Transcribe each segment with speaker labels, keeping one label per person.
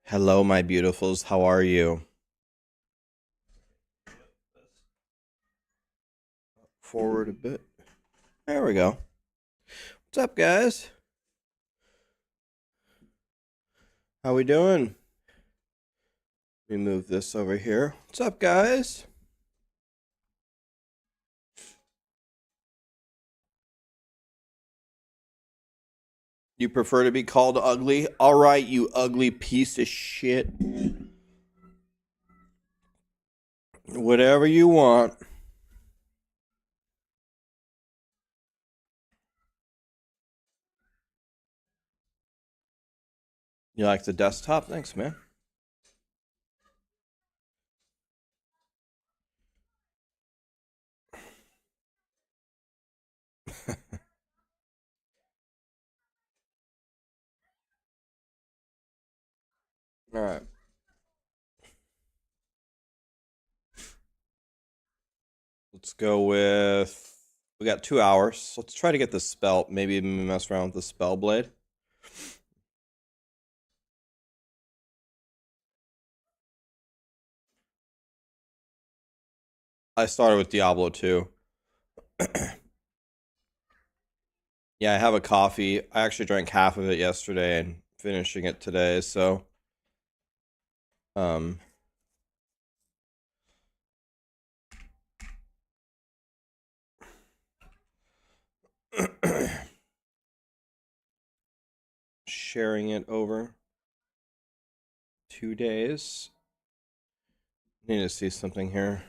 Speaker 1: Hello, my beautifuls. How are you? Forward a bit. There we go. What's up, guys? How we doing? Let me move this over here. What's up, guys? You prefer to be called ugly? All right, you ugly piece of shit. Whatever you want. You like the desktop? Thanks, man. All right. Let's go with. We got 2 hours. Let's try to get the spell. Maybe even mess around with the spell blade. I started with Diablo 2. Yeah, I have a coffee. I actually drank half of it yesterday and finishing it today, so um sharing it over 2 days. Need to see something here.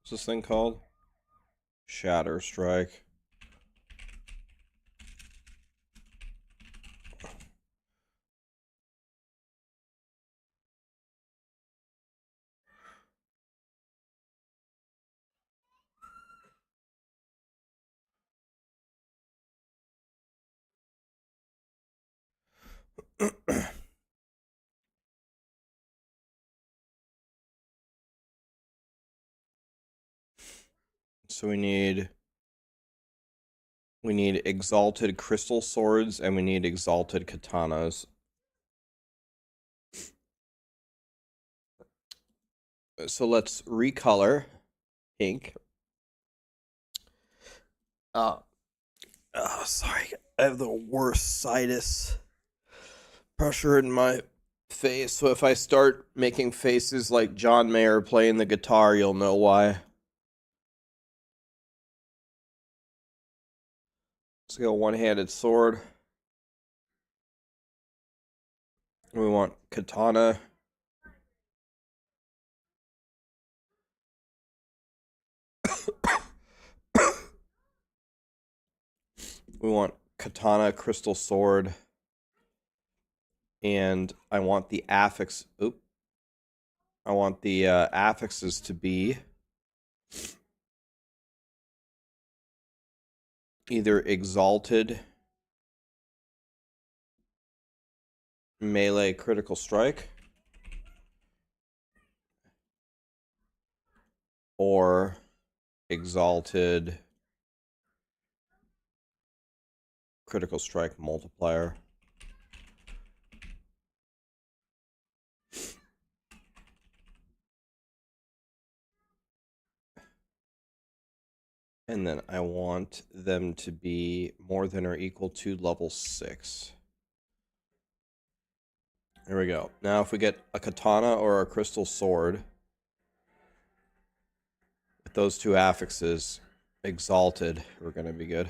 Speaker 1: What's this thing called? Shatter Strike. So we need exalted crystal swords and we need exalted katanas. So let's recolor pink. Sorry. I have the worst sinus pressure in my face. So if I start making faces like John Mayer playing the guitar, you'll know why. Let's go one-handed sword. We want katana. We want katana, crystal sword. And I want the affix. I want the affixes to be either exalted melee critical strike or exalted critical strike multiplier. And then I want them to be more than or equal to level 6. There we go. Now if we get a katana or a crystal sword with those two affixes exalted, we're going to be good.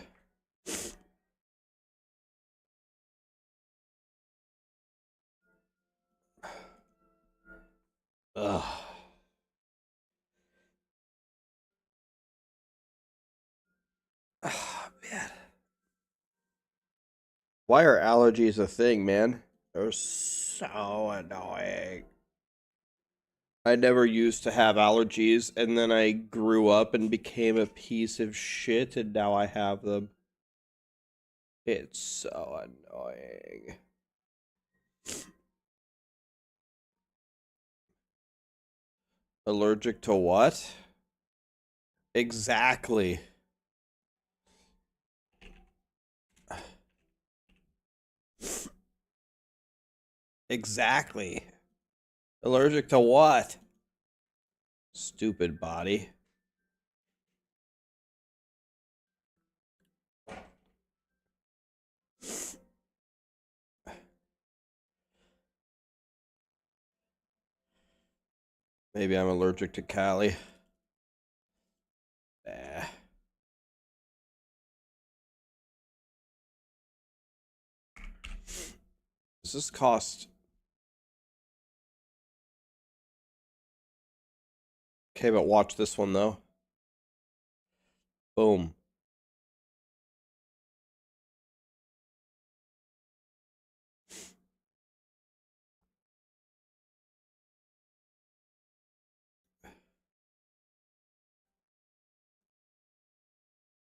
Speaker 1: Ugh. Oh, man. Why are allergies a thing, man? They're so annoying. I never used to have allergies, and then I grew up and became a piece of shit, and now I have them. It's so annoying. Allergic to what? Exactly. Exactly. Allergic to what? Stupid body. Maybe I'm allergic to Cali. Does this cost? Okay, but watch this one though. Boom.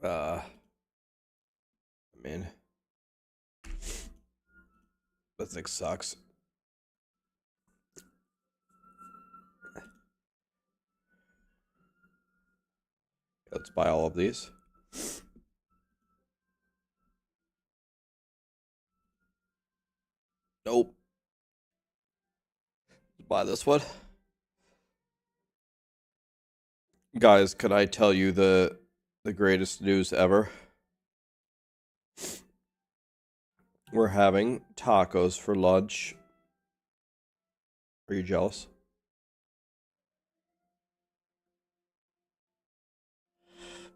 Speaker 1: I mean, this thing sucks. Let's buy all of these. Nope. Buy this one. Guys, can I tell you the greatest news ever? We're having tacos for lunch. Are you jealous?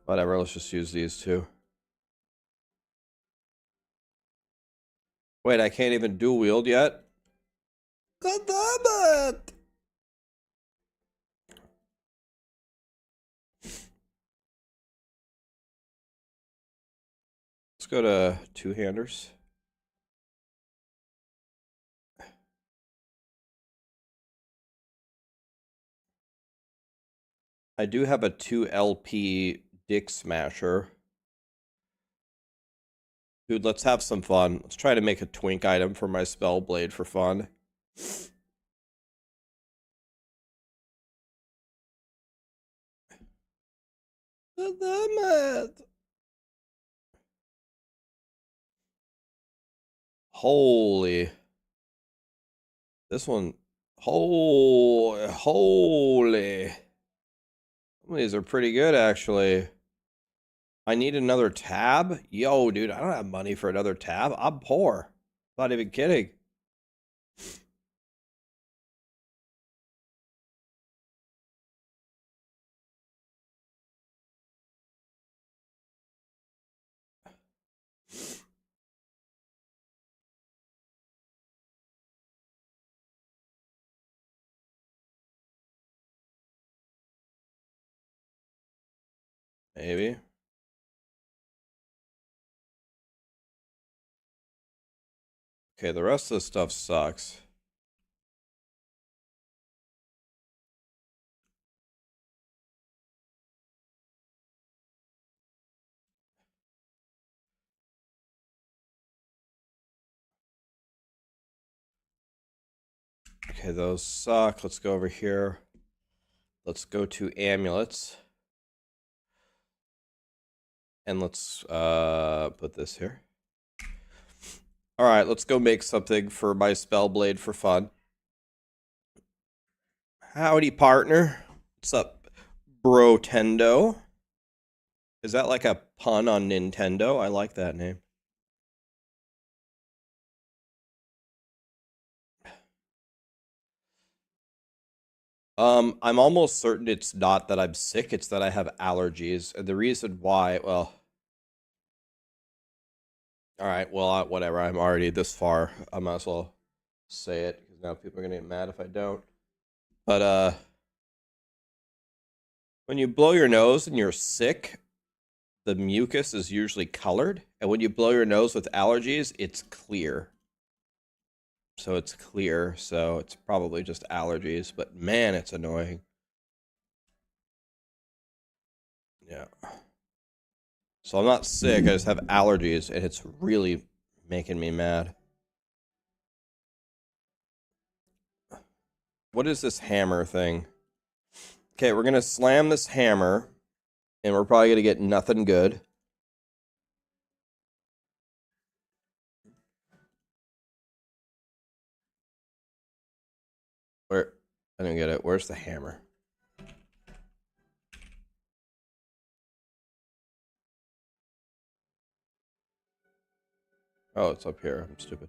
Speaker 1: Whatever, let's just use these two. Wait, I can't even dual wield yet? God damn it! Let's go to two-handers. I do have a 2 LP Dick Smasher. Dude, let's have some fun. Let's try to make a twink item for my spell blade for fun. Damn it! Holy. This one. Holy. These are pretty good, actually. I need another tab? Yo, dude, I don't have money for another tab. I'm poor. Not even kidding. Maybe. Okay, the rest of the stuff sucks. Okay, those suck. Let's go over here. Let's go to amulets. And let's put this here. All right, let's go make something for my spell blade for fun. Howdy, partner. What's up, Brotendo? Is that like a pun on Nintendo? I like that name. I'm almost certain it's not that I'm sick, it's that I have allergies. And the reason why, well, all right, well, whatever. I'm already this far. I might as well say it because now people are gonna get mad if I don't. But when you blow your nose and you're sick, the mucus is usually colored, and when you blow your nose with allergies, it's clear. So it's clear, so it's probably just allergies, but man, it's annoying. Yeah. So I'm not sick, I just have allergies, and it's really making me mad. What is this hammer thing? Okay, we're gonna slam this hammer, and we're probably gonna get nothing good. I don't get it. Where's the hammer? Oh, it's up here. I'm stupid.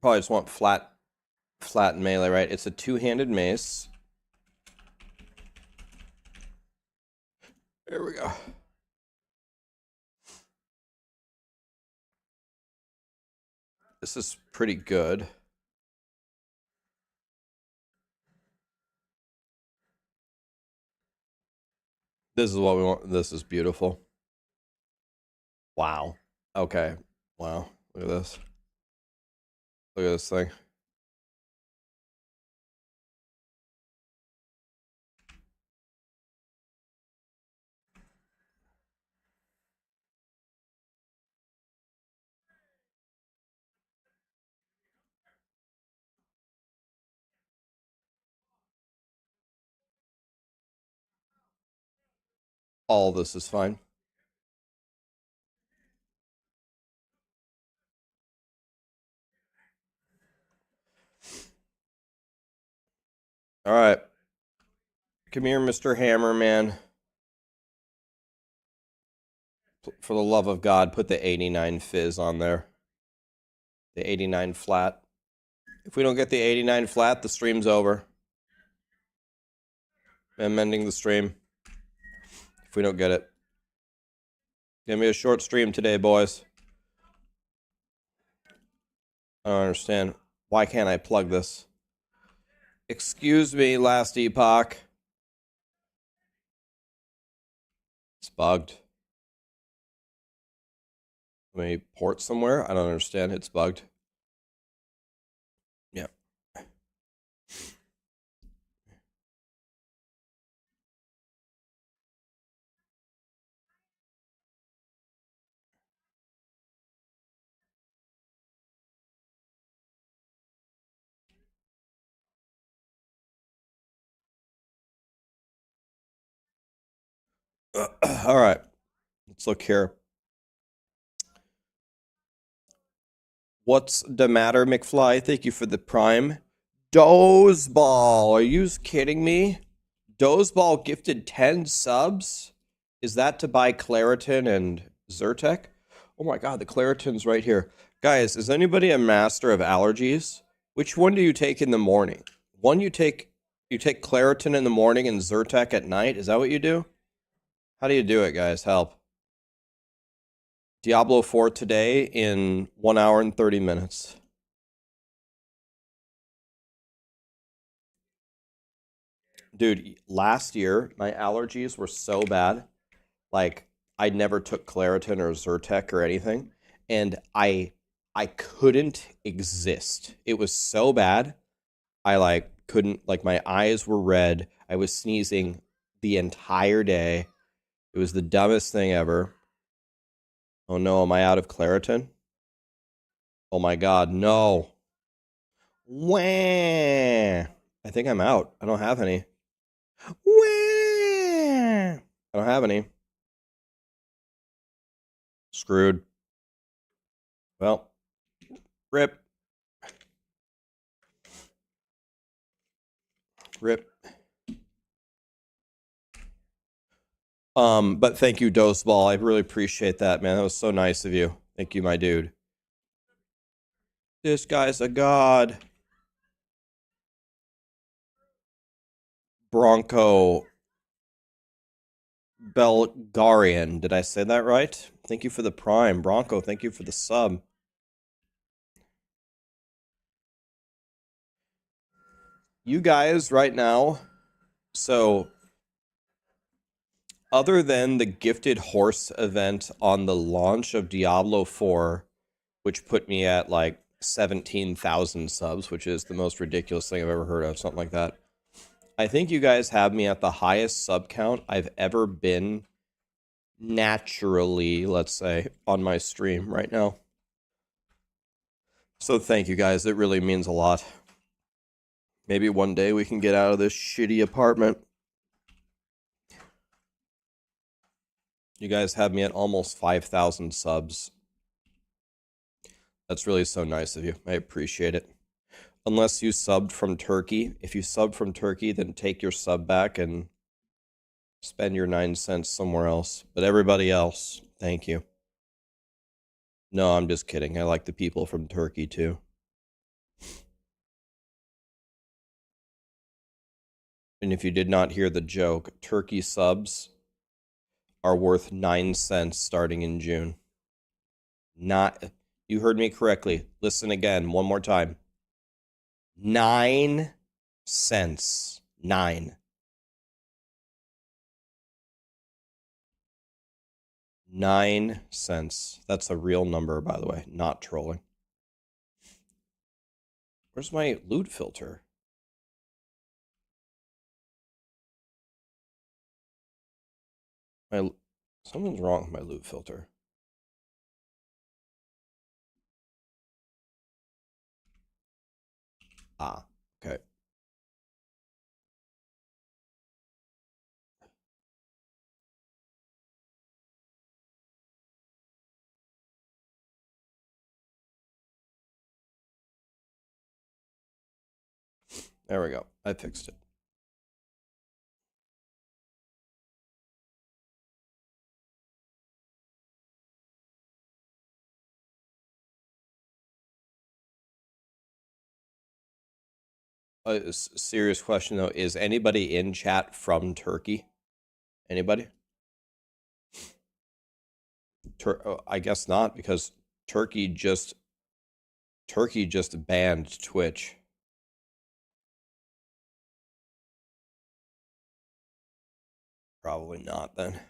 Speaker 1: Probably just want flat melee, right? It's a two-handed mace. There we go. This is pretty good. This is what we want. This is beautiful. Wow. Okay. Wow. Look at this. Look at this thing. All this is fine. All right. Come here, Mr. Hammerman. For the love of God, put the 89 fizz on there. The 89 flat. If we don't get the 89 flat, the stream's over. I'm ending the stream. If we don't get it. Gonna be a short stream today, boys. I don't understand. Why can't I plug this? Excuse me, last epoch. It's bugged. Let me port somewhere? I don't understand. It's bugged. Yeah. All right. Let's look here. What's the matter, McFly? Thank you for the prime. Dozeball. Are you kidding me? Dozeball gifted 10 subs? Is that to buy Claritin and Zyrtec? Oh my god, the Claritin's right here. Guys, is anybody a master of allergies? Which one do you take in the morning? One you take Claritin in the morning and Zyrtec at night? Is that what you do? How do you do it, guys? Help. Diablo 4 today in 1 hour and 30 minutes. Dude, last year, my allergies were so bad. Like, I never took Claritin or Zyrtec or anything. And I couldn't exist. It was so bad. I couldn't, my eyes were red. I was sneezing the entire day. It was the dumbest thing ever. Oh no, am I out of Claritin? Oh my god, no. Wah! I think I'm out. I don't have any. Wah! I don't have any. Screwed. Well, rip. Rip. But thank you, Doseball. I really appreciate that, man. That was so nice of you. Thank you, my dude. This guy's a god. Bronco Belgarian. Did I say that right? Thank you for the prime. Bronco, thank you for the sub. You guys right now, so other than the Gifted Horse event on the launch of Diablo 4, which put me at 17,000 subs, which is the most ridiculous thing I've ever heard of, something like that. I think you guys have me at the highest sub count I've ever been naturally, let's say, on my stream right now. So thank you guys. It really means a lot. Maybe one day we can get out of this shitty apartment. You guys have me at almost 5,000 subs. That's really so nice of you. I appreciate it. Unless you subbed from Turkey. If you subbed from Turkey, then take your sub back and spend your 9 cents somewhere else. But everybody else, thank you. No, I'm just kidding. I like the people from Turkey too. And if you did not hear the joke, Turkey subs are worth 9 cents starting in June. Not, you heard me correctly. Listen again, one more time. 9 cents. 9. 9 cents. That's a real number, by the way, not trolling. Where's my loot filter? Something's wrong with my loot filter. Ah, okay. There we go. I fixed it. A serious question, though. Is anybody in chat from Turkey? Anybody? I guess not, because Turkey just banned Twitch. Probably not, then.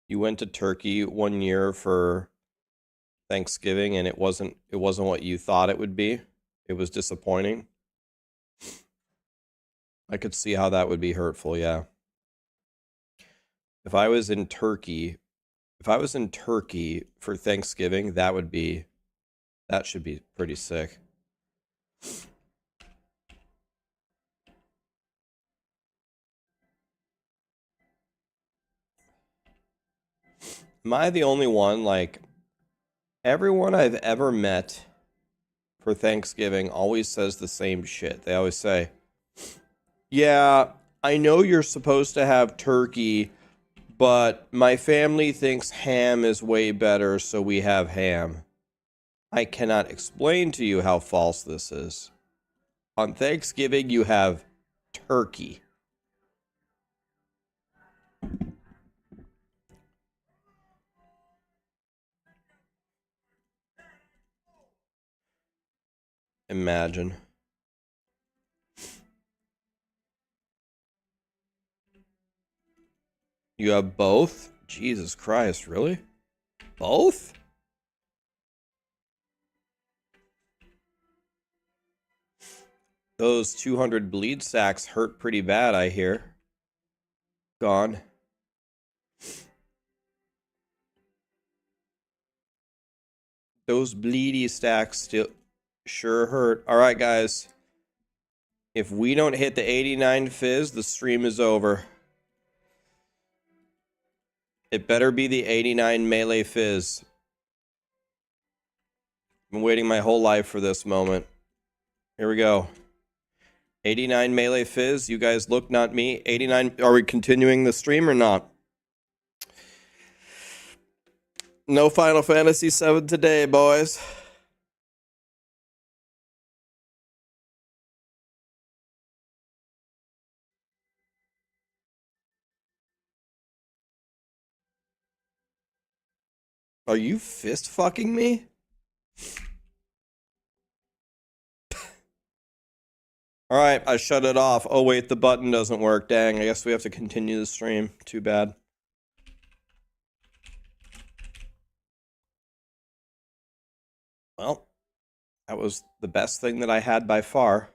Speaker 1: You went to Turkey one year for Thanksgiving, and it wasn't what you thought it would be. It was disappointing. I could see how that would be hurtful, yeah. If I was in Turkey for Thanksgiving, that should be pretty sick. Am I the only one? Like, everyone I've ever met for Thanksgiving always says the same shit. They always say, yeah, I know you're supposed to have turkey, but my family thinks ham is way better, so we have ham. I cannot explain to you how false this is. On Thanksgiving, you have turkey. Imagine. You have both? Jesus Christ, really? Both? Those 200 bleed sacks hurt pretty bad, I hear. Gone. Those bleedy stacks still sure hurt. All right, guys. If we don't hit the 89 fizz, the stream is over. It better be the 89 melee fizz. I've been waiting my whole life for this moment. Here we go. 89 melee fizz. You guys look, not me. 89. Are we continuing the stream or not? No Final Fantasy VII today, boys. Are you fist fucking me? Alright, I shut it off. Oh wait, the button doesn't work. Dang, I guess we have to continue the stream. Too bad. Well, that was the best thing that I had by far.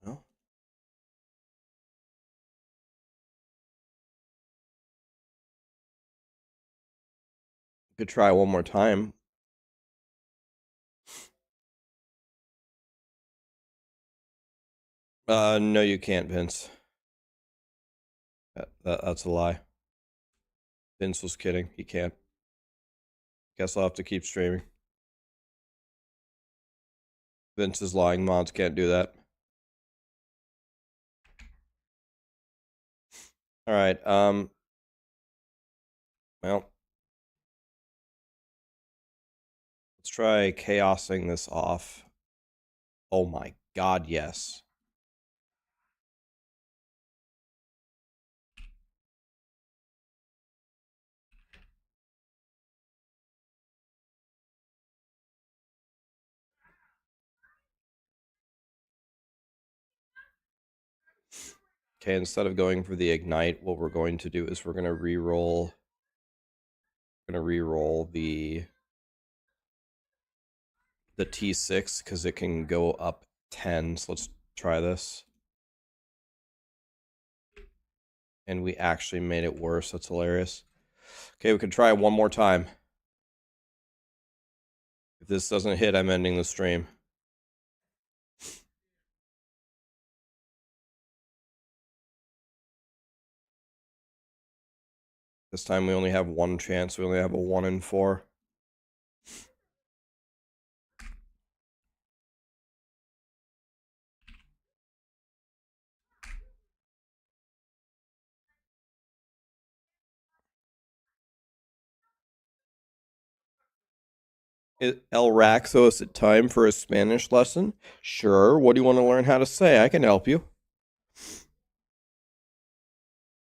Speaker 1: Well, could try one more time. No, you can't, Vince. That's a lie. Vince was kidding. He can't. Guess I'll have to keep streaming. Vince is lying. Mods can't do that. Alright, well. Let's try chaosing this off. Oh my god, yes. Okay, instead of going for the ignite, what we're going to do is we're going to re-roll. We're going to re-roll the T6 because it can go up 10. So let's try this. And we actually made it worse. That's hilarious. Okay, we can try one more time. If this doesn't hit, I'm ending the stream. This time we only have one chance. We only have a 1 in 4. El Raxo, is it time for a Spanish lesson? Sure. What do you want to learn how to say? I can help you.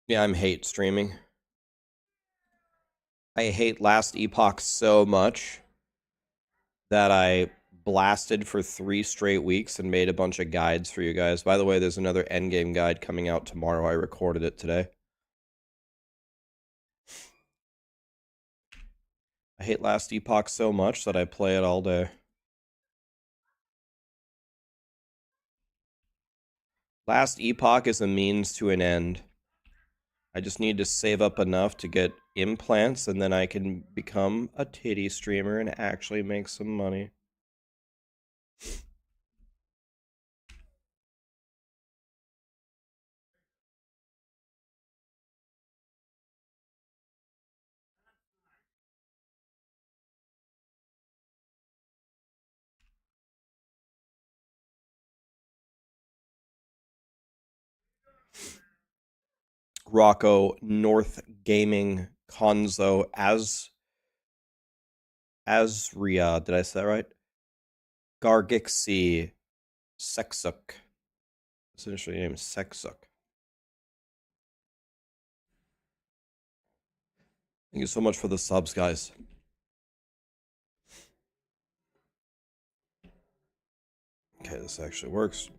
Speaker 1: Yeah, I'm hate streaming. I hate Last Epoch so much that I blasted for 3 straight weeks and made a bunch of guides for you guys. By the way, there's another endgame guide coming out tomorrow. I recorded it today. I hate Last Epoch so much that I play it all day. Last Epoch is a means to an end. I just need to save up enough to get implants, and then I can become a titty streamer and actually make some money. Rocco, North Gaming, Konzo, Asria, did I say that right? Gargixi, Sexuk. Essentially named Sexuk. Thank you so much for the subs, guys. Okay, this actually works.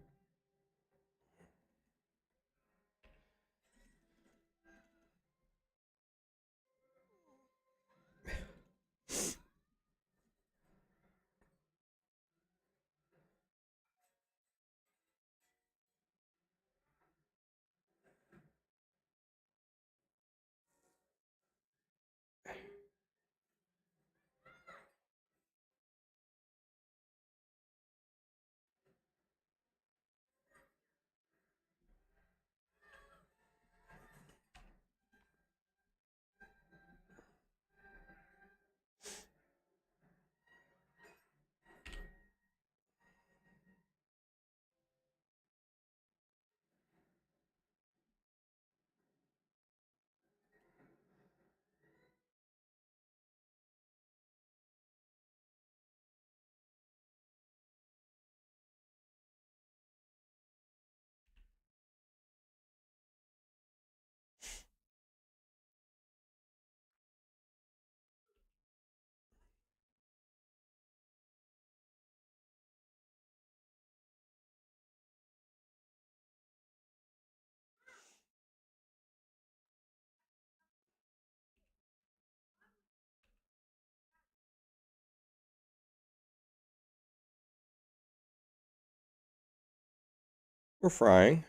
Speaker 1: We're frying.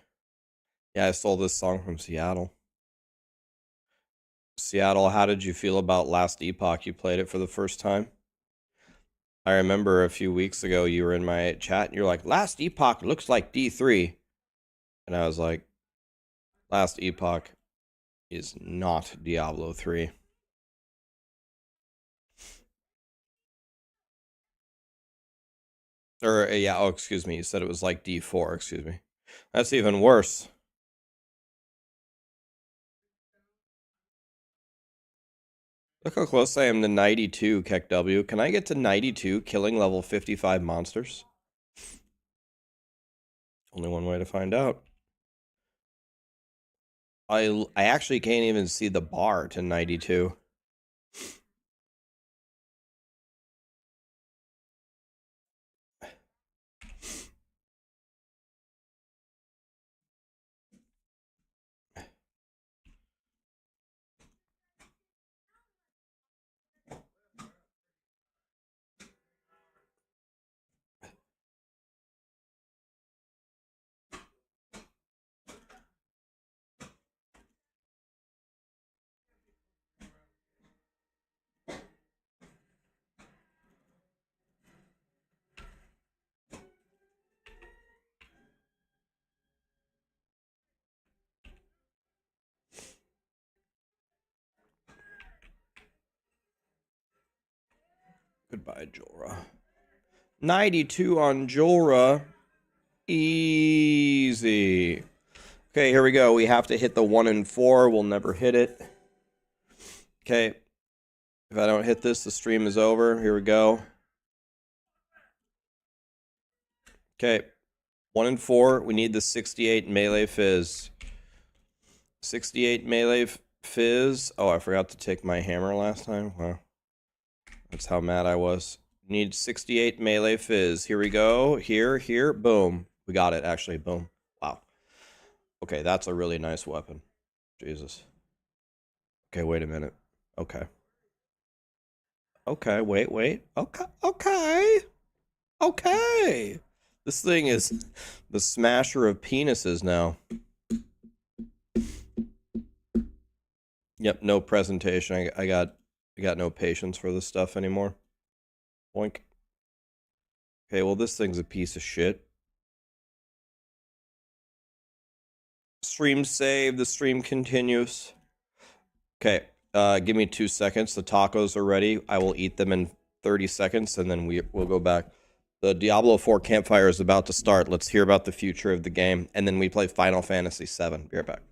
Speaker 1: Yeah, I stole this song from Seattle. Seattle, how did you feel about Last Epoch? You played it for the first time? I remember a few weeks ago you were in my chat and you're like, Last Epoch looks like D3. And I was like, Last Epoch is not Diablo 3. Or, yeah, oh, excuse me. You said it was like D4, excuse me. That's even worse. Look how close I am to 92, Keck W. Can I get to 92 killing level 55 monsters? Only one way to find out. I actually can't even see the bar to 92. Goodbye, Jorah. 92 on Jorah. Easy. Okay, here we go. We have to hit the 1 and 4. We'll never hit it. Okay. If I don't hit this, the stream is over. Here we go. Okay. 1 and 4. We need the 68 melee fizz. 68 melee fizz. Oh, I forgot to take my hammer last time. Wow. That's how mad I was. Need 68 melee fizz. Here we go. Here. Boom. We got it, actually. Boom. Wow. Okay, that's a really nice weapon. Jesus. Okay, wait a minute. Okay. Okay, wait. Okay. This thing is the smasher of penises now. Yep, no presentation. I got no patience for this stuff anymore. Boink. Okay, well, this thing's a piece of shit. Stream saved. The stream continues. Okay, give me 2 seconds. The tacos are ready. I will eat them in 30 seconds, and then we'll go back. The Diablo 4 campfire is about to start. Let's hear about the future of the game, and then we play Final Fantasy VII. Be right back.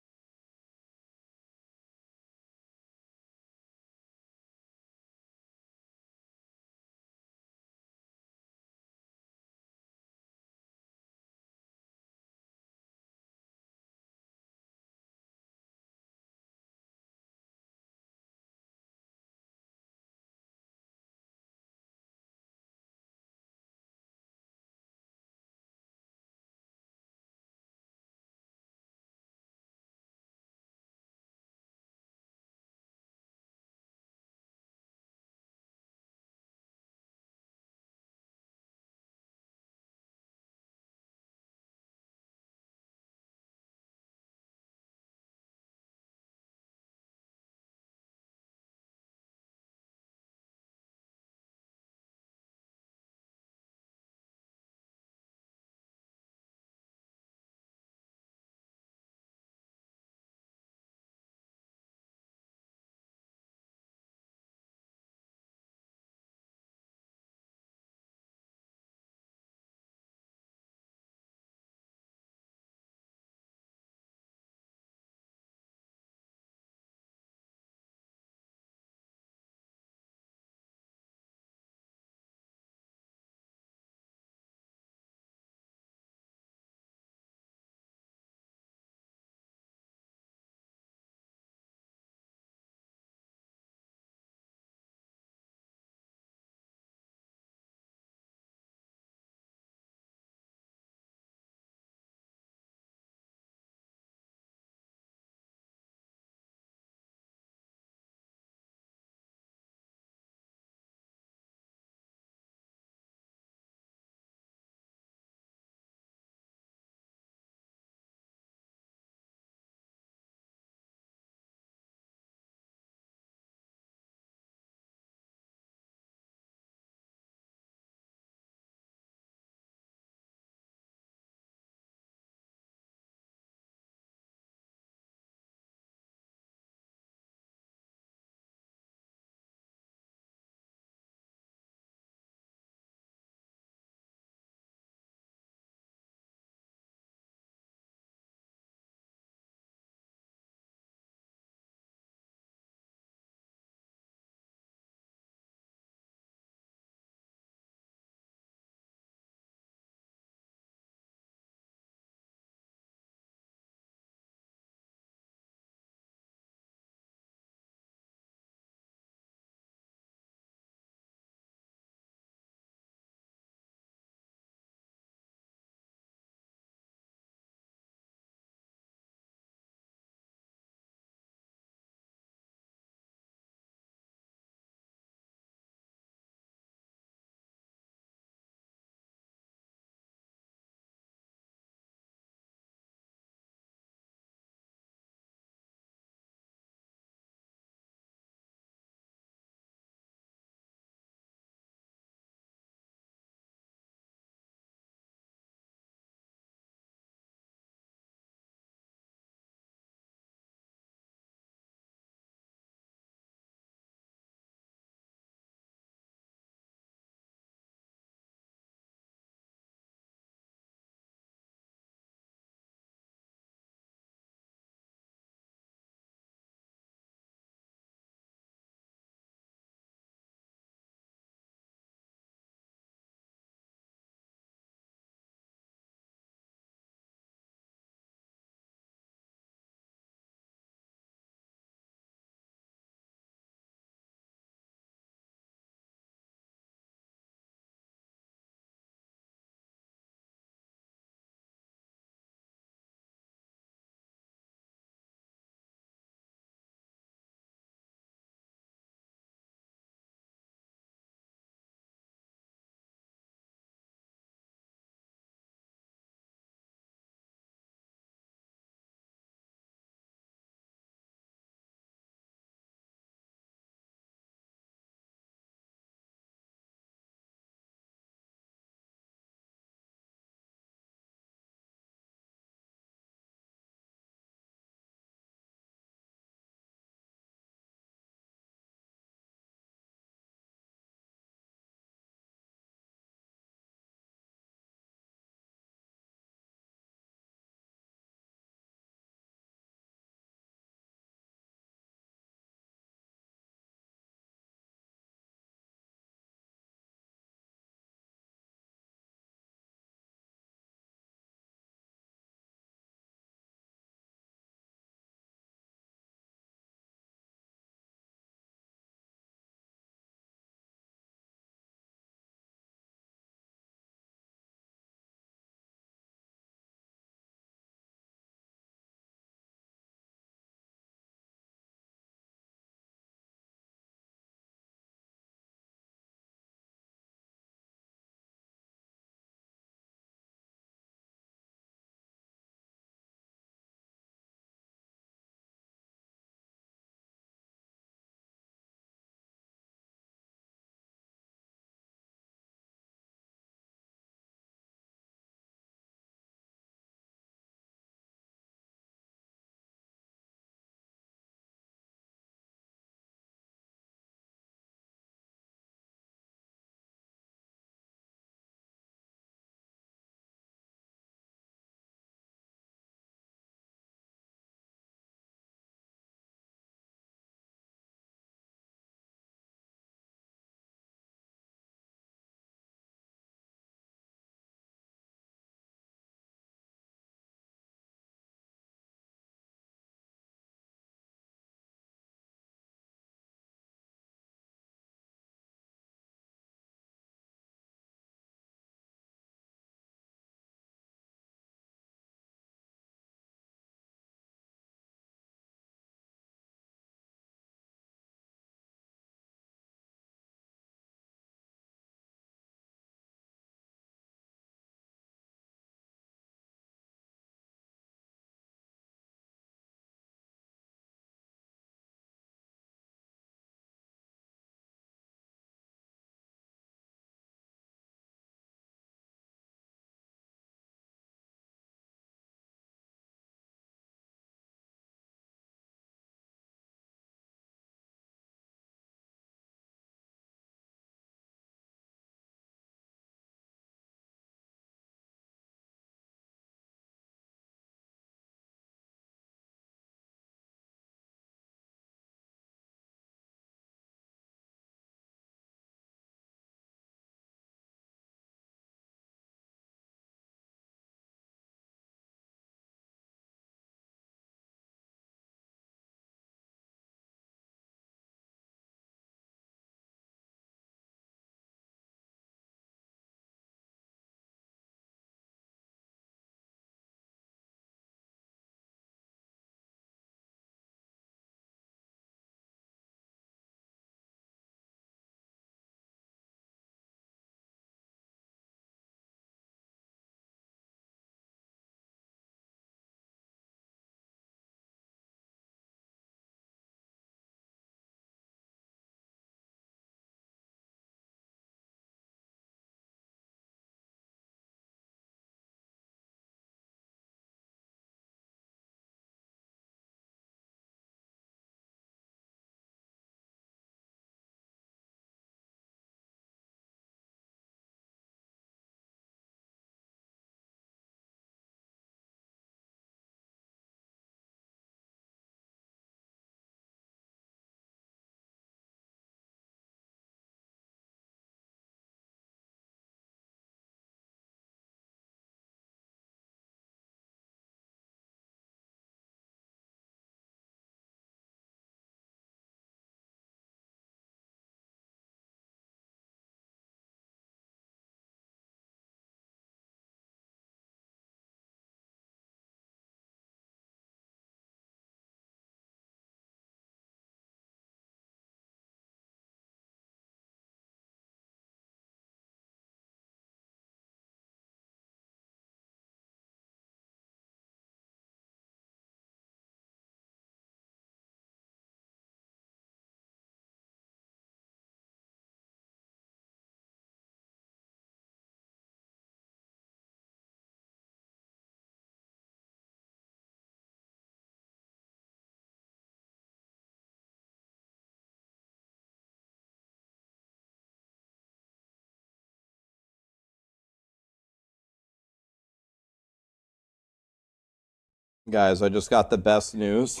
Speaker 1: Guys, I just got the best news.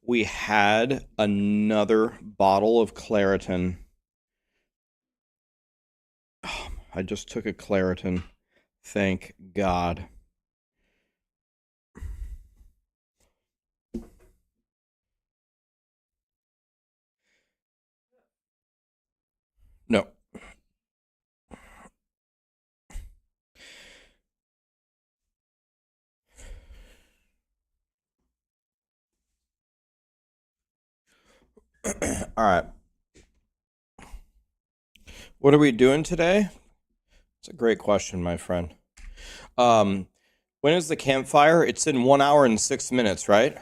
Speaker 1: We had another bottle of Claritin. Oh, I just took a Claritin. Thank God. No. All right. What are we doing today? It's a great question, my friend. When is the campfire? It's in 1 hour and 6 minutes, right?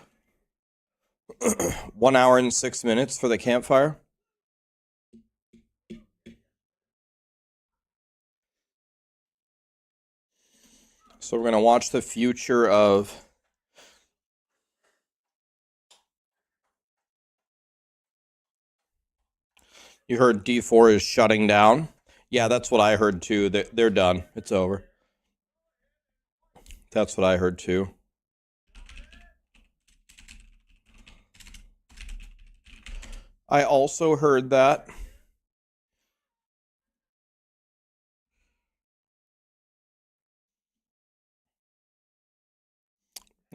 Speaker 1: 1 hour and 6 minutes for the campfire. So we're gonna watch the future of. You heard D4 is shutting down. Yeah, that's what I heard too. They're done. It's over. That's what I heard too. I also heard that.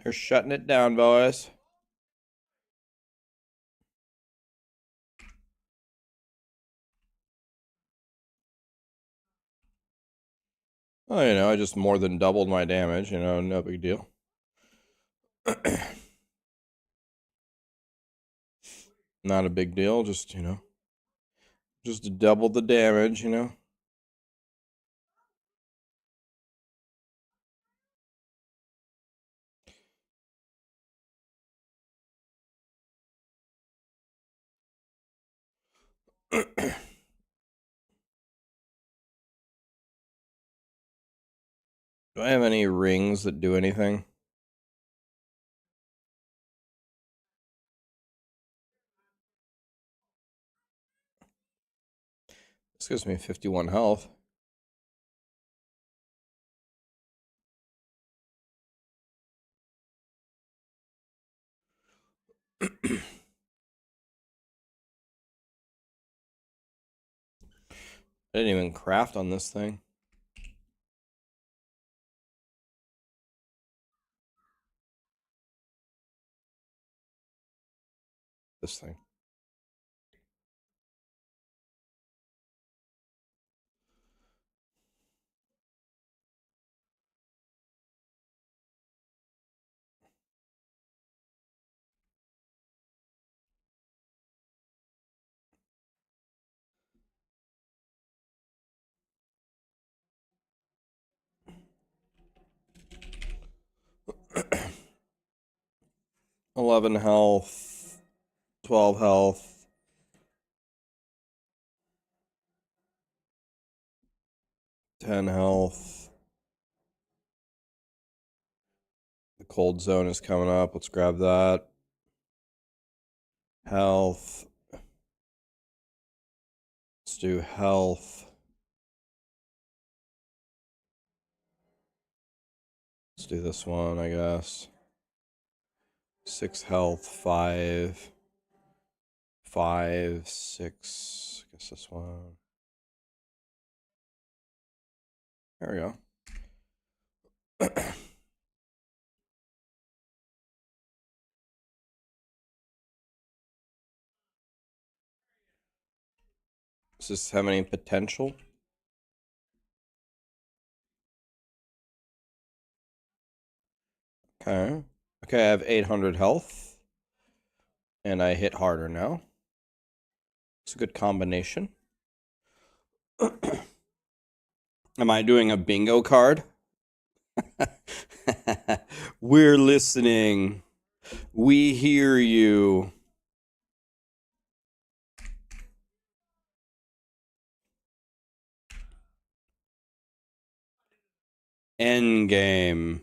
Speaker 1: They're shutting it down, boys. Oh, I just more than doubled my damage. No big deal. Not a big deal. Just just double the damage. Do I have any rings that do anything? This gives me 51 health. I didn't even craft on this thing. This thing. $11 health, 12 health, 10 health. The cold zone is coming up. Let's grab that. Health. Let's do health. Let's do this one, I guess. 6 health, 5, 5, 6. I guess this one. There we go. Does this have any potential? Okay. Okay, I have 800 health. And I hit harder now. It's a good combination. Am I doing a bingo card? We're listening. We hear you. Endgame.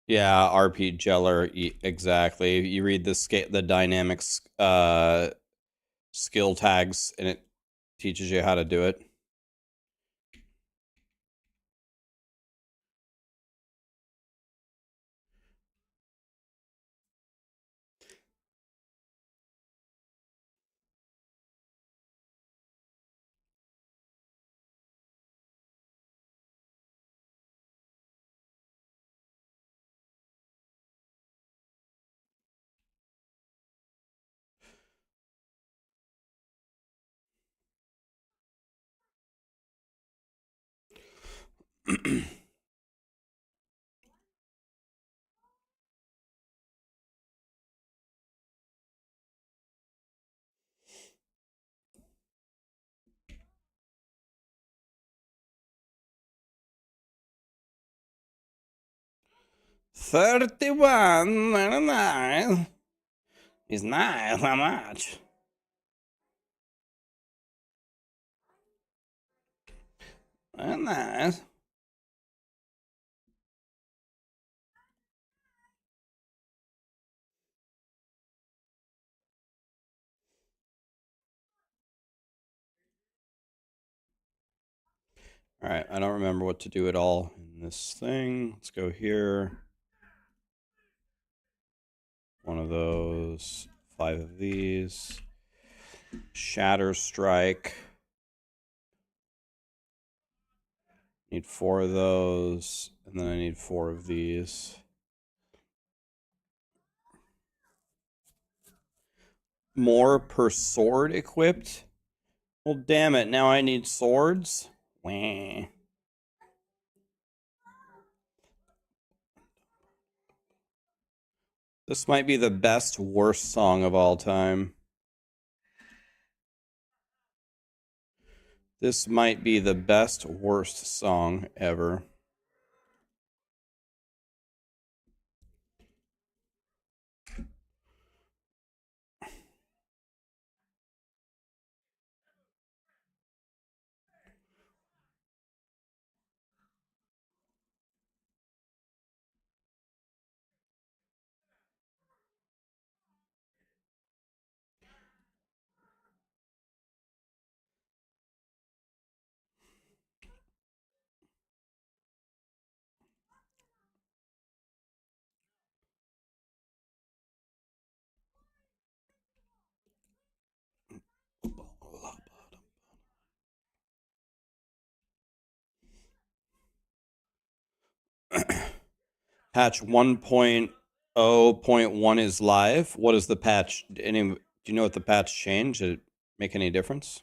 Speaker 1: Yeah, RP Geller, exactly. You read the dynamics skill tags, and it teaches you how to do it. $31. Very nice. He's nice. How much? Very nice. All right, I don't remember what to do at all in this thing. Let's go here. One of those, 5 of these. Shatter Strike. Need 4 of those, and then I need 4 of these. More per sword equipped? Well, damn it, now I need swords? Wah. This might be the best, worst song of all time. This might be the best, worst song ever. Patch 1.0.1 is live. What is the patch? Do you know what the patch changed? Did it make any difference?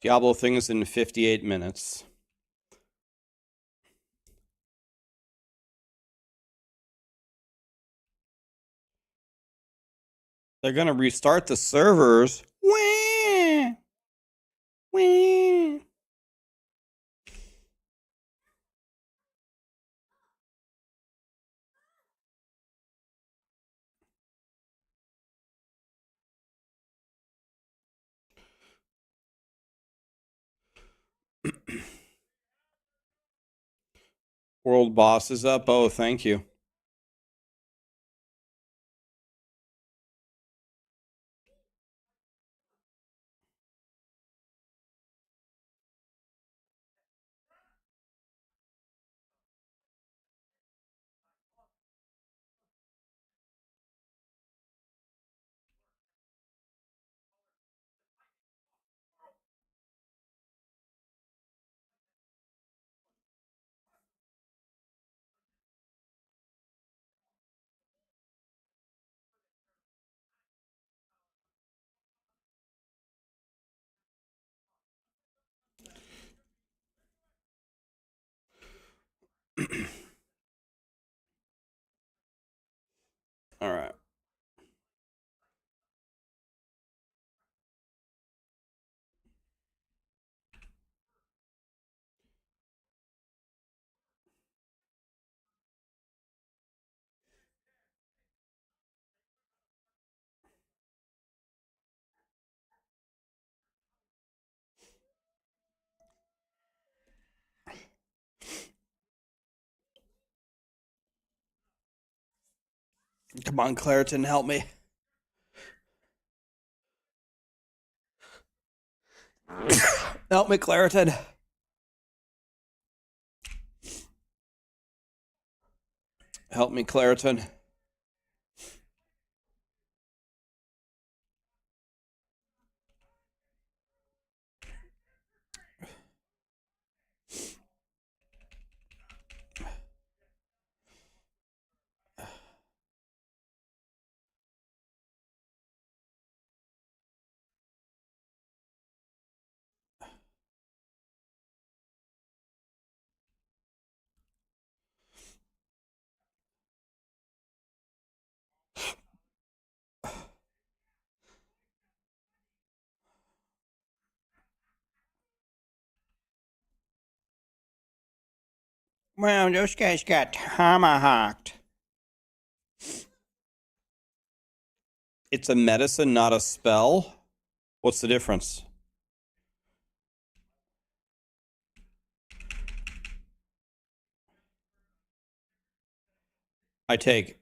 Speaker 1: Diablo things in 58 minutes. They're gonna restart the servers. Wah! Wah! World boss is up. Oh, thank you. All right. Come on, Claritin, help me. Help me, Claritin. Help me, Claritin. Wow, those guys got tomahawked. It's a medicine, not a spell? What's the difference? I take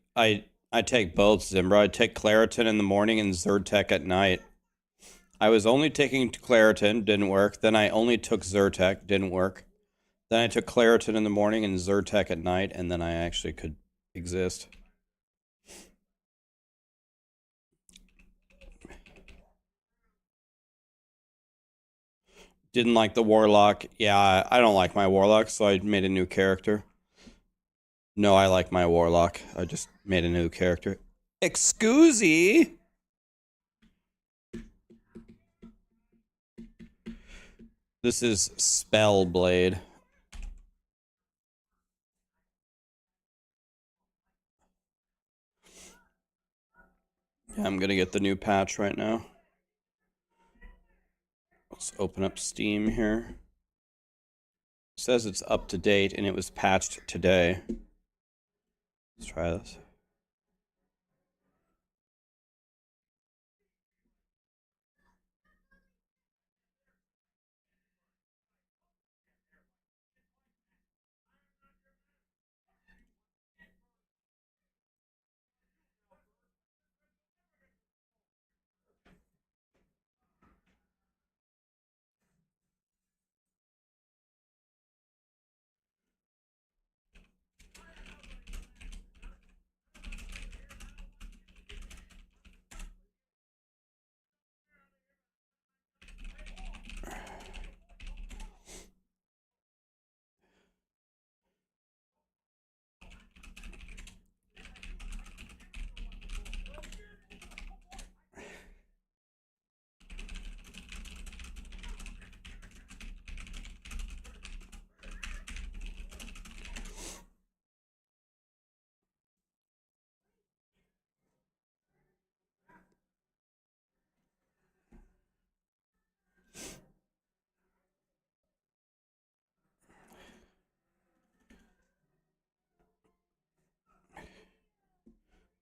Speaker 1: both, Zimbra. I take Claritin in the morning and Zyrtec at night. I was only taking Claritin, didn't work. Then I only took Zyrtec, didn't work. Then I took Claritin in the morning and Zyrtec at night, and then I actually could exist. Didn't like the warlock. Yeah, I don't like my warlock, so I made a new character. No, I like my warlock. I just made a new character. Excusey! This is Spellblade. Yeah, I'm gonna get the new patch right now. Let's open up Steam here. It says it's up to date and it was patched today. Let's try this.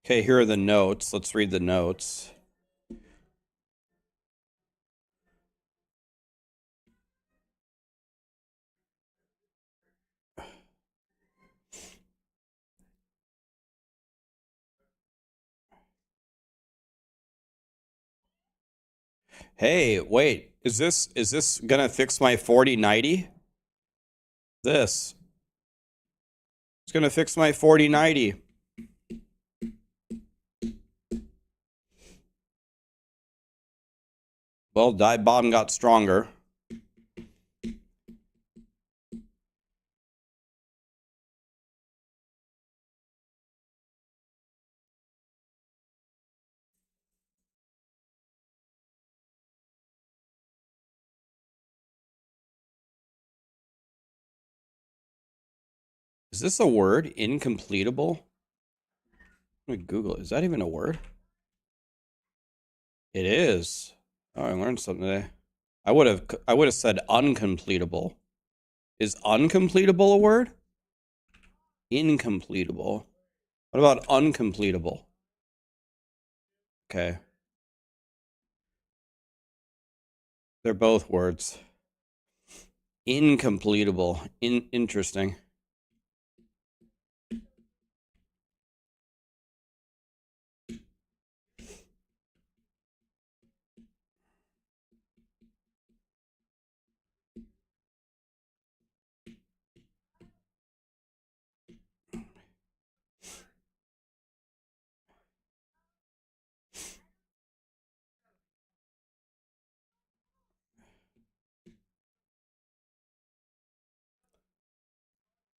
Speaker 1: Okay, here are the notes. Let's read the notes. Hey, wait. Is this gonna fix my 4090? This. It's gonna fix my 4090. Well, dive bomb got stronger. Is this a word? Incompletable? Let me Google it. Is that even a word? It is. Oh, I learned something today. I would have said uncompletable. Is uncompletable a word? Incompletable. What about uncompletable? Okay. They're both words. Incompletable. Interesting.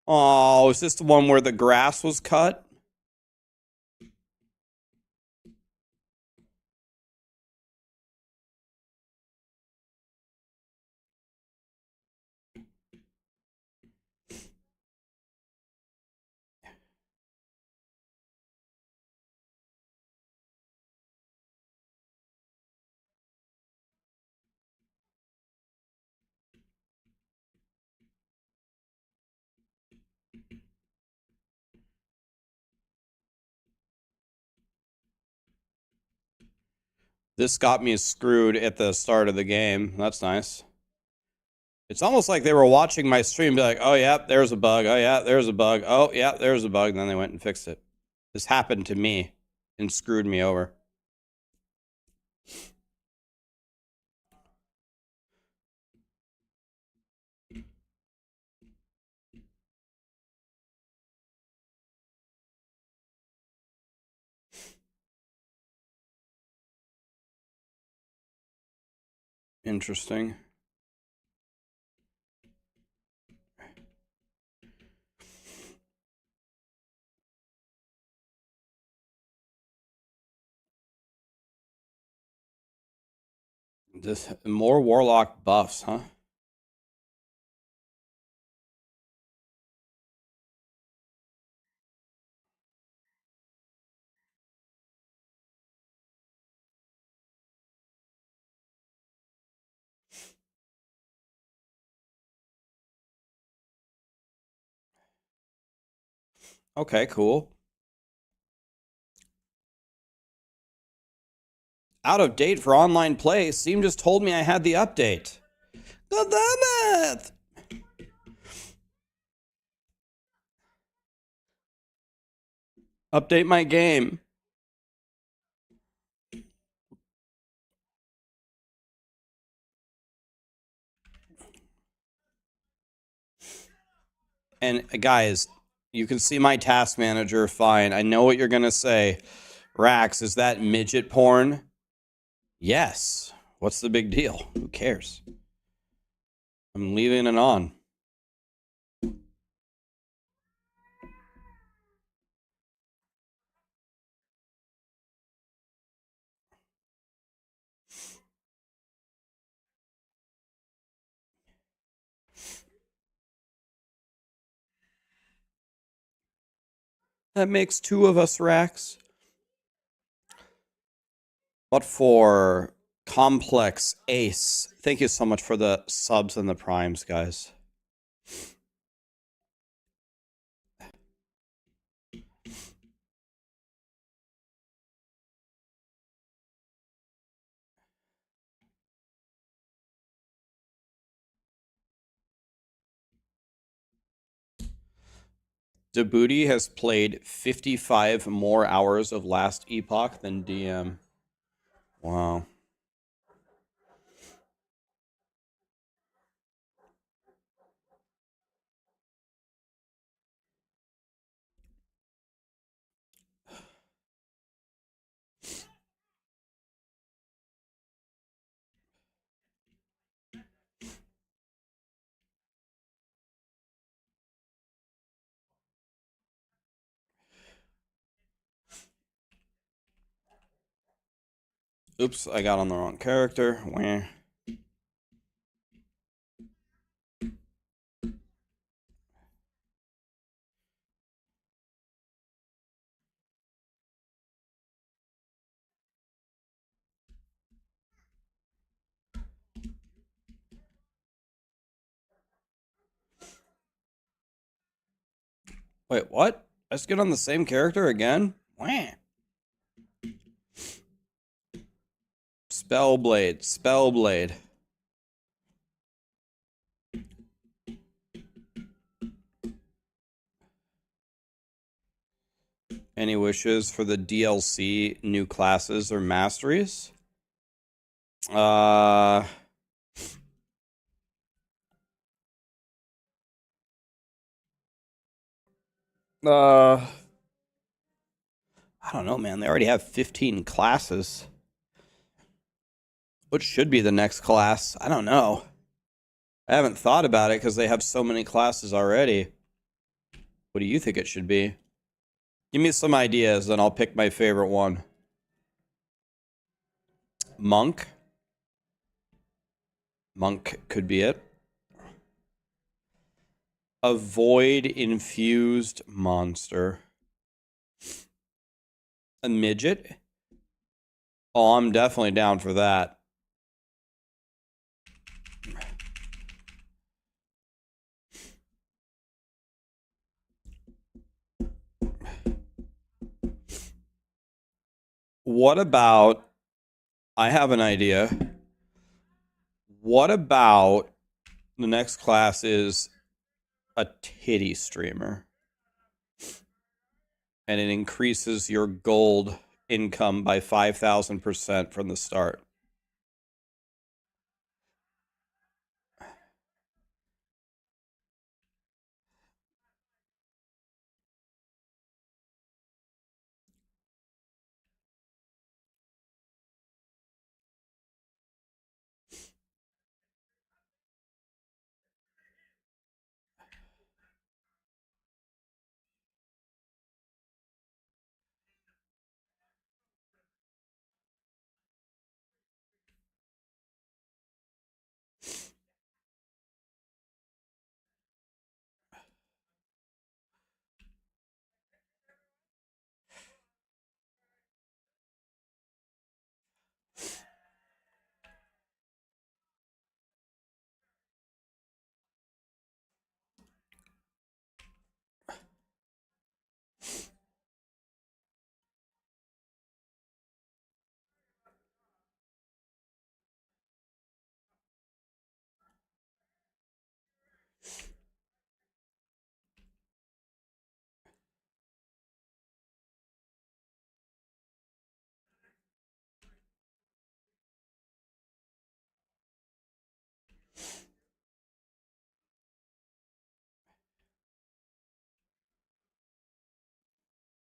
Speaker 1: Oh, is this the one where the grass was cut? This got me screwed at the start of the game. That's nice. It's almost like they were watching my stream, be like, oh, yeah, there's a bug. Oh, yeah, there's a bug. Oh, yeah, there's a bug. And then they went and fixed it. This happened to me and screwed me over. Interesting. This more warlock buffs, huh? Okay, cool. Out of date for online play. Steam just told me I had the update. God damn it! Update my game. And guys, you can see my task manager fine. I know what you're going to say. Rax, is that midget porn? Yes. What's the big deal? Who cares? I'm leaving it on. That makes two of us, Rax. But for Complex Ace, thank you so much for the subs and the primes, guys. Djibouti has played 55 more hours of Last Epoch than DM. Wow. Oops, I got on the wrong character. Wah. Wait, what? Let's get on the same character again? Wah. Spellblade, Spellblade. Any wishes for the DLC, new classes, or masteries? I don't know, man. They already have 15 classes. What should be the next class? I don't know. I haven't thought about it because they have so many classes already. What do you think it should be? Give me some ideas, and I'll pick my favorite one. Monk. Monk could be it. A void-infused monster. A midget? Oh, I'm definitely down for that. What about... I have an idea. What about the next class is a titty streamer? And it increases your gold income by 5,000% from the start.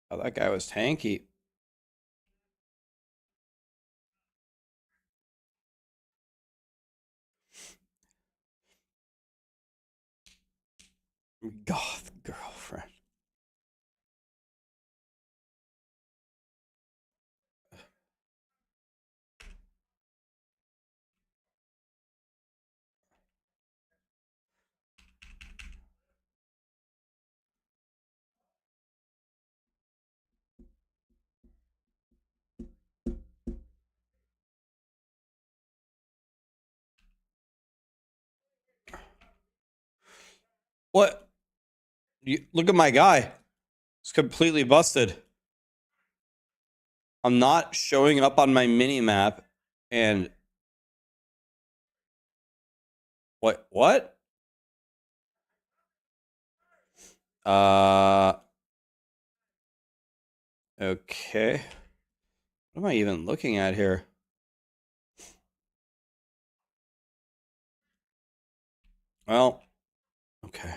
Speaker 1: Oh, that guy was tanky. Goth girlfriend. What? Look at my guy. It's completely busted. I'm not showing up on my mini map, and what? Okay. What am I even looking at here? Well, okay.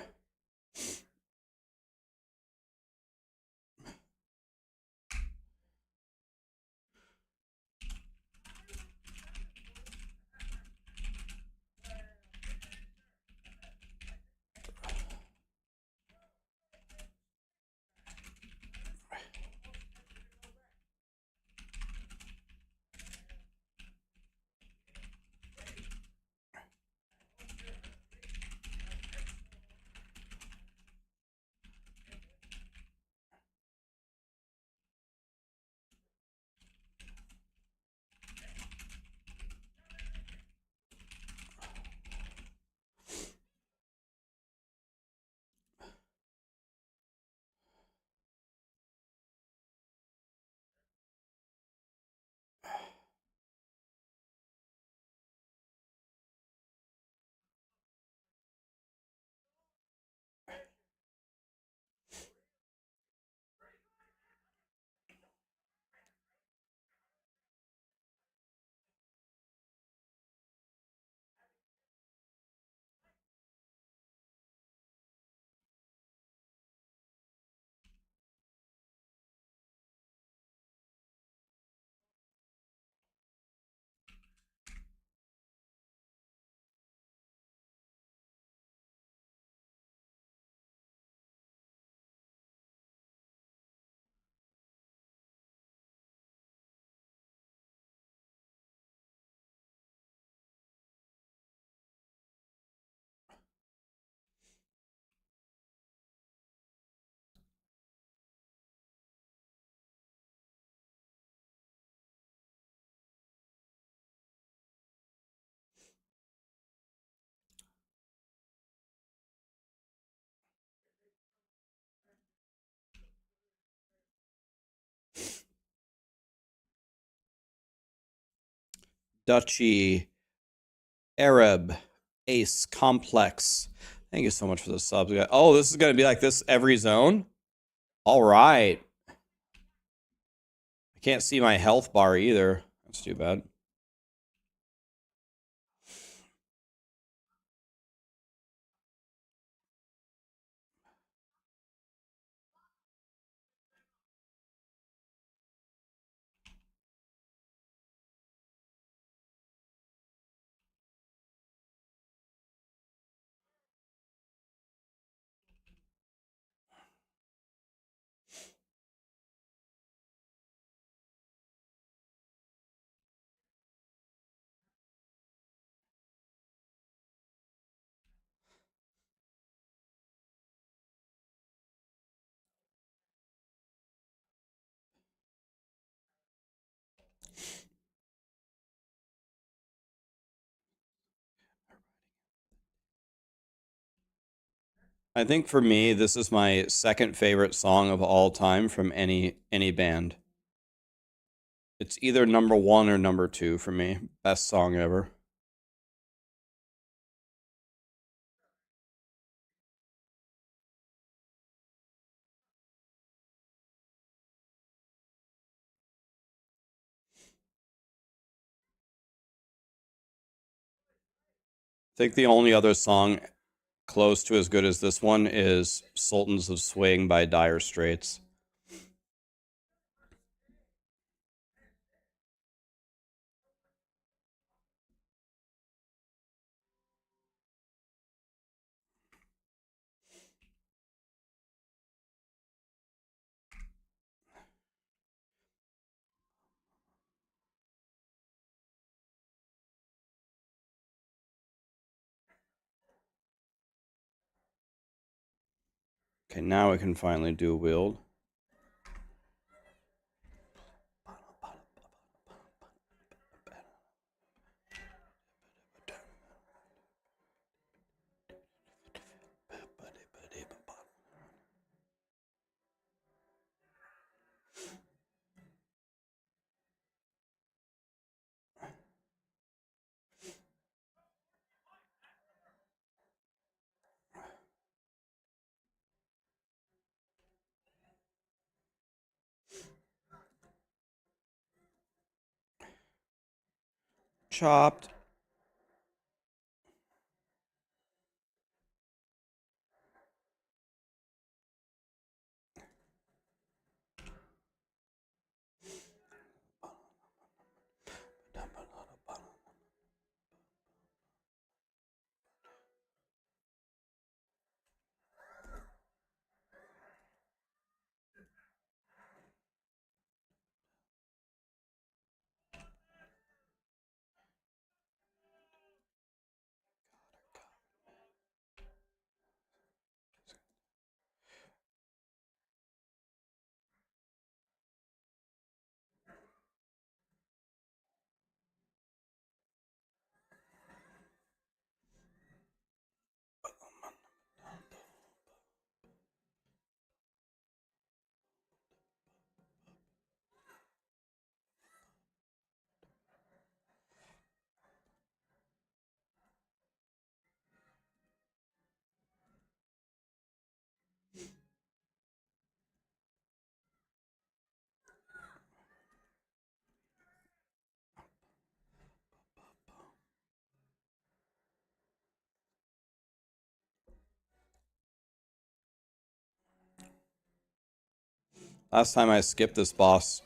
Speaker 1: Duchy, Arab, Ace, Complex. Thank you so much for the subs. Oh, this is going to be like this every zone? All right. I can't see my health bar either. That's too bad. I think for me, this is my second favorite song of all time from any band. It's either number 1 or number 2 for me. Best song ever. I think the only other song close to as good as this one is Sultans of Swing by Dire Straits. Okay, now we can finally do a build. Chopped. Last time I skipped this boss,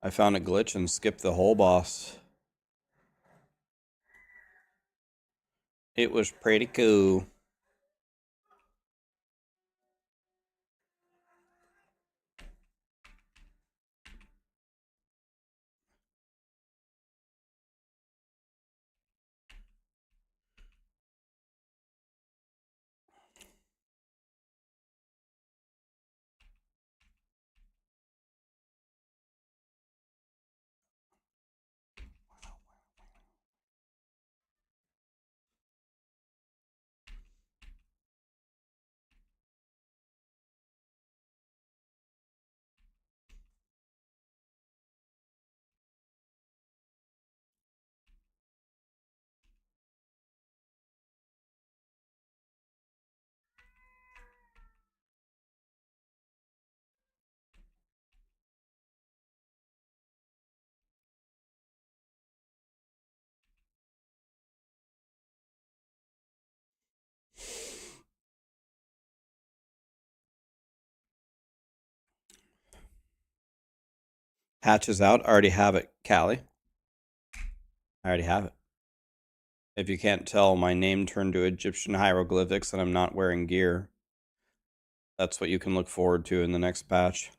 Speaker 1: I found a glitch and skipped the whole boss. It was pretty cool. Patch is out. I already have it, Callie. I already have it. If you can't tell, my name turned to Egyptian hieroglyphics and I'm not wearing gear. That's what you can look forward to in the next patch.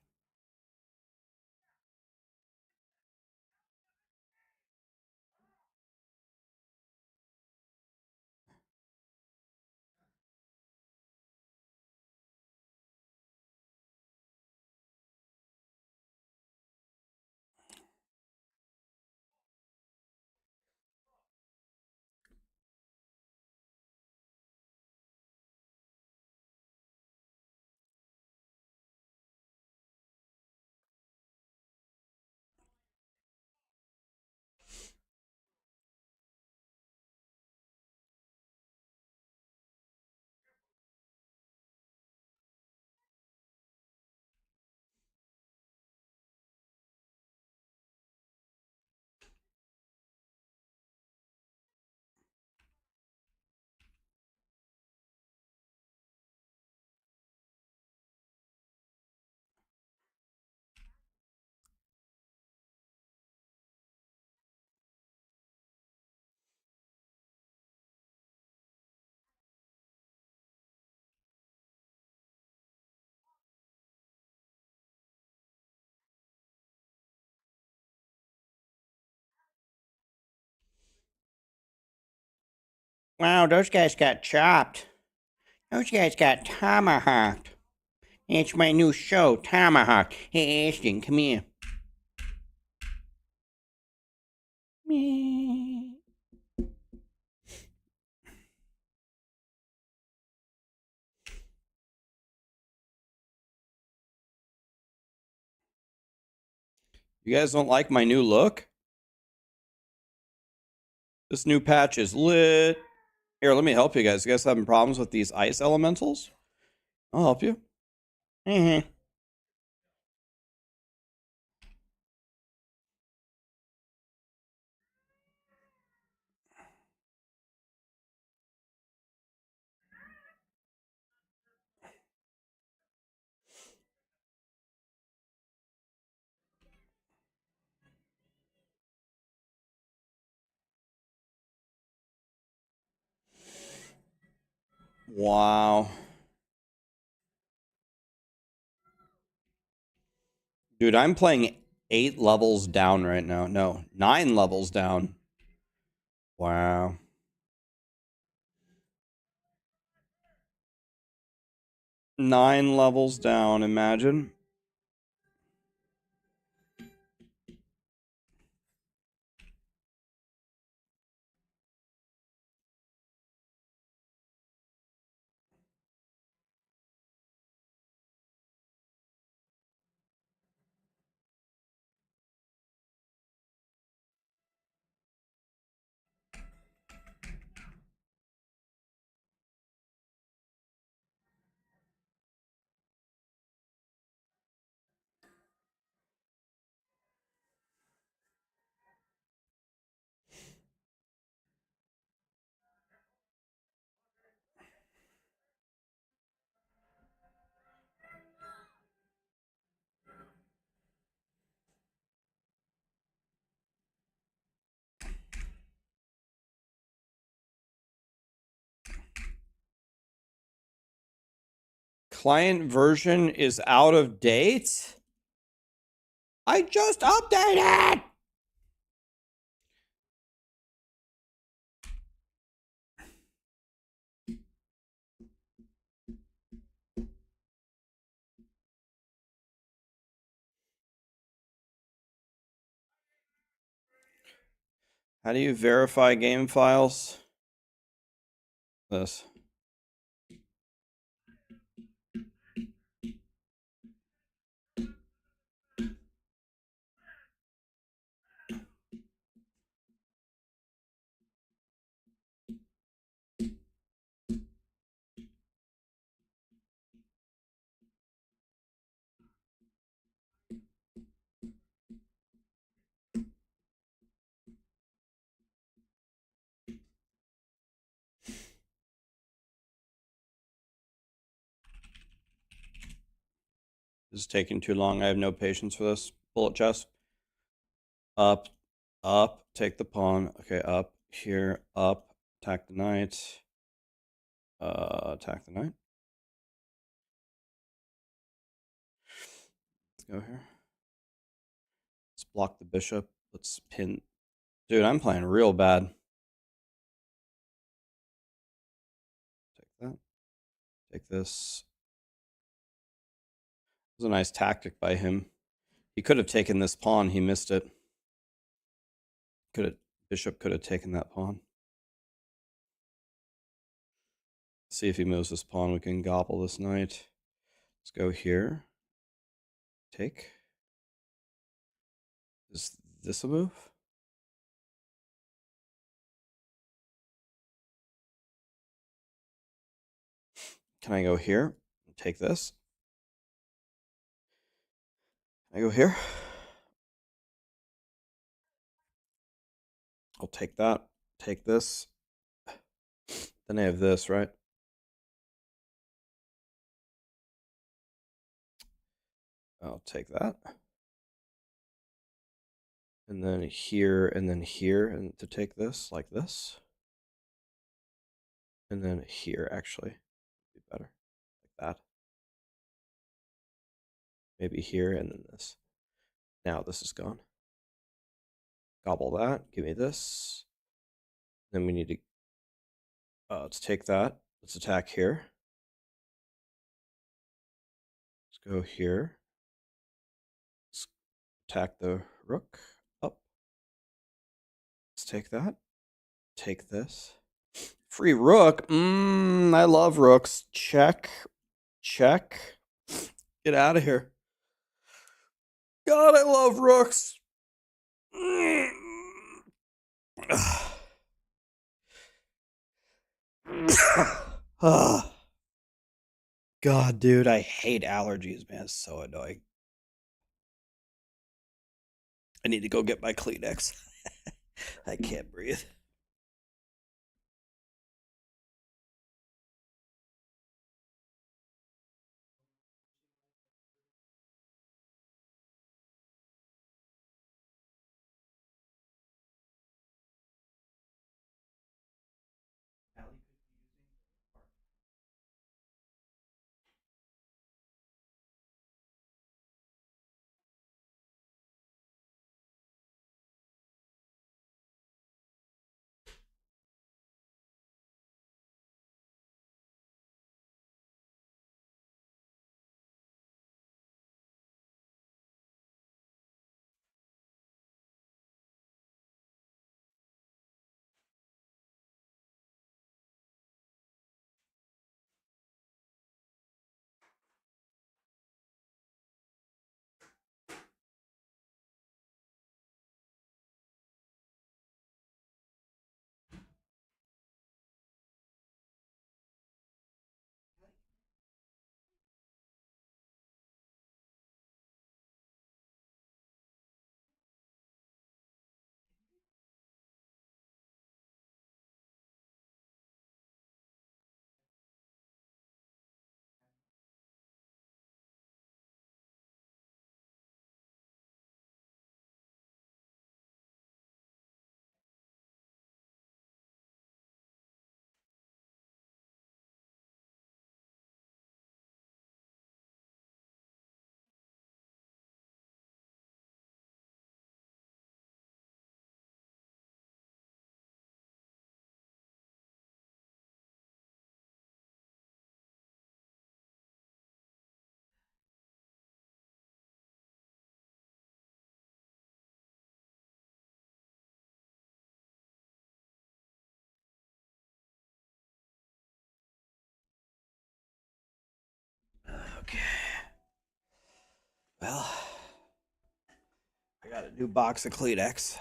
Speaker 1: Wow, those guys got chopped. Those guys got tomahawked. It's my new show, Tomahawk. Hey, Ashton, come here. You guys don't like my new look? This new patch is lit. Here, let me help you guys. You guys having problems with these ice elementals? I'll help you. Mm-hmm. Wow. Dude, I'm playing 8 levels down right now. No, 9 levels down. Wow. 9 levels down, imagine. Client version is out of date? I just updated! How do you verify game files? This. This is taking too long. I have no patience for this. Bullet chest. Up, up, take the pawn. Okay, up, here, up, attack the knight. Attack the knight. Let's go here. Let's block the bishop. Let's pin. Dude, I'm playing real bad. Take that. Take this. It was a nice tactic by him. He could have taken this pawn. He missed it. Bishop could have taken that pawn. See if he moves this pawn. We can gobble this knight. Let's go here. Take. Is this a move? Can I go here? Take this. Can I go here? I'll take that. Take this. Then I have this, right? I'll take that. And then here, and to take this, like this. And then here, actually. Be better. Like that. Maybe here, and then this. Now this is gone. Gobble that. Give me this. Then we need to... let's take that. Let's attack here. Let's go here. Let's attack the rook. Up. Let's take that. Take this. Free rook. I love rooks. Check. Check. Get out of here. God, I love rooks. God, dude, I hate allergies, man. It's so annoying. I need to go get my Kleenex. I can't breathe. Okay. Well, I got a new box of Kleenex.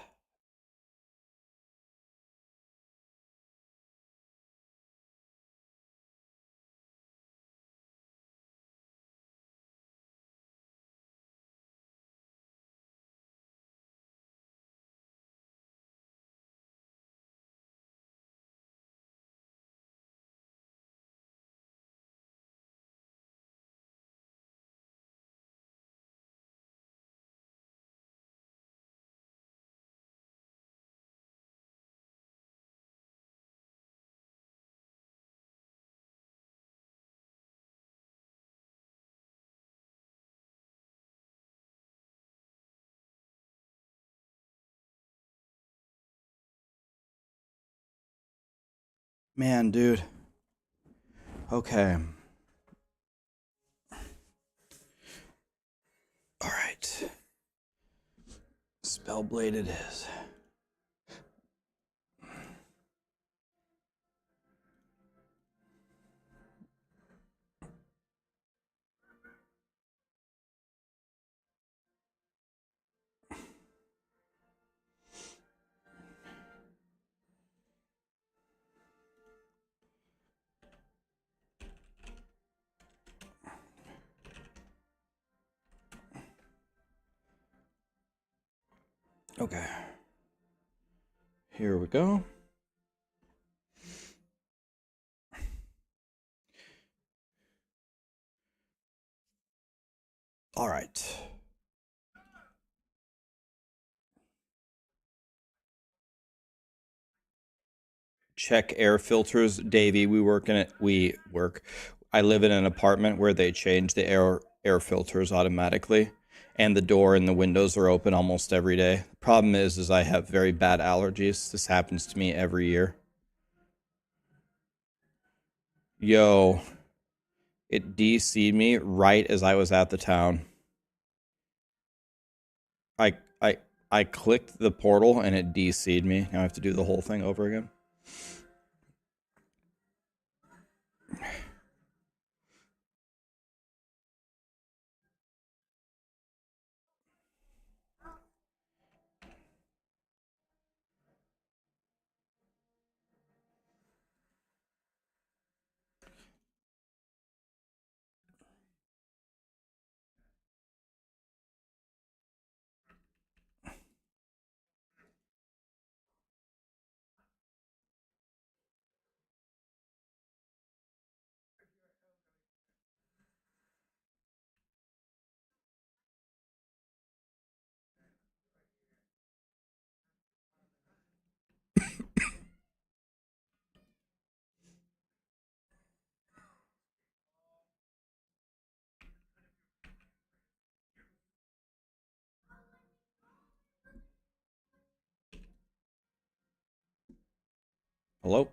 Speaker 1: Man, dude. Okay. All right. Spellblade it is. Okay. Here we go. All right. Check air filters. Davey, I live in an apartment where they change the air filters automatically, and the door and the windows are open almost every day. The problem is I have very bad allergies. This happens to me every year. Yo, it DC'd me right as I was at the town. I I I clicked the portal and it DC'd me. Now I have to do the whole thing over again. Hello?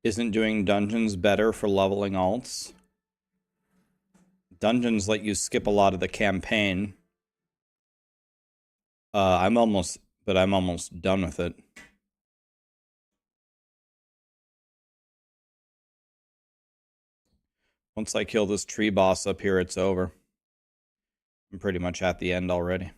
Speaker 1: Isn't doing dungeons better for leveling alts? Dungeons let you skip a lot of the campaign. I'm almost done with it. Once I kill this tree boss up here, it's over. I'm pretty much at the end already.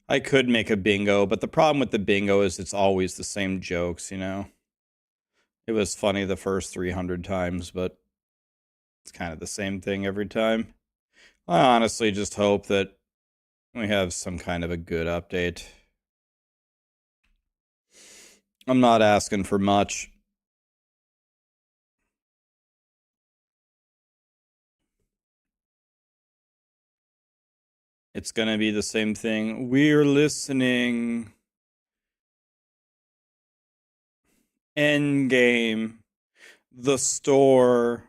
Speaker 1: I could make a bingo, but the problem with the bingo is it's always the same jokes, you know? It was funny the first 300 times, but it's kind of the same thing every time. I honestly just hope that we have some kind of a good update. I'm not asking for much. It's gonna be the same thing. We're listening. Endgame. The store.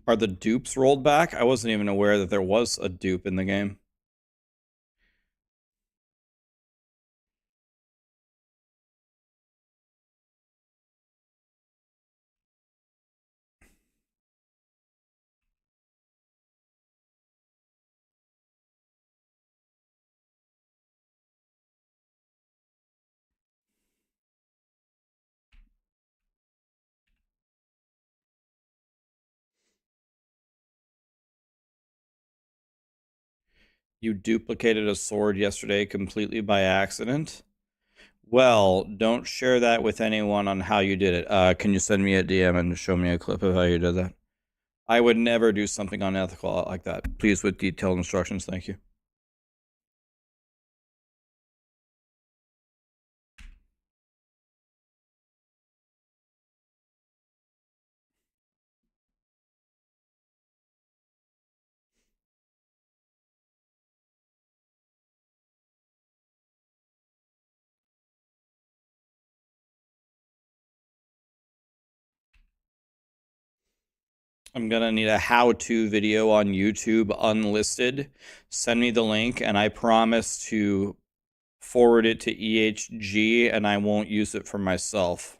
Speaker 2: Are the dupes rolled back? I wasn't even aware that there was a dupe in the game. You duplicated a sword yesterday completely by accident? Well, don't share that with anyone on how you did it. Can you send me a DM and show me a clip of how you did that? I would never do something unethical like that. Please, with detailed instructions. Thank you. I'm gonna need a how-to video on YouTube unlisted. Send me the link, and I promise to forward it to EHG, and I won't use it for myself.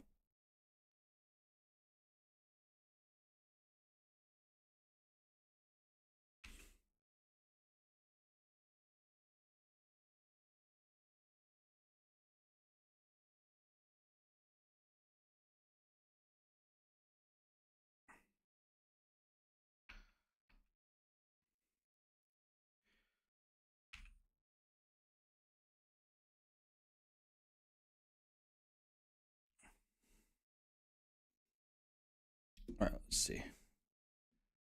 Speaker 2: All right, let's see.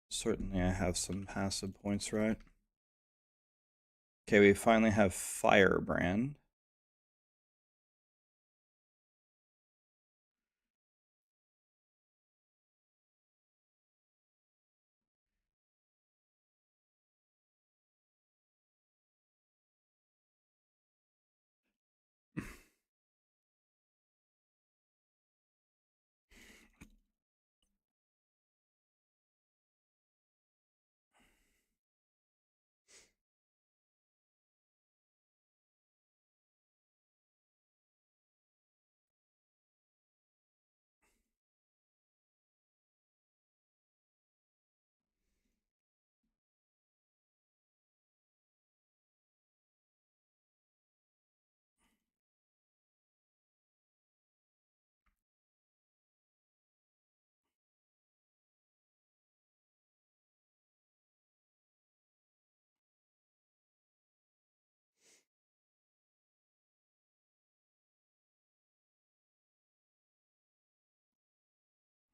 Speaker 2: Certainly, I have some passive points, right? Okay, we finally have Firebrand.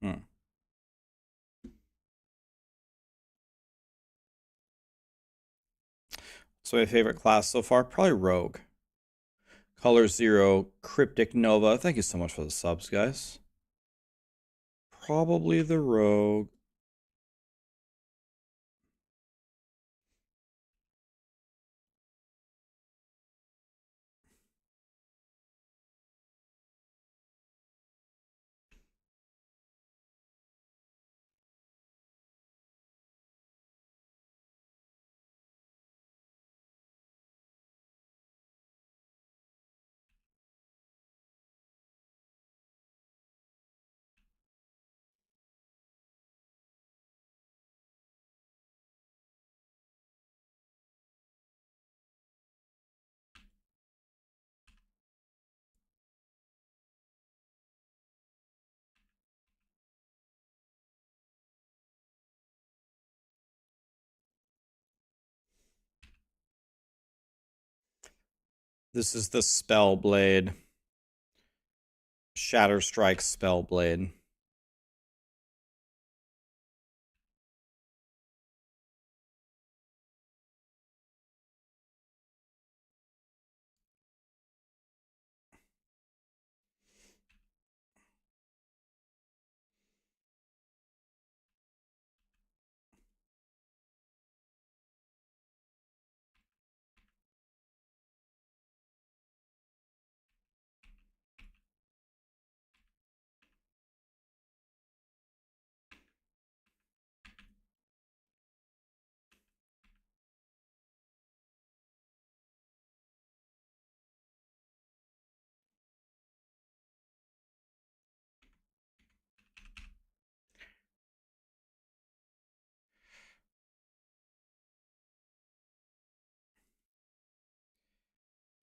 Speaker 2: Hmm. So my favorite class so far, probably Rogue. Color Zero, Cryptic Nova. Thank you so much for the subs, guys. Probably the Rogue. This is the Spellblade. Shatter Strike Spellblade.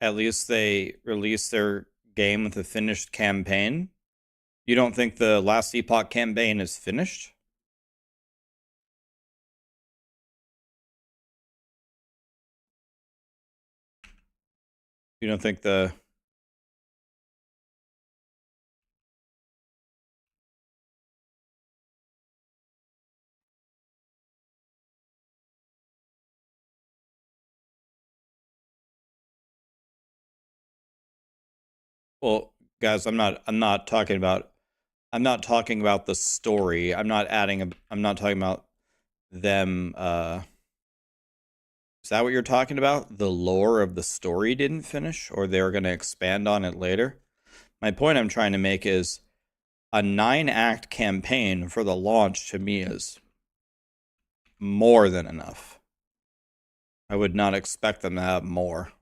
Speaker 2: at least they released their game with a finished campaign. You don't think the Last Epoch campaign is finished? You don't think the... Well, guys, I'm not talking about the story. I'm not talking about them is that what you're talking about? The lore of the story didn't finish, or they're going to expand on it later? My point I'm trying to make is a 9-act campaign for the launch to me is more than enough. I would not expect them to have more.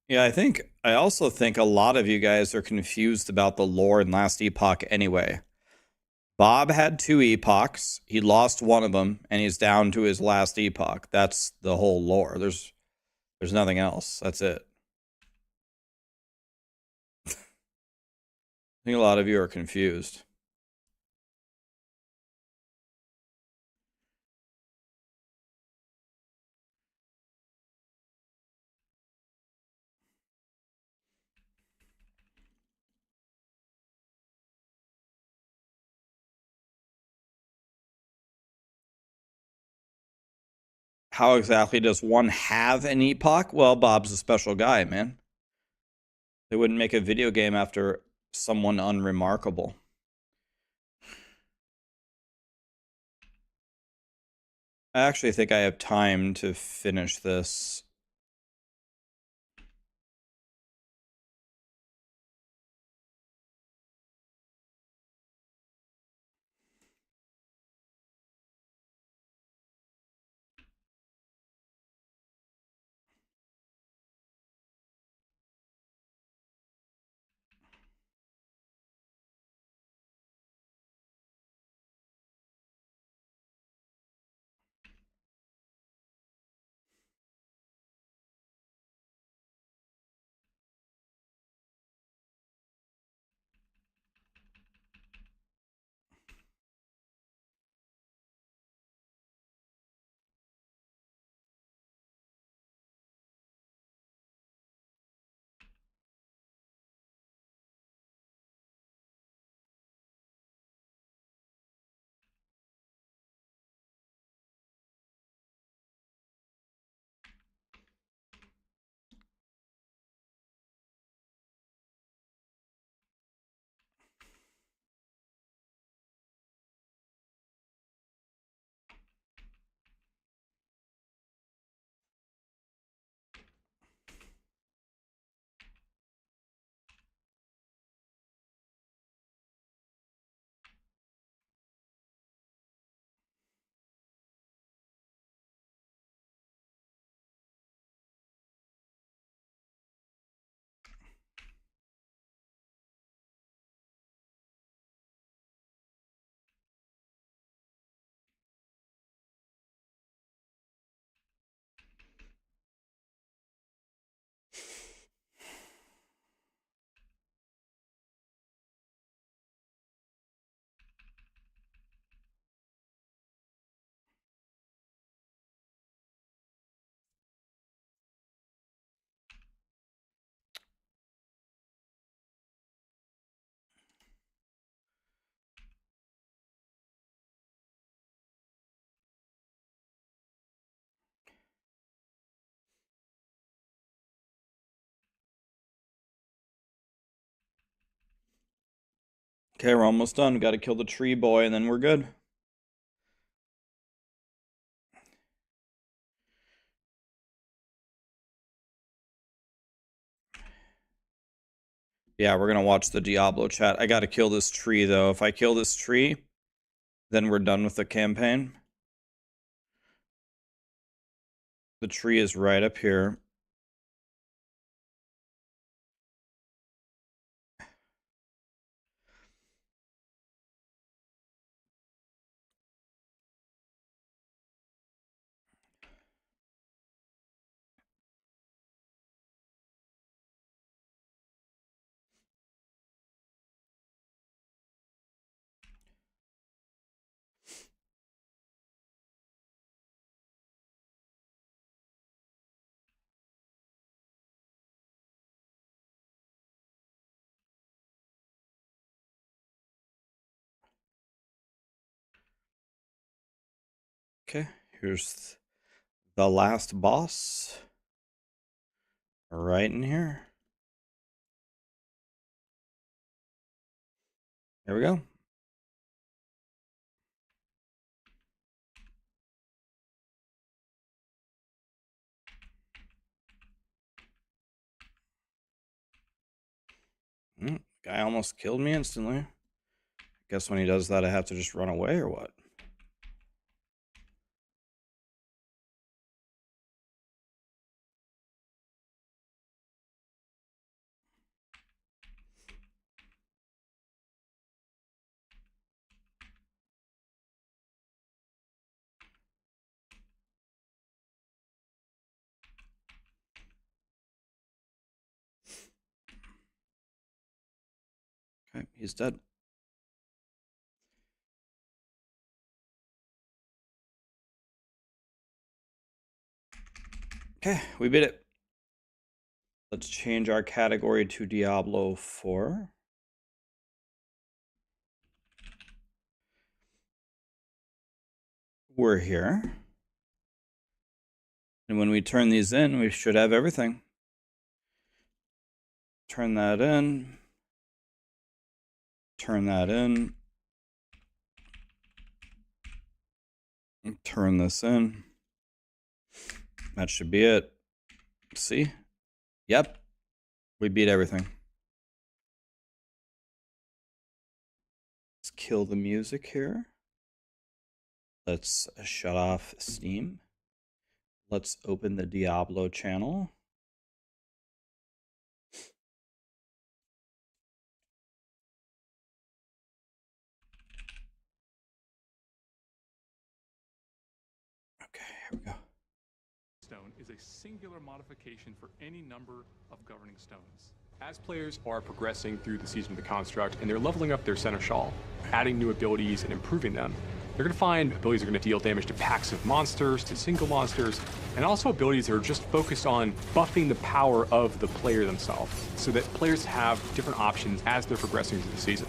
Speaker 2: Yeah, I also think a lot of you guys are confused about the lore in Last Epoch anyway. Bob had 2 epochs. He lost one of them, and he's down to his last epoch. That's the whole lore. There's nothing else. That's it. I think a lot of you are confused. How exactly does one have an epoch? Well, Bob's a special guy, man. They wouldn't make a video game after someone unremarkable. I actually think I have time to finish this. Okay, we're almost done. We got to kill the tree boy, and then we're good. Yeah, we're gonna watch the Diablo chat. I gotta kill this tree, though. If I kill this tree, then we're done with the campaign. The tree is right up here. Okay, here's the last boss. Right in here. There we go. Guy almost killed me instantly. Guess when he does that, I have to just run away or what? Okay, he's dead. Okay, we beat it. Let's change our category to Diablo 4. We're here. And when we turn these in, we should have everything. Turn that in. Turn that in. Turn this in. That should be it. See? Yep. We beat everything. Let's kill the music here. Let's shut off Steam. Let's open the Diablo channel. Okay, here we go.
Speaker 3: Stone is a singular modification for any number of governing stones. As players are progressing through the Season of the Construct and they're leveling up their Seneschal, adding new abilities and improving them, they're going to find abilities that are going to deal damage to packs of monsters, to single monsters, and also abilities that are just focused on buffing the power of the player themselves, so that players have different options as they're progressing through the season.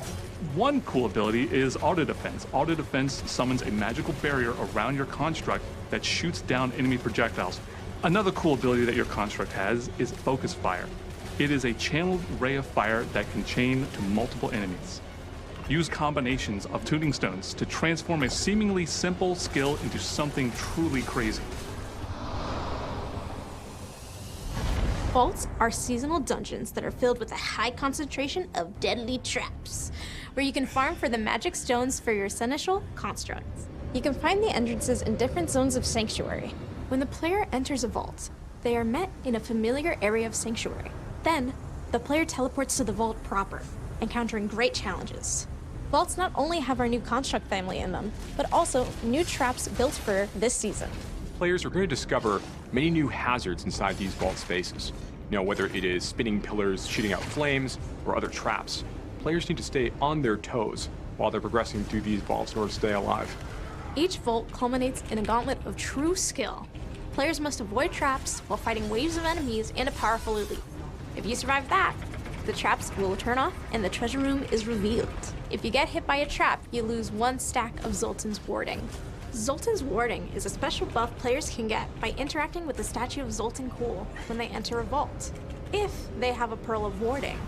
Speaker 3: One cool ability is Auto Defense. Auto Defense summons a magical barrier around your construct that shoots down enemy projectiles. Another cool ability that your construct has is Focus Fire. It is a channeled ray of fire that can chain to multiple enemies. Use combinations of tuning stones to transform a seemingly simple skill into something truly crazy.
Speaker 4: Vaults are seasonal dungeons that are filled with a high concentration of deadly traps, where you can farm for the magic stones for your seneschal constructs. You can find the entrances in different zones of Sanctuary. When the player enters a vault, they are met in a familiar area of Sanctuary. Then, the player teleports to the vault proper, encountering great challenges. Vaults not only have our new construct family in them, but also new traps built for this season.
Speaker 3: Players are going to discover many new hazards inside these vault spaces. You know, whether it is spinning pillars shooting out flames or other traps. Players need to stay on their toes while they're progressing through these vaults in order to stay alive.
Speaker 4: Each vault culminates in a gauntlet of true skill. Players must avoid traps while fighting waves of enemies and a powerful elite. If you survive that, the traps will turn off and the treasure room is revealed. If you get hit by a trap, you lose 1 stack of Zoltan's Warding. Zoltan's Warding is a special buff players can get by interacting with the statue of Zoltan Cool when they enter a vault, if they have a Pearl of Warding.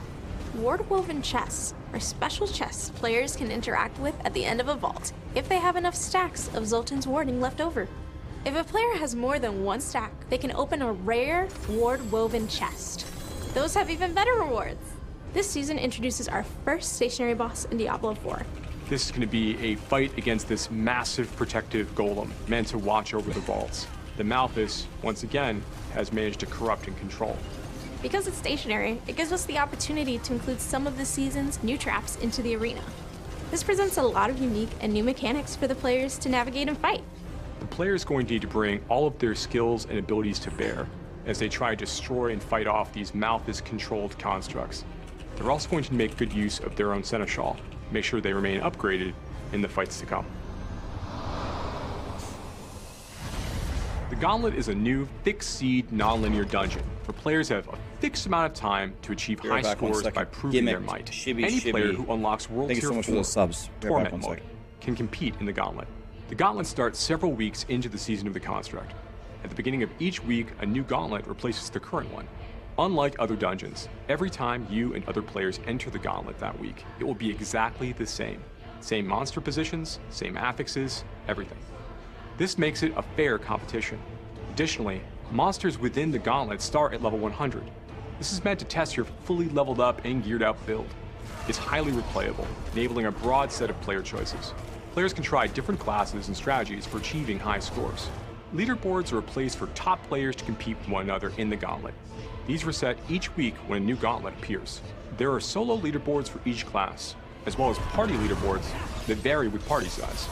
Speaker 4: Ward-woven chests are special chests players can interact with at the end of a vault if they have enough stacks of Zoltan's warding left over. If a player has more than one stack, they can open a rare ward-woven chest. Those have even better rewards. This season introduces our first stationary boss in Diablo 4.
Speaker 3: This is going to be a fight against this massive protective golem meant to watch over the vaults. The Malthus, once again, has managed to corrupt and control.
Speaker 4: Because it's stationary, it gives us the opportunity to include some of the season's new traps into the arena. This presents a lot of unique and new mechanics for the players to navigate and fight.
Speaker 3: The player is going to need to bring all of their skills and abilities to bear as they try to destroy and fight off these Malthus-controlled constructs. They're also going to make good use of their own Seneschal, make sure they remain upgraded in the fights to come. The Gauntlet is a new, fixed-seed, non-linear dungeon where players have a fixed amount of time to achieve high scores by proving their might. Any player who unlocks World
Speaker 2: Thank you
Speaker 3: Tier
Speaker 2: so much
Speaker 3: 4
Speaker 2: for those subs.
Speaker 3: Torment mode can compete in the Gauntlet. The Gauntlet starts several weeks into the season of the construct. At the beginning of each week, a new Gauntlet replaces the current one. Unlike other dungeons, every time you and other players enter the Gauntlet that week, it will be exactly the same. Same monster positions, same affixes, everything. This makes it a fair competition. Additionally, monsters within the Gauntlet start at level 100. This is meant to test your fully leveled up and geared out build. It's highly replayable, enabling a broad set of player choices. Players can try different classes and strategies for achieving high scores. Leaderboards are a place for top players to compete with one another in the Gauntlet. These reset each week when a new Gauntlet appears. There are solo leaderboards for each class, as well as party leaderboards that vary with party size.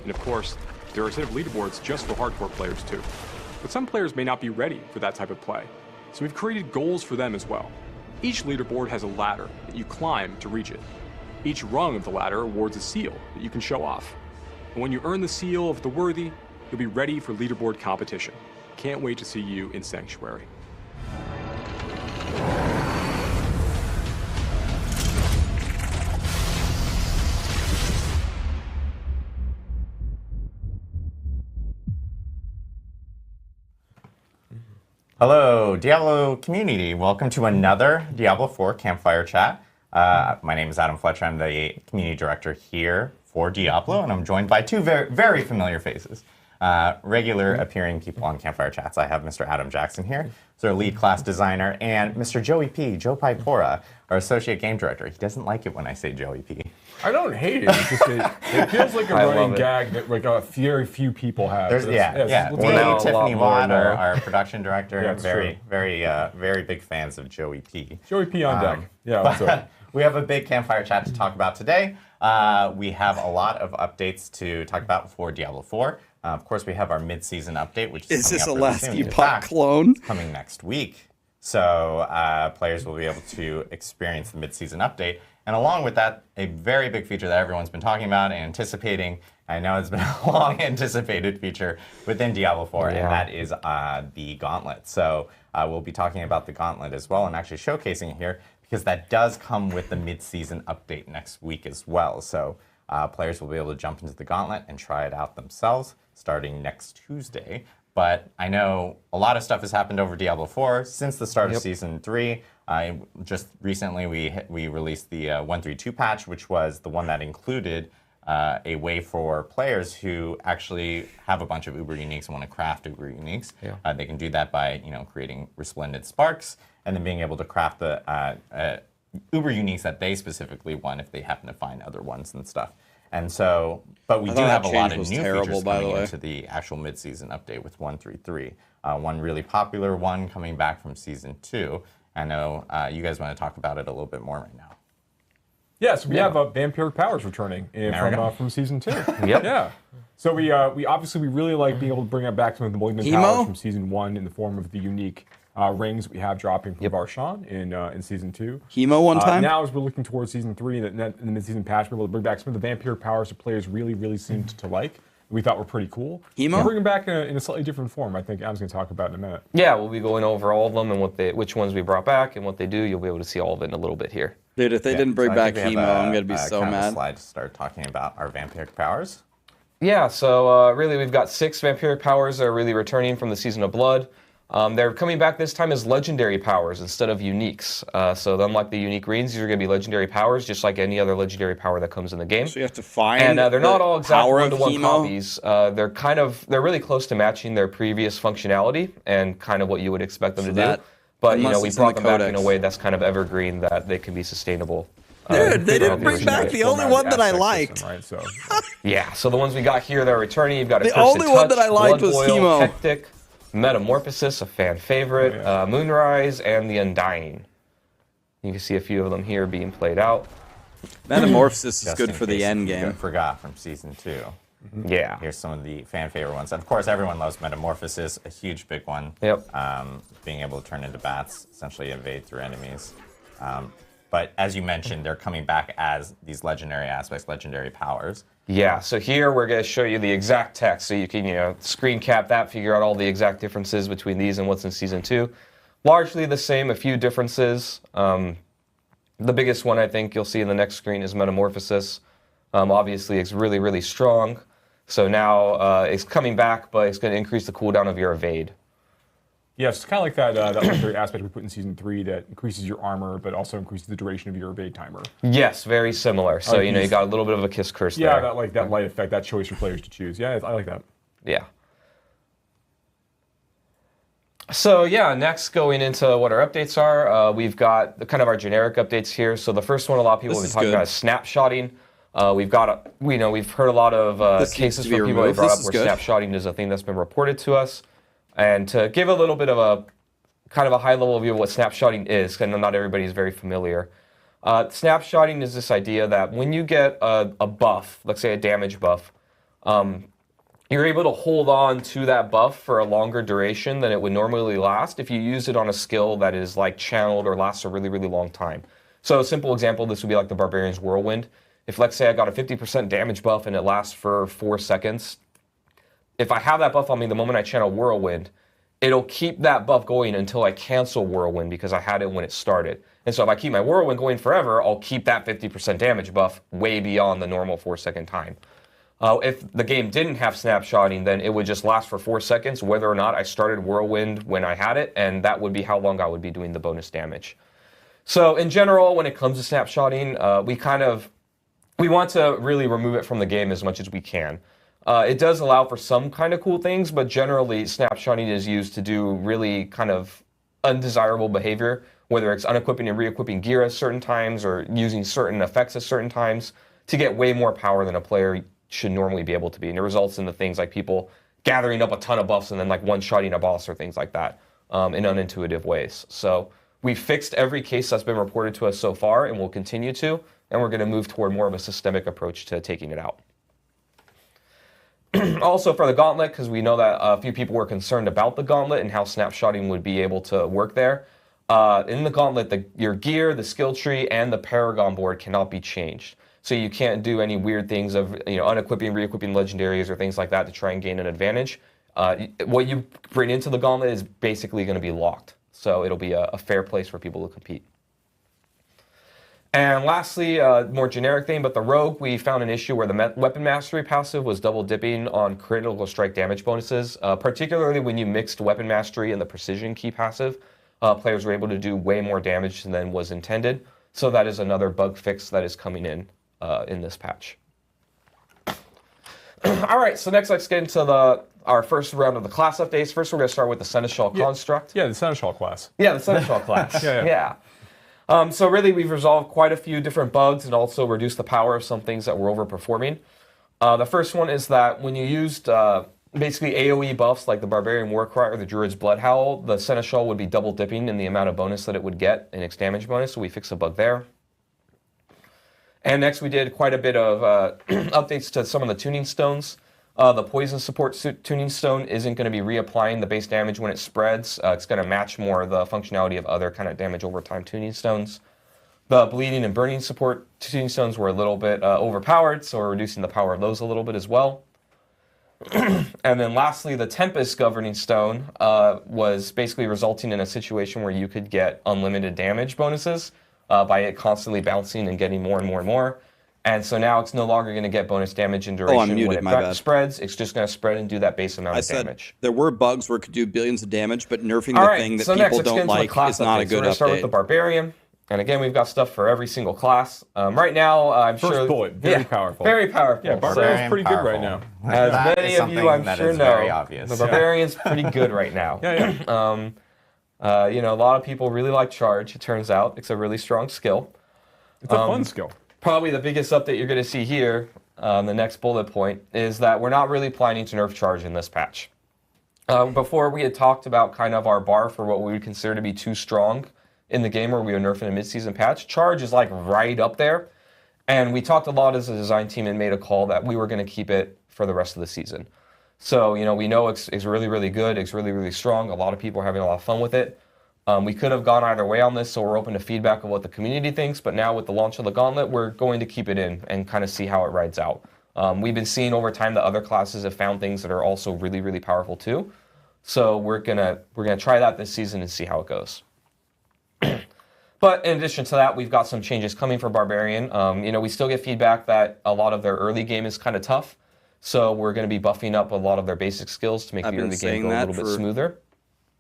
Speaker 3: And of course, there are a set of leaderboards just for hardcore players too. But some players may not be ready for that type of play, so we've created goals for them as well. Each leaderboard has a ladder that you climb to reach it. Each rung of the ladder awards a seal that you can show off. And when you earn the seal of the worthy, you'll be ready for leaderboard competition. Can't wait to see you in Sanctuary.
Speaker 5: Hello, Diablo community. Welcome to another Diablo 4 Campfire Chat. My name is Adam Fletcher. I'm the community director here for Diablo, and I'm joined by two very familiar faces. Regular appearing people on Campfire Chats. I have Mr. Adam Jackson here, who's our lead class designer, and Mr. Joey P, Joe Pipora, our associate game director. He doesn't like it when I say Joey P.
Speaker 6: I don't hate it. It's just it feels like a running gag that like a very few people have.
Speaker 5: Yeah.
Speaker 6: Well,
Speaker 5: Tiffany Watt, our production director,
Speaker 6: Yeah,
Speaker 5: very big fans of Joey P.
Speaker 6: Joey P on deck. Yeah, what's up?
Speaker 5: We have a big Campfire Chat to talk about today. We have a lot of updates to talk about for Diablo 4. Of course, we have our mid-season update, which is
Speaker 2: this a
Speaker 5: coming up
Speaker 2: last
Speaker 5: really soon.
Speaker 2: Epoch clone?
Speaker 5: Coming next week. So players will be able to experience the mid-season update. And along with that, a very big feature that everyone's been talking about and anticipating. I know it's been a long anticipated feature within Diablo 4, and that is the Gauntlet. So we'll be talking about the Gauntlet as well and actually showcasing it here because that does come with the mid-season update next week as well. So players will be able to jump into the Gauntlet and try it out themselves starting next Tuesday. But I know a lot of stuff has happened over Diablo 4 since the start of Season 3. Just recently, we released the 132 patch, which was the one that included a way for players who actually have a bunch of Uber Uniques and want to craft Uber Uniques. They can do that by creating resplendent sparks and then being able to craft the Uber Uniques that they specifically want if they happen to find other ones and stuff. And so, but we do have a lot of new features coming into the actual mid-season update with 133. One really popular one coming back from Season 2. I know you guys want to talk about it a little bit more right now.
Speaker 6: Yes, we have vampiric powers returning from Season 2. Yeah. So we really like being able to bring it back some of the malignant powers from Season 1 in the form of the unique rings we have dropping from Varshan in Season 2.
Speaker 2: Hemo one time?
Speaker 6: Now as we're looking towards Season 3, in the mid-season patch, we're able to bring back some of the vampiric powers that players really seemed to like. We thought were pretty cool.
Speaker 2: Hemo?
Speaker 6: Bring them back in a slightly different form. I think Adam's going to talk about in a minute.
Speaker 7: Yeah, we'll be going over all of them and which ones we brought back and what they do. You'll be able to see all of it in a little bit here.
Speaker 2: Dude, if they didn't bring back Hemo, I'm going to be so mad.
Speaker 5: Slide to start talking about our vampiric powers.
Speaker 7: Yeah, so really we've got 6 vampiric powers that are really returning from the Season of Blood. They're coming back this time as legendary powers instead of uniques. So unlike the unique greens, these are going to be legendary powers, just like any other legendary power that comes in the game.
Speaker 2: So you have to find.
Speaker 7: And they're not all exact one-to-one
Speaker 2: Hemo?
Speaker 7: copies. They're really close to matching their previous functionality and kind of what you would expect them to do. But
Speaker 2: unless
Speaker 7: we
Speaker 2: it's in
Speaker 7: brought
Speaker 2: the
Speaker 7: them back in a
Speaker 2: codex.
Speaker 7: way that's kind of evergreen, that they can be sustainable.
Speaker 2: Dude, they didn't bring
Speaker 7: original.
Speaker 2: back the only one that I liked.
Speaker 6: Right, so.
Speaker 7: Yeah, so the ones we got here that are returning, you've got
Speaker 2: The
Speaker 7: a Cursed
Speaker 2: only one
Speaker 7: Touch,
Speaker 2: that I liked
Speaker 7: Blood
Speaker 2: was
Speaker 7: Boil,
Speaker 2: Hemo.
Speaker 7: Hectic, Metamorphosis, a fan favorite, Moonrise, and the Undying. You can see a few of them here being played out.
Speaker 2: Metamorphosis is
Speaker 5: Just
Speaker 2: good
Speaker 5: in
Speaker 2: for the
Speaker 5: case
Speaker 2: end
Speaker 5: you
Speaker 2: game.
Speaker 5: forgot from season 2.
Speaker 7: Yeah.
Speaker 5: Here's some of the fan favorite ones. Of course, everyone loves Metamorphosis, a huge big one.
Speaker 7: Yep.
Speaker 5: Being able to turn into bats, essentially evade through enemies. But as you mentioned, they're coming back as these legendary aspects, legendary powers.
Speaker 7: Yeah, so here we're going to show you the exact text, so you can, screen cap that, figure out all the exact differences between these and what's in Season 2. Largely the same, a few differences. The biggest one I think you'll see in the next screen is Metamorphosis. Obviously, it's really, really strong. So now it's coming back, but it's going to increase the cooldown of your evade.
Speaker 6: Yeah, it's kind of like that legendary aspect we put in Season 3 that increases your armor, but also increases the duration of your evade timer.
Speaker 7: Yes, very similar. So, you got a little bit of a kiss curse there.
Speaker 6: Yeah, that light effect, that choice for players to choose. Yeah, I like that.
Speaker 7: Yeah. So yeah, next going into what our updates are, we've got kind of our generic updates here. So the first one a lot of people have been talking about is snapshotting. We've heard a lot of cases from people that brought up where snapshotting is a thing that's been reported to us. And to give a little bit of a kind of a high level view of what snapshotting is, because not everybody is very familiar. Snapshotting is this idea that when you get a buff, let's say a damage buff, you're able to hold on to that buff for a longer duration than it would normally last if you use it on a skill that is like channeled or lasts a really, really long time. So a simple example, this would be like the Barbarian's Whirlwind. If let's say I got a 50% damage buff and it lasts for 4 seconds, if I have that buff on me the moment I channel Whirlwind, it'll keep that buff going until I cancel Whirlwind because I had it when it started. And so if I keep my Whirlwind going forever, I'll keep that 50% damage buff way beyond the normal 4-second time. If the game didn't have snapshotting, then it would just last for 4 seconds, whether or not I started Whirlwind when I had it, and that would be how long I would be doing the bonus damage. So in general, when it comes to snapshotting, we want to really remove it from the game as much as we can. It does allow for some kind of cool things, but generally snapshotting is used to do really kind of undesirable behavior, whether it's unequipping and re-equipping gear at certain times or using certain effects at certain times to get way more power than a player should normally be able to be. And it results in the things like people gathering up a ton of buffs and then like one-shotting a boss or things like that in unintuitive ways. So we fixed every case that's been reported to us so far and we'll continue to, and we're going to move toward more of a systemic approach to taking it out. Also for the Gauntlet, because we know that a few people were concerned about the Gauntlet and how snapshotting would be able to work there. In the Gauntlet, your gear, the skill tree, and the Paragon board cannot be changed. So you can't do any weird things of unequipping, re-equipping legendaries or things like that to try and gain an advantage. What you bring into the Gauntlet is basically going to be locked. So it'll be a fair place for people to compete. And lastly, more generic thing, but the Rogue, we found an issue where the Weapon Mastery passive was double dipping on critical strike damage bonuses, particularly when you mixed Weapon Mastery and the Precision Key passive. Players were able to do way more damage than was intended. So that is another bug fix that is coming in this patch. All right, so next let's get into our first round of the class updates. First, we're going to start with the Seneschal construct.
Speaker 6: Yeah, the Seneschal class.
Speaker 7: Yeah, the Seneschal class.
Speaker 6: Yeah.
Speaker 7: So really, we've resolved quite a few different bugs and also reduced the power of some things that were overperforming. The first one is that when you used basically AoE buffs like the Barbarian Warcry or the Druid's Bloodhowl, the Seneschal would be double dipping in the amount of bonus that it would get in its damage bonus, so we fixed a bug there. And next we did quite a bit of updates to some of the tuning stones. The Poison Support Tuning Stone isn't going to be reapplying the base damage when it spreads. It's going to match more the functionality of other kind of damage over time tuning stones. The Bleeding and Burning Support Tuning Stones were a little bit overpowered, so we're reducing the power of those a little bit as well. And then lastly, the Tempest Governing Stone was basically resulting in a situation where you could get unlimited damage bonuses by it constantly bouncing and getting more and more and more. And so now it's no longer going to get bonus damage and duration
Speaker 2: muted,
Speaker 7: when it
Speaker 2: my bad.
Speaker 7: spreads. It's just going to spread and do that base amount
Speaker 2: I
Speaker 7: of
Speaker 2: said
Speaker 7: damage.
Speaker 2: there were bugs where it could do billions of damage, but nerfing
Speaker 7: All
Speaker 2: the
Speaker 7: right,
Speaker 2: thing that
Speaker 7: so next,
Speaker 2: people
Speaker 7: let's get
Speaker 2: don't
Speaker 7: into the
Speaker 2: like
Speaker 7: class
Speaker 2: is not a
Speaker 7: updates.
Speaker 2: good
Speaker 7: We're going to start with
Speaker 2: update.
Speaker 7: the Barbarian. And again, we've got stuff for every single class. Right now, I'm
Speaker 6: First
Speaker 7: sure...
Speaker 6: bullet, very powerful.
Speaker 7: Very powerful.
Speaker 6: Yeah, Barbarian's pretty good right now.
Speaker 7: As
Speaker 5: That
Speaker 7: many
Speaker 5: is
Speaker 7: of you,
Speaker 5: something
Speaker 7: I'm
Speaker 5: that
Speaker 7: sure
Speaker 5: is
Speaker 7: know,
Speaker 5: very obvious.
Speaker 7: the Barbarian's pretty good right now.
Speaker 6: Yeah.
Speaker 7: You know, a lot of people really like Charge, it turns out. It's a really strong skill.
Speaker 6: It's a fun skill.
Speaker 7: Probably the biggest update you're going to see here, the next bullet point, is that we're not really planning to nerf Charge in this patch. Before, we had talked about kind of our bar for what we would consider to be too strong in the game where we would nerf in a mid-season patch. Charge is like right up there. And we talked a lot as a design team and made a call that we were going to keep it for the rest of the season. So, you know, we know it's really, really good. It's really, really strong. A lot of people are having a lot of fun with it. We could have gone either way on this, so we're open to feedback of what the community thinks. But now with the launch of the Gauntlet, we're going to keep it in and kind of see how it rides out. We've been seeing over time that other classes have found things that are also really, really powerful too. So we're gonna try that this season and see how it goes. But in addition to that, we've got some changes coming for Barbarian. You know, we still get feedback that a lot of their early game is kind of tough. So we're going to be buffing up a lot of their basic skills to make the early game go a little bit smoother.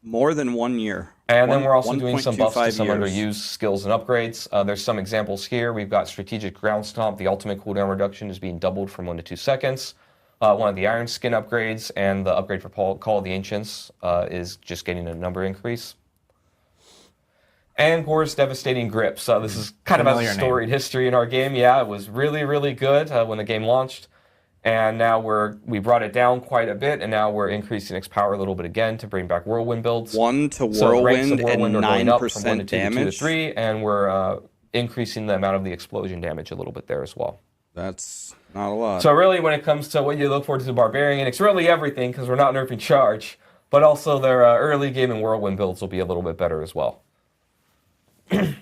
Speaker 2: More than 1 year.
Speaker 7: And then we're also doing some buffs to some
Speaker 2: years.
Speaker 7: underused skills and upgrades. There's some examples here. We've got Strategic Ground Stomp. The ultimate cooldown reduction is being doubled from 1 to 2 seconds. One of the Iron Skin upgrades and the upgrade for Call of the Ancients is just getting a number increase. And Gore's Devastating Grip. So this is kind of a storied history in our game. Yeah, it was really, really good when the game launched. And now we brought it down quite a bit, and now we're increasing its power a little bit again to bring back Whirlwind builds.
Speaker 2: 1 to
Speaker 7: So ranks of
Speaker 2: Whirlwind and
Speaker 7: are going up from 1 to
Speaker 2: 9%
Speaker 7: 2
Speaker 2: damage.
Speaker 7: to 2 to 3, and we're increasing the amount of the explosion damage a little bit there as well.
Speaker 2: That's not a lot.
Speaker 7: So really, when it comes to what you look forward to the Barbarian, it's really everything, because we're not nerfing Charge, but also their early game and Whirlwind builds will be a little bit better as well.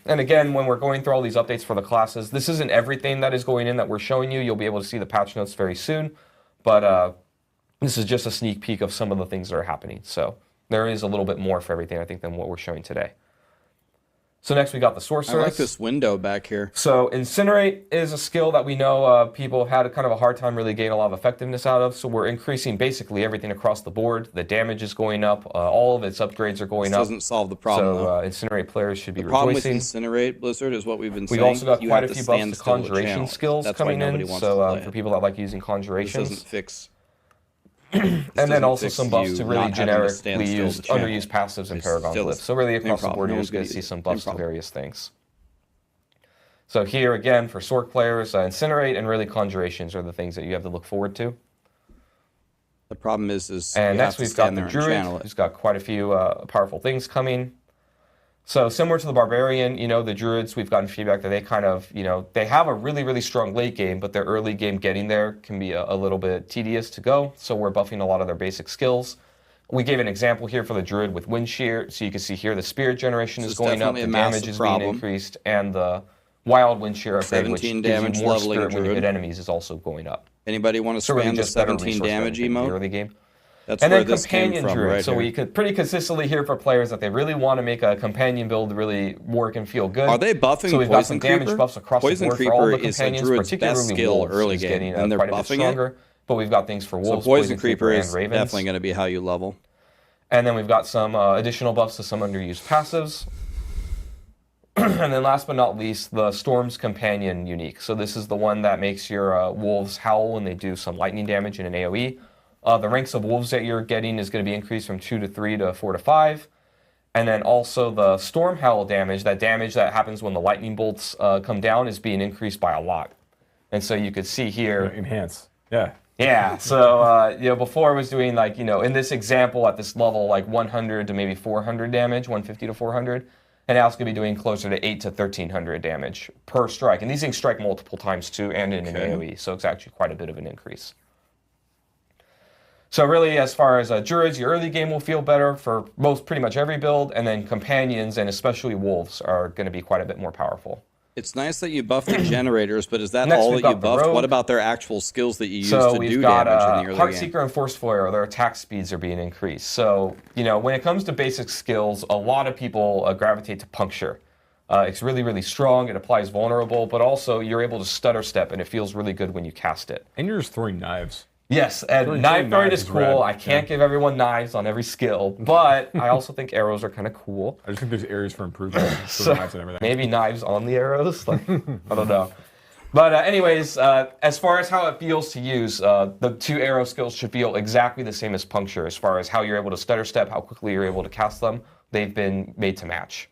Speaker 7: And again, when we're going through all these updates for the classes, this isn't everything that is going in that we're showing you. You'll be able to see the patch notes very soon. But this is just a sneak peek of some of the things that are happening. So there is a little bit more for everything, I think, than what we're showing today. So next we got the Sorceress.
Speaker 2: I like this window back here.
Speaker 7: So Incinerate is a skill that we know people have had kind of a hard time really getting a lot of effectiveness out of. So we're increasing basically everything across the board. The damage is going up. All of its upgrades are going up.
Speaker 2: Doesn't solve the problem,
Speaker 7: so
Speaker 2: though.
Speaker 7: Incinerate players should be
Speaker 2: The problem with
Speaker 7: rejoicing.
Speaker 2: Incinerate, Blizzard, is what we've been saying.
Speaker 7: We've also got
Speaker 2: You
Speaker 7: quite a
Speaker 2: have
Speaker 7: few
Speaker 2: to
Speaker 7: buffs
Speaker 2: stand
Speaker 7: to
Speaker 2: still the
Speaker 7: conjuration
Speaker 2: channel.
Speaker 7: skills
Speaker 2: That's why
Speaker 7: coming
Speaker 2: nobody
Speaker 7: in.
Speaker 2: wants
Speaker 7: So
Speaker 2: to play
Speaker 7: for
Speaker 2: it.
Speaker 7: people that like using
Speaker 2: This
Speaker 7: conjurations.
Speaker 2: doesn't fix...
Speaker 7: And then also some buffs
Speaker 2: you
Speaker 7: to
Speaker 2: not
Speaker 7: really
Speaker 2: having to stand
Speaker 7: generically
Speaker 2: still
Speaker 7: used
Speaker 2: the channel.
Speaker 7: underused passives and
Speaker 2: It's
Speaker 7: Paragon
Speaker 2: still the
Speaker 7: Glyphs. So really
Speaker 2: same
Speaker 7: across the
Speaker 2: problem.
Speaker 7: board,
Speaker 2: No
Speaker 7: you're
Speaker 2: one's
Speaker 7: just going
Speaker 2: gonna
Speaker 7: to see
Speaker 2: use it.
Speaker 7: some
Speaker 2: Same
Speaker 7: buffs to
Speaker 2: problem.
Speaker 7: various things. So here again, for Sorc players, Incinerate and really Conjurations are the things that you have to look forward to.
Speaker 2: The problem is
Speaker 7: And
Speaker 2: you
Speaker 7: next
Speaker 2: have to
Speaker 7: we've got
Speaker 2: stand
Speaker 7: the
Speaker 2: there and
Speaker 7: Druid,
Speaker 2: channel it.
Speaker 7: who's got quite a few powerful things coming. So similar to the Barbarian, you know, the Druids, we've gotten feedback that they kind of, you know, they have a really, really strong late game, but their early game getting there can be a little bit tedious to go. So we're buffing a lot of their basic skills. We gave an example here for the Druid with Wind Shear. So you can see here the Spirit generation is going up, the damage is being increased, and the Wild Wind Shear upgrade, which gives
Speaker 2: damage
Speaker 7: you more
Speaker 2: leveling
Speaker 7: spirit when you hit
Speaker 2: Druid.
Speaker 7: enemies, is also going up.
Speaker 2: Anybody want to
Speaker 7: So really
Speaker 2: spam the
Speaker 7: just better
Speaker 2: 17
Speaker 7: resource
Speaker 2: damage
Speaker 7: management in the
Speaker 2: emote?
Speaker 7: early game.
Speaker 2: That's
Speaker 7: And
Speaker 2: where
Speaker 7: then
Speaker 2: this came
Speaker 7: Companion
Speaker 2: from,
Speaker 7: Druid.
Speaker 2: right
Speaker 7: So
Speaker 2: here.
Speaker 7: we could pretty consistently hear for players that they really want to make a companion build really work and feel good.
Speaker 2: Are they buffing
Speaker 7: So we've got some
Speaker 2: Poison
Speaker 7: damage
Speaker 2: Creeper?
Speaker 7: buffs across
Speaker 2: Poison
Speaker 7: the board for all the
Speaker 2: Creeper is a
Speaker 7: companions,
Speaker 2: Druid's
Speaker 7: particularly
Speaker 2: best skill
Speaker 7: Wolves
Speaker 2: early
Speaker 7: is
Speaker 2: game,
Speaker 7: getting
Speaker 2: and they're
Speaker 7: quite a bit
Speaker 2: buffing it?
Speaker 7: stronger. But we've got things for
Speaker 2: So
Speaker 7: Wolves,
Speaker 2: Poison Creeper
Speaker 7: and
Speaker 2: is
Speaker 7: Ravens.
Speaker 2: definitely going to be how you level.
Speaker 7: And then we've got some additional buffs to some underused passives. And then last but not least, the Storm's Companion unique. So this is the one that makes your wolves howl when they do some lightning damage in an AoE. The ranks of wolves that you're getting is going to be increased from 2 to 3 to 4 to 5. And then also the Storm Howl damage, that happens when the lightning bolts come down, is being increased by a lot. And so you could see here...
Speaker 6: Enhance. Yeah.
Speaker 7: Yeah, so you know, before I was doing like, you know, in this example at this level, like 100 to maybe 400 damage, 150 to 400. And now it's going to be doing closer to 8 to 1300 damage per strike. And these things strike multiple times too, and in an AoE, so it's actually quite a bit of an increase. So really, as far as Druids, your early game will feel better for pretty much every build, and then Companions, and especially Wolves, are going to be quite a bit more powerful.
Speaker 2: It's nice that you buff the generators, but is that
Speaker 7: Next,
Speaker 2: all
Speaker 7: we've
Speaker 2: that you
Speaker 7: got the
Speaker 2: buffed?
Speaker 7: Rogue.
Speaker 2: What about their actual skills that you use
Speaker 7: So
Speaker 2: to
Speaker 7: we've
Speaker 2: do
Speaker 7: got
Speaker 2: damage in the early game?
Speaker 7: Heartseeker and Force Foyer, their attack speeds are being increased. So, you know, when it comes to basic skills, a lot of people gravitate to Puncture. It's really, really strong. It applies vulnerable, but also you're able to stutter step, and it feels really good when you cast it.
Speaker 6: And you're just throwing knives.
Speaker 7: Yes, and knife throwing is cool.
Speaker 6: Rad.
Speaker 7: I can't give everyone knives on every skill, but I also think arrows are kind of cool.
Speaker 6: I just think there's areas for improvement.
Speaker 7: So
Speaker 6: knives and everything.
Speaker 7: maybe knives on the arrows? Like, I don't know. But anyways, as far as how it feels to use, the 2 arrow skills should feel exactly the same as puncture as far as how you're able to stutter step, how quickly you're able to cast them. They've been made to match.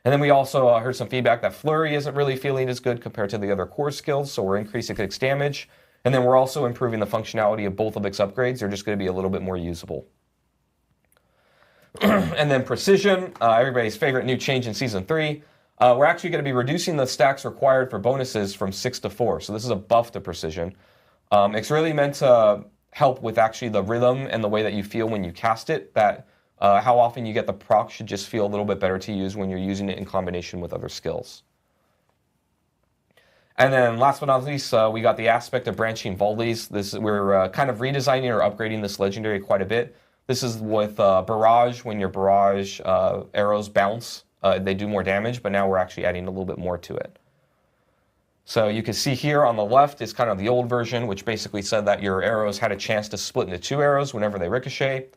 Speaker 7: And then we also heard some feedback that flurry isn't really feeling as good compared to the other core skills, so we're increasing its damage. And then we're also improving the functionality of both of its upgrades. They're just going to be a little bit more usable. And then precision, everybody's favorite new change in Season 3. We're actually going to be reducing the stacks required for bonuses from 6 to 4. So this is a buff to precision. It's really meant to help with actually the rhythm and the way that you feel when you cast it. That how often you get the proc should just feel a little bit better to use when you're using it in combination with other skills. And then last but not least, we got the aspect of branching volleys. We're kind of redesigning or upgrading this legendary quite a bit. This is with barrage. When your barrage arrows bounce, they do more damage, but now we're actually adding a little bit more to it. So you can see here on the left is kind of the old version, which basically said that your arrows had a chance to split into 2 arrows whenever they ricochet.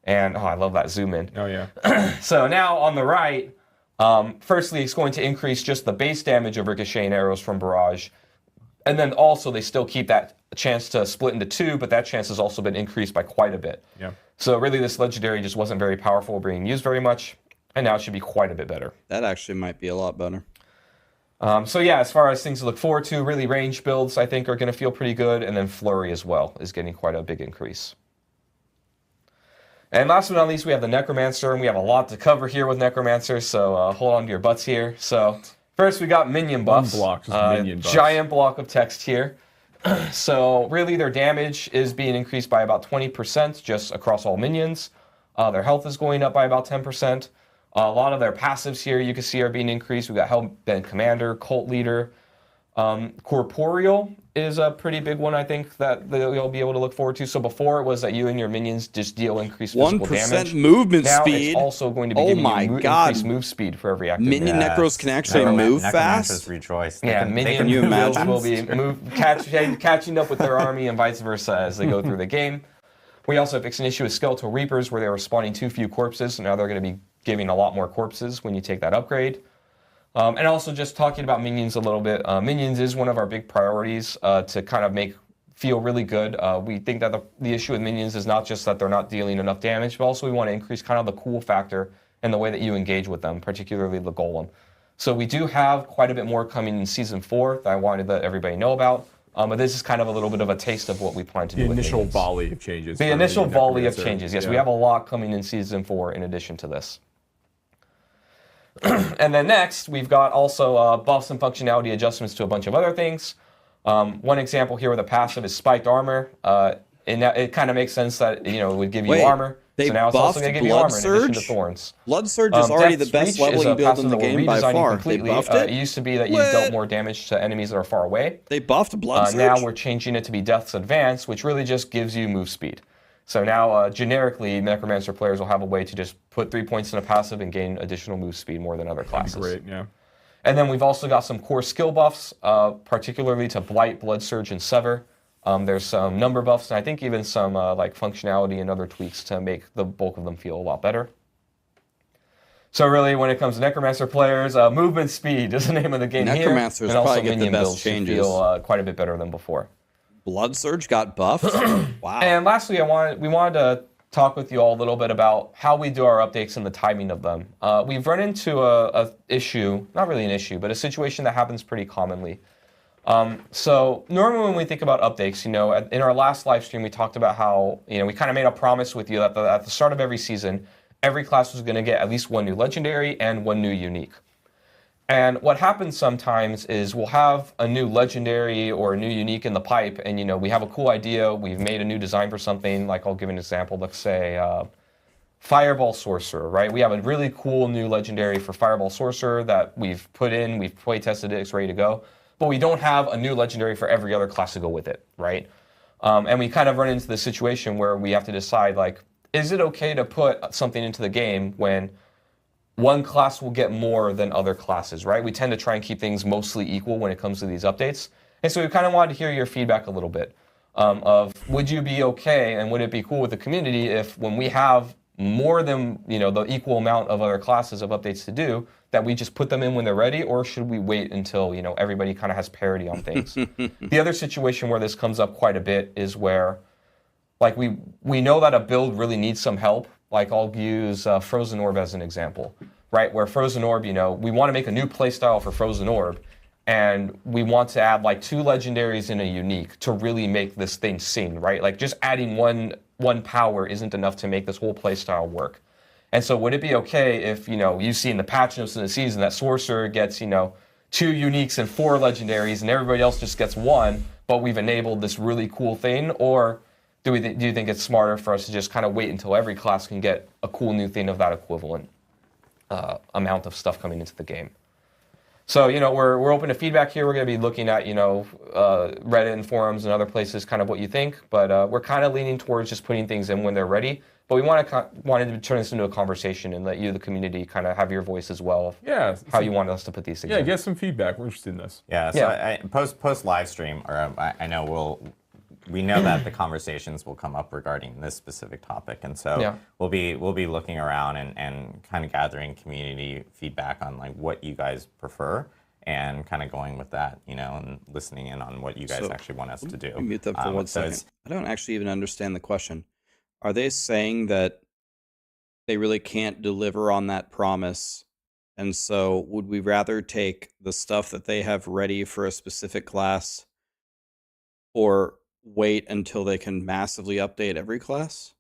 Speaker 7: And I love that zoom in.
Speaker 6: Oh yeah.
Speaker 7: So now on the right, firstly, it's going to increase just the base damage of ricocheting arrows from barrage. And then also they still keep that chance to split into 2, but that chance has also been increased by quite a bit.
Speaker 6: Yeah.
Speaker 7: So really this legendary just wasn't very powerful or being used very much, and now it should be quite a bit better.
Speaker 2: That actually might be a lot better.
Speaker 7: So yeah, as far as things to look forward to, really range builds I think are going to feel pretty good, and then flurry as well is getting quite a big increase. And last but not least, we have the Necromancer, and we have a lot to cover here with Necromancer, so hold on to your butts here. So first we got minion buffs.
Speaker 6: One block, just minion buffs.
Speaker 7: Giant block of text here. So really their damage is being increased by about 20% just across all minions. Their health is going up by about 10%. A lot of their passives here you can see are being increased. We've got Hellbent Commander, Cult Leader. Corporeal is a pretty big one, I think, that you'll be able to look forward to. So before it was that you and your minions just deal increased physical damage.
Speaker 2: 1% movement
Speaker 7: now
Speaker 2: speed.
Speaker 7: It's also going to be giving you increased move speed for every active
Speaker 2: Minion necros can actually move fast.
Speaker 5: Rejoice.
Speaker 7: Yeah, minion builds will be catching up with their army and vice versa as they go through the game. We also fixed an issue with Skeletal Reapers where they were spawning too few corpses, so now they're going to be giving a lot more corpses when you take that upgrade. And also just talking about minions a little bit. Minions is one of our big priorities to kind of feel really good. We think that the issue with minions is not just that they're not dealing enough damage, but also we want to increase kind of the cool factor and the way that you engage with them, particularly the golem. So we do have quite a bit more coming in Season 4 that I wanted to let everybody know about. But this is kind of a little bit of a taste of what we plan to do with
Speaker 6: initial
Speaker 7: minions.
Speaker 6: volley of changes.
Speaker 7: The initial volley of changes, yes. Yeah. We have a lot coming in Season 4 in addition to this. And then next, we've got also buffs and functionality adjustments to a bunch of other things. One example here with a passive is spiked armor. And it kind of makes sense that it would give you armor. So now it's also going to give you armor in addition to thorns.
Speaker 2: Blood Surge is already the best leveling build in the game by far. They buffed it?
Speaker 7: It used to be that you dealt more damage to enemies that are far away.
Speaker 2: They buffed Blood Surge?
Speaker 7: Now we're changing it to be Death's Advance, which really just gives you move speed. So now, generically, Necromancer players will have a way to just put 3 points in a passive and gain additional move speed more than other classes.
Speaker 6: Great, yeah.
Speaker 7: And then we've also got some core skill buffs, particularly to Blight, Blood Surge, and Sever. There's some number buffs, and I think even some like functionality and other tweaks to make the bulk of them feel a lot better. So really, when it comes to Necromancer players, movement speed is the name of the game
Speaker 2: Necromancers
Speaker 7: here. And also
Speaker 2: probably get the best changes.
Speaker 7: Feel quite a bit better than before.
Speaker 2: Blood Surge got buffed? Wow.
Speaker 7: And lastly, we wanted to talk with you all a little bit about how we do our updates and the timing of them. We've run into a issue, not really an issue, but a situation that happens pretty commonly. So normally when we think about updates, in our last live stream, we talked about how, we kind of made a promise with you that at the start of every season, every class was going to get at least one new legendary and one new unique. And what happens sometimes is we'll have a new legendary or a new unique in the pipe, and we have a cool idea, we've made a new design for something, like I'll give an example, let's say Fireball Sorcerer, right? We have a really cool new legendary for Fireball Sorcerer that we've put in, we've play tested it, it's ready to go, but we don't have a new legendary for every other class to go with it, right? And we kind of run into this situation where we have to decide, like, is it okay to put something into the game when one class will get more than other classes, right? We tend to try and keep things mostly equal when it comes to these updates. And so we kind of wanted to hear your feedback a little bit of would you be okay and would it be cool with the community if when we have more than the equal amount of other classes of updates to do, that we just put them in when they're ready, or should we wait until everybody kind of has parity on things? The other situation where this comes up quite a bit is where like we know that a build really needs some help. Like I'll use Frozen Orb as an example, right? Where Frozen Orb, we want to make a new playstyle for Frozen Orb, and we want to add like 2 legendaries and a unique to really make this thing sing, right? Like just adding one power isn't enough to make this whole playstyle work. And so would it be okay if, you see in the patch notes in the season that Sorcerer gets, 2 uniques and 4 legendaries and everybody else just gets 1, but we've enabled this really cool thing? Or do you think it's smarter for us to just kind of wait until every class can get a cool new thing of that equivalent amount of stuff coming into the game? So, we're open to feedback here. We're going to be looking at, Reddit and forums and other places, kind of what you think. But we're kind of leaning towards just putting things in when they're ready. But we wanted to turn this into a conversation and let you, the community, kind of have your voice as well.
Speaker 6: Yeah.
Speaker 7: How you want us to put these things in.
Speaker 6: Get some feedback. We're interested in this.
Speaker 5: Yeah. So post live stream, or I know we know that the conversations will come up regarding this specific topic, and so we'll be looking around and kind of gathering community feedback on like what you guys prefer, and kind of going with that, and listening in on what you guys actually want us to do.
Speaker 2: Mute that for 1 second. I don't actually even understand the question. Are they saying that they really can't deliver on that promise, and so would we rather take the stuff that they have ready for a specific class, or wait until they can massively update every class?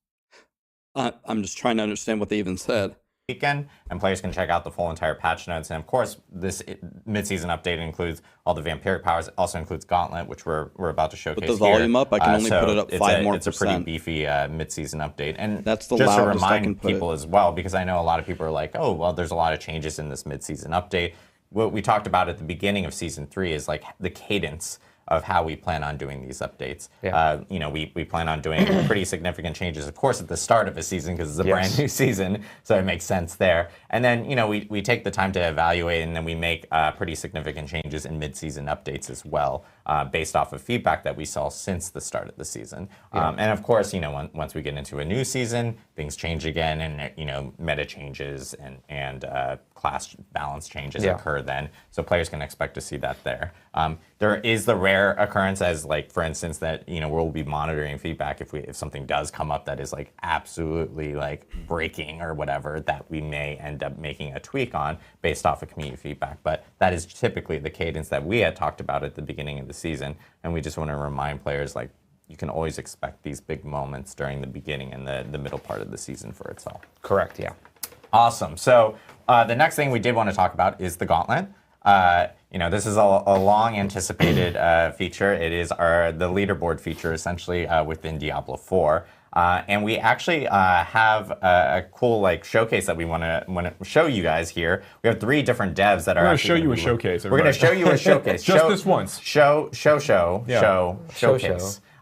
Speaker 2: I'm just trying to understand what they even said.
Speaker 5: Weekend, and players can check out the full entire patch notes. And of course, this mid-season update includes all the vampiric powers. It also includes Gauntlet, which we're about to showcase.
Speaker 2: Put the volume up. I can only put it up 5 more.
Speaker 5: It's a pretty beefy mid-season update, and
Speaker 2: that's the
Speaker 5: just to
Speaker 2: loudest I can
Speaker 5: remind
Speaker 2: put
Speaker 5: people as well, because I know a lot of people are like, "Oh, well, there's a lot of changes in this mid-season update." What we talked about at the beginning of season 3 is like the cadence of how we plan on doing these updates. We plan on doing pretty significant changes, of course, at the start of a season, because it's a brand new season, so it makes sense there. And then, we take the time to evaluate, and then we make pretty significant changes in mid-season updates as well, based off of feedback that we saw since the start of the season. And of course, once we get into a new season, things change again, and meta changes and class balance changes occur then. So players can expect to see that there. There is the rare occurrence, as like for instance, that we'll be monitoring feedback if something does come up that is like absolutely like breaking or whatever, that we may end up making a tweak on based off of community feedback. But that is typically the cadence that we had talked about at the beginning of the season, and we just want to remind players like you can always expect these big moments during the beginning and the middle part of the season for itself.
Speaker 7: Correct. Yeah.
Speaker 5: Awesome. So the next thing we did want to talk about is the Gauntlet. This is a long anticipated feature. It is the leaderboard feature essentially within Diablo 4. And we actually have a cool showcase that we want to show you guys here. We have 3 different devs that are.
Speaker 6: We're going to show you a showcase.
Speaker 5: We're going to show you a showcase.
Speaker 6: Just this once.
Speaker 5: Showcase.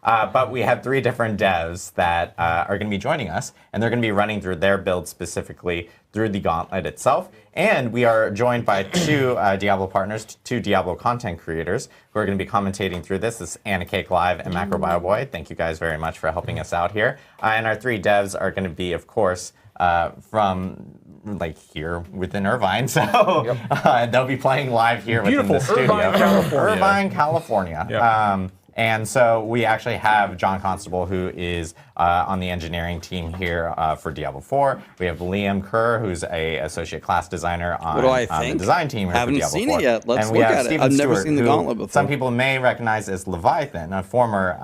Speaker 5: But we have 3 different devs that are going to be joining us, and they're going to be running through their build specifically through the Gauntlet itself. And we are joined by 2 Diablo partners, 2 Diablo content creators who are going to be commentating through this. This is Anna Cake Live and Maxroll. Thank you guys very much for helping us out here. And our 3 devs are going to be, of course, from here within Irvine, so they'll be playing live here within the studio. Irvine, California.
Speaker 6: Yep.
Speaker 5: And so we actually have John Constable, who is on the engineering team here for Diablo 4. We have Liam Kerr, who's a associate class designer on the design team here for Diablo 4.
Speaker 2: Haven't seen it yet. Let's
Speaker 5: and we
Speaker 2: look
Speaker 5: have
Speaker 2: at
Speaker 5: Steven
Speaker 2: it. I've
Speaker 5: Stewart,
Speaker 2: never seen the Gauntlet before.
Speaker 5: Some people may recognize as Leviathan, a former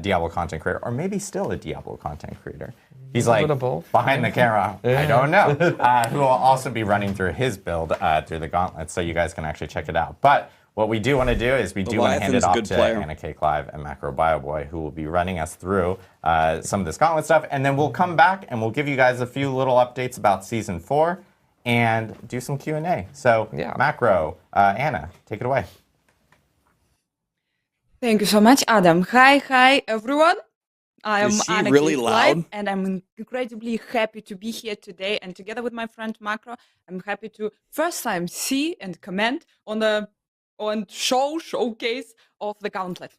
Speaker 5: Diablo content creator, or maybe still a Diablo content creator. He's like behind the camera. I don't know. Who will also be running through his build through the Gauntlet, so you guys can actually check it out. But what we do want to do is we do want to hand it off to Anna Cake Live and Maxroll, who will be running us through some of this Gauntlet stuff, and then we'll come back and we'll give you guys a few little updates about Season 4 and do some Q&A. So, Maxroll, Anna, take it away.
Speaker 8: Thank you so much, Adam. Hi everyone. I'm
Speaker 2: Is she
Speaker 8: Anna
Speaker 2: really
Speaker 8: Gates
Speaker 2: loud?
Speaker 8: Live, and I'm incredibly happy to be here today. And together with my friend Macro, I'm happy to first time see and comment on the showcase of the Gauntlet.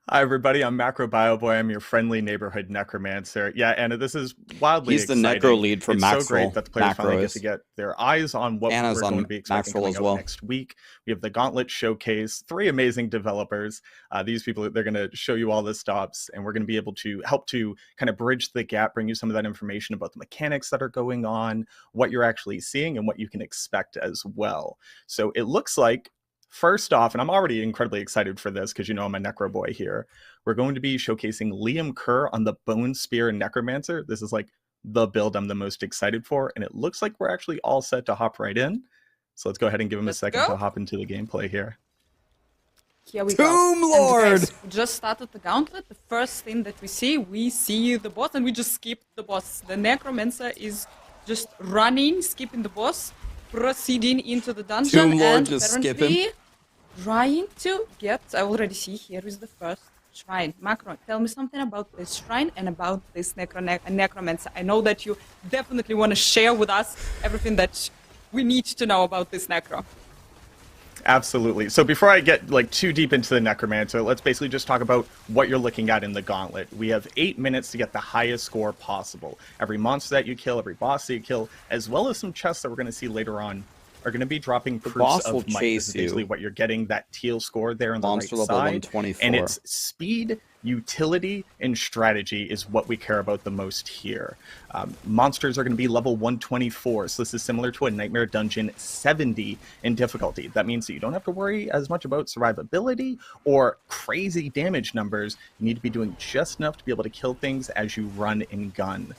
Speaker 9: Hi, everybody. I'm Macro Bioboy. I'm your friendly neighborhood necromancer. Yeah, Anna, this is wildly
Speaker 2: He's the
Speaker 9: exciting.
Speaker 2: necro lead for
Speaker 9: It's
Speaker 2: Maxroll.
Speaker 9: so great that the players finally get
Speaker 2: is.
Speaker 9: to get their eyes on what
Speaker 2: Anna's
Speaker 9: we're going
Speaker 2: on
Speaker 9: to be expecting
Speaker 2: Maxroll
Speaker 9: coming
Speaker 2: as
Speaker 9: out
Speaker 2: well.
Speaker 9: next week. We have the Gauntlet Showcase, 3 amazing developers. These people, they're going to show you all the stops, and we're going to be able to help to kind of bridge the gap, bring you some of that information about the mechanics that are going on, what you're actually seeing, and what you can expect as well. So it looks like, first off, and I'm already incredibly excited for this because you know I'm a necro boy here, we're going to be showcasing Liam Kerr on the Bone Spear Necromancer. This is like the build I'm the most excited for, and it looks like we're actually all set to hop right in. So let's go ahead and give him a second to hop into the gameplay here.
Speaker 8: Here we
Speaker 2: Tomb
Speaker 8: go.
Speaker 2: Lord!
Speaker 8: And guys, we just started the Gauntlet. The first thing that we see the boss, and we just skip the boss. The Necromancer is just running, skipping the boss, proceeding into the dungeon,
Speaker 2: Tomb Lord,
Speaker 8: and
Speaker 2: just skip
Speaker 8: apparently
Speaker 2: him.
Speaker 8: trying to get. I already see here is the first shrine. Macro, tell me something about this shrine and about this Necromancer. I know that you definitely want to share with us everything that we need to know about this Necro.
Speaker 9: Absolutely. So before I get like too deep into the Necromancer, let's basically just talk about what you're looking at in the Gauntlet. We have 8 minutes to get the highest score possible. Every monster that you kill, every boss that you kill, as well as some chests that we're going to see later on, are going to be dropping proofs
Speaker 2: boss
Speaker 9: of
Speaker 2: will
Speaker 9: might.
Speaker 2: chase
Speaker 9: This is basically
Speaker 2: you.
Speaker 9: what you're getting, that teal score there on
Speaker 2: Monster
Speaker 9: the right
Speaker 2: level
Speaker 9: side.
Speaker 2: 124.
Speaker 9: And it's speed, utility, and strategy is what we care about the most here. Monsters are going to be level 124, so this is similar to a Nightmare Dungeon 70 in difficulty. That means that you don't have to worry as much about survivability or crazy damage numbers. You need to be doing just enough to be able to kill things as you run and gun.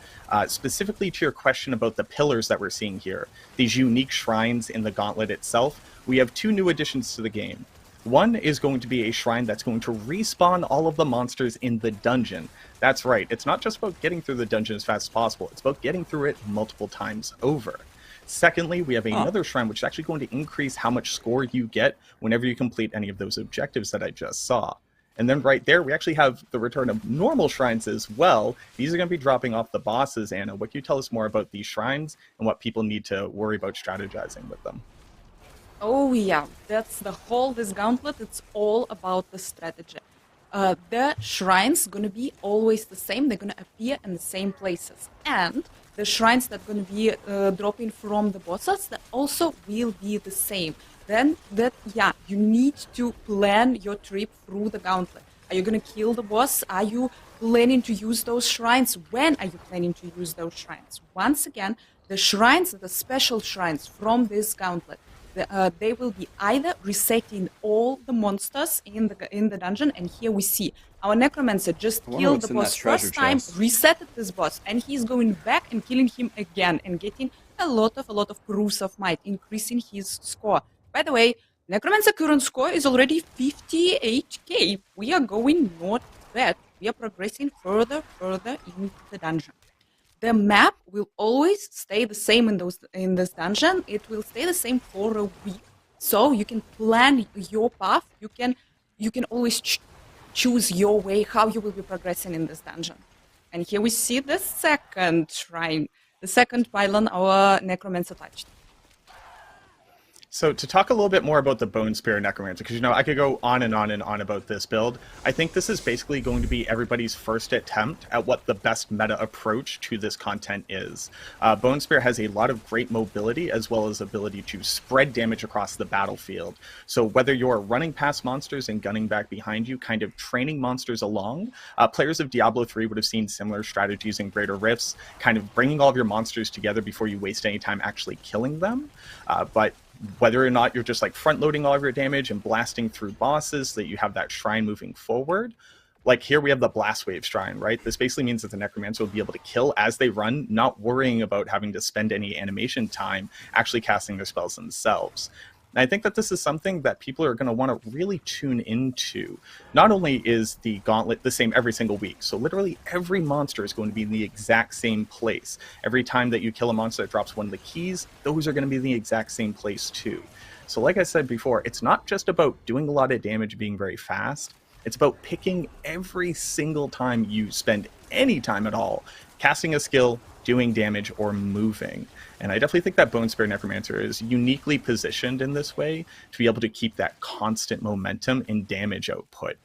Speaker 9: Specifically to your question about the pillars that we're seeing here, these unique shrines in the Gauntlet itself, we have 2 new additions to the game. One is going to be a shrine that's going to respawn all of the monsters in the dungeon. That's right, it's not just about getting through the dungeon as fast as possible, it's about getting through it multiple times over. Secondly, we have another shrine which is actually going to increase how much score you get whenever you complete any of those objectives that I just saw. And then right there, we actually have the return of normal shrines as well. These are going to be dropping off the bosses. Anna, what can you tell us more about these shrines and what people need to worry about strategizing with them?
Speaker 8: Oh yeah, that's the whole, this Gauntlet, it's all about the strategy. The shrines gonna be always the same, they're gonna appear in the same places. And the shrines that gonna be dropping from the bosses, that also will be the same. Then you need to plan your trip through the Gauntlet. Are you gonna kill the boss? Are you planning to use those shrines? When are you planning to use those shrines? Once again, the shrines, the special shrines from this Gauntlet, they will be either resetting all the monsters in the dungeon, and here we see our Necromancer just killed the boss first time, resetted this boss, and he's going back and killing him again and getting a lot of proofs of might, increasing his score. By the way, Necromancer current score is already 58k. We are going not bad. We are progressing further in the dungeon. The map will always stay the same in this dungeon. It will stay the same for a week, so you can plan your path. You can always choose your way how you will be progressing in this dungeon. And here we see the second shrine, the second pylon our Necromancer touched.
Speaker 9: So to talk a little bit more about the Bone Spear Necromancer, because I could go on and on and on about this build, I think this is basically going to be everybody's first attempt at what the best meta approach to this content is. Bone Spear has a lot of great mobility as well as ability to spread damage across the battlefield. So whether you're running past monsters and gunning back behind you, kind of training monsters along, players of Diablo 3 would have seen similar strategies in Greater Rifts, kind of bringing all of your monsters together before you waste any time actually killing them. But whether or not you're just like front loading all of your damage and blasting through bosses so that you have that shrine moving forward. Like here we have the Blast Wave Shrine, right? This basically means that the Necromancer will be able to kill as they run, not worrying about having to spend any animation time actually casting their spells themselves. And I think that this is something that people are going to want to really tune into. Not only is the Gauntlet the same every single week, so literally every monster is going to be in the exact same place. Every time that you kill a monster that drops one of the keys, those are going to be in the exact same place too. So like I said before, it's not just about doing a lot of damage, being very fast. It's about picking every single time you spend any time at all, casting a skill, doing damage, or moving. And I definitely think that Bone Spear Necromancer is uniquely positioned in this way to be able to keep that constant momentum in damage output.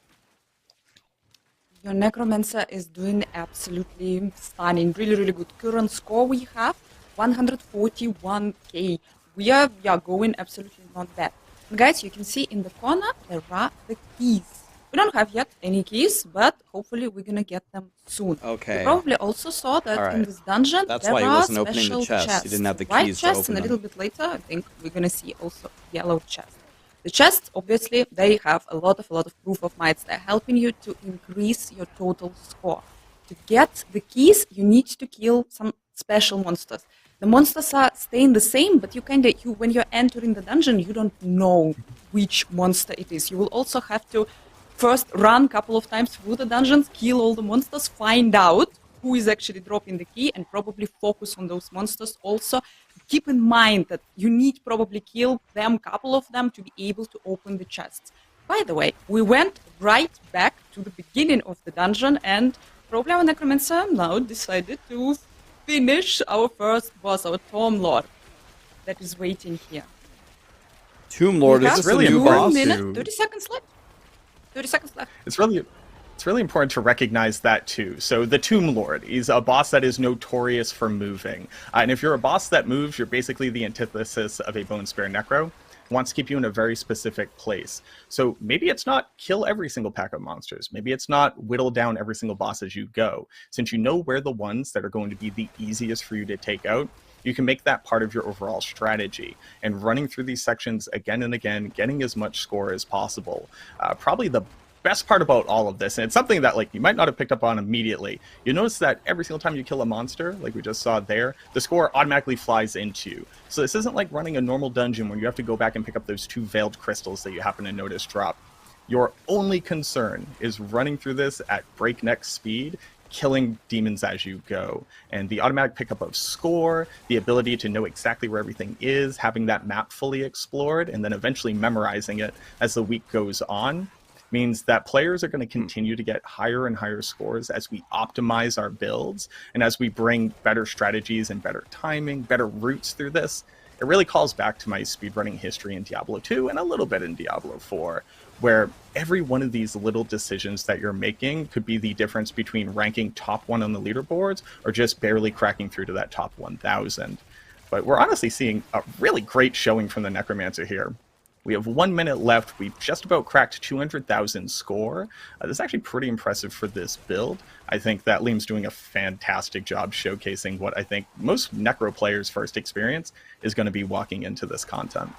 Speaker 8: Your Necromancer is doing absolutely stunning. Really, really good. Current score we have 141k. We are going absolutely not bad. And guys, you can see in the corner there are the keys. We don't have yet any keys, but hopefully we're gonna get them soon.
Speaker 2: Okay.
Speaker 8: You probably also saw that in this dungeon
Speaker 2: That's
Speaker 8: there
Speaker 2: why he
Speaker 8: are
Speaker 2: wasn't opening the
Speaker 8: special
Speaker 2: chest.
Speaker 8: chests.
Speaker 2: He didn't have the
Speaker 8: White
Speaker 2: keys to
Speaker 8: chests,
Speaker 2: open
Speaker 8: and a
Speaker 2: them.
Speaker 8: little bit later, I think we're gonna see also yellow chests. The chests, obviously, they have a lot of proof of mights. They're helping you to increase your total score. To get the keys, you need to kill some special monsters. The monsters are staying the same, but when you're entering the dungeon, you don't know which monster it is. You will also have to first run a couple of times through the dungeons, kill all the monsters, find out who is actually dropping the key, and probably focus on those monsters. Also, keep in mind that you need probably kill them, couple of them, to be able to open the chests. By the way, we went right back to the beginning of the dungeon, and probably our Necromancer now decided to finish our first boss, our Tomb Lord, that is waiting here.
Speaker 2: Tomb Lord is really a new boss.
Speaker 8: 30 seconds left. 30 seconds left.
Speaker 9: It's really important to recognize that too. So the Tomb Lord is a boss that is notorious for moving. And if you're a boss that moves, you're basically the antithesis of a Bone Spear Necro. Wants to keep you in a very specific place. So maybe it's not kill every single pack of monsters. Maybe it's not whittle down every single boss as you go. Since you know where the ones that are going to be the easiest for you to take out, you can make that part of your overall strategy. And running through these sections again and again, getting as much score as possible. Probably the best part about all of this, and it's something that you might not have picked up on immediately, you notice that every single time you kill a monster, like we just saw there, the score automatically flies into. So this isn't like running a normal dungeon where you have to go back and pick up those 2 veiled crystals that you happen to notice drop. Your only concern is running through this at breakneck speed, killing demons as you go. And the automatic pickup of score, the ability to know exactly where everything is, having that map fully explored, and then eventually memorizing it as the week goes on, means that players are going to continue to get higher and higher scores as we optimize our builds and as we bring better strategies and better timing, better routes through this. It really calls back to my speedrunning history in Diablo 2 and a little bit in Diablo 4, where every one of these little decisions that you're making could be the difference between ranking top 1 on the leaderboards or just barely cracking through to that top 1,000. But we're honestly seeing a really great showing from the Necromancer here. We have 1 minute left. We've just about cracked 200,000 score. This is actually pretty impressive for this build. I think that Liam's doing a fantastic job showcasing what I think most Necro players' first experience is going to be walking into this content.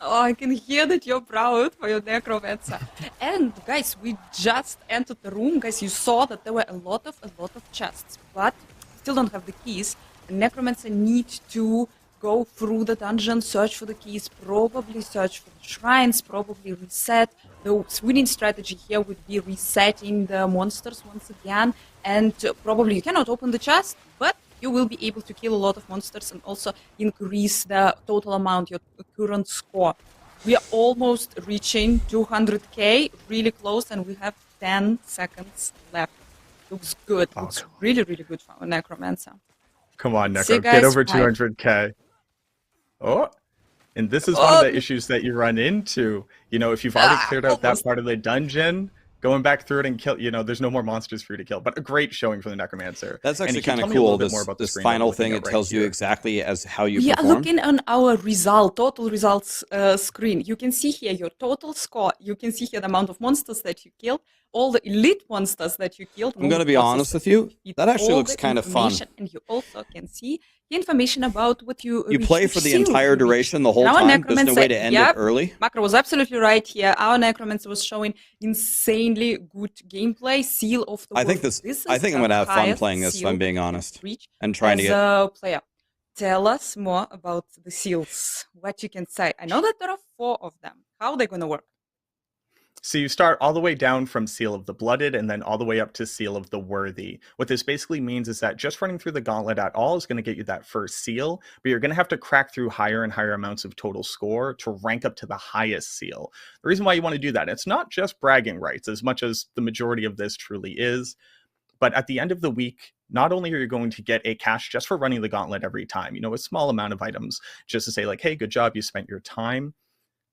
Speaker 8: Oh, I can hear that you're proud for your Necromancer. And guys, we just entered the room. Guys, you saw that there were a lot of chests, but still don't have the keys. The Necromancer needs to go through the dungeon, search for the keys, probably search for the shrines, probably reset. The winning strategy here would be resetting the monsters once again, and probably you cannot open the chest, but you will be able to kill a lot of monsters and also increase the total amount, your current score. We are almost reaching 200k, really close, and we have 10 seconds left. Looks good. Looks really, really good for our Necromancer.
Speaker 9: Come on, Necro, get over 200k. Oh, and this is one of the issues that you run into. You know, if you've already cleared out that part of the dungeon, going back through it and kill, there's no more monsters for you to kill. But a great showing for the Necromancer.
Speaker 2: That's actually kind of cool. This final thing, it tells you exactly as how you performed.
Speaker 8: Yeah, looking on our total results screen, you can see here your total score. You can see here the amount of monsters that you killed, all the elite monsters that you killed.
Speaker 2: I'm going to be honest with you. That actually looks kind of fun.
Speaker 8: And you also can see the information about what you
Speaker 2: play for the entire duration, the whole time. There's no way to end it early.
Speaker 8: Macro was absolutely right here. Our Necromancer was showing insanely good gameplay. Seal of the
Speaker 2: I think I'm going to have fun playing this, if I'm being honest, and trying to get.
Speaker 8: As a player, tell us more about the seals. What you can say. I know that there are 4 of them. How are they going to work?
Speaker 9: So you start all the way down from Seal of the Blooded and then all the way up to Seal of the Worthy. What this basically means is that just running through the Gauntlet at all is going to get you that first seal, but you're going to have to crack through higher and higher amounts of total score to rank up to the highest seal. The reason why you want to do that, it's not just bragging rights, as much as the majority of this truly is, but at the end of the week, not only are you going to get a cash just for running the Gauntlet every time, you know, a small amount of items just to say like, hey, good job, you spent your time.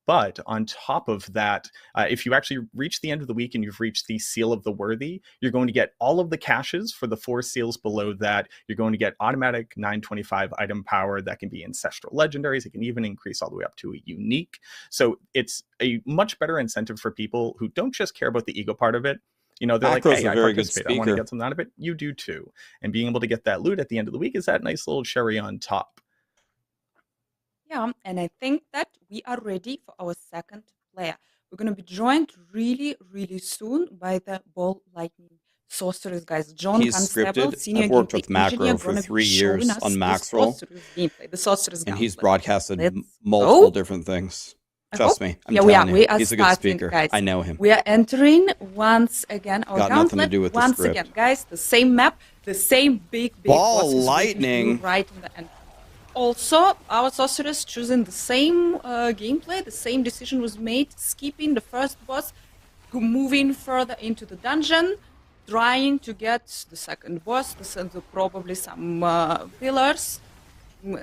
Speaker 9: But on top of that, if you actually reach the end of the week and you've reached the Seal of the Worthy, you're going to get all of the caches for the 4 seals below that. You're going to get automatic 925 item power that can be ancestral legendaries. It can even increase all the way up to a unique. So it's a much better incentive for people who don't just care about the ego part of it. You know, they're like, hey, I participate. I want to get something out of it. You do too. And being able to get that loot at the end of the week is that nice little cherry on top.
Speaker 8: Yeah, and I think that we are ready for our second player. We're going to be joined really, really soon by the Ball Lightning Sorceress, guys. John
Speaker 2: He's
Speaker 8: Constable,
Speaker 2: scripted.
Speaker 8: senior
Speaker 2: I've worked
Speaker 8: gameplay
Speaker 2: with Maxroll
Speaker 8: engineer,
Speaker 2: for
Speaker 8: gonna
Speaker 2: 3
Speaker 8: be showing
Speaker 2: years
Speaker 8: us
Speaker 2: on
Speaker 8: the
Speaker 2: Maxroll.
Speaker 8: Sorceress gameplay, the Sorceress
Speaker 2: And he's
Speaker 8: Gauntlet.
Speaker 2: broadcasted
Speaker 8: Let's
Speaker 2: multiple
Speaker 8: go.
Speaker 2: different things.
Speaker 8: I
Speaker 2: Trust
Speaker 8: hope-
Speaker 2: me, I'm
Speaker 8: yeah,
Speaker 2: telling
Speaker 8: we
Speaker 2: you.
Speaker 8: are
Speaker 2: He's a good
Speaker 8: starting,
Speaker 2: speaker.
Speaker 8: guys.
Speaker 2: I know him.
Speaker 8: We are entering once again our
Speaker 2: Got nothing to
Speaker 8: Gauntlet.
Speaker 2: do with the
Speaker 8: Once
Speaker 2: script.
Speaker 8: again, guys, the same map, the same big
Speaker 2: Ball
Speaker 8: boss is waiting for you
Speaker 2: Lightning.
Speaker 8: right in the end. Also, our sorceress choosing the same gameplay, the same decision was made, skipping the first boss, moving further into the dungeon, trying to get the second boss, probably some pillars.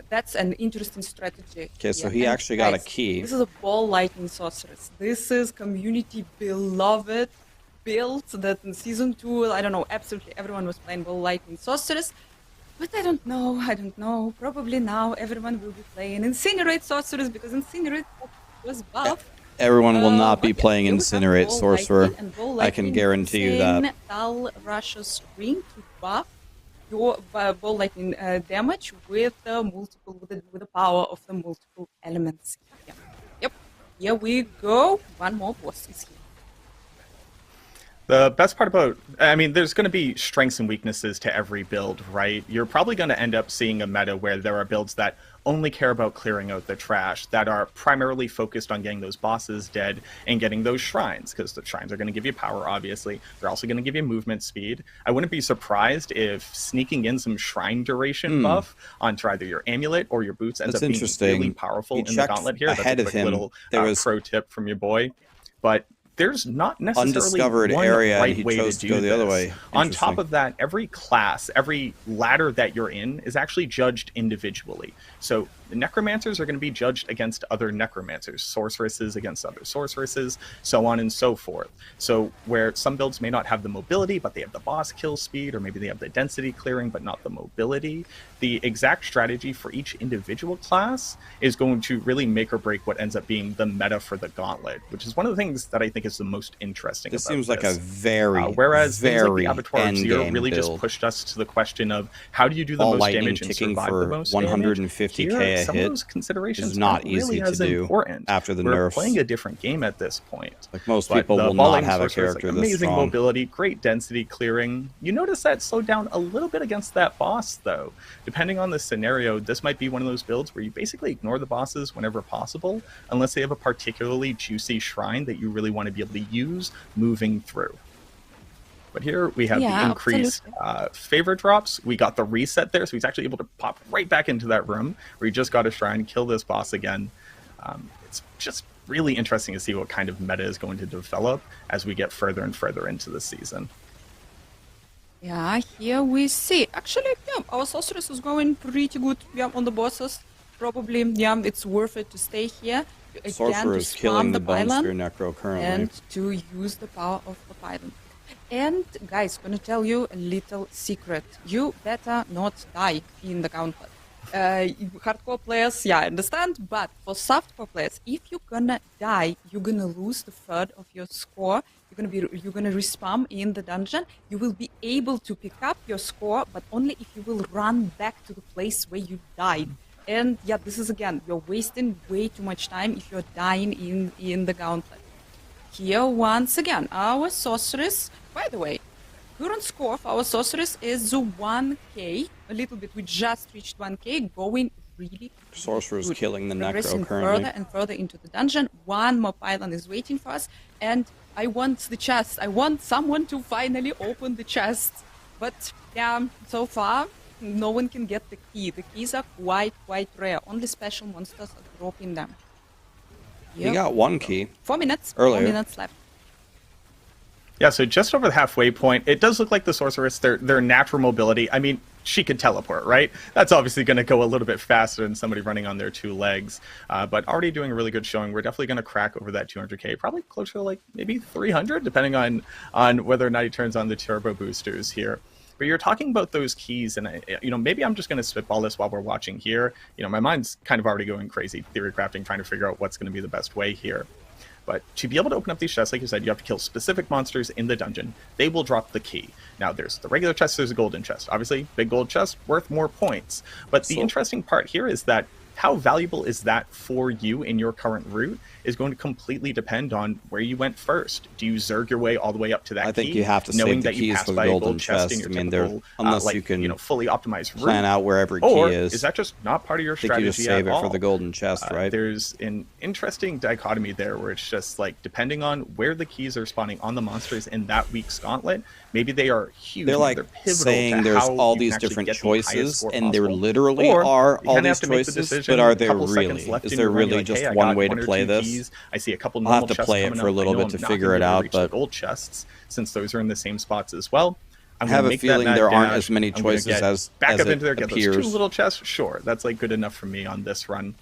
Speaker 8: That's an interesting strategy.
Speaker 2: Okay, so
Speaker 8: Yeah,
Speaker 2: he
Speaker 8: and
Speaker 2: actually got a
Speaker 8: guys,
Speaker 2: key.
Speaker 8: This is a Ball Lightning Sorceress. This is community beloved build that in Season 2, I don't know, absolutely everyone was playing Ball Lightning Sorceress. But I don't know. Probably now everyone will be playing Incinerate Sorceress because Incinerate was buff.
Speaker 2: Everyone will not be
Speaker 8: But yeah,
Speaker 2: playing
Speaker 8: here we have
Speaker 2: Incinerate
Speaker 8: Ball
Speaker 2: Sorcerer.
Speaker 8: Lightning, and Ball
Speaker 2: I can
Speaker 8: Lightning
Speaker 2: guarantee you that.
Speaker 8: using Tal Russia's ring to buff your Ball Lightning damage with the multiple with the power of the multiple elements. Yeah. Yep. Here we go. One more boss is here.
Speaker 9: The best part about, I mean, there's going to be strengths and weaknesses to every build, right? You're probably going to end up seeing a meta where there are builds that only care about clearing out the trash, that are primarily focused on getting those bosses dead and getting those shrines, because the shrines are going to give you power, obviously. They're also going to give you movement speed. I wouldn't be surprised if sneaking in some shrine duration buff onto either your amulet or your boots ends up being really powerful in the Gauntlet here. That's a quick little pro tip from your boy. But there's not necessarily
Speaker 2: undiscovered
Speaker 9: one
Speaker 2: area,
Speaker 9: right
Speaker 2: and he
Speaker 9: way
Speaker 2: chose
Speaker 9: to
Speaker 2: to go
Speaker 9: do
Speaker 2: the other
Speaker 9: this.
Speaker 2: way.
Speaker 9: On top of that, every class, every ladder that you're in is actually judged individually. So the necromancers are going to be judged against other necromancers, sorceresses against other sorceresses, so on and so forth. So where some builds may not have the mobility, but they have the boss kill speed, or maybe they have the density clearing, but not the mobility, the exact strategy for each individual class is going to really make or break what ends up being the meta for the Gauntlet, which is one of the things that I think is the most interesting
Speaker 2: This
Speaker 9: about
Speaker 2: seems
Speaker 9: this.
Speaker 2: like a very,
Speaker 9: whereas things like
Speaker 2: very
Speaker 9: the Abattoir of Zero
Speaker 2: endgame
Speaker 9: really
Speaker 2: build.
Speaker 9: just pushed us to the question of how do you do the
Speaker 2: Ball
Speaker 9: most
Speaker 2: Lightning
Speaker 9: damage and
Speaker 2: ticking
Speaker 9: survive
Speaker 2: for
Speaker 9: the most
Speaker 2: 150K
Speaker 9: damage.
Speaker 2: a
Speaker 9: Some
Speaker 2: hit
Speaker 9: of those considerations
Speaker 2: is not
Speaker 9: aren't
Speaker 2: easy
Speaker 9: really
Speaker 2: to
Speaker 9: as
Speaker 2: do
Speaker 9: important.
Speaker 2: after the
Speaker 9: We're
Speaker 2: nerfs.
Speaker 9: playing a different game at this point.
Speaker 2: Like most
Speaker 9: But
Speaker 2: people
Speaker 9: the
Speaker 2: will
Speaker 9: Ball
Speaker 2: not
Speaker 9: Lightning
Speaker 2: have a
Speaker 9: Sorcerer is,
Speaker 2: character
Speaker 9: like,
Speaker 2: this
Speaker 9: amazing
Speaker 2: strong.
Speaker 9: mobility, great density clearing. You notice that slowed down a little bit against that boss, though. Depending on the scenario, this might be one of those builds where you basically ignore the bosses whenever possible, unless they have a particularly juicy shrine that you really want to be able to use moving through. But here we have the increased favor drops. We got the reset there, so he's actually able to pop right back into that room where he just got a shrine, kill this boss again. It's just really interesting to see what kind of meta is going to develop as we get further and further into the season.
Speaker 8: Yeah, here we see. Actually, yeah, our sorceress is going pretty good. Yeah, on the bosses. Probably, yeah, it's worth it to stay here. Again,
Speaker 2: Sorcerer
Speaker 8: to
Speaker 2: is killing the Bone
Speaker 8: pylon
Speaker 2: Spear Necro currently.
Speaker 8: and to use the power of the pylon. And guys, gonna tell you a little secret. You better not die in the Gauntlet. Hardcore players, yeah, I understand, but for softcore players, if you're gonna die, you're gonna lose the third of your score. You're gonna respawn in the dungeon. You will be able to pick up your score, but only if you will run back to the place where you died. And yeah, this is again, you're wasting way too much time if you're dying in the Gauntlet. Here, once again, our sorceress, by the way, current score of our sorceress is 1k, a little bit, we just reached 1k, going really
Speaker 2: Sorcerer's
Speaker 8: good.
Speaker 2: killing the Necro
Speaker 8: Progressing
Speaker 2: currently.
Speaker 8: further and further into the dungeon. One more pylon is waiting for us, and I want the chest. I want someone to finally open the chest. But yeah, so far, no one can get the key. The keys are quite rare. Only special monsters are dropping them.
Speaker 2: Yep. You got one key.
Speaker 8: 4 minutes.
Speaker 2: Earlier.
Speaker 8: 4 minutes left.
Speaker 9: Yeah, so just over the halfway point, it does look like the sorceress, their natural mobility. I mean, she could teleport, right? That's obviously going to go a little bit faster than somebody running on their 2 legs. But already doing a really good showing. We're definitely going to crack over that 200k, probably closer to like maybe 300, depending on whether or not he turns on the turbo boosters here. But you're talking about those keys, and maybe I'm just going to spitball this while we're watching here. My mind's kind of already going crazy, theory crafting, trying to figure out what's going to be the best way here. But to be able to open up these chests, like you said, you have to kill specific monsters in the dungeon. They will drop the key. Now, there's the regular chest, there's a golden chest. Obviously, big gold chest, worth more points. But the interesting part here is that how valuable is that for you in your current route is going to completely depend on where you went first. Do you zerg your way all the way up to that key?
Speaker 2: I think you have to save the keys for the golden chest. I mean, unless you can
Speaker 9: fully optimized route.
Speaker 2: Plan out where every key is.
Speaker 9: Is that just not part of your strategy
Speaker 2: you just save it
Speaker 9: all?
Speaker 2: for the golden chest, right?
Speaker 9: There's an interesting dichotomy there where it's just like, depending on where the keys are spawning on the monsters in that week's gauntlet, maybe they are huge.
Speaker 2: They're like saying there's all these different choices, and there literally are all these choices, but are there really? Is there really just one way to play this?
Speaker 9: I see a couple
Speaker 2: I'll have to play it for a little bit to figure it out, but
Speaker 9: gold chests, since those are in the same spots as well.
Speaker 2: I have a feeling there aren't as many choices as
Speaker 9: back up into there,
Speaker 2: appears.
Speaker 9: Get those 2 little chests. Sure, that's like good enough for me on this run.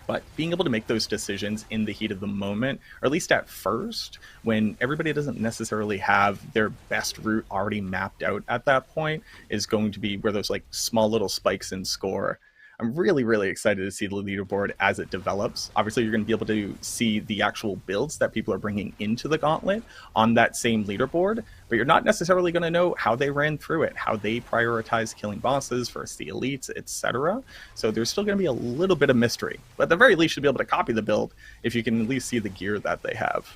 Speaker 9: But being able to make those decisions in the heat of the moment, or at least at first, when everybody doesn't necessarily have their best route already mapped out at that point, is going to be where those like small little spikes in score. I'm really, really excited to see the leaderboard as it develops. Obviously, you're going to be able to see the actual builds that people are bringing into the Gauntlet on that same leaderboard, but you're not necessarily going to know how they ran through it, how they prioritize killing bosses versus the elites, etc. So there's still going to be a little bit of mystery, but at the very least, you'll be able to copy the build if you can at least see the gear that they have.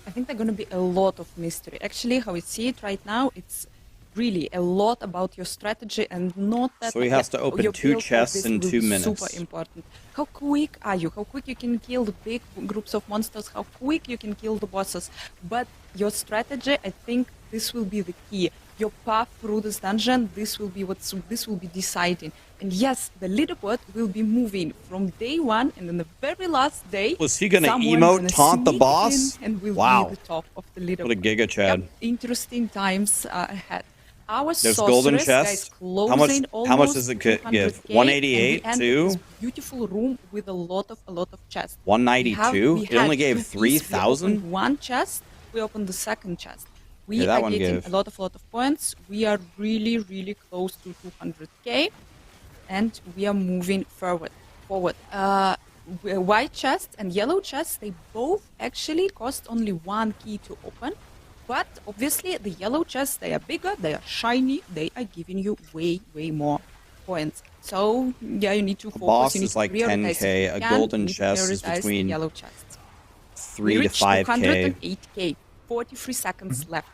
Speaker 8: I think there's going to be a lot of mystery. Actually, how we see it right now, it's really a lot about your strategy and not that.
Speaker 2: So he has to open 2 chests in 2 minutes.
Speaker 8: Super important. How quick are you? How quick you can kill the big groups of monsters? How quick you can kill the bosses? But your strategy, I think, this will be the key. Your path through this dungeon, this will be deciding. And yes, the leaderboard will be moving from day 1, and then the very last day.
Speaker 2: Was he going to emote taunt the boss?
Speaker 8: And will
Speaker 2: wow!
Speaker 8: Be the top of the leaderboard.
Speaker 2: What a giga Chad!
Speaker 8: Yep, interesting times ahead. Our
Speaker 2: There's golden chest. How much does it give? 188 too.
Speaker 8: Beautiful room with a lot of chests.
Speaker 2: 192. It only gave 3,000.
Speaker 8: One chest. We opened the second chest. We
Speaker 2: are
Speaker 8: getting a lot of points. We are really close to 200k, and we are moving forward. White chest and yellow chest, they both actually cost only 1 key to open. But obviously, the yellow chests, they are bigger, they are shiny, they are giving you way more points. So, yeah, you need to focus.
Speaker 2: A boss is like 10k, a golden chest is between
Speaker 8: yellow chests.
Speaker 2: 3 to 5k.
Speaker 8: 208k, 43 seconds left.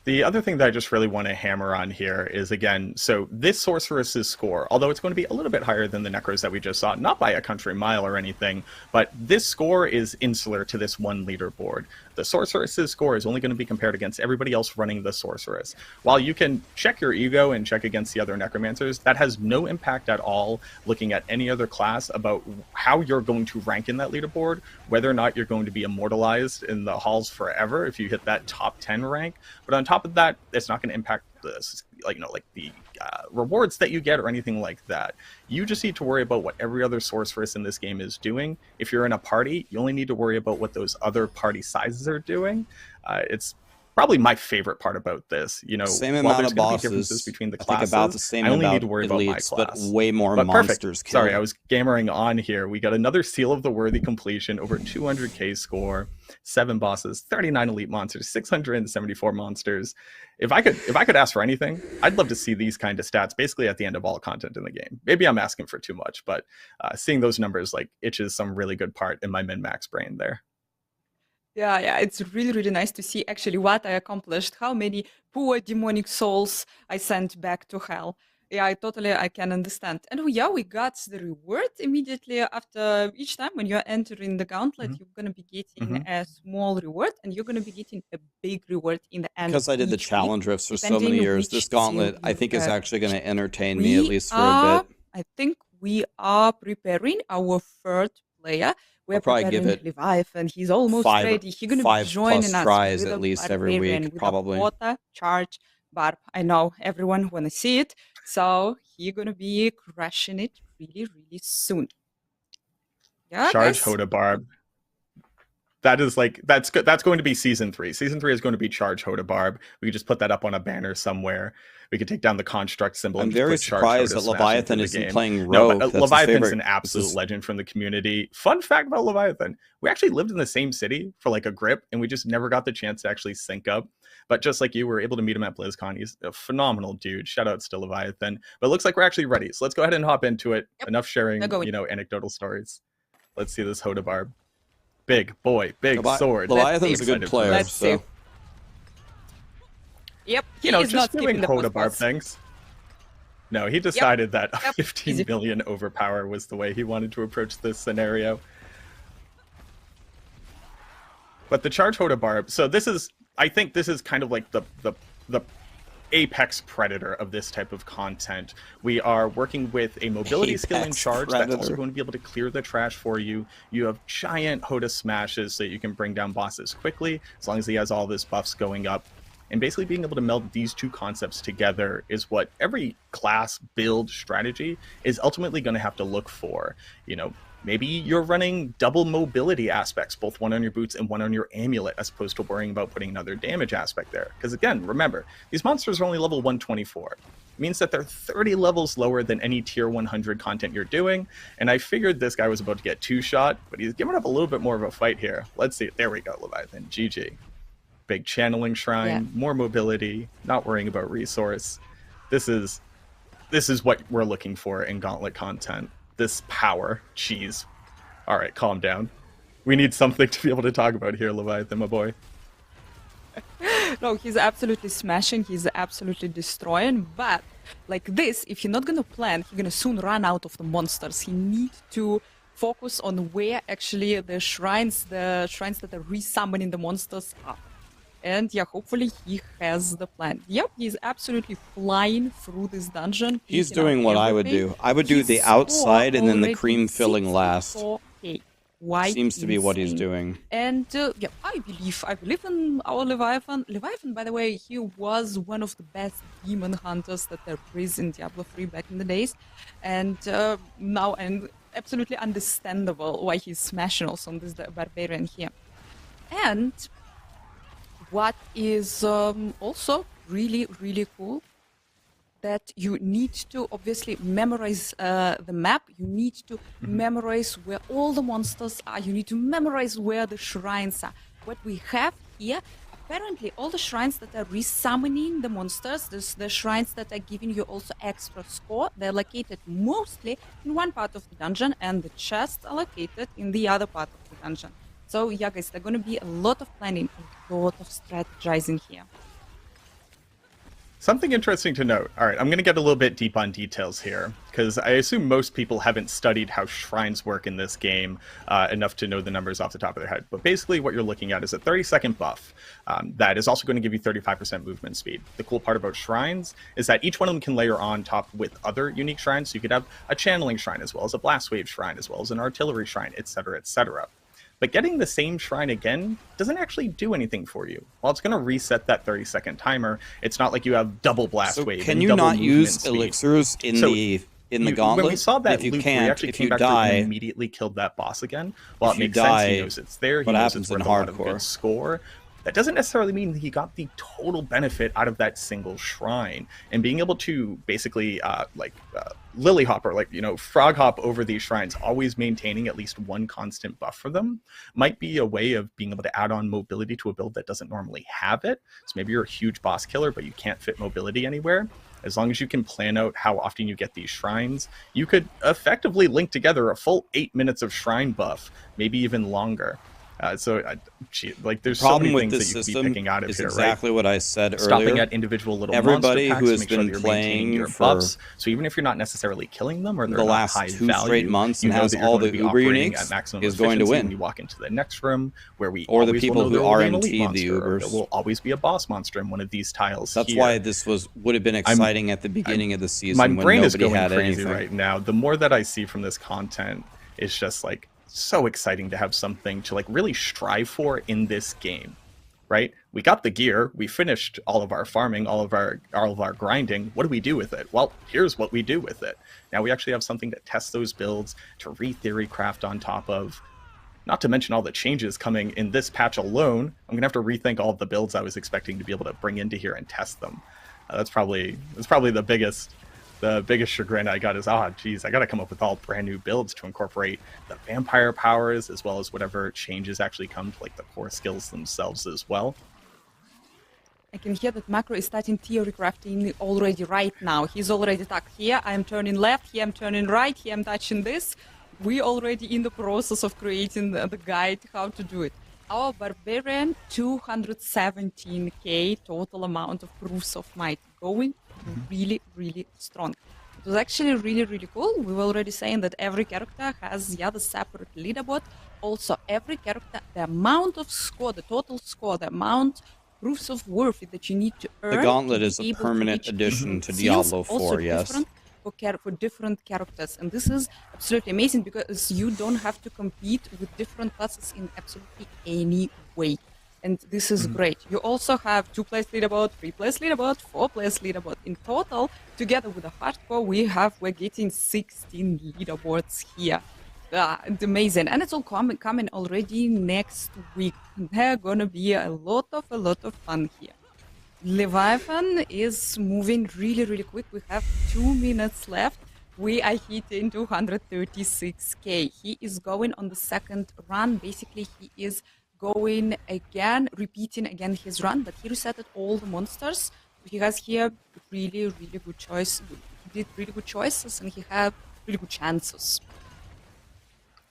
Speaker 9: The other thing that I just really want to hammer on here is, again, so this Sorceress's score, although it's going to be a little bit higher than the Necros that we just saw, not by a country mile or anything, but this score is insular to this one leaderboard. The Sorceress's score is only going to be compared against everybody else running the Sorceress. While you can check your ego and check against the other Necromancers, that has no impact at all looking at any other class about how you're going to rank in that leaderboard, whether or not you're going to be immortalized in the halls forever if you hit that top 10 rank. But on top of that, it's not going to impact this, the rewards that you get or anything like that. You just need to worry about what every other sorceress in this game is doing. If you're in a party, you only need to worry about what those other party sizes are doing. It's probably my favorite part about this.
Speaker 2: Same amount of bosses
Speaker 9: between the classes.
Speaker 2: I think about the same
Speaker 9: I only
Speaker 2: amount
Speaker 9: need to worry about my
Speaker 2: elites,
Speaker 9: class.
Speaker 2: but way more monsters.
Speaker 9: Sorry, I was gamering on here. We got another Seal of the Worthy completion, over 200k score, 7 bosses, 39 elite monsters, 674 monsters. If I could ask for anything, I'd love to see these kind of stats basically at the end of all content in the game. Maybe I'm asking for too much, but seeing those numbers itches some really good part in my min-max brain there.
Speaker 8: Yeah, it's really nice to see actually what I accomplished, how many poor demonic souls I sent back to hell. Yeah, I can understand. And yeah, we got the reward immediately after each time when you're entering the gauntlet, you're going to be getting a small reward and you're going to be getting a big reward in the end.
Speaker 2: Because I did the challenge rifts for so many years, this gauntlet I think is actually going to entertain me at least for a bit.
Speaker 8: I think we are preparing our third player. We're
Speaker 2: probably give it
Speaker 8: Leviathan. He's almost ready. He's going to be joining us
Speaker 2: tries
Speaker 8: with
Speaker 2: at
Speaker 8: a
Speaker 2: least every week, probably.
Speaker 8: Water charge barb. I know everyone want to see it, so he's going to be crushing it really, really soon. Yeah,
Speaker 9: charge Hoda barb. That is like that's going to be season 3. Season 3 is going to be charge Hoda barb. We could just put that up on a banner somewhere. We could take down the construct symbol.
Speaker 2: I'm
Speaker 9: and
Speaker 2: very surprised that Leviathan isn't playing Rogue.
Speaker 9: No, but Leviathan's an absolute legend from the community. Fun fact about Leviathan: we actually lived in the same city for like a grip, and we just never got the chance to actually sync up. But just like you, we were able to meet him at BlizzCon. He's a phenomenal dude. Shout out to Leviathan. But it looks like we're actually ready. So let's go ahead and hop into it. Yep. Enough sharing, anecdotal stories. Let's see this Hoda barb. Big boy, big sword.
Speaker 2: Leviathan's a good player.
Speaker 8: Let's see. Yep,
Speaker 9: just doing Hoda barb things. No, he decided that 15 million overpower was the way he wanted to approach this scenario. But the charge Hoda barb, so I think this is kind of like the apex predator of this type of content. We are working with a mobility skill in charge that's also going to be able to clear the trash for you. You have giant Hoda smashes so you can bring down bosses quickly, as long as he has all of his buffs going up. And basically being able to meld these two concepts together is what every class build strategy is ultimately going to have to look for. Maybe you're running double mobility aspects, both one on your boots and one on your amulet, as opposed to worrying about putting another damage aspect there. Because again, remember, these monsters are only level 124. It means that they're 30 levels lower than any tier 100 content you're doing. And I figured this guy was about to get 2-shot, but he's giving up a little bit more of a fight here. Let's see. There we go, Leviathan. GG. Big channeling shrine, more mobility, not worrying about resource. This is what we're looking for in Gauntlet content. This power. Jeez. All right, calm down. We need something to be able to talk about here, Leviathan, my boy.
Speaker 8: No, he's absolutely smashing. He's absolutely destroying. But like this, if you're not going to plan, you're going to soon run out of the monsters. You need to focus on where actually the shrines that are resummoning the monsters are. And yeah, hopefully he has the plan. Yep, he's absolutely flying through this dungeon.
Speaker 2: He's doing what I would do. I would do the outside and then the cream filling last. Seems to be what he's doing.
Speaker 8: And yeah, I believe in our Leviathan. Leviathan, by the way, he was one of the best demon hunters that there is in Diablo 3 back in the days. And now, and absolutely understandable why he's smashing also on this barbarian here. And what is also really, really cool, that you need to obviously memorize the map. You need to memorize where all the monsters are. You need to memorize where the shrines are. What we have here, apparently all the shrines that are resummoning the monsters, the shrines that are giving you also extra score, they're located mostly in one part of the dungeon, and the chests are located in the other part of the dungeon. So yeah, guys, there's going to be a lot of planning, a lot of strategizing here.
Speaker 9: Something interesting to note. All right, I'm going to get a little bit deep on details here, because I assume most people haven't studied how shrines work in this game enough to know the numbers off the top of their head. But basically what you're looking at is a 30-second buff that is also going to give you 35% movement speed. The cool part about shrines is that each one of them can layer on top with other unique shrines. So you could have a channeling shrine, as well as a blast wave shrine, as well as an artillery shrine, etc., etc. But getting the same shrine again doesn't actually do anything for you. While it's going to reset that 30-second timer, it's not like you have double blast wave.
Speaker 2: Can you not use elixirs in the gauntlet?
Speaker 9: When we saw that
Speaker 2: if you
Speaker 9: loop,
Speaker 2: can't,
Speaker 9: we actually came back and immediately killed that boss again. While it makes sense, he knows it's there. He knows it's worth a lot of good score. That doesn't necessarily mean that he got the total benefit out of that single shrine. And being able to basically lily hop or frog hop over these shrines, always maintaining at least one constant buff for them, might be a way of being able to add on mobility to a build that doesn't normally have it. So maybe you're a huge boss killer, but you can't fit mobility anywhere. As long as you can plan out how often you get these shrines, you could effectively link together a full 8 minutes of shrine buff, maybe even longer. Like there's
Speaker 2: The problem
Speaker 9: so many
Speaker 2: with
Speaker 9: things that
Speaker 2: this
Speaker 9: you could be
Speaker 2: system
Speaker 9: picking out of
Speaker 2: is
Speaker 9: here,
Speaker 2: exactly
Speaker 9: right?
Speaker 2: what I said
Speaker 9: Stopping
Speaker 2: earlier.
Speaker 9: at individual little
Speaker 2: Everybody
Speaker 9: monster packs
Speaker 2: who
Speaker 9: to
Speaker 2: has
Speaker 9: make sure that
Speaker 2: been
Speaker 9: you're maintaining
Speaker 2: playing
Speaker 9: your
Speaker 2: for
Speaker 9: buffs. So even if you're not necessarily killing them or they're
Speaker 2: the
Speaker 9: not
Speaker 2: last
Speaker 9: high
Speaker 2: 2
Speaker 9: value,
Speaker 2: straight months
Speaker 9: you
Speaker 2: and
Speaker 9: know
Speaker 2: has
Speaker 9: that you're
Speaker 2: all
Speaker 9: going
Speaker 2: the
Speaker 9: to be
Speaker 2: Uber
Speaker 9: operating
Speaker 2: uniques
Speaker 9: at maximum
Speaker 2: is going to
Speaker 9: efficiency
Speaker 2: win.
Speaker 9: when you walk into the next room, where we
Speaker 2: Or the
Speaker 9: always
Speaker 2: people
Speaker 9: will know
Speaker 2: who
Speaker 9: there will be an elite
Speaker 2: RMT the
Speaker 9: monster, or
Speaker 2: Ubers.
Speaker 9: there will always be a boss monster in one of these tiles.
Speaker 2: That's
Speaker 9: here.
Speaker 2: why this would have been exciting at the beginning of the season
Speaker 9: My
Speaker 2: when
Speaker 9: brain is
Speaker 2: nobody
Speaker 9: going
Speaker 2: had
Speaker 9: crazy
Speaker 2: anything.
Speaker 9: right now. The more that I see from this content, it's just like so exciting to have something to like really strive for in this game, right? We got the gear, we finished all of our farming, all of our grinding. What do we do with it? Well, here's what we do with it. Now we actually have something to test those builds, to re-theory craft on top of. Not to mention all the changes coming in this patch alone. I'm gonna have to rethink all of the builds I was expecting to be able to bring into here and test them. That's probably the biggest chagrin I got is, geez, I got to come up with all brand new builds to incorporate the vampire powers as well as whatever changes actually come to like the core skills themselves as well.
Speaker 8: I can hear that Macro is starting theory crafting already right now. He's already tucked here. I'm turning left. Here I'm turning right. Here I'm touching this. We already in the process of creating the guide how to do it. Our barbarian 217k total amount of proofs of might, going really, really strong. It was actually really, really cool. We were already saying that every character has the separate leaderboard. Also, every character, the amount of score, the total score, the amount proofs of worth that you need to earn.
Speaker 2: The Gauntlet is a permanent addition to Diablo 4, yes.
Speaker 8: For different characters, and this is absolutely amazing because you don't have to compete with different classes in absolutely any way, and this is great. You also have 2-place leaderboard, 3-place leaderboard, 4-place leaderboard. In total, together with the hardcore, we're getting 16 leaderboards here. It's amazing, and it's all coming already next week. There's gonna be a lot of fun here. Leviathan is moving really, really quick. We have 2 minutes left. We are hitting 236k. He is going on the second run. Basically, he is going again, repeating again his run, but he resetted all the monsters. He has here really, really good choice. He did really good choices, and he had really good chances.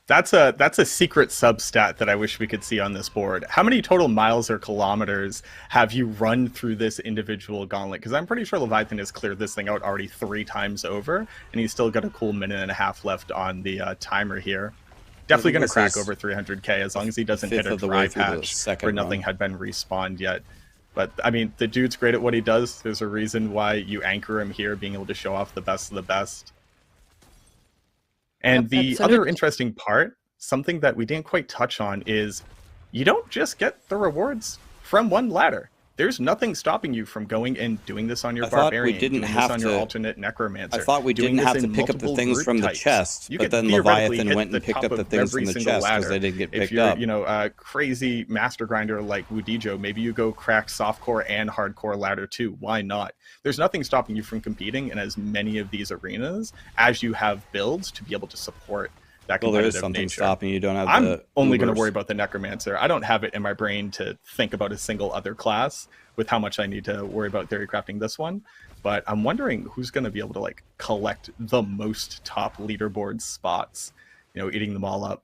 Speaker 9: That's a secret substat that I wish we could see on this board. How many total miles or kilometers have you run through this individual gauntlet? Because I'm pretty sure Leviathan has cleared this thing out already 3 times over, and he's still got a cool minute and a half left on the timer here. Definitely going to crack over 300k as long as he doesn't hit a dry patch where nothing had been respawned yet. But, I mean, the dude's great at what he does. There's a reason why you anchor him here, being able to show off the best of the best. And the other interesting part, something that we didn't quite touch on, is you don't just get the rewards from one ladder. There's nothing stopping you from going and doing this on your barbarian, doing this on your alternate necromancer.
Speaker 2: I thought we didn't have to pick up the things from the chest, but then Leviathan went and picked up the things from the chest because they didn't get picked up.
Speaker 9: If you're, you know, a crazy master grinder like Wudijo, maybe you go crack softcore and hardcore ladder 2. Why not? There's nothing stopping you from competing in as many of these arenas as you have builds to be able to support that competitive
Speaker 2: there is something
Speaker 9: nature.
Speaker 2: Stopping you. Don't have.
Speaker 9: I'm only going to worry about the necromancer. I don't have it in my brain to think about a single other class with how much I need to worry about theory crafting this one. But I'm wondering who's going to be able to like collect the most top leaderboard spots, you know, eating them all up.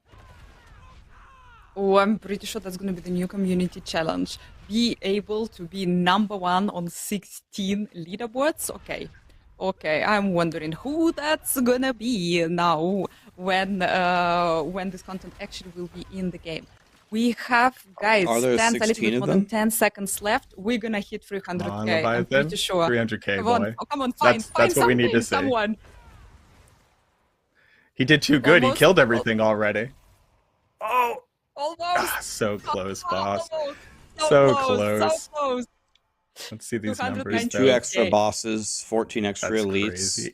Speaker 8: Oh, I'm pretty sure that's going to be the new community challenge. Be able to be #1 on 16 leaderboards. Okay, I'm wondering who that's gonna be now when this content actually will be in the game. We have, guys, stands a little bit more than 10 seconds left. We're gonna hit 300k. I'm pretty sure.
Speaker 9: 300k,
Speaker 8: boy. Come on, find
Speaker 9: that's what we need to see.
Speaker 8: Someone.
Speaker 9: He did too good. He killed everything already. Oh!
Speaker 8: Almost.
Speaker 9: So close, boss. So close.
Speaker 8: So close.
Speaker 9: Let's see these numbers.
Speaker 2: 2 extra bosses, 14 extra
Speaker 9: That's
Speaker 2: elites.
Speaker 9: Crazy.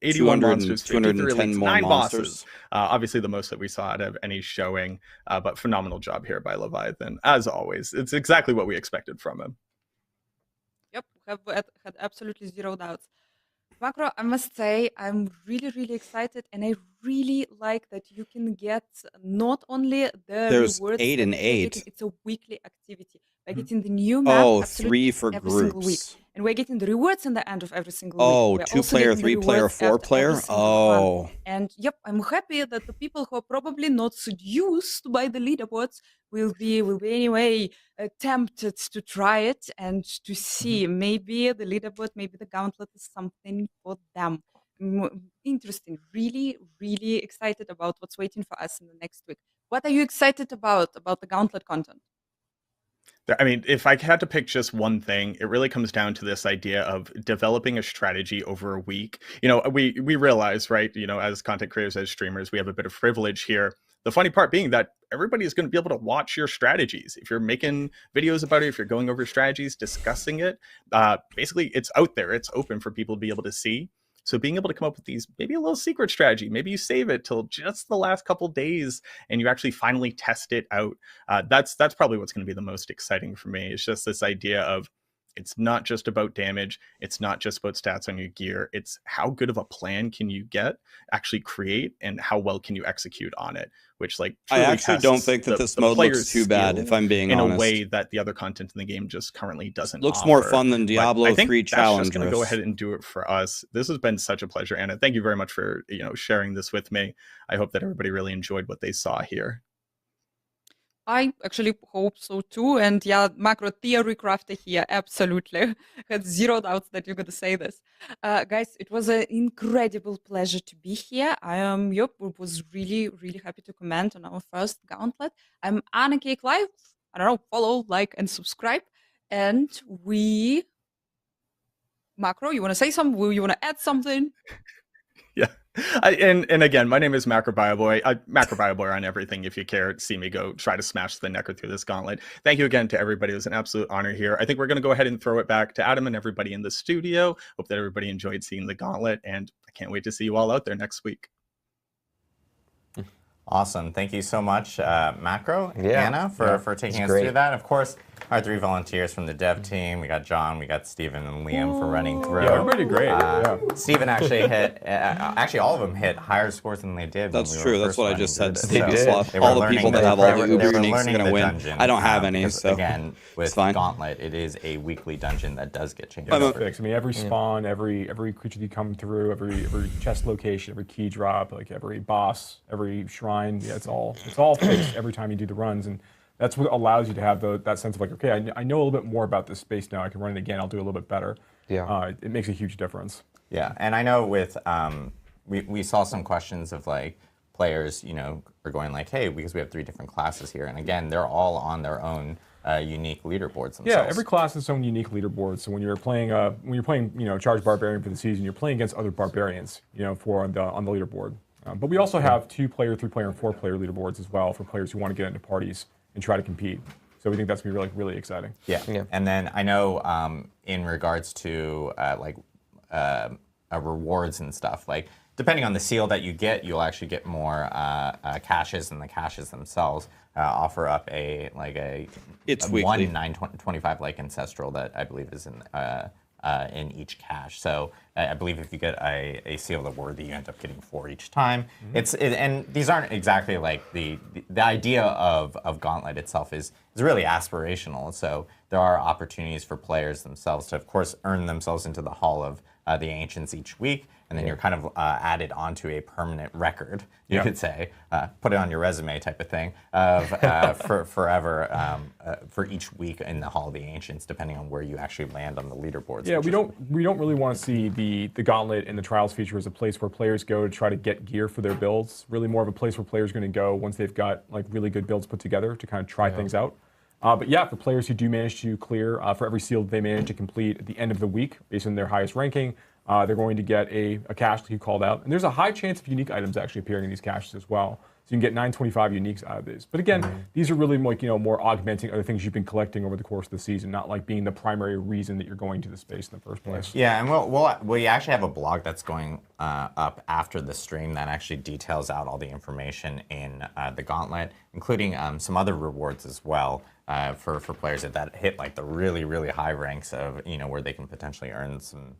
Speaker 9: 81 monsters,
Speaker 2: 210 more
Speaker 9: 9
Speaker 2: monsters.
Speaker 9: bosses. Obviously the most that we saw out of any showing, but phenomenal job here by Leviathan. As always, it's exactly what we expected from him.
Speaker 8: Yep, had absolutely 0 doubts. Macro, I must say, I'm really, really excited, and I really like that you can get not only the
Speaker 2: There's
Speaker 8: rewards
Speaker 2: 8 and 8.
Speaker 8: It's a weekly activity. By getting the new map,
Speaker 2: 3 for
Speaker 8: every single week.
Speaker 2: groups.
Speaker 8: and we're getting the rewards in the end of every single
Speaker 2: Oh,
Speaker 8: week. We're
Speaker 2: 2-player, 3-player, 4-player? Oh.
Speaker 8: And yep, I'm happy that the people who are probably not seduced by the leaderboards will be anyway tempted to try it and to see maybe the leaderboard, maybe the Gauntlet is something for them. Interesting. Really, really excited about what's waiting for us in the next week. What are you excited about the Gauntlet content?
Speaker 9: I mean, if I had to pick just one thing, it really comes down to this idea of developing a strategy over a week. You know, we realize, right, you know, as content creators, as streamers, we have a bit of privilege here. The funny part being that everybody is going to be able to watch your strategies. If you're making videos about it, if you're going over strategies, discussing it, basically it's out there. It's open for people to be able to see. So being able to come up with these, maybe a little secret strategy, maybe you save it till just the last couple days and you actually finally test it out. That's probably what's going to be the most exciting for me. It's just this idea of it's not just about damage. It's not just about stats on your gear. It's how good of a plan can you actually create, and how well can you execute on it, which like
Speaker 2: I actually don't think that this mode looks too bad, if I'm being honest.
Speaker 9: In a way that the other content in the game just currently doesn't
Speaker 2: looks
Speaker 9: offer.
Speaker 2: more fun than Diablo 3
Speaker 9: Challenge.
Speaker 2: Challenge.
Speaker 9: That's just going to go ahead and do it for us. This has been such a pleasure, Anna. Thank you very much for sharing this with me. I hope that everybody really enjoyed what they saw here.
Speaker 8: I actually hope so too. And yeah, Macro theory crafter here, absolutely. Had zero doubts that you're going to say this. Guys, it was an incredible pleasure to be here. Was really, really happy to comment on our first Gauntlet. I'm Anna Cake Live. I don't know, follow, like, and subscribe. And Macro, you want to say something? You want to add something?
Speaker 9: Yeah. And again, my name is Macrobioboy. Macrobioboy on everything. If you care to see me go try to smash the necker through this gauntlet. Thank you again to everybody. It was an absolute honor here. I think we're going to go ahead and throw it back to Adam and everybody in the studio. Hope that everybody enjoyed seeing the gauntlet, and I can't wait to see you all out there next week.
Speaker 5: Awesome. Thank you so much, Macro, Anna, for taking us through that. Of course, our 3 volunteers from the dev team. We got John, we got Steven, and Liam for running through.
Speaker 6: Yeah, everybody great.
Speaker 5: Steven actually hit, actually all of them hit higher scores than they did.
Speaker 2: That's
Speaker 5: when we
Speaker 2: true.
Speaker 5: were
Speaker 2: That's what I just said.
Speaker 5: So
Speaker 2: all the people that have all the Uber uniques are going to win.
Speaker 5: Dungeon,
Speaker 2: I don't have any, so
Speaker 5: again, with Gauntlet, it is a weekly dungeon that does get changed.
Speaker 6: I mean, every spawn, every creature you come through, every chest location, every key drop, like every boss, every shrine, yeah, it's all fixed every time you do the runs, and that's what allows you to have that sense of like, okay, I know a little bit more about this space now. I can run it again. I'll do a little bit better.
Speaker 7: Yeah,
Speaker 6: it makes a huge difference.
Speaker 5: Yeah, and I know with we saw some questions of like players, are going like, hey, because we have 3 different classes here, and again, they're all on their own unique leaderboards themselves.
Speaker 6: Yeah, every class has its own unique leaderboard. So when you're playing, Charged Barbarian for the season, you're playing against other barbarians, on the leaderboard. But we also have 2-player, 3-player, and 4-player leaderboards as well for players who want to get into parties and try to compete. So we think that's going to be really, really exciting.
Speaker 5: Yeah. And then I know in regards to rewards and stuff, like depending on the seal that you get, you'll actually get more caches, and the caches themselves offer up a 1/925 like ancestral that I believe is in each cache. So I believe if you get a seal of the worthy, you end up getting 4 each time. And these aren't exactly like the idea of Gauntlet itself is really aspirational. So there are opportunities for players themselves to, of course, earn themselves into the Hall of the Ancients each week, and then you're kind of added onto a permanent record, you could say, put it on your resume type of thing, of for forever for each week in the Hall of the Ancients, depending on where you actually land on the leaderboards.
Speaker 6: Yeah, we don't really want to see the Gauntlet and the Trials feature as a place where players go to try to get gear for their builds. Really more of a place where players are going to go once they've got like really good builds put together to kind of try things out. But yeah, for players who do manage to clear, for every seal that they manage to complete at the end of the week, based on their highest ranking, they're going to get a cache that you called out. And there's a high chance of unique items actually appearing in these caches as well. So you can get 925 uniques out of these. But again, these are really like, more augmenting other things you've been collecting over the course of the season, not like being the primary reason that you're going to the space in the first place.
Speaker 5: Yeah, and we actually have a blog that's going up after the stream that actually details out all the information in the Gauntlet, including some other rewards as well for players that hit like the really, really high ranks of, where they can potentially earn some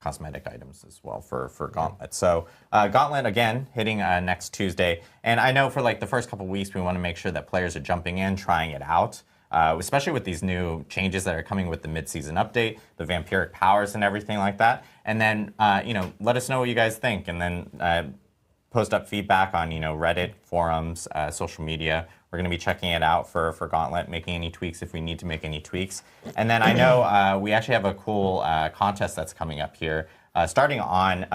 Speaker 5: cosmetic items as well for Gauntlet. So Gauntlet, again, hitting next Tuesday. And I know for like the first couple weeks, we want to make sure that players are jumping in, trying it out. especially with these new changes that are coming with the mid-season update, the vampiric powers and everything like that. And then, let us know what you guys think, and then post up feedback on, Reddit, forums, social media. We're going to be checking it out for Gauntlet, making any tweaks if we need to make any tweaks. And then I know we actually have a cool contest that's coming up here, starting on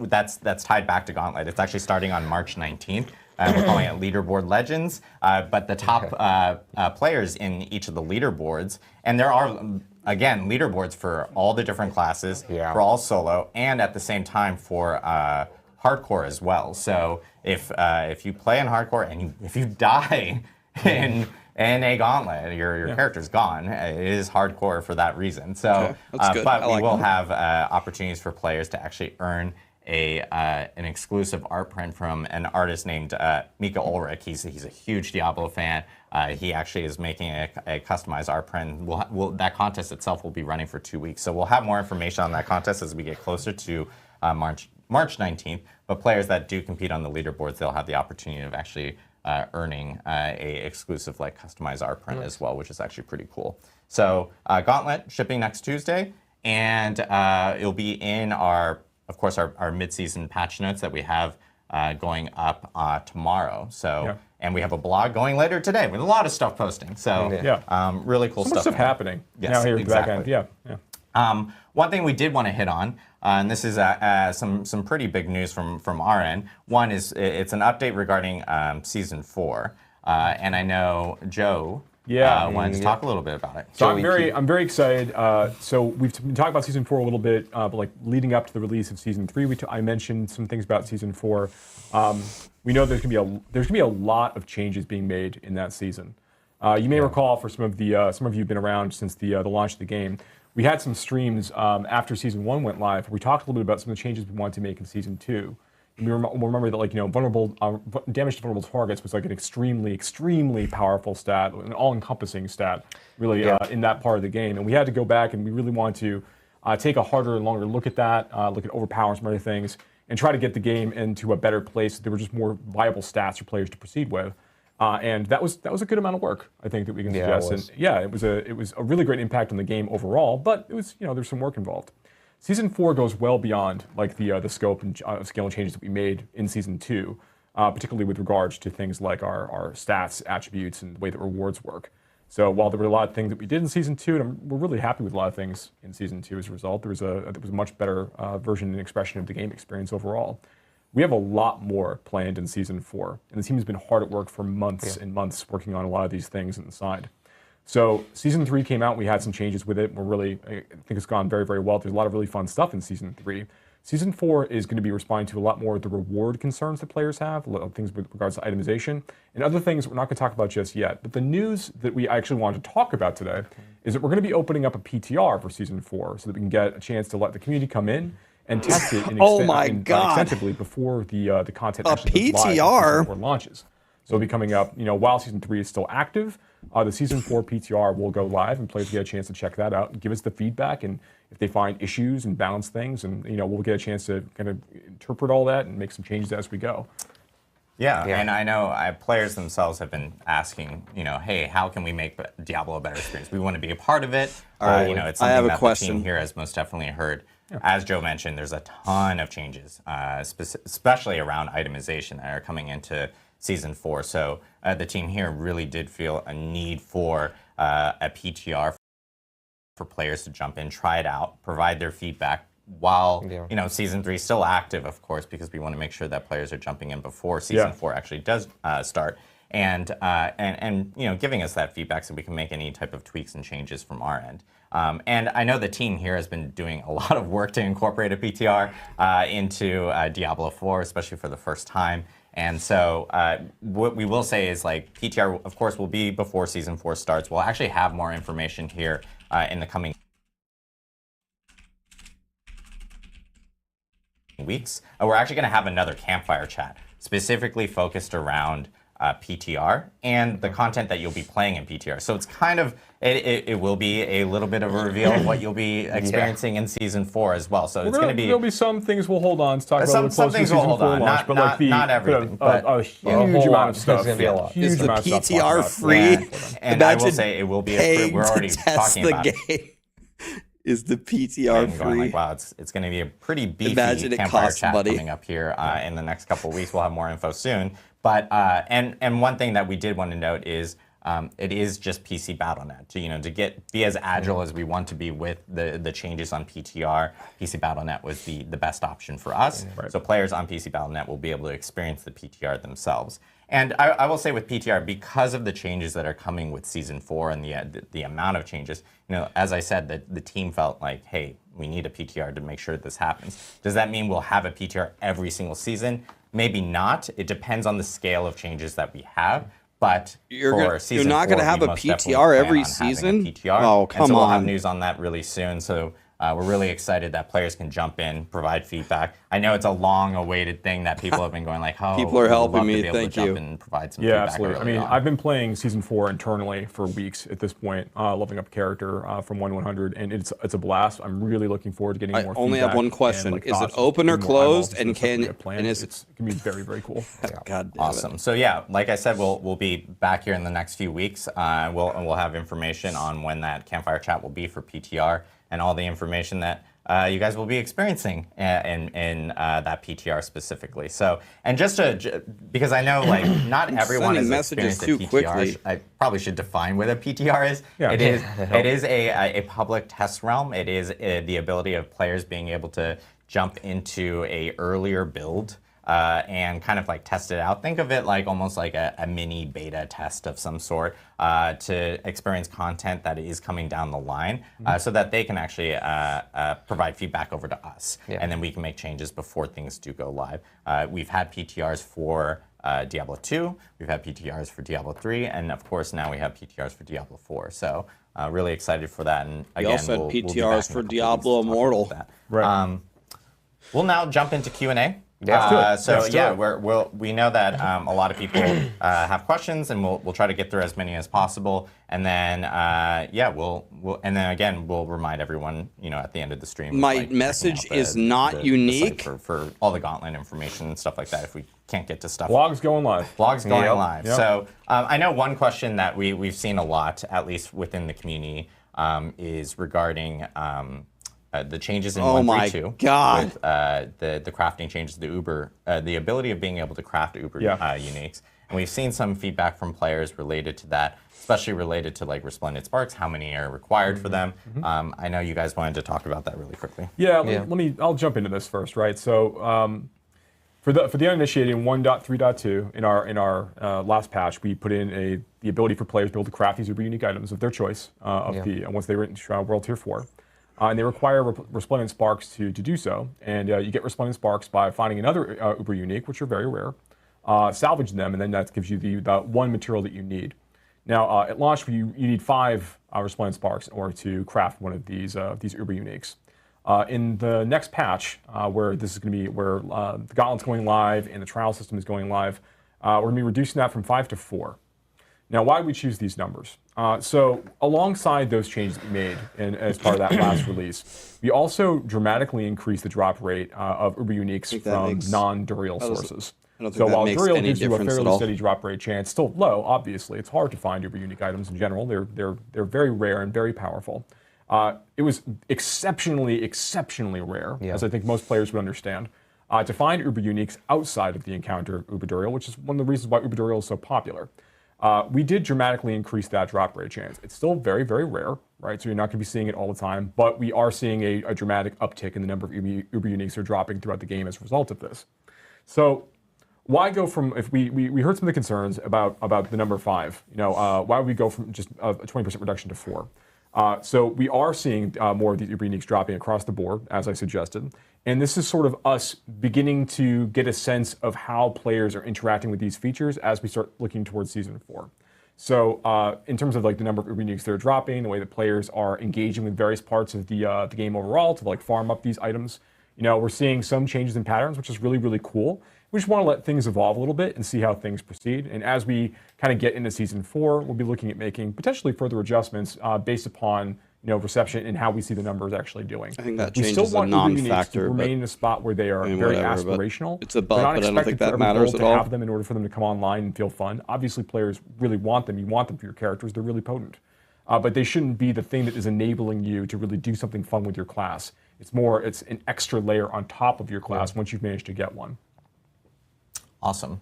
Speaker 5: that's tied back to Gauntlet. It's actually starting on March 19th. We're calling it Leaderboard Legends. But the top players in each of the leaderboards, and there are again leaderboards for all the different classes, for all solo, and at the same time for hardcore as well. So if you play in hardcore and if you die in a Gauntlet, your character's gone. It is hardcore for that reason. So, but we will have opportunities for players to actually earn an exclusive art print from an artist named Mika Ulrich. He's a huge Diablo fan. He actually is making a customized art print. That contest itself will be running for 2 weeks. So we'll have more information on that contest as we get closer to March 19th. But players that do compete on the leaderboards, they'll have the opportunity of actually earning a exclusive customized art print as well, which is actually pretty cool. So Gauntlet shipping next Tuesday, and it'll be in our mid-season patch notes that we have going up tomorrow. So and we have a blog going later today with a lot of stuff posting. So really cool
Speaker 6: stuff. Stuff happening.
Speaker 5: Yes,
Speaker 6: now here
Speaker 5: exactly.
Speaker 6: Back end.
Speaker 5: One thing we did want to hit on, and this is some pretty big news from our end. One is it's an update regarding Season 4, and I know Joe wanted to talk a little bit about it.
Speaker 6: So I'm very excited. So we've been talking about Season 4 a little bit, but leading up to the release of Season 3, I mentioned some things about Season 4. We know there's gonna be a lot of changes being made in that season. You may recall, for some of you who've been around since the launch of the game, we had some streams after Season 1 went live where we talked a little bit about some of the changes we wanted to make in Season 2. And we'll remember that vulnerable damage to vulnerable targets was an extremely powerful stat, an all-encompassing stat, really in that part of the game. And we had to go back and we really wanted to take a harder and longer look at that, look at overpowering some other things, and try to get the game into a better place. There were just more viable stats for players to proceed with. And that was a good amount of work, I think, that we can suggest. It was a really great impact on the game overall, but it was there's some work involved. Season 4 goes well beyond the scope and scale and changes that we made in Season 2, particularly with regards to things like our stats, attributes, and the way that rewards work. So while there were a lot of things that we did in Season 2, and we're really happy with a lot of things in Season 2 as a result, there was a much better version and expression of the game experience overall. We have a lot more planned in Season 4, and the team has been hard at work for months and months working on a lot of these things inside. So Season 3 came out, we had some changes with it. I think it's gone very, very well. There's a lot of really fun stuff in Season 3. Season 4 is going to be responding to a lot more of the reward concerns that players have, a lot of things with regards to itemization, and other things we're not going to talk about just yet. But the news that we actually wanted to talk about today is that we're going to be opening up a PTR for Season 4 so that we can get a chance to let the community come in and test it extensively before the content actually goes live before Season 4 launches. So it'll be coming up, while Season 3 is still active. The Season 4 PTR will go live, and players get a chance to check that out and give us the feedback. And if they find issues and balance things, and we'll get a chance to kind of interpret all that and make some changes as we go.
Speaker 5: Yeah, and I know players themselves have been asking, hey, how can we make Diablo a better experience? We want to be a part of it.
Speaker 1: All right,
Speaker 5: it's something that the team here has most definitely heard. As Joe mentioned, there's a ton of changes, especially around itemization that are coming into Season 4. So the team here really did feel a need for a PTR for players to jump in, try it out, provide their feedback while Season 3 is still active, of course, because we want to make sure that players are jumping in before Season 4 actually does start. And giving us that feedback so we can make any type of tweaks and changes from our end. And I know the team here has been doing a lot of work to incorporate a PTR into Diablo 4, especially for the first time. And so what we will say is PTR, of course, will be before Season 4 starts. We'll actually have more information here in the coming weeks. We're actually going to have another campfire chat specifically focused around PTR and the content that you'll be playing in PTR. So it's kind of, it will be a little bit of a reveal of what you'll be experiencing in Season 4 as well. So it's going to be...
Speaker 6: There'll be some things we'll hold on to talk about.
Speaker 5: Some things we'll hold on, not everything. But
Speaker 6: a huge amount of stuff.
Speaker 7: There's going to be a lot.
Speaker 1: Is the PTR free?
Speaker 5: And I will say it will be we're already talking about it.
Speaker 1: Is the PTR free?
Speaker 5: Going like, wow, it's going to be a pretty beefy campfire chat coming up here in the next couple of weeks. We'll have more info soon. But and one thing that we did want to note is it is just PC BattleNet. To be as agile as we want to be with the changes on PTR, PC BattleNet was the best option for us. Right. So players on PC BattleNet will be able to experience the PTR themselves. And I will say with PTR, because of the changes that are coming with Season 4 and the amount of changes, as I said, the team felt like, hey, we need a PTR to make sure this happens. Does that mean we'll have a PTR every single season? Maybe not. It depends on the scale of changes that we have. But
Speaker 1: you're not going to have a PTR every season?
Speaker 5: Oh, come on. So we'll have news on that really soon. So we're really excited that players can jump in, provide feedback. I know it's a long-awaited thing that people have been going like, oh,
Speaker 1: people are helping me. Thank you.
Speaker 5: And provide some feedback.
Speaker 6: Absolutely. I mean, I've been playing Season 4 internally for weeks at this point, leveling up character from 1 to 100, and it's a blast. I'm really looking forward to getting more feedback.
Speaker 1: I only have one question: is it open or closed? And it can
Speaker 6: be very, very cool.
Speaker 1: God damn
Speaker 5: awesome. So yeah, like I said, we'll be back here in the next few weeks. We'll have information on when that campfire chat will be for PTR and all the information that you guys will be experiencing in that PTR specifically. So, and because I know like not everyone has experienced a PTR, I probably should define what a PTR is. Yeah. It is a public test realm. It is the ability of players being able to jump into a earlier build and kind of like test it out. Think of it like almost like a mini beta test of some sort to experience content that is coming down the line so that they can actually provide feedback over to us. Yeah. And then we can make changes before things do go live. We've had PTRs for Diablo 2, we've had PTRs for Diablo 3, and of course now we have PTRs for Diablo 4. So really excited for that. And again,
Speaker 1: we also had PTRs for Diablo Immortal.
Speaker 5: Right. We'll now jump into Q&A. Yeah. We know that a lot of people have questions, and we'll try to get through as many as possible. And then we'll remind everyone, at the end of the stream.
Speaker 1: My message is not unique
Speaker 5: for all the Gauntlet information and stuff like that. If we can't get to stuff,
Speaker 6: blogs going live.
Speaker 5: Live. Yep. So I know one question that we've seen a lot, at least within the community, is regarding. The changes in 1.3.2.
Speaker 1: Oh my God!
Speaker 5: With the crafting changes, the ability of being able to craft Uber uniques, and we've seen some feedback from players related to that, especially related to like Resplendent Sparks. How many are required for them? I know you guys wanted to talk about that really quickly.
Speaker 6: I'll jump into this first, right? So for the uninitiated in 1.3.2 in our last patch, we put in the ability for players to be able to craft these Uber unique items of their choice once they were in World Tier 4. And they require Resplendent Sparks to do so. And you get Resplendent Sparks by finding another Uber unique, which are very rare, salvage them, and then that gives you the one material that you need. Now, at launch, you need 5 Resplendent Sparks in order to craft one of these Uber uniques. In the next patch, where this is going to be where the Gauntlet's going live and the trial system is going live, we're going to be reducing that from 5 to 4. Now, why did we choose these numbers? So alongside those changes we made as part of that last release, we also dramatically increased the drop rate of Uber uniques from non-Duriel sources. So while Duriel gives you a fairly steady drop rate chance, still low, obviously, it's hard to find Uber unique items in general. They're very rare and very powerful. It was exceptionally rare, as I think most players would understand, to find Uber uniques outside of the encounter of Uber Duriel, which is one of the reasons why Uber Duriel is so popular. We did dramatically increase that drop rate chance. It's still very rare, right? So you're not going to be seeing it all the time, but we are seeing a dramatic uptick in the number of Uber uniques that are dropping throughout the game as a result of this. So why go from, if we heard some of the concerns about the number 5, why would we go from just a 20% reduction to 4? So we are seeing more of these Uber uniques dropping across the board, as I suggested. And this is sort of us beginning to get a sense of how players are interacting with these features as we start looking towards Season 4. So in terms of like the number of Uber uniques that are dropping, the way that players are engaging with various parts of the game overall to like farm up these items, we're seeing some changes in patterns, which is really cool. we just want to let things evolve a little bit and see how things proceed. And as we kind of get into Season 4, we'll be looking at making potentially further adjustments based upon reception and how we see the numbers actually doing.
Speaker 1: I think that
Speaker 6: we
Speaker 1: change
Speaker 6: still
Speaker 1: is a
Speaker 6: want Uber Uniques
Speaker 1: non-factor,
Speaker 6: to remain
Speaker 1: but
Speaker 6: in a spot where they are very aspirational.
Speaker 1: It's a bug,
Speaker 6: We're not
Speaker 1: but I don't think that
Speaker 6: expecting for every
Speaker 1: matters
Speaker 6: world
Speaker 1: at
Speaker 6: to
Speaker 1: all.
Speaker 6: have them in order for them to come online and feel fun. Obviously, players really want them. You want them for your characters. They're really potent. But they shouldn't be the thing that is enabling you to really do something fun with your class. It's an extra layer on top of your class once you've managed to get one.
Speaker 5: Awesome.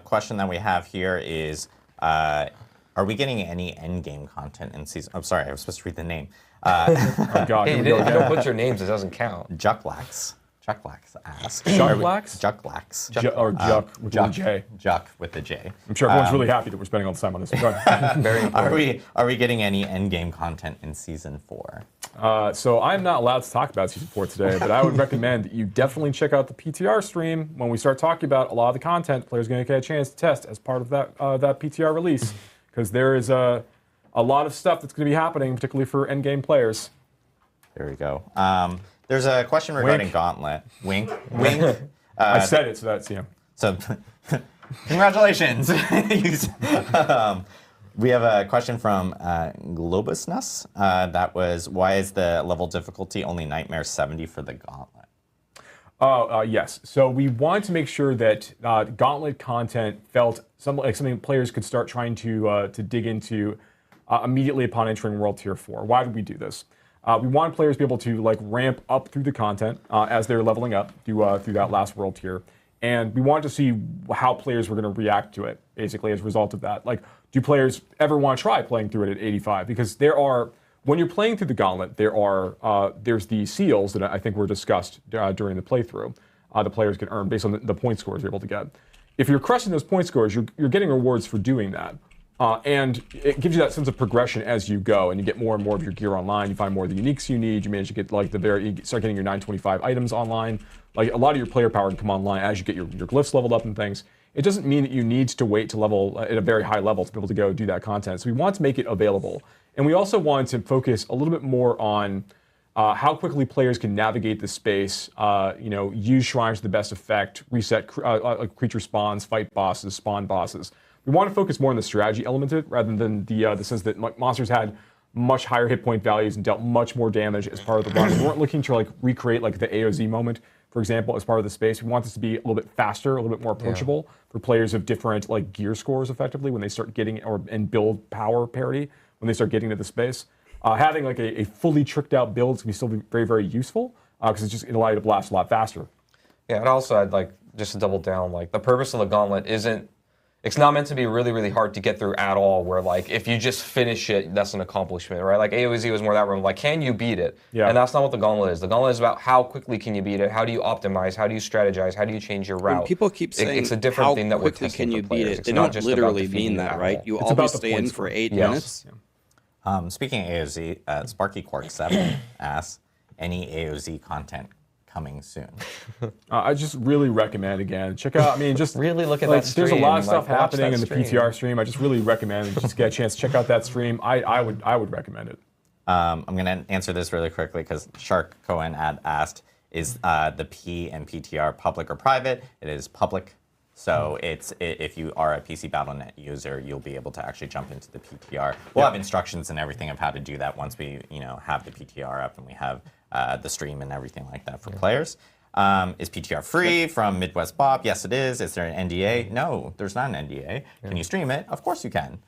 Speaker 5: Question that we have here is, are we getting any endgame content in season? I'm sorry, I was supposed to read the name.
Speaker 6: Oh God,
Speaker 7: Hey, if you don't put your names, it doesn't count.
Speaker 5: Jucklax asks.
Speaker 6: Jucklax?
Speaker 5: Jucklax.
Speaker 6: Juck with a J.
Speaker 5: Juck with the J.
Speaker 6: I'm sure everyone's really happy that we're spending all this time on this. Go ahead.
Speaker 7: Very important.
Speaker 5: Are we getting any endgame content in season 4?
Speaker 6: So I'm not allowed to talk about Season 4 today, but I would recommend that you definitely check out the PTR stream when we start talking about a lot of the content players are going to get a chance to test as part of that PTR release, because there is a lot of stuff that's going to be happening, particularly for endgame players.
Speaker 5: There we go. There's a question regarding Gauntlet. Wink.
Speaker 6: I said it, so that's,
Speaker 5: So, congratulations. We have a question from Globusnus. That was, why is the level difficulty only Nightmare 70 for the Gauntlet?
Speaker 6: Yes. So we wanted to make sure that Gauntlet content felt like something players could start trying to dig into immediately upon entering World Tier 4. Why did we do this? We wanted players to be able to ramp up through the content as they're leveling up through that last World Tier. And we wanted to see how players were going to react to it, basically, as a result of that. Like, do players ever want to try playing through it at 85? Because when you're playing through the Gauntlet, there's the seals that I think were discussed during the playthrough. The players can earn based on the point scores they're able to get. If you're crushing those point scores, you're getting rewards for doing that. And it gives you that sense of progression as you go, and you get more and more of your gear online. You find more of the uniques you need. You manage to get you start getting your 925 items online. Like, a lot of your player power can come online as you get your glyphs leveled up and things. It doesn't mean that you need to wait to level at a very high level to be able to go do that content. So we want to make it available, and we also want to focus a little bit more on how quickly players can navigate the space. Use shrines to the best effect, reset creature spawns, fight bosses, spawn bosses. We want to focus more on the strategy element of it rather than the sense that monsters had much higher hit point values and dealt much more damage as part of the run. We weren't looking to recreate the AOZ moment, for example, as part of the space. We want this to be a little bit faster, a little bit more approachable for players of different gear scores, effectively, when they start getting and build power parity when they start getting to the space. Having a fully tricked out build is going to still be very, very useful because it's going to allow you to blast a lot faster.
Speaker 7: Yeah, and also I'd just to double down, the purpose of the Gauntlet isn't. It's not meant to be really, really hard to get through at all, where if you just finish it, that's an accomplishment, right? AOZ was more that room, can you beat it? Yeah. And that's not what the Gauntlet is. The Gauntlet is about how quickly can you beat it, how do you optimize, how do you strategize, how do you change your route?
Speaker 1: When people keep saying
Speaker 7: it's a different thing that we're
Speaker 1: quickly
Speaker 7: testing
Speaker 1: can you
Speaker 7: for
Speaker 1: beat
Speaker 7: players.
Speaker 1: it,
Speaker 7: It's
Speaker 1: they
Speaker 7: not
Speaker 1: don't
Speaker 7: just
Speaker 1: literally
Speaker 7: about
Speaker 1: mean that, right? You always stay in for 8 minutes.
Speaker 5: Speaking of AOZ, Sparky Quark 7 asks, any AOZ content coming soon?
Speaker 6: I just really recommend, again, check out, just
Speaker 7: really look at that stream.
Speaker 6: There's a lot of stuff happening in the PTR stream. I just really recommend just get a chance to check out that stream. I would recommend it.
Speaker 5: I'm going to answer this really quickly because Shark Cohen had asked, is the P and PTR public or private? It is public. So if you are a PC Battle.net user, you'll be able to actually jump into the PTR. We'll have instructions and everything of how to do that once we have the PTR up and we have the stream and everything like that for players. Is PTR free from Midwest Bob? Yes, it is. Is there an NDA? No, there's not an NDA. Can you stream it? Of course you can.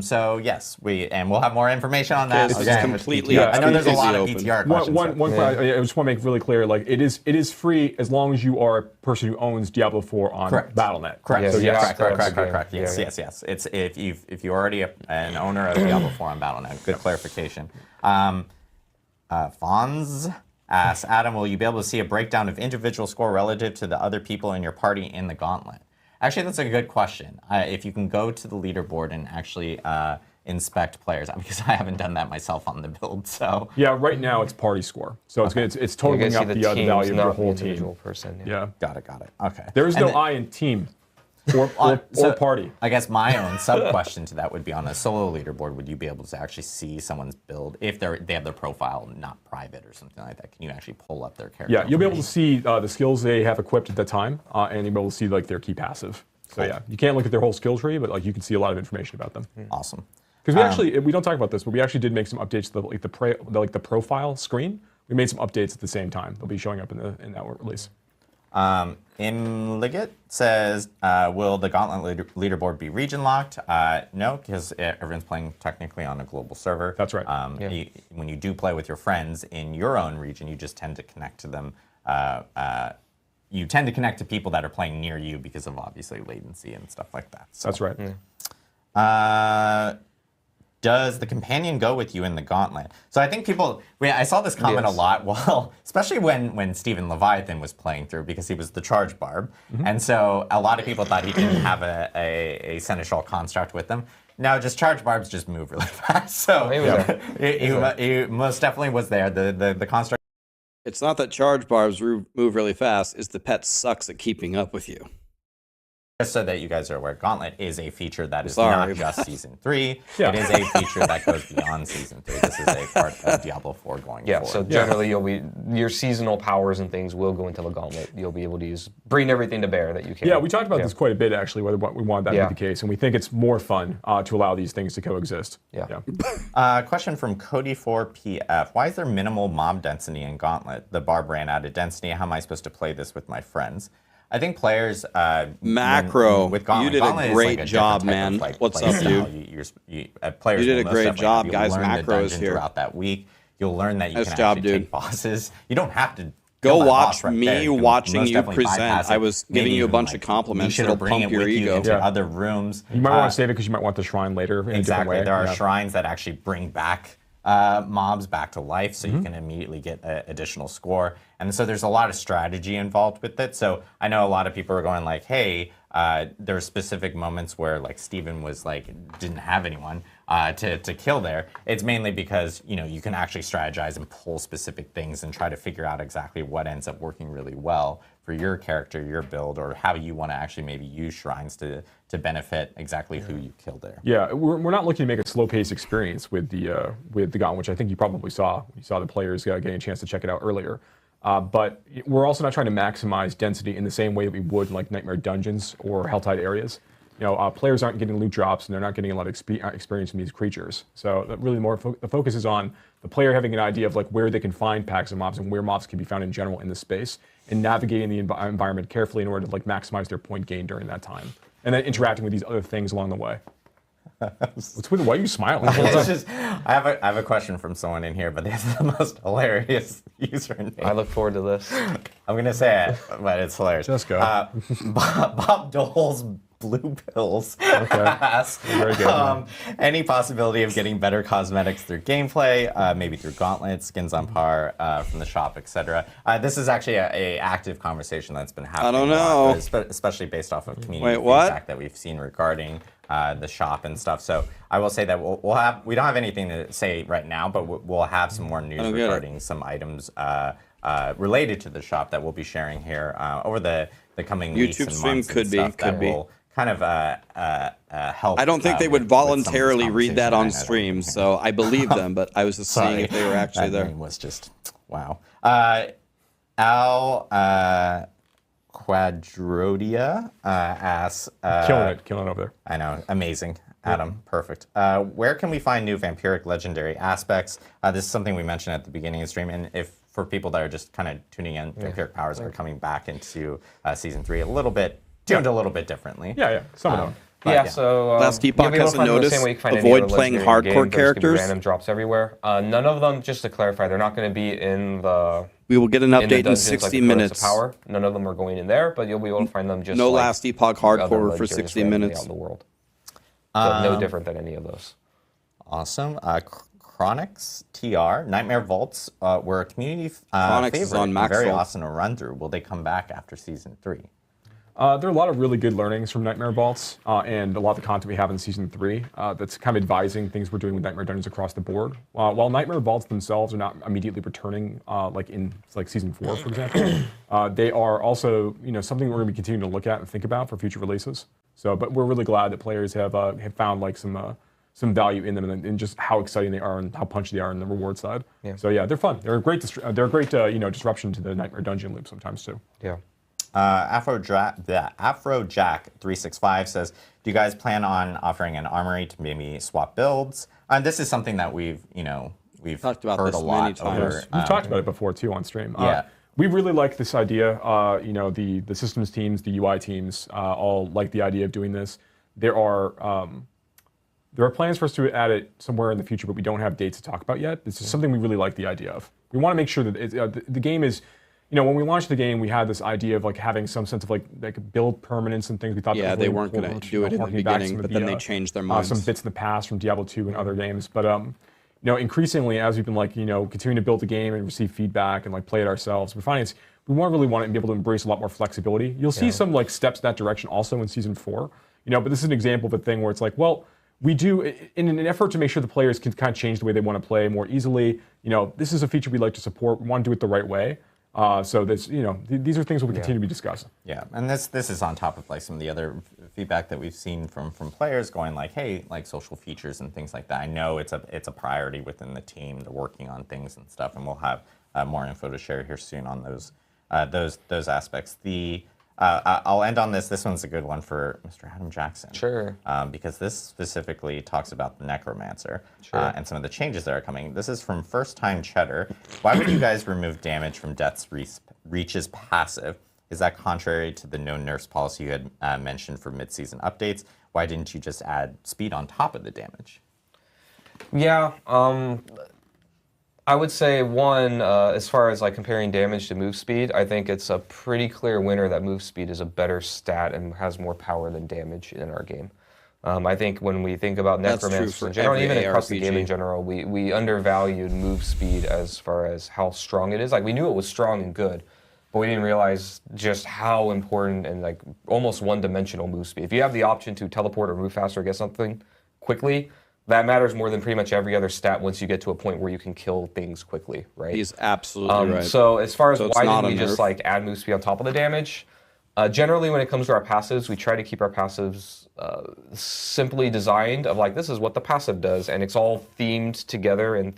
Speaker 5: So yes, we'll have more information on that.
Speaker 1: It's completely.
Speaker 5: I know there's a lot of PTR questions.
Speaker 6: I just want to make really clear, it is free as long as you are a person who owns Diablo 4 on Battle.net.
Speaker 5: Correct.
Speaker 6: Yes.
Speaker 5: So yes, correct. Yes. It's if you're already an owner of Diablo 4 on Battle.net. Good clarification. Fonz asks, Adam, will you be able to see a breakdown of individual score relative to the other people in your party in the Gauntlet? Actually, that's a good question. If you can go to the leaderboard and actually inspect players, because I haven't done that myself on the build. So
Speaker 6: yeah, right now it's party score, so it's totaling up the value of your whole
Speaker 7: individual
Speaker 6: team.
Speaker 7: Person.
Speaker 6: Yeah.
Speaker 5: Got it. Okay.
Speaker 6: There is no I in team. Or party.
Speaker 5: I guess my own sub-question to that would be on a solo leaderboard, would you be able to actually see someone's build if they have their profile not private or something like that? Can you actually pull up their character?
Speaker 6: Yeah, you'll be able to see the skills they have equipped at that time, and you'll be able to see like their key passive. So yeah, you can't look at their whole skill tree, but like you can see a lot of information about them.
Speaker 5: Awesome.
Speaker 6: Because we don't talk about this, but we actually did make some updates to the profile screen. We made some updates at the same time. They'll be showing up in that release.
Speaker 5: Imligit says, will the Gauntlet leaderboard be region locked? No, because everyone's playing technically on a global server.
Speaker 6: That's right.
Speaker 5: When you do play with your friends in your own region, you just tend to connect to them. You tend to connect to people that are playing near you because of obviously latency and stuff like that. So,
Speaker 6: that's right.
Speaker 5: Does the companion go with you in the Gauntlet? So I think I saw this comment a lot, well, especially when Stephen Leviathan was playing through because he was the charge barb. And so a lot of people thought he didn't have a Seneschal construct with him. No, just charge barbs just move really fast. So he most definitely was there. The construct.
Speaker 2: It's not that charge barbs move really fast, it's the pet sucks at keeping up with you.
Speaker 5: Just so that you guys are aware, Gauntlet is a feature that is not just Season 3. It is a feature that goes beyond Season 3. This is a part of Diablo 4 going forward.
Speaker 7: So generally, your seasonal powers and things will go into the Gauntlet. You'll be able to bring everything to bear that you can.
Speaker 6: Yeah, we talked about this quite a bit, actually, whether we want that to be the case. And we think it's more fun to allow these things to coexist.
Speaker 5: Question from Cody4PF. Why is there minimal mob density in Gauntlet? The barb ran out of density. How am I supposed to play this with my friends? I think players
Speaker 2: Macro,
Speaker 5: with Gauntlet,
Speaker 2: you did a great job, man. What's up, dude?
Speaker 5: Players
Speaker 2: you did a great job, guys. Macro is here
Speaker 5: throughout that week. You'll learn that you can actually take bosses. You don't have to
Speaker 2: go watch me watching you present. I was giving you a bunch of compliments that'll pump your ego
Speaker 5: into other rooms.
Speaker 6: You might want to save it because you might want the shrine later. In a different way.
Speaker 5: There are shrines that actually bring back mobs back to life, so you can immediately get additional score. And so there's a lot of strategy involved with it. So I know a lot of people are going like, hey, there are specific moments where like Steven was like, didn't have anyone to kill there. It's mainly because, you can actually strategize and pull specific things and try to figure out exactly what ends up working really well for your character, your build, or how you want to actually maybe use shrines to benefit exactly who you kill there.
Speaker 6: Yeah, we're not looking to make a slow-paced experience with the Gauntlet, which I think you probably saw. You saw the players getting a chance to check it out earlier. But we're also not trying to maximize density in the same way that we would in like Nightmare Dungeons or Helltide areas. Players aren't getting loot drops and they're not getting a lot of experience from these creatures. So really the focus is on the player having an idea of like where they can find packs of mobs and where mobs can be found in general in the space and navigating the environment carefully in order to like maximize their point gain during that time. And then interacting with these other things along the way. Why are you smiling?
Speaker 5: I have a question from someone in here, but they have the most hilarious username.
Speaker 7: I look forward to this.
Speaker 5: I'm gonna say it, but it's hilarious.
Speaker 6: Just go.
Speaker 5: Bob Dole's Blue Pills asks,
Speaker 6: very good,
Speaker 5: any possibility of getting better cosmetics through gameplay, maybe through Gauntlet, skins on par from the shop, etc. This is actually a active conversation that's been happening.
Speaker 2: I don't know,
Speaker 5: especially based off of community feedback that we've seen regarding the shop and stuff. So I will say that we don't have anything to say right now, but we'll have some more news regarding some items related to the shop that we'll be sharing here over the coming weeks and months.
Speaker 2: YouTube stream could be.
Speaker 5: Kind of help.
Speaker 2: I don't think they would voluntarily read that on stream, so I believe them. But I was just seeing if they were actually there.
Speaker 5: Name was just wow. Al Quadrodia asks.
Speaker 6: Killing it over there.
Speaker 5: I know, amazing. Adam, perfect. Where can we find new vampiric legendary aspects? This is something we mentioned at the beginning of the stream, and if for people that are just kind of tuning in, vampiric powers are coming back into Season 3 tuned a little bit differently.
Speaker 6: Yeah, some of them.
Speaker 7: So
Speaker 2: Last Epoch has a notice, avoid playing hardcore characters.
Speaker 7: Random drops everywhere. None of them, just to clarify, they're not going to be in the...
Speaker 2: We will get an update in 60 minutes.
Speaker 7: Power. None of them are going in there, but you'll be able to find them just
Speaker 2: no Last Epoch hardcore for 60 minutes.
Speaker 7: The world. So no different than any of those.
Speaker 5: Awesome. Chronics TR, Nightmare Vaults were a community
Speaker 2: Chronics
Speaker 5: favorite.
Speaker 2: on Maxroll.
Speaker 5: Very awesome to run through. Will they come back after Season 3?
Speaker 6: There are a lot of really good learnings from Nightmare Vaults and a lot of the content we have in Season 3 that's kind of advising things we're doing with Nightmare Dungeons across the board. While Nightmare Vaults themselves are not immediately returning like in Season 4, for example, they are also something we're going to be continuing to look at and think about for future releases. So, but we're really glad that players have found like some value in them and just how exciting they are and how punchy they are on the reward side. Yeah. So yeah, they're fun. They're a great disruption to the Nightmare Dungeon loop sometimes too.
Speaker 7: Yeah.
Speaker 5: Afrojack365 says, do you guys plan on offering an armory to maybe swap builds? And this is something that we've
Speaker 1: talked about
Speaker 5: heard
Speaker 1: this
Speaker 5: a lot
Speaker 1: many times.
Speaker 5: over.
Speaker 6: We've talked about it before too on stream.
Speaker 5: Yeah.
Speaker 6: We really like this idea. The systems teams, the UI teams, all like the idea of doing this. There are plans for us to add it somewhere in the future, but we don't have dates to talk about yet. This is something we really like the idea of. We want to make sure that the game is, when we launched the game, we had this idea of like having some sense of like build permanence and things. We thought
Speaker 1: they weren't going to do it in the beginning, but then they changed their minds.
Speaker 6: Some bits in the past from Diablo 2 and other games, but increasingly as we've been continuing to build the game and receive feedback and play it ourselves, we're finding we really want to be able to embrace a lot more flexibility. You'll see some steps in that direction also in Season 4, but this is an example of a thing where it's like, well, we do, in an effort to make sure the players can kind of change the way they want to play more easily, this is a feature we'd like to support. We want to do it the right way. So this, these are things we'll continue to be discussing.
Speaker 5: Yeah, and this is on top of some of the other feedback that we've seen from players going hey, social features and things like that. I know it's a priority within the team. They're working on things and stuff, and we'll have more info to share here soon on those aspects. I'll end on this. This one's a good one for Mr. Adam Jackson.
Speaker 7: Sure.
Speaker 5: Because this specifically talks about the Necromancer and some of the changes that are coming. This is from First Time Cheddar. Why would you guys remove damage from Death's Reach's passive? Is that contrary to the no nerfs policy you had mentioned for mid-season updates? Why didn't you just add speed on top of the damage?
Speaker 7: Yeah. I would say one, as far as comparing damage to move speed, I think it's a pretty clear winner that move speed is a better stat and has more power than damage in our game. I think when we think about Necromancer in general, even across the game in general, we undervalued move speed as far as how strong it is. We knew it was strong and good, but we didn't realize just how important and almost one-dimensional move speed. If you have the option to teleport or move faster or get something quickly, that matters more than pretty much every other stat once you get to a point where you can kill things quickly, right?
Speaker 1: He's absolutely right.
Speaker 7: So as far as why didn't we just add move speed on top of the damage, generally when it comes to our passives, we try to keep our passives simply designed of this is what the passive does, and it's all themed together and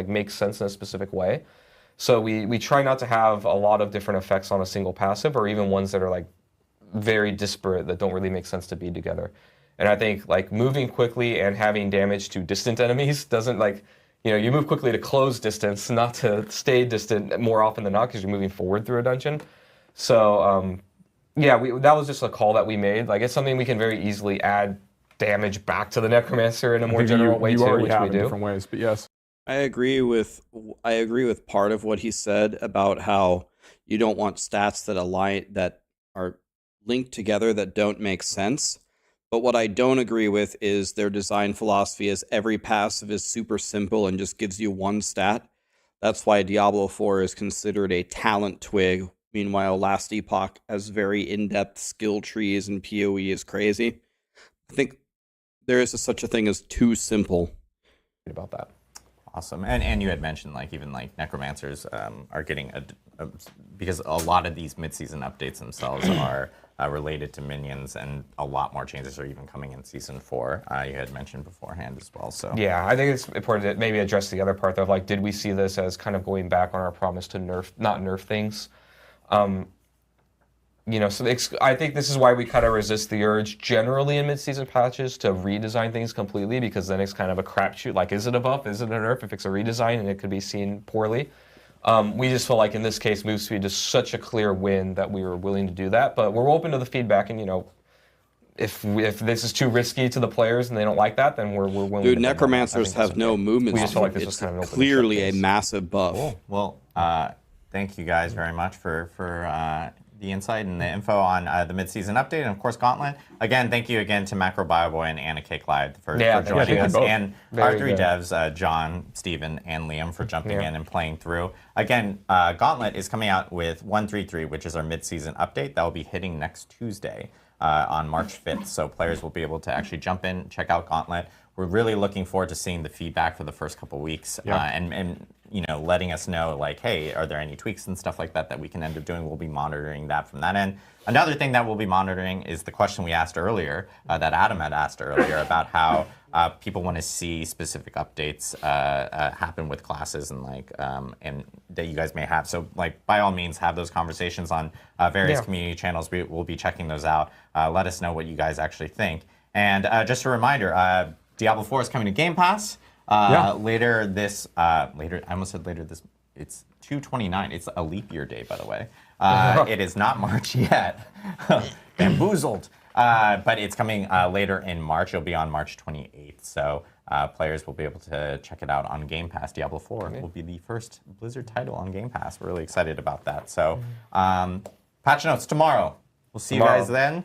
Speaker 7: makes sense in a specific way. So we try not to have a lot of different effects on a single passive, or even ones that are very disparate that don't really make sense to be together. And I think moving quickly and having damage to distant enemies doesn't you move quickly to close distance, not to stay distant more often than not because you're moving forward through a dungeon. So that was just a call that we made. It's something we can very easily add damage back to the Necromancer in a more general way too, which we do.
Speaker 6: Different ways, but yes.
Speaker 1: I agree with part of what he said about how you don't want stats that are linked together that don't make sense. But what I don't agree with is their design philosophy is every passive is super simple and just gives you one stat. That's why Diablo 4 is considered a talent twig. Meanwhile, Last Epoch has very in-depth skill trees and PoE is crazy. I think there is such a thing as too simple.
Speaker 7: About that.
Speaker 5: Awesome. And you had mentioned even Necromancers are getting because a lot of these mid-season updates themselves are related to minions, and a lot more changes are even coming in Season 4. You had mentioned beforehand as well. So
Speaker 7: yeah, I think it's important to maybe address the other part of did we see this as kind of going back on our promise to not nerf things? So I think this is why we kind of resist the urge generally in mid-season patches to redesign things completely, because then it's kind of a crapshoot. Is it a buff? Is it a nerf? If it's a redesign, and it could be seen poorly. We just feel in this case, move speed is such a clear win that we were willing to do that. But we're open to the feedback, and if this is too risky to the players and they don't like that, then we're willing.
Speaker 1: Dude, Necromancers have no movement.
Speaker 7: We just felt this was kind of an
Speaker 1: clearly a massive buff.
Speaker 5: Cool. Well, thank you guys very much for the insight and the info on the mid-season update, and of course Gauntlet. Again, thank you again to Macro Bioboy and Anna Cake Live for joining us, and our three devs, John, Steven, and Liam, for jumping in and playing through. Again, Gauntlet is coming out with 1.3.3, which is our mid-season update. That will be hitting next Tuesday on March 5th, so players will be able to actually jump in, check out Gauntlet. We're really looking forward to seeing the feedback for the first couple weeks, and you know, letting us know, like, hey, are there any tweaks and stuff like that that we can end up doing? We'll be monitoring that from that end. Another thing that we'll be monitoring is the question we asked earlier, that Adam had asked earlier, about how people want to see specific updates happen with classes and and that you guys may have. So like, by all means, have those conversations on various community channels. We'll be checking those out. Let us know what you guys actually think. And just a reminder, Diablo 4 is coming to Game Pass later this. I almost said later this. It's 2/29. It's a leap year day, by the way. It is not March yet. Bamboozled. But it's coming later in March. It'll be on March 28th. So players will be able to check it out on Game Pass. Diablo 4 will be the first Blizzard title on Game Pass. We're really excited about that. So patch notes tomorrow. We'll see you guys then.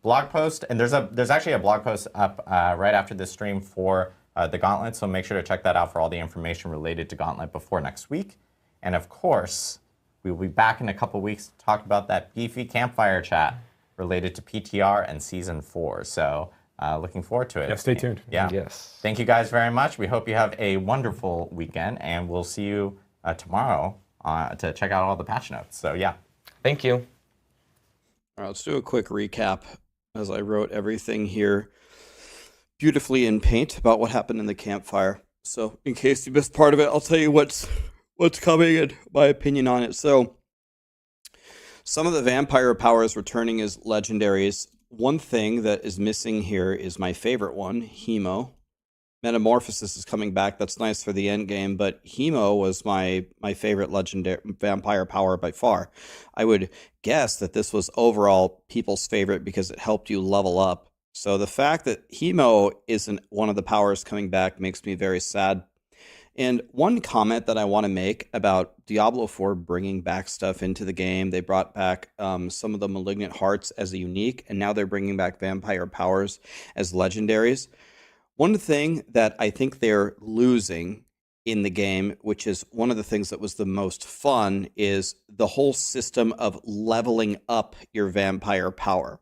Speaker 5: Blog post, and there's actually a blog post up right after this stream for the Gauntlet, so make sure to check that out for all the information related to Gauntlet before next week. And of course, we will be back in a couple weeks to talk about that beefy campfire chat related to PTR and Season 4. So looking forward to it.
Speaker 6: Yeah, stay tuned.
Speaker 5: Yes. Thank you guys very much. We hope you have a wonderful weekend, and we'll see you tomorrow to check out all the patch notes. So yeah.
Speaker 7: Thank you.
Speaker 2: All right, let's do a quick recap, as I wrote everything here beautifully in paint about what happened in the campfire. So in case you missed part of it, I'll tell you what's coming and my opinion on it. So some of the vampire powers returning as legendaries. One thing that is missing here is my favorite one, Hemo. Metamorphosis is coming back. That's nice for the end game, but Hemo was my favorite legendary vampire power by far. I would guess that this was overall people's favorite because it helped you level up. So the fact that Hemo isn't one of the powers coming back makes me very sad. And one comment that I want to make about Diablo 4 bringing back stuff into the game, they brought back some of the Malignant Hearts as a unique, and now they're bringing back vampire powers as legendaries. One thing that I think they're losing in the game, which is one of the things that was the most fun, is the whole system of leveling up your vampire power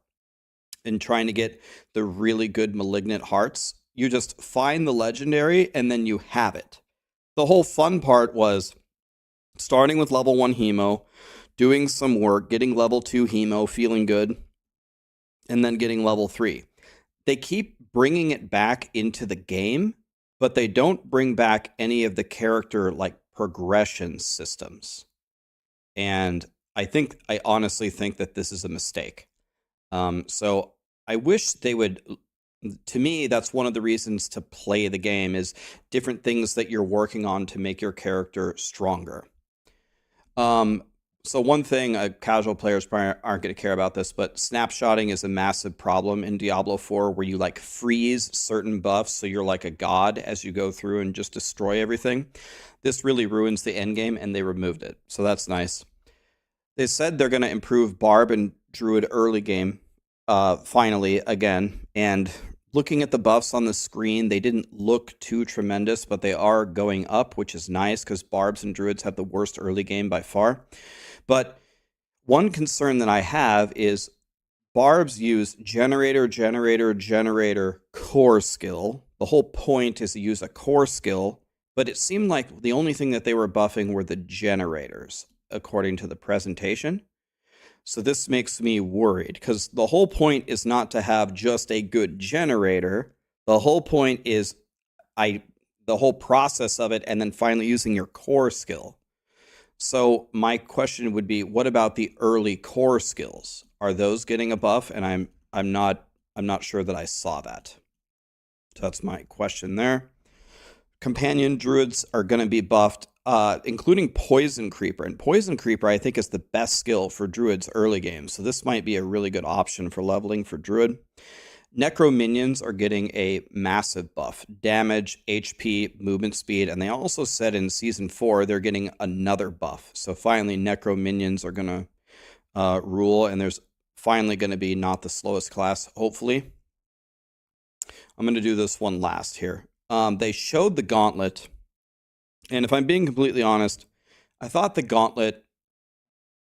Speaker 2: and trying to get the really good Malignant Hearts. You just find the legendary and then you have it. The whole fun part was starting with level 1 Hemo, doing some work, getting level 2 Hemo, feeling good, and then getting level 3. They keep bringing it back into the game, but they don't bring back any of the character progression systems. And I honestly think that this is a mistake. So I wish they would. To me, that's one of the reasons to play the game, is different things that you're working on to make your character stronger. So one thing, casual players probably aren't going to care about this, but snapshotting is a massive problem in Diablo 4, where you freeze certain buffs, so you're like a god as you go through and just destroy everything. This really ruins the end game, and they removed it, so that's nice. They said they're going to improve Barb and Druid early game, finally, again, and looking at the buffs on the screen, they didn't look too tremendous, but they are going up, which is nice, because Barbs and Druids have the worst early game by far. But one concern that I have is Barbs use generator core skill. The whole point is to use a core skill, but it seemed like the only thing that they were buffing were the generators, according to the presentation. So this makes me worried, because the whole point is not to have just a good generator. The whole point is the whole process of it, and then finally using your core skill. So my question would be, what about the early core skills? Are those getting a buff? And I'm not sure that I saw that. So that's my question there. Companion Druids are going to be buffed, including Poison Creeper. And Poison Creeper, I think, is the best skill for Druids early game. So this might be a really good option for leveling for Druid. Necro minions are getting a massive buff. Damage, HP, movement speed. And they also said in Season 4 they're getting another buff. So finally, Necro minions are going rule, and there's finally going to be not the slowest class, hopefully. I'm going to do this one last here. They showed the Gauntlet, and if I'm being completely honest, I thought the Gauntlet,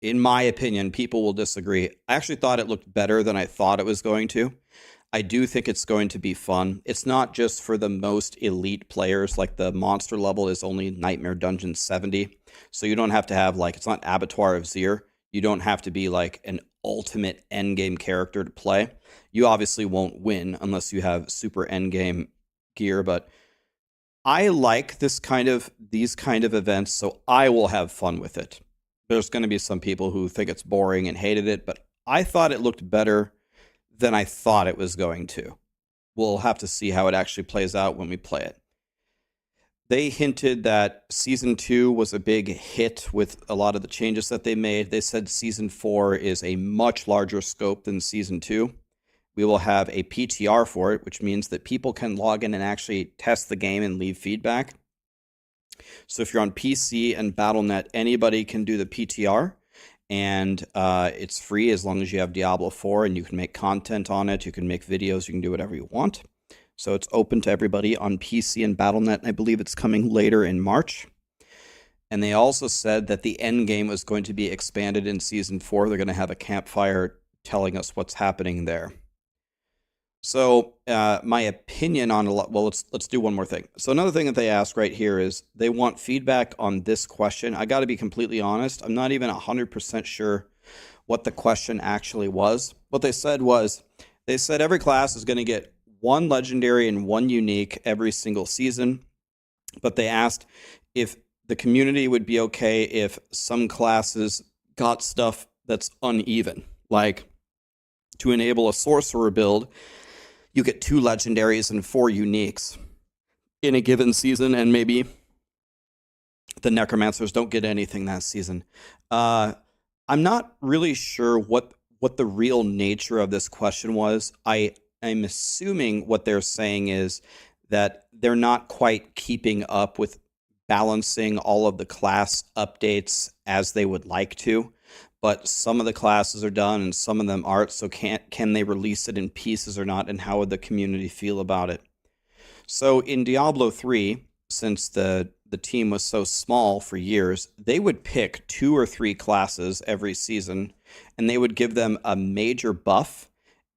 Speaker 2: in my opinion, people will disagree, I actually thought it looked better than I thought it was going to. I do think it's going to be fun. It's not just for the most elite players, like the monster level is only Nightmare Dungeon 70. So you don't have to have, like, it's not Abattoir of Zir. You don't have to be like an ultimate endgame character to play. You obviously won't win unless you have super endgame gear, but I like these kind of events, so I will have fun with it. There's going to be some people who think it's boring and hated it, but I thought it looked better than I thought it was going to. We'll have to see how it actually plays out when we play it. They hinted that Season 2 was a big hit with a lot of the changes that they made. They said Season 4 is a much larger scope than Season 2. We will have a PTR for it, which means that people can log in and actually test the game and leave feedback. So if you're on PC and Battle.net, anybody can do the PTR. And it's free as long as you have Diablo 4, and you can make content on it. You can make videos. You can do whatever you want. So it's open to everybody on PC and Battle.net, and I believe it's coming later in March. And they also said that the end game was going to be expanded in Season 4. They're going to have a campfire telling us what's happening there. So my opinion on let's do one more thing. So another thing that they ask right here is they want feedback on this question. I got to be completely honest. I'm not even 100% sure what the question actually was. What they said was, they said every class is going to get one legendary and one unique every single season. But they asked if the community would be okay if some classes got stuff that's uneven. Like, to enable a sorcerer build, you get 2 legendaries and 4 uniques in a given season, and maybe the necromancers don't get anything that season. I'm not really sure what the real nature of this question was. I'm assuming what they're saying is that they're not quite keeping up with balancing all of the class updates as they would like to. But some of the classes are done and some of them aren't, so can they release it in pieces or not, and how would the community feel about it? So in Diablo 3, since the team was so small for years, they would pick 2 or 3 classes every season, and they would give them a major buff,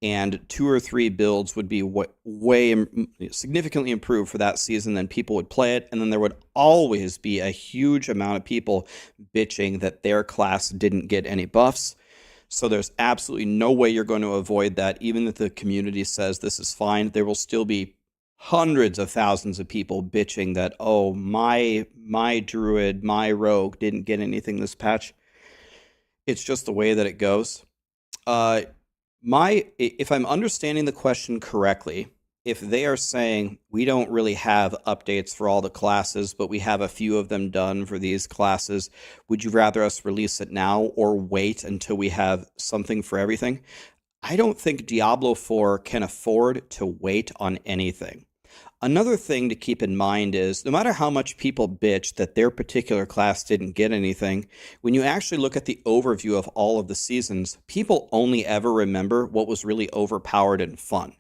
Speaker 2: and 2 or 3 builds would be way significantly improved for that season, then people would play it, and then there would always be a huge amount of people bitching that their class didn't get any buffs. So there's absolutely no way you're going to avoid that. Even if the community says this is fine, there will still be hundreds of thousands of people bitching that, oh, my druid, my rogue didn't get anything this patch. It's just the way that it goes. If I'm understanding the question correctly, if they are saying we don't really have updates for all the classes, but we have a few of them done for these classes, would you rather us release it now or wait until we have something for everything? I don't think Diablo 4 can afford to wait on anything. Another thing to keep in mind is, no matter how much people bitch that their particular class didn't get anything, when you actually look at the overview of all of the seasons, people only ever remember what was really overpowered and fun.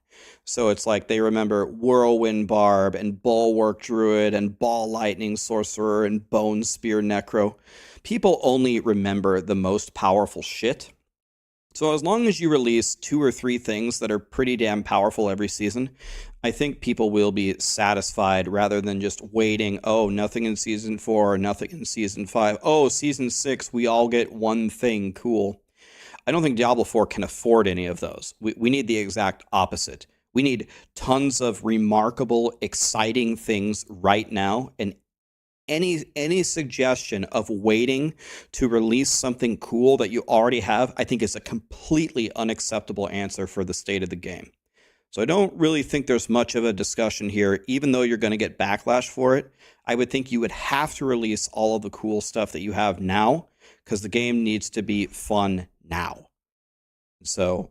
Speaker 2: So it's like they remember Whirlwind Barb and Bulwark Druid and Ball Lightning Sorcerer and Bone Spear Necro. People only remember the most powerful shit. So as long as you release 2 or 3 things that are pretty damn powerful every season, I think people will be satisfied rather than just waiting, oh, nothing in Season 4, nothing in Season 5. Oh, Season 6, we all get one thing, cool. I don't think Diablo 4 can afford any of those. We need the exact opposite. We need tons of remarkable, exciting things right now, and any suggestion of waiting to release something cool that you already have, I think is a completely unacceptable answer for the state of the game. So I don't really think there's much of a discussion here, even though you're going to get backlash for it. I would think you would have to release all of the cool stuff that you have now, because the game needs to be fun now. So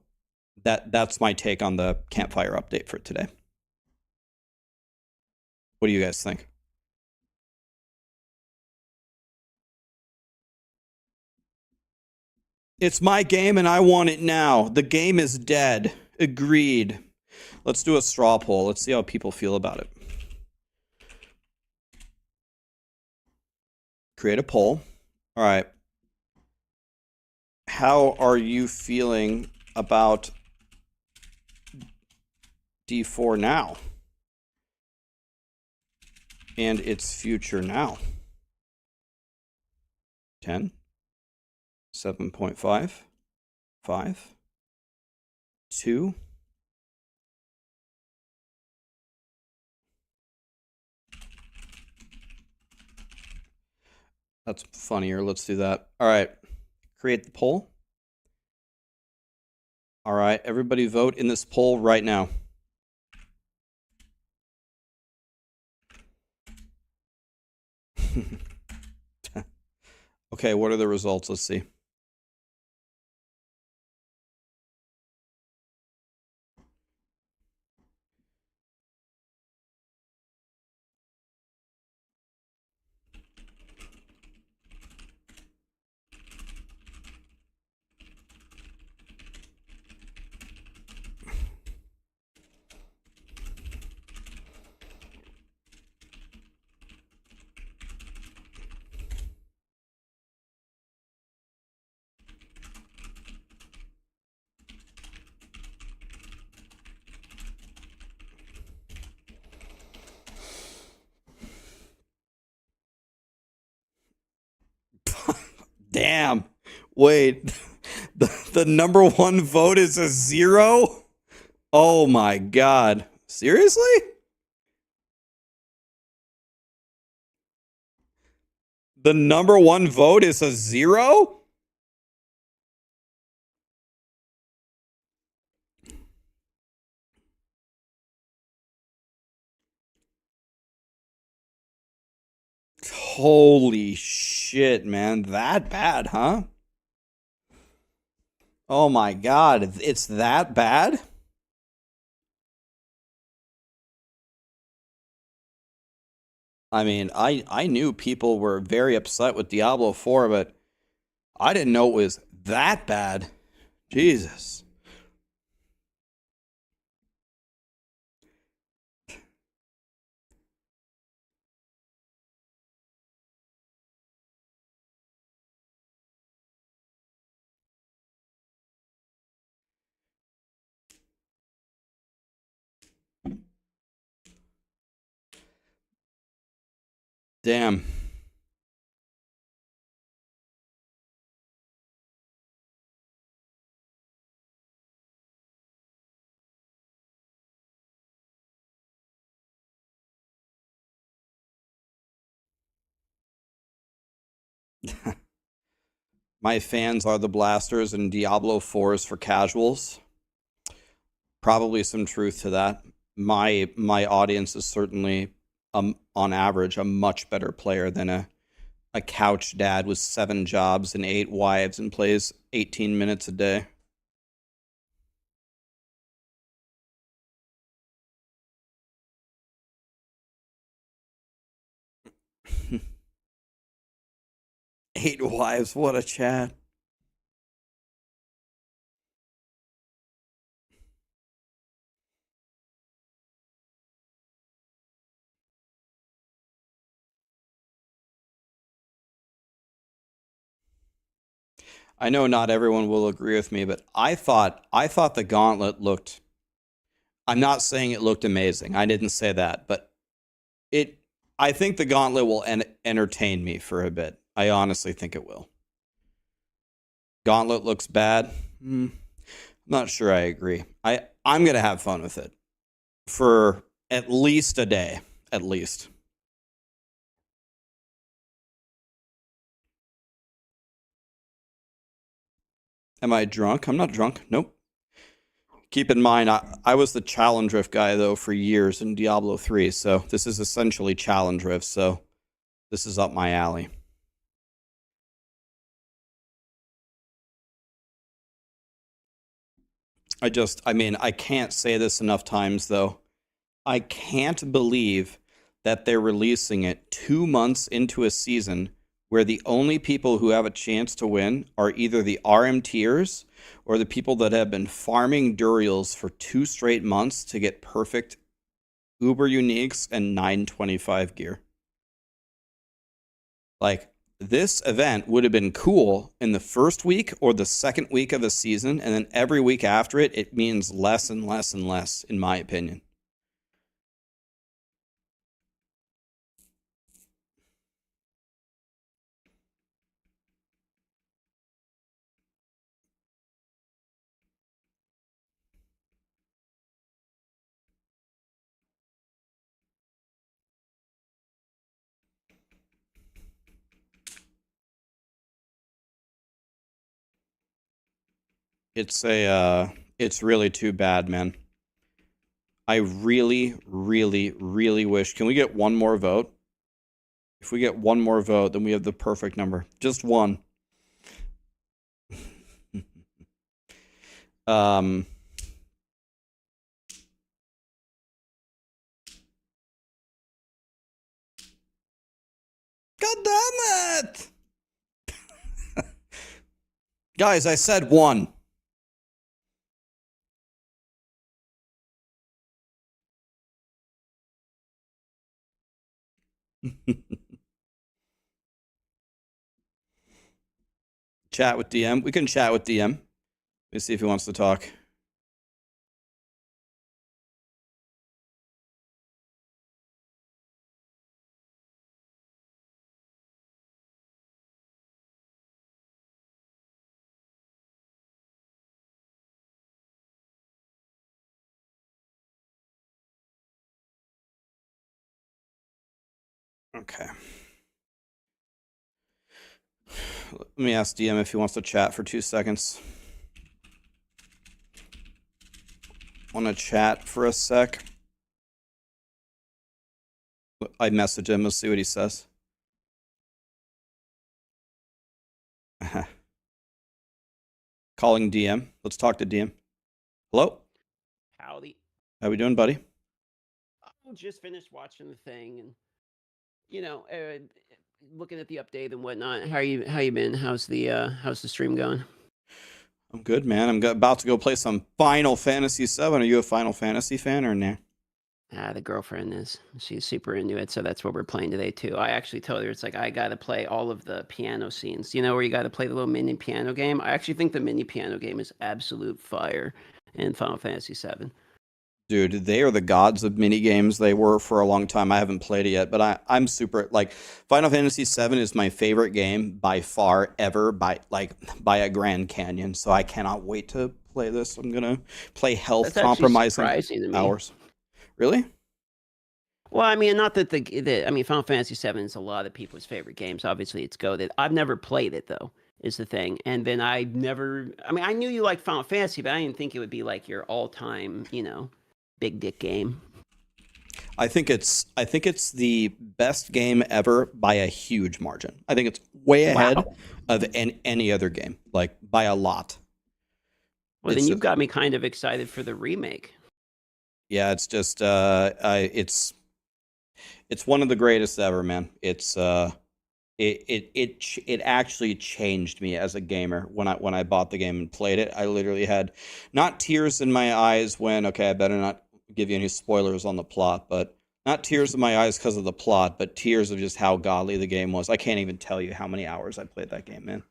Speaker 2: that's my take on the campfire update for today. What do you guys think? It's my game and I want it now. The game is dead. Agreed. Let's do a straw poll. Let's see how people feel about it. Create a poll. All right. How are you feeling about D4 now? And its future now? 10, 7.5, 5, 2. That's funnier. Let's do that. All right. Create the poll. All right. Everybody vote in this poll right now. Okay, what are the results? Let's see. Damn. Wait. The number one vote is a 0? Oh my god. Seriously? The number one vote is a 0? Holy shit, man. That bad, huh? Oh my god, it's that bad? I mean, I knew people were very upset with Diablo 4, but I didn't know it was that bad. Jesus. Damn. My fans are the blasters and Diablo 4 is for casuals. Probably some truth to that. My audience is certainly, on average, a much better player than a couch dad with 7 jobs and 8 wives and plays 18 minutes a day. Eight wives, what a chat. I know not everyone will agree with me, but I thought the Gauntlet looked, I'm not saying it looked amazing. I didn't say that, but I think the Gauntlet will entertain me for a bit. I honestly think it will. Gauntlet looks bad. I'm not sure I agree. I'm going to have fun with it for at least a day, at least. Am I drunk? I'm not drunk. Nope. Keep in mind, I was the challenge rift guy, though, for years in Diablo 3, so this is essentially challenge rift, so this is up my alley. I mean, I can't say this enough times, though. I can't believe that they're releasing it 2 months into a season where the only people who have a chance to win are either the RM tiers or the people that have been farming Durials for 2 straight months to get perfect Uber Uniques and 925 gear. Like, this event would have been cool in the first week or the second week of a season, and then every week after it, it means less and less and less, in my opinion. It's really too bad, man. I really, really, really wish. Can we get one more vote? If we get one more vote, then we have the perfect number. Just one. God damn it! Guys, I said one. Chat with DM. We can chat with DM. Let's see if he wants to talk. Okay. Let me ask DM if he wants to chat for 2 seconds. Want to chat for a sec? I message him. Let's see what he says. Calling DM. Let's talk to DM. Hello?
Speaker 10: Howdy.
Speaker 2: How we doing, buddy?
Speaker 10: I just finished watching the thing, and looking at the update and whatnot. How you been? How's the stream going?
Speaker 2: I'm good, man. I'm about to go play some Final Fantasy VII. Are you a Final Fantasy fan or nah?
Speaker 10: The girlfriend is. She's super into it, so that's what we're playing today too. I actually told her, it's like, I gotta play all of the piano scenes. You know, where you gotta play the little mini piano game? I actually think the mini piano game is absolute fire in Final Fantasy VII.
Speaker 2: Dude, they are the gods of minigames. They were for a long time. I haven't played it yet, but I'm super, like, Final Fantasy VII is my favorite game by far ever, by a Grand Canyon. So I cannot wait to play this. I'm gonna play health compromising hours. Really?
Speaker 10: Well, I mean, not that Final Fantasy VII is a lot of people's favorite games. Obviously, it's goated. I've never played it though, is the thing. And then I knew you liked Final Fantasy, but I didn't think it would be like your all-time, big dick game.
Speaker 2: I think it's the best game ever by a huge margin. I think it's way ahead of any other game, like by a lot.
Speaker 10: Well, then you've got me kind of excited for the remake.
Speaker 2: Yeah, it's just it's one of the greatest ever, man. It's it actually changed me as a gamer when I bought the game and played it. I literally had not tears in my eyes when, okay, I better not give you any spoilers on the plot, but not tears in my eyes because of the plot, but tears of just how godly the game was. I can't even tell you how many hours I played that game, man.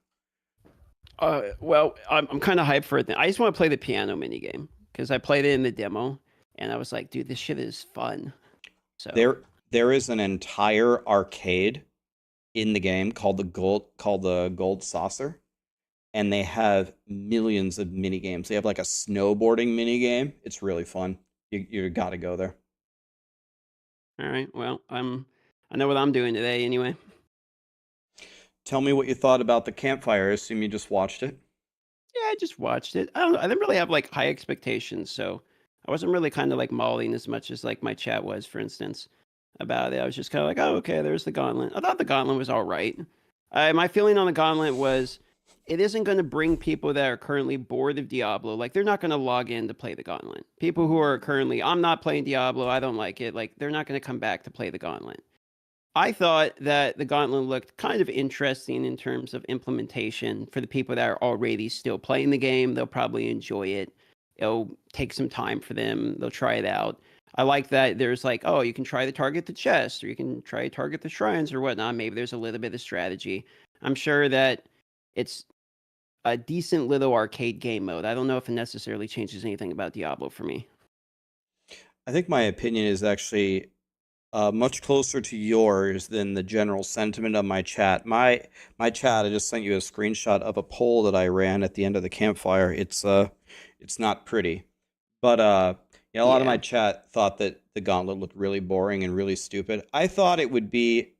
Speaker 10: Well, I'm kind of hyped for it. I just want to play the piano minigame because I played it in the demo. And I was like, dude, this shit is fun. So
Speaker 2: there is an entire arcade in the game called the Gold Saucer, and they have millions of mini games. They have like a snowboarding mini game. It's really fun. You got to go there.
Speaker 10: All right. Well, I know what I'm doing today anyway.
Speaker 2: Tell me what you thought about the campfire. I assume you just watched it.
Speaker 10: Yeah, I just watched it. I don't know. I didn't really have like high expectations, so I wasn't really kind of like mauling as much as like my chat was, for instance, about it. I was just kind of like, oh, okay, there's the Gauntlet. I thought the Gauntlet was all right. My feeling on the Gauntlet was it isn't going to bring people that are currently bored of Diablo. Like, they're not going to log in to play the Gauntlet. People who are currently, I'm not playing Diablo, I don't like it. Like, they're not going to come back to play the Gauntlet. I thought that the Gauntlet looked kind of interesting in terms of implementation for the people that are already still playing the game. They'll probably enjoy it. It'll take some time for them. They'll try it out. I like that there's like, oh, you can try to target the chest, or you can try to target the shrines or whatnot. Maybe there's a little bit of strategy. I'm sure that it's a decent little arcade game mode. I don't know if it necessarily changes anything about Diablo for me.
Speaker 2: I think my opinion is actually much closer to yours than the general sentiment of my chat. My chat, I just sent you a screenshot of a poll that I ran at the end of the campfire. It's not pretty, but yeah, a lot of my chat thought that the Gauntlet looked really boring and really stupid. I thought it would be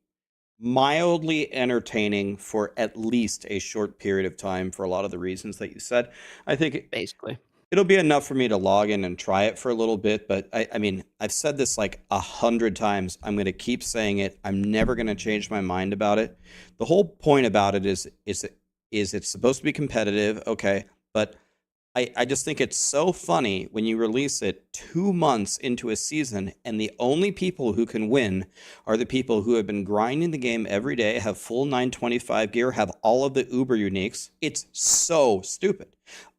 Speaker 2: mildly entertaining for at least a short period of time for a lot of the reasons that you said. I think
Speaker 10: basically
Speaker 2: it'll be enough for me to log in and try it for a little bit, but I mean, I've said this like 100 times. I'm going to keep saying it. I'm never going to change my mind about it. The whole point about it is it's supposed to be competitive, okay, but I just think it's so funny when you release it 2 months into a season and the only people who can win are the people who have been grinding the game every day, have full 925 gear, have all of the uber uniques. It's so stupid.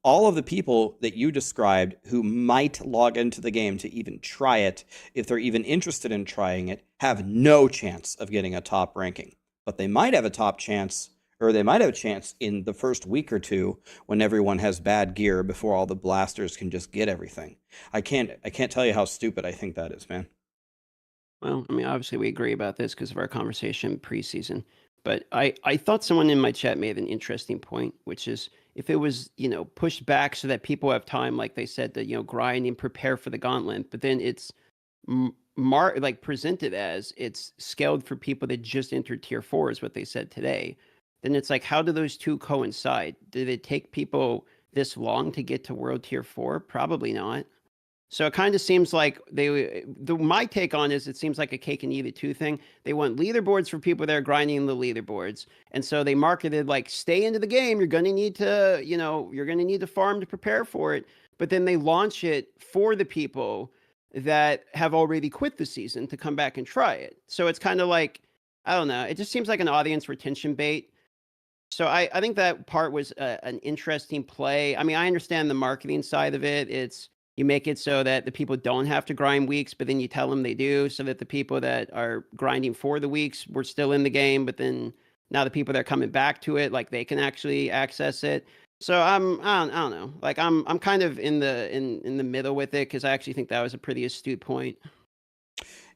Speaker 2: All of the people that you described who might log into the game to even try it, if they're even interested in trying it, have no chance of getting a top ranking. But they might have a top chance, or they might have a chance in the first week or two when everyone has bad gear before all the blasters can just get everything. I can't tell you how stupid I think that is, man.
Speaker 10: Well, I mean, obviously we agree about this because of our conversation preseason. But I thought someone in my chat made an interesting point, which is if it was, pushed back so that people have time, like they said, to, grind and prepare for the Gauntlet, but then it's presented as it's scaled for people that just entered tier 4 is what they said today. Then it's like, how do those two coincide? Did it take people this long to get to World Tier 4? Probably not. So it kind of seems like my take on it seems like a cake and eat it too thing. They want leaderboards for people that are grinding the leaderboards. And so they marketed like, stay into the game. You're going to need to, you're going to need to farm to prepare for it. But then they launch it for the people that have already quit the season to come back and try it. So it's kind of like, I don't know. It just seems like an audience retention bait. So I think that part was an interesting play. I mean, I understand the marketing side of it. You make it so that the people don't have to grind weeks, but then you tell them they do, so that the people that are grinding for the weeks were still in the game, but then now the people that are coming back to it, like they can actually access it. So I don't know. Like I'm kind of in the middle with it because I actually think that was a pretty astute point.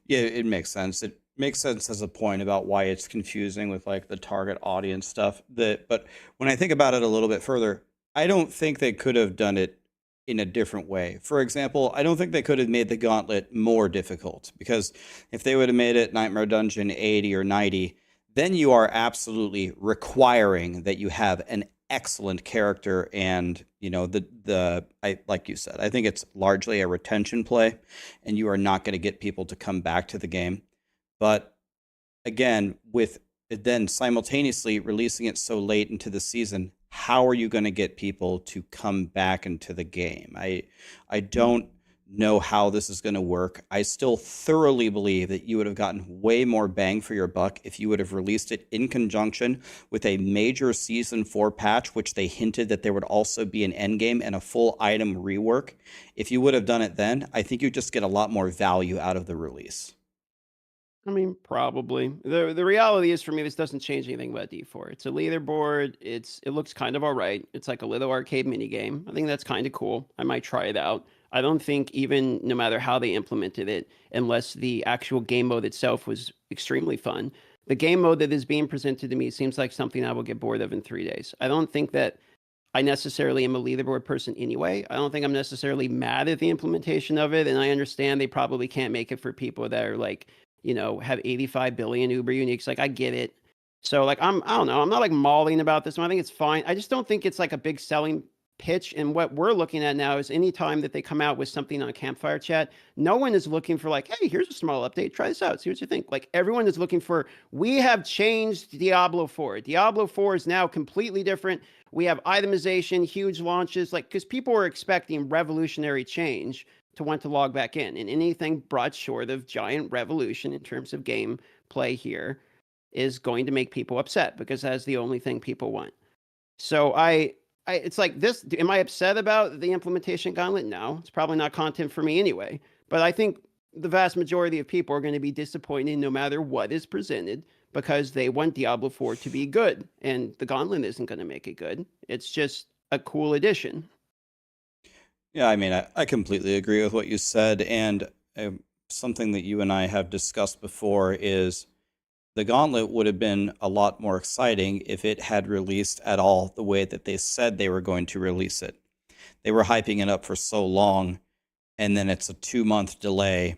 Speaker 2: Yeah, it makes sense. It makes sense as a point about why it's confusing with like the target audience stuff. But when I think about it a little bit further, I don't think they could have done it in a different way. For example, I don't think they could have made the Gauntlet more difficult, because if they would have made it Nightmare Dungeon 80 or 90, then you are absolutely requiring that you have an excellent character, and like you said, I think it's largely a retention play, and you are not going to get people to come back to the game. But again, with then simultaneously releasing it so late into the season, how are you going to get people to come back into the game? I don't know how this is going to work. I still thoroughly believe that you would have gotten way more bang for your buck if you would have released it in conjunction with a major Season 4 patch, which they hinted that there would also be an endgame and a full item rework. If you would have done it then, I think you'd just get a lot more value out of the release.
Speaker 10: I mean, probably. The reality is, for me, this doesn't change anything about D4. It's a leaderboard. It looks kind of all right. It's like a little arcade mini game. I think that's kind of cool. I might try it out. I don't think even no matter how they implemented it, unless the actual game mode itself was extremely fun, the game mode that is being presented to me seems like something I will get bored of in 3 days. I don't think that I necessarily am a leaderboard person anyway. I don't think I'm necessarily mad at the implementation of it, and I understand they probably can't make it for people that are like, have 85 billion Uber uniques. Like, I get it. So like, I don't know. I'm not like mauling about this one. I think it's fine. I just don't think it's like a big selling pitch. And what we're looking at now is any time that they come out with something on Campfire Chat, no one is looking for like, hey, here's a small update. Try this out. See what you think. Like, everyone is looking for, we have changed Diablo 4. Diablo 4 is now completely different. We have itemization, huge launches, like, because people were expecting revolutionary change to want to log back in, and anything brought short of giant revolution in terms of game play here is going to make people upset because that's the only thing people want. So it's like this. Am I upset about the implementation Gauntlet? No, it's probably not content for me anyway. But I think the vast majority of people are going to be disappointed no matter what is presented because they want Diablo 4 to be good. And the Gauntlet isn't going to make it good. It's just a cool addition.
Speaker 2: Yeah, I mean, I completely agree with what you said. And something that you and I have discussed before is the Gauntlet would have been a lot more exciting if it had released at all the way that they said they were going to release it. They were hyping it up for so long, and then it's a 2-month delay.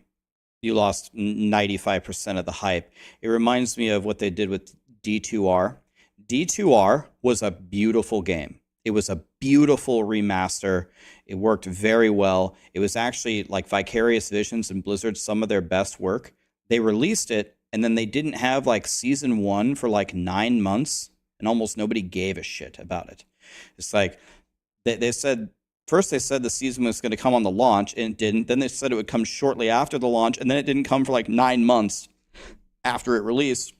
Speaker 2: You lost 95% of the hype. It reminds me of what they did with D2R. D2R was a beautiful game. It was a beautiful remaster. It worked very well. It was actually like Vicarious Visions and Blizzard, some of their best work. They released it, and then they didn't have like season 1 for like 9 months, and almost nobody gave a shit about it. It's like they said, first they said the season was going to come on the launch, and it didn't. Then they said it would come shortly after the launch, and then it didn't come for like 9 months after it released,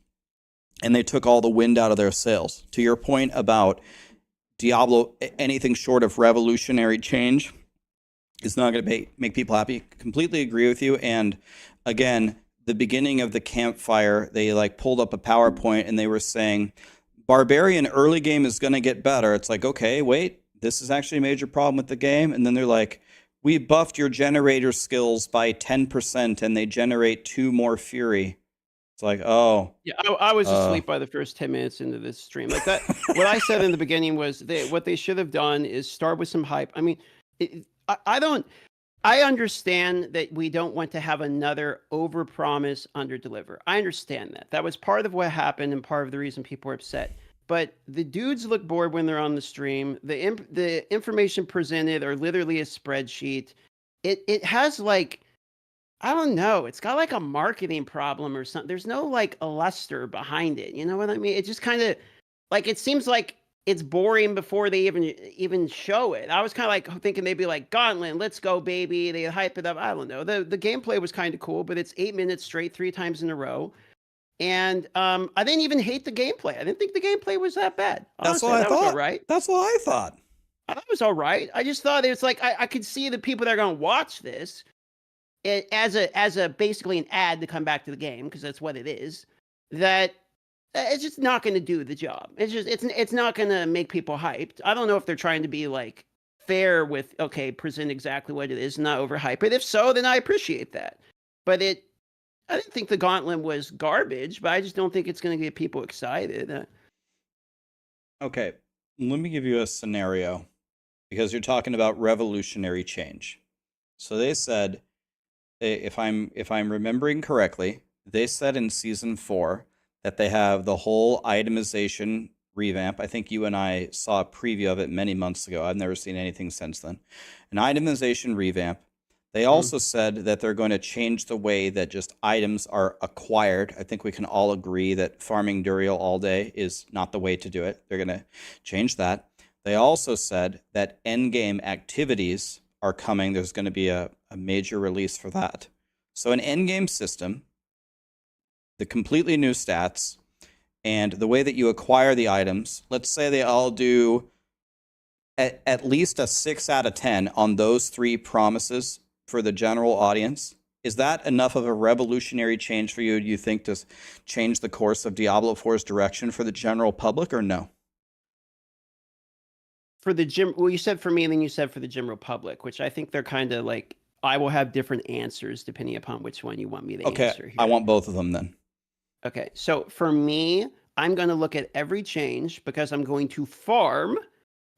Speaker 2: and they took all the wind out of their sails. To your point about Diablo, anything short of revolutionary change is not going to make people happy. Completely agree with you. And again, the beginning of the campfire, they like pulled up a PowerPoint and they were saying, Barbarian early game is going to get better. It's like, okay, wait, this is actually a major problem with the game. And then they're like, we buffed your generator skills by 10% and they generate 2 more fury. It's like, oh.
Speaker 10: Yeah, I was asleep by the first 10 minutes into this stream. Like that, what I said in the beginning was what they should have done is start with some hype. I mean, I understand that we don't want to have another overpromise, underdeliver. I understand that. That was part of what happened and part of the reason people are upset. But the dudes look bored when they're on the stream. The information presented are literally a spreadsheet. It has like, I don't know. It's got like a marketing problem or something. There's no like a luster behind it. You know what I mean? It just kind of like, it seems like it's boring before they even show it. I was kind of like thinking they'd be like, Gauntlet, let's go, baby. They hype it up. I don't know. The gameplay was kind of cool, but it's 8 minutes straight, 3 times in a row. And I didn't even hate the gameplay. I didn't think the gameplay was that bad. Honestly,
Speaker 2: That's what I thought.
Speaker 10: Was all right.
Speaker 2: That's what I thought.
Speaker 10: I thought it was all right. I just thought it was like, I could see the people that are going to watch this as a basically an ad to come back to the game, because that's what it is, that it's just not going to do the job. It's not going to make people hyped. I don't know if they're trying to be like fair with, okay, present exactly what it is, not overhype it. If so, then I appreciate that. But I didn't think the Gauntlet was garbage, but I just don't think it's going to get people excited.
Speaker 2: Okay, let me give you a scenario, because you're talking about revolutionary change. So they said, if I'm remembering correctly, they said in season 4 that they have the whole itemization revamp. I think you and I saw a preview of it many months ago. I've never seen anything since then. An itemization revamp. They also said that they're going to change the way that just items are acquired. I think we can all agree that farming Duriel all day is not the way to do it. They're going to change that. They also said that endgame activities are coming. There's going to be a major release for that. So an endgame system, the completely new stats, and the way that you acquire the items. Let's say they all do at least a 6 out of 10 on those 3 promises for the general audience. Is that enough of a revolutionary change for you, do you think, to change the course of Diablo 4's direction for the general public, or no?
Speaker 10: For the well, you said for me, and then you said for the general public, which I think they're kind of like, I will have different answers depending upon which one you want me to answer here.
Speaker 2: I want both of them then.
Speaker 10: Okay, so for me, I'm going to look at every change because I'm going to farm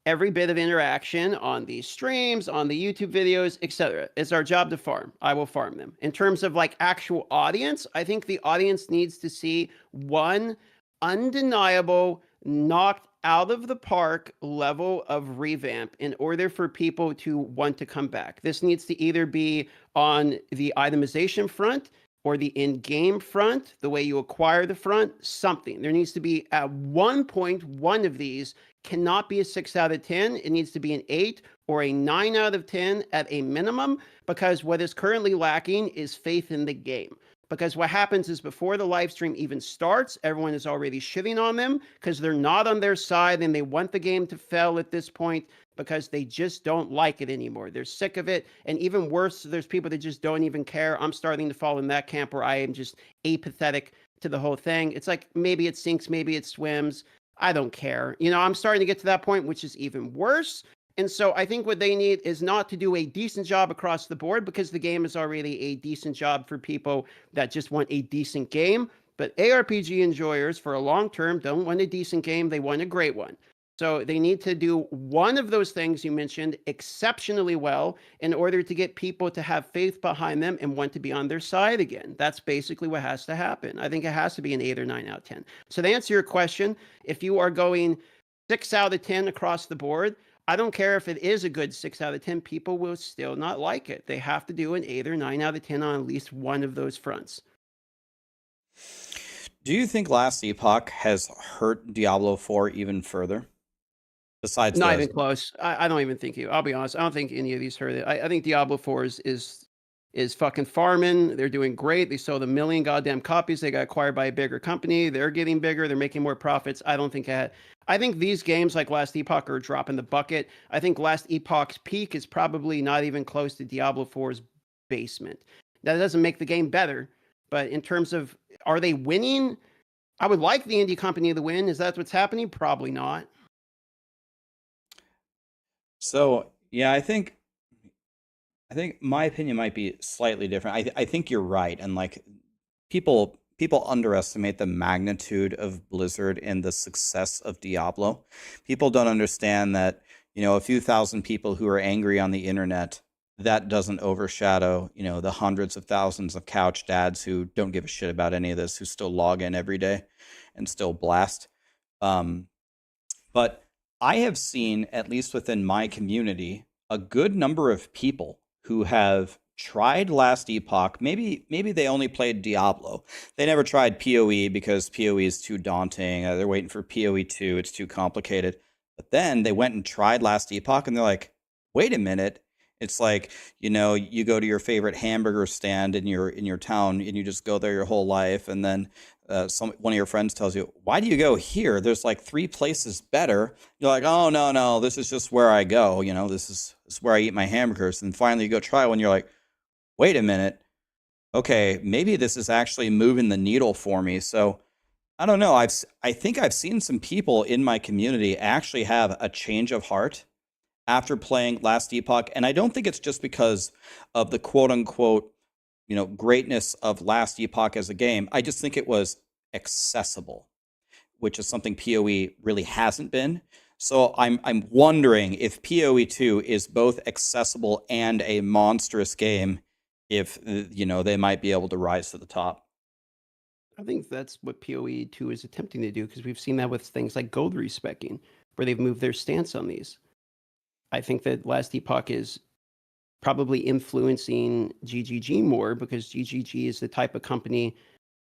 Speaker 10: every bit of interaction on these streams, on the YouTube videos, etc. It's our job to farm. I will farm them. In terms of like actual audience, I think the audience needs to see one undeniable, knocked out of the park level of revamp in order for people to want to come back. This needs to either be on the itemization front or the in-game front, the way you acquire the front, something. There needs to be at one point, one of these cannot be a 6 out of 10. It needs to be an 8 or a 9 out of 10 at a minimum, because what is currently lacking is faith in the game. Because what happens is before the live stream even starts, everyone is already shitting on them because they're not on their side and they want the game to fail at this point because they just don't like it anymore. They're sick of it. And even worse, there's people that just don't even care. I'm starting to fall in that camp where I am just apathetic to the whole thing. It's like maybe it sinks, maybe it swims. I don't care. I'm starting to get to that point, which is even worse. And so I think what they need is not to do a decent job across the board because the game is already a decent job for people that just want a decent game. But ARPG enjoyers for a long term don't want a decent game. They want a great one. So they need to do one of those things you mentioned exceptionally well in order to get people to have faith behind them and want to be on their side again. That's basically what has to happen. I think it has to be an 8 or 9 out of 10. So to answer your question, if you are going 6 out of 10 across the board, I don't care if it is a good 6 out of 10, people will still not like it. They have to do an 8 or 9 out of 10 on at least one of those fronts.
Speaker 2: Do you think Last Epoch has hurt Diablo 4 even further? Besides
Speaker 10: not even close. I don't even think I'll be honest. I don't think any of these hurt it. I think Diablo 4 is fucking farming. They're doing great. They sold 1 million goddamn copies. They got acquired by a bigger company. They're getting bigger. They're making more profits. I don't think I think these games like Last Epoch are a drop in the bucket. I think Last Epoch's peak is probably not even close to Diablo 4's basement. That doesn't make the game better, but in terms of are they winning? I would like the indie company to win. Is that what's happening? Probably not.
Speaker 2: So, yeah, I think my opinion might be slightly different. I think you're right. And like people underestimate the magnitude of Blizzard and the success of Diablo. People don't understand that, a few thousand people who are angry on the internet, that doesn't overshadow, the hundreds of thousands of couch dads who don't give a shit about any of this, who still log in every day and still blast. But I have seen, at least within my community, a good number of people who have tried Last Epoch. Maybe they only played Diablo. They never tried PoE because PoE is too daunting. They're waiting for PoE 2. It's too complicated. But then they went and tried Last Epoch, and they're like, wait a minute. It's like, you go to your favorite hamburger stand in your town, and you just go there your whole life, and then one of your friends tells you, why do you go here? There's like 3 places better. You're like, oh, no, this is just where I go. This is where I eat my hamburgers. And finally you go try one. You're like, wait a minute. Okay, maybe this is actually moving the needle for me. So I don't know. I think I've seen some people in my community actually have a change of heart after playing Last Epoch. And I don't think it's just because of the quote unquote greatness of Last Epoch as a game. I just think it was accessible, which is something PoE really hasn't been. So I'm wondering if PoE 2 is both accessible and a monstrous game, if they might be able to rise to the top.
Speaker 10: I think that's what PoE 2 is attempting to do, because we've seen that with things like gold respecing, where they've moved their stance on these. I think that Last Epoch is probably influencing GGG more because GGG is the type of company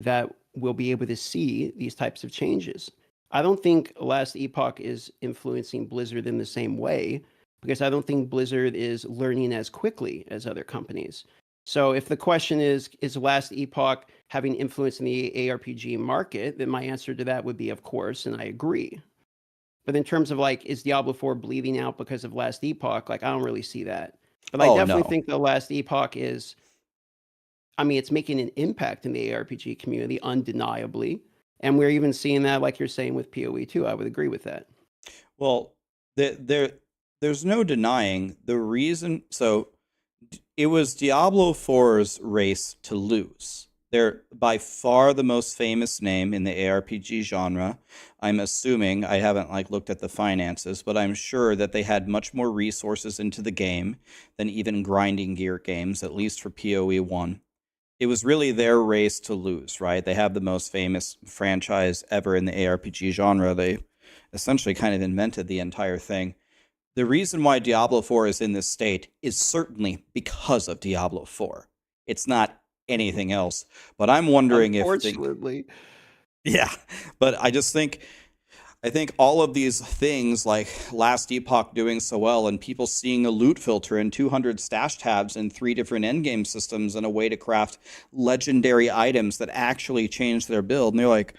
Speaker 10: that will be able to see these types of changes. I don't think Last Epoch is influencing Blizzard in the same way because I don't think Blizzard is learning as quickly as other companies. So if the question is Last Epoch having influence in the ARPG market, then my answer to that would be of course, and I agree. But in terms of like, is Diablo 4 bleeding out because of Last Epoch? Like, I don't really see that. But I definitely think the Last Epoch is, it's making an impact in the ARPG community, undeniably. And we're even seeing that, like you're saying, with PoE 2. I would agree with that.
Speaker 2: Well, there's no denying the reason. So it was Diablo 4's race to lose. They're by far the most famous name in the ARPG genre. I'm assuming, I haven't looked at the finances, but I'm sure that they had much more resources into the game than even grinding gear games, at least for PoE 1. It was really their race to lose, right? They have the most famous franchise ever in the ARPG genre. They essentially kind of invented the entire thing. The reason why Diablo 4 is in this state is certainly because of Diablo 4. It's not anything else. But I'm wondering
Speaker 10: Unfortunately.
Speaker 2: Yeah, but I just think I think all of these things, like Last Epoch doing so well, and people seeing a loot filter and 200 stash tabs and 3 different endgame systems and a way to craft legendary items that actually change their build, and they're like,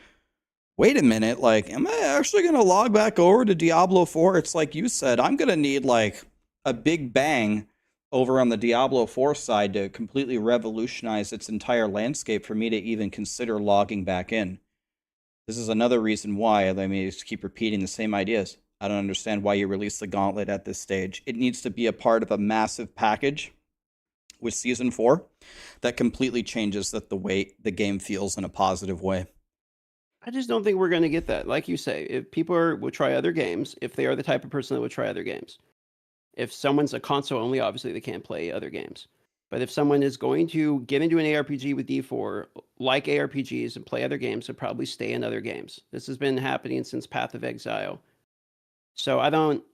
Speaker 2: wait a minute, like, am I actually going to log back over to Diablo 4? It's like you said, I'm going to need like a big bang over on the Diablo 4 side to completely revolutionize its entire landscape for me to even consider logging back in. This is another reason why, I mean, just keep repeating the same ideas. I don't understand why you release the Gauntlet at this stage. It needs to be a part of a massive package with Season 4 that completely changes the way the game feels in a positive way.
Speaker 10: I just don't think we're going to get that. Like you say, if people will try other games, if they are the type of person that would try other games. If someone's a console only, obviously they can't play other games. But if someone is going to get into an ARPG with D4, like ARPGs, and play other games, they'll probably stay in other games. This has been happening since Path of Exile. So I don't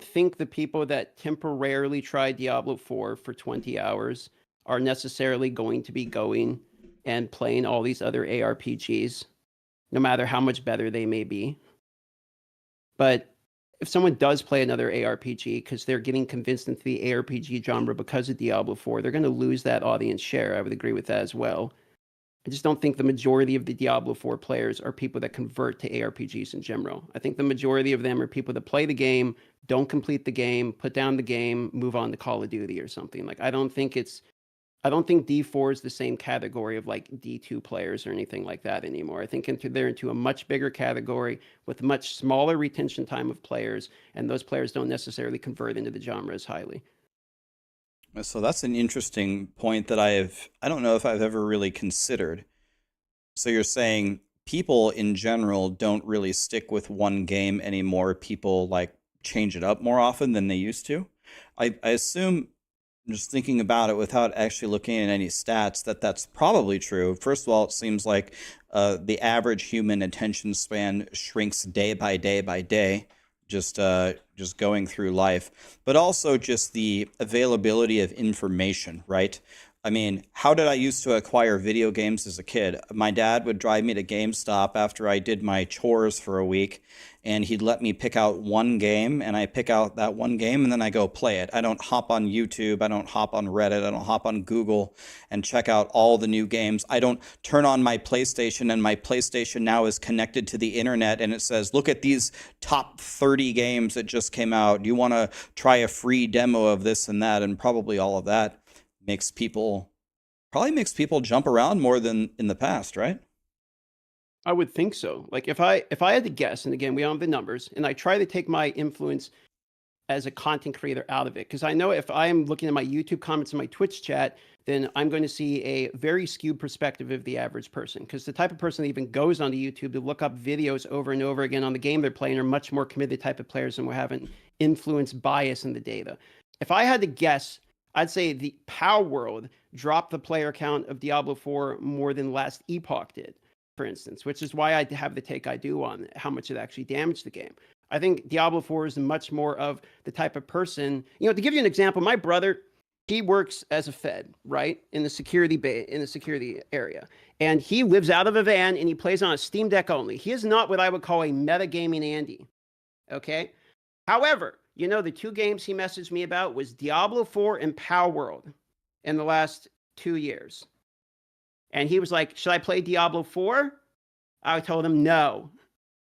Speaker 10: think the people that temporarily try Diablo 4 for 20 hours are necessarily going to be going and playing all these other ARPGs, no matter how much better they may be. But if someone does play another ARPG because they're getting convinced into the ARPG genre because of Diablo 4, they're going to lose that audience share. I would agree with that as well. I just don't think the majority of the Diablo 4 players are people that convert to ARPGs in general. I think the majority of them are people that play the game, don't complete the game, put down the game, move on to Call of Duty or something. Like, I don't think D4 is the same category of like D2 players or anything like that anymore. I think they're into a much bigger category with much smaller retention time of players, and those players don't necessarily convert into the genre as highly.
Speaker 2: So that's an interesting point that I don't know if I've ever really considered. So you're saying people in general don't really stick with one game anymore. People like change it up more often than they used to. I assume, just thinking about it without actually looking at any stats, that's probably true. First of all, it seems like the average human attention span shrinks day by day by day, just going through life, but also just the availability of information, right? I mean, how did I used to acquire video games as a kid? My dad would drive me to GameStop after I did my chores for a week, and he'd let me pick out one game, and I pick out that one game, and then I go play it. I don't hop on YouTube. I don't hop on Reddit. I don't hop on Google and check out all the new games. I don't turn on my PlayStation, and my PlayStation now is connected to the internet, and it says, look at these top 30 games that just came out. Do you want to try a free demo of this and that? And probably all of that makes people jump around more than in the past, right?
Speaker 10: I would think so. Like if I had to guess, and again, we don't have the numbers, and I try to take my influence as a content creator out of it, because I know if I'm looking at my YouTube comments and my Twitch chat, then I'm going to see a very skewed perspective of the average person, because the type of person that even goes onto YouTube to look up videos over and over again on the game they're playing are much more committed type of players, and we're having influence bias in the data. If I had to guess, I'd say the POW world dropped the player count of Diablo 4 more than Last Epoch did, for instance, which is why I have the take I do on how much it actually damaged the game. I think Diablo 4 is much more of the type of person, to give you an example, my brother, he works as a Fed, right, in the security area, and he lives out of a van and he plays on a Steam Deck only. He is not what I would call a metagaming Andy, okay? However, the 2 games he messaged me about was Diablo 4 and POW World in the last 2 years. And he was like, should I play Diablo 4? I told him no.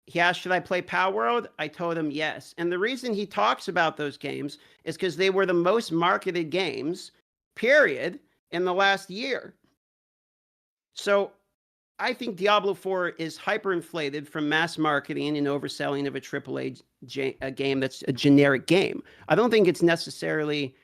Speaker 10: He asked, should I play POW World? I told him yes. And the reason he talks about those games is because they were the most marketed games, period, in the last year. So I think Diablo 4 is hyperinflated from mass marketing and overselling of a AAA game that's a generic game. I don't think it's necessarily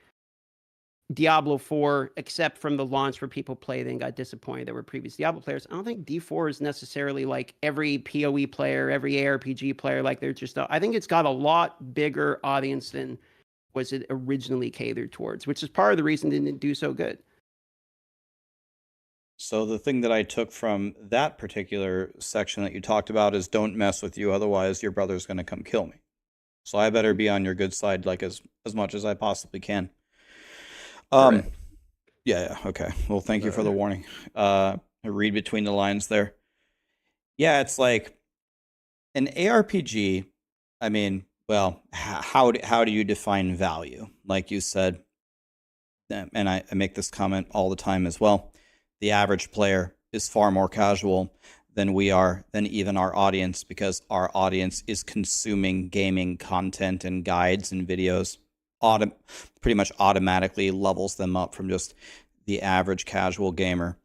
Speaker 10: Diablo 4, except from the launch where people played and got disappointed that were previous Diablo players. I don't think D4 is necessarily like every PoE player, every ARPG player. Like they're just, I think it's got a lot bigger audience than was it originally catered towards, which is part of the reason it didn't do so good.
Speaker 2: So the thing that I took from that particular section that you talked about is don't mess with you, otherwise your brother's going to come kill me. So I better be on your good side like as much as I possibly can. Yeah, okay. Well, thank you for the warning. I read between the lines there. Yeah, it's like an ARPG, I mean, well, how do you define value? Like you said, and I make this comment all the time as well, the average player is far more casual than we are, than even our audience, because our audience is consuming gaming content and guides and videos. Pretty much automatically levels them up from just the average casual gamer.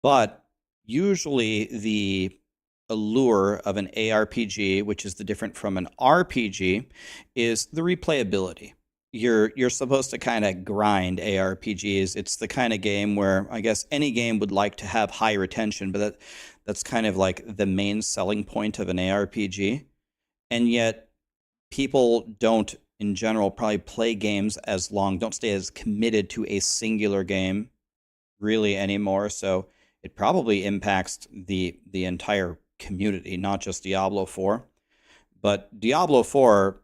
Speaker 2: But usually the allure of an ARPG, which is the different from an RPG, is the replayability. You're supposed to kind of grind ARPGs. It's the kind of game where I guess any game would like to have high retention, but that's kind of like the main selling point of an ARPG. And yet people don't, in general, probably play games as long, don't stay as committed to a singular game really anymore. So it probably impacts the entire community, not just Diablo 4. But Diablo 4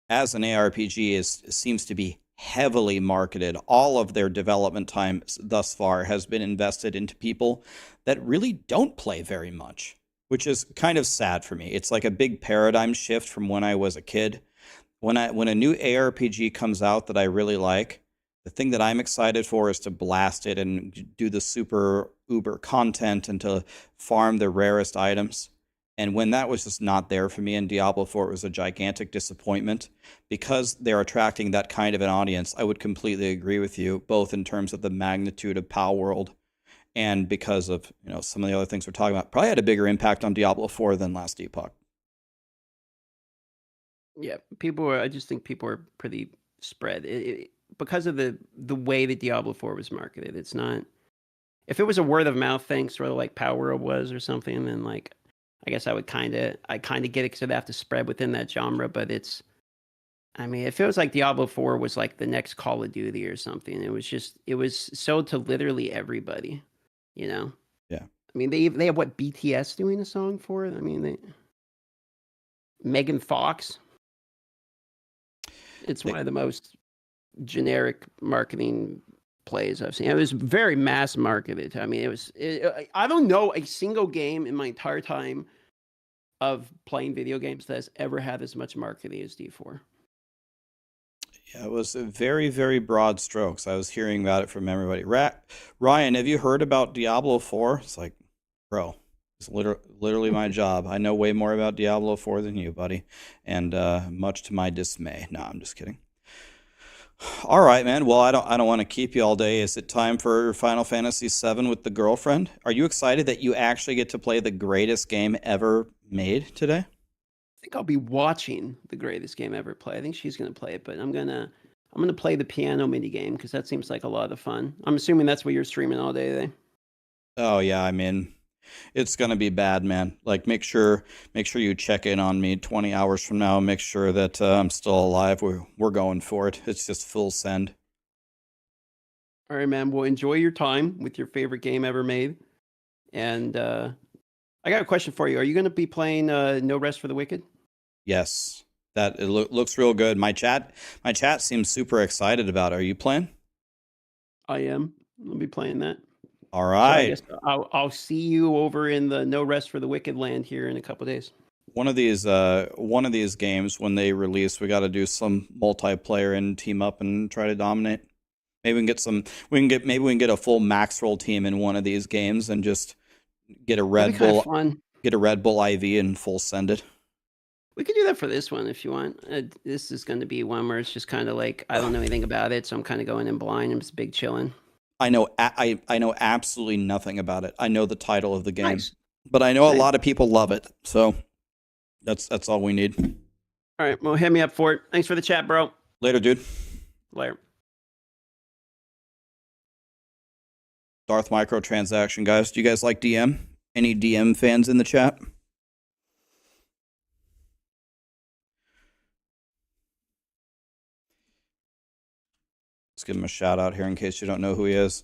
Speaker 2: as an ARPG seems to be heavily marketed. All of their development time thus far has been invested into people that really don't play very much, which is kind of sad for me. It's like a big paradigm shift from when I was a kid. When a new ARPG comes out that I really like, the thing that I'm excited for is to blast it and do the super uber content and to farm the rarest items. And when that was just not there for me in Diablo 4, it was a gigantic disappointment. Because they're attracting that kind of an audience, I would completely agree with you, both in terms of the magnitude of PoW World and because of, you know, some of the other things we're talking about. Probably had a bigger impact on Diablo 4 than Last Epoch.
Speaker 10: Yeah, I just think people are pretty spread. Because of the way that Diablo 4 was marketed. It's not... If it was a word of mouth thing, sort of like PoW World was or something, then like... I guess I kind of get it because they have to spread within that genre, but it feels like Diablo 4 was like the next Call of Duty or something. It was sold to literally everybody, you know?
Speaker 2: Yeah.
Speaker 10: I mean, they have what, BTS doing a song for it? I mean, Megan Fox. It's one of the most generic marketing plays I've seen. It was very mass marketed. I mean, I don't know a single game in my entire time of playing video games that has ever had as much marketing as D4.
Speaker 2: Yeah, it was a very, very broad strokes. I was hearing about it from everybody. Ryan, have you heard about Diablo 4? It's like, bro, it's literally my job. I know way more about Diablo 4 than you, buddy. And much to my dismay. No, I'm just kidding. All right, man. Well, I don't want to keep you all day. Is it time for Final Fantasy VII with the girlfriend? Are you excited that you actually get to play the greatest game ever made today?
Speaker 10: I think I'll be watching the greatest game ever played. I think she's going to play it, but I'm gonna play the piano mini game because that seems like a lot of fun. I'm assuming that's what you're streaming all day today.
Speaker 2: Oh yeah, I mean, it's gonna be bad, man. Like, make sure you check in on me 20 hours from now. Make sure that I'm still alive. We're going for it. It's just full send.
Speaker 10: All right, man. Well, enjoy your time with your favorite game ever made. And I got a question for you. Are you going to be playing No Rest for the Wicked?
Speaker 2: Yes, that looks real good. My chat seems super excited about it. Are you playing?
Speaker 10: I am. I'll be playing that.
Speaker 2: All right.
Speaker 10: So I'll see you over in the No Rest for the Wicked land here in a couple of days.
Speaker 2: One of these games, when they release, we got to do some multiplayer and team up and try to dominate. Maybe we can get a full Maxroll team in one of these games and just get a Red Bull IV and full send it.
Speaker 10: We could do that for this one if you want. This is going to be one where it's just kind of like I don't know anything about it, so I'm kind of going in blind. I'm just big chilling.
Speaker 2: I know absolutely nothing about it. I know the title of the game,
Speaker 10: nice.
Speaker 2: But I know a lot of people love it. So that's all we need.
Speaker 10: All right, well, hit me up for it. Thanks for the chat, bro.
Speaker 2: Later, dude.
Speaker 10: Later.
Speaker 2: Darth microtransaction, guys. Do you guys like DM? Any DM fans in the chat? Let's give him a shout out here in case you don't know who he is.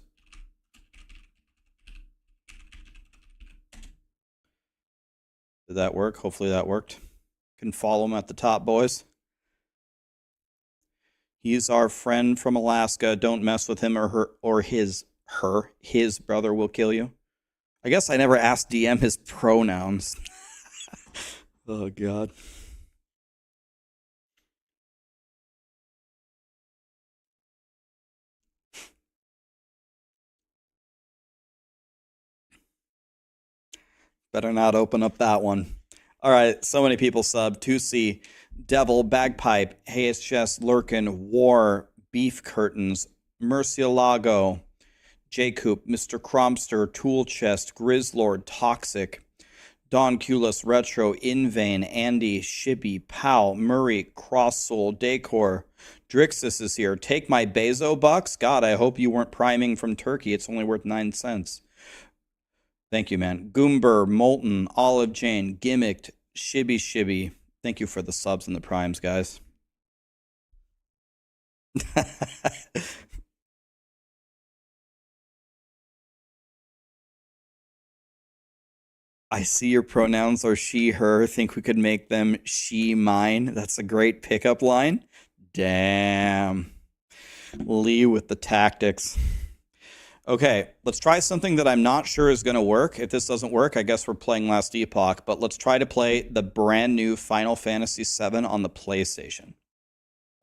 Speaker 2: Did that work? Hopefully that worked. Can follow him at the top, boys. He's our friend from Alaska. Don't mess with him or her or his brother will kill you. I guess I never asked DM his pronouns. Oh, God. Better not open up that one. All right, so many people sub. 2C, Devil, Bagpipe, Hayes Chest, Lurkin, War, Beef Curtains, Murcielago, Jacob, Mr. Cromster, Tool Chest, Grizzlord, Toxic, Don Culus, Retro, Invain, Andy, Shibby, Pal, Murray, Cross Soul, Decor, Drixus is here. Take my Bezo bucks? God, I hope you weren't priming from Turkey. It's only worth 9 cents. Thank you, man. Goomber, Molten, Olive Jane, Gimmicked, Shibby. Thank you for the subs and the primes, guys. I see your pronouns are she, her. Think we could make them she, mine. That's a great pickup line. Damn. Lee with the tactics. Okay, let's try something that I'm not sure is going to work. If this doesn't work, I guess we're playing Last Epoch. But let's try to play the brand new Final Fantasy VII on the PlayStation.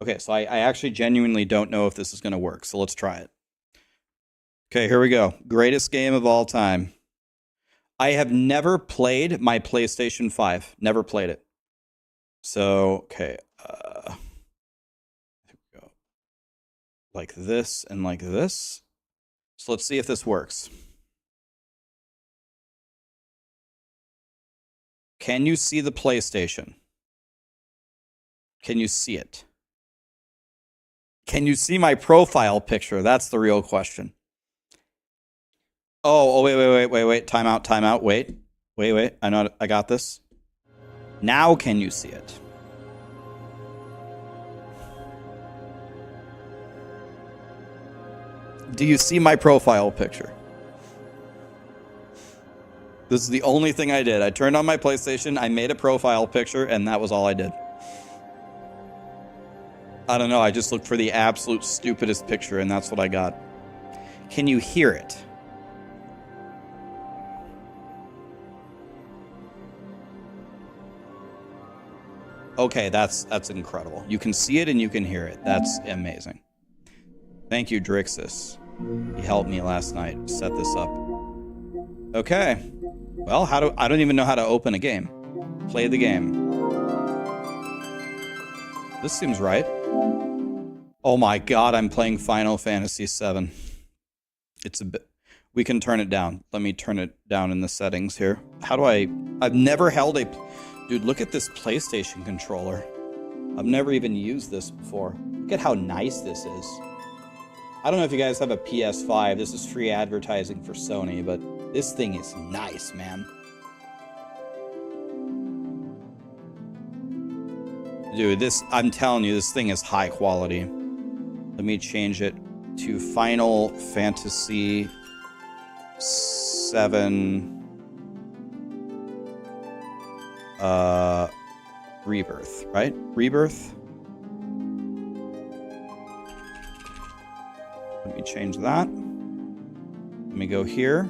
Speaker 2: Okay, so I actually genuinely don't know if this is going to work. So let's try it. Okay, here we go. Greatest game of all time. I have never played my PlayStation 5. Never played it. So, okay. Here we go. Like this and like this. So let's see if this works. Can you see the PlayStation? Can you see it? Can you see my profile picture? That's the real question. Oh, wait. Time out. Wait. I got this. Now can you see it? Do you see my profile picture? This is the only thing I did. I turned on my PlayStation, I made a profile picture, and that was all I did. I don't know, I just looked for the absolute stupidest picture, and that's what I got. Can you hear it? Okay, that's incredible. You can see it and you can hear it. That's amazing. Thank you, Drixus. He helped me last night set this up. Okay. Well, I don't even know how to open a game. Play the game. This seems right. Oh my God, I'm playing Final Fantasy VII. It's a bit. We can turn it down. Let me turn it down in the settings here. How do I've never held a. Dude, look at this PlayStation controller. I've never even used this before. Look at how nice this is. I don't know if you guys have a PS5. This is free advertising for Sony, but this thing is nice, man. Dude, I'm telling you, this thing is high quality. Let me change it to Final Fantasy VII Rebirth, right? Rebirth. Let me change that. Let me go here.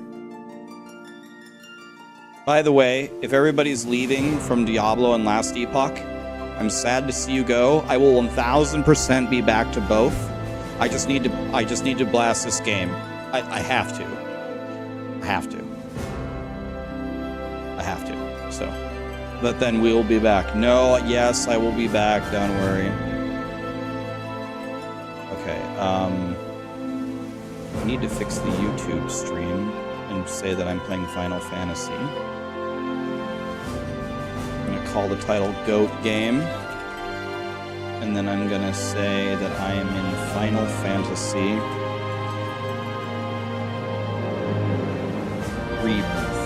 Speaker 2: By the way, if everybody's leaving from Diablo and Last Epoch, I'm sad to see you go. I will 1000% be back to both. I just need to blast this game. I have to. So, but then we'll be back. No, yes, I will be back. Don't worry. Okay. I need to fix the YouTube stream and say that I'm playing Final Fantasy. I'm going to call the title Goat Game. And then I'm going to say that I am in Final Fantasy Rebirth.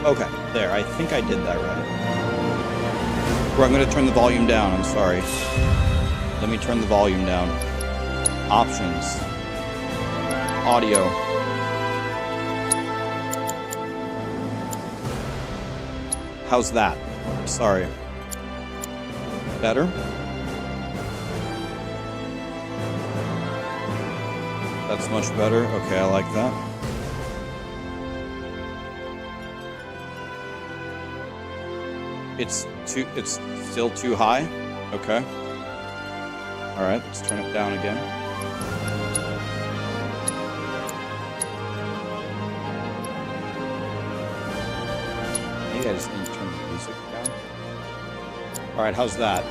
Speaker 2: Okay, there. I think I did that right. Or I'm going to turn the volume down. I'm sorry. Let me turn the volume down. Options. Audio. How's that? Sorry. Better? That's much better. Okay, I like that. It's still too high? Okay. Alright, let's turn it down again. Maybe I just need to turn the music down. Alright, how's that?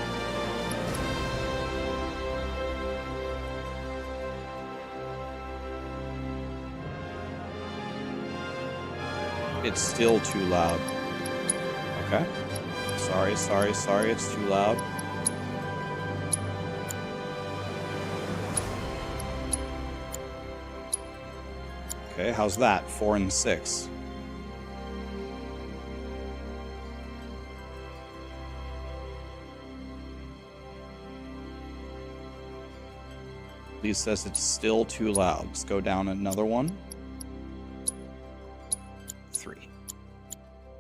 Speaker 2: It's still too loud. Okay. Sorry, it's too loud. Okay, how's that? 4 and 6. Lee says it's still too loud. Let's go down another one. 3.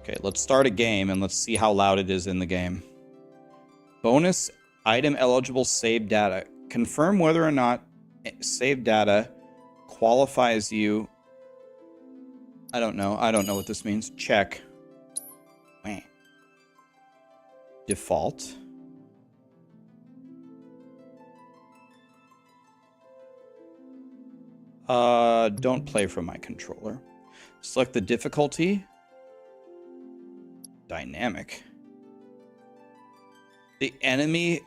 Speaker 2: Okay, let's start a game and let's see how loud it is in the game. Bonus item eligible saved data. Confirm whether or not saved data qualifies you. I don't know what this means. Check. Wait. Default. Don't play from my controller. Select the difficulty. Dynamic. The enemy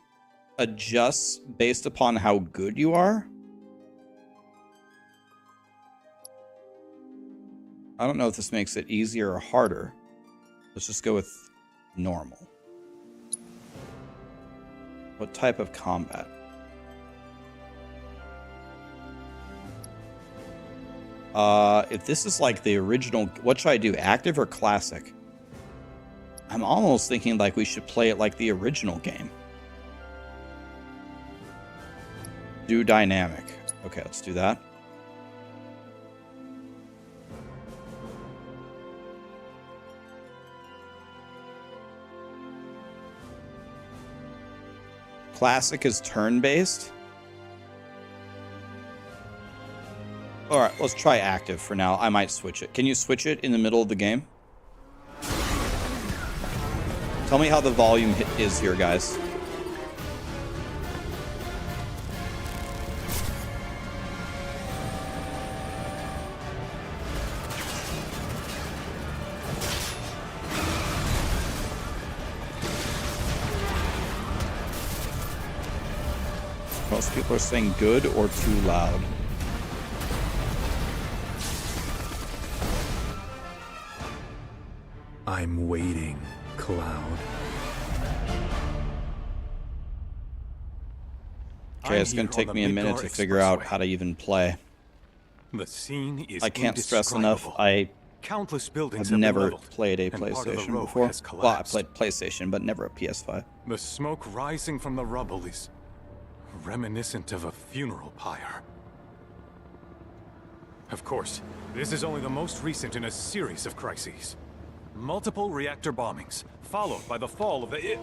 Speaker 2: adjusts based upon how good you are. I don't know if this makes it easier or harder. Let's just go with normal. What type of combat? If this is like the original, what should I do? Active or classic? I'm almost thinking like we should play it like the original game. Do dynamic. Okay, let's do that. Classic is turn-based. All right, let's try active for now. I might switch it. Can you switch it in the middle of the game? Tell me how the volume is here, guys. Most people are saying good or too loud.
Speaker 11: I'm waiting, Cloud.
Speaker 2: Okay, it's going to take me a minute to figure out how to even play.
Speaker 11: The scene is
Speaker 2: I can't stress enough, I
Speaker 11: Countless buildings
Speaker 2: have never
Speaker 11: leveled,
Speaker 2: played a
Speaker 11: and part of the
Speaker 2: PlayStation
Speaker 11: road
Speaker 2: before.
Speaker 11: has
Speaker 2: Well, I
Speaker 11: collapsed.
Speaker 2: played PlayStation, but never a PS5.
Speaker 11: The smoke rising from the rubble is reminiscent of a funeral pyre. Of course, this is only the most recent in a series of crises. Multiple reactor bombings, followed by the fall of the...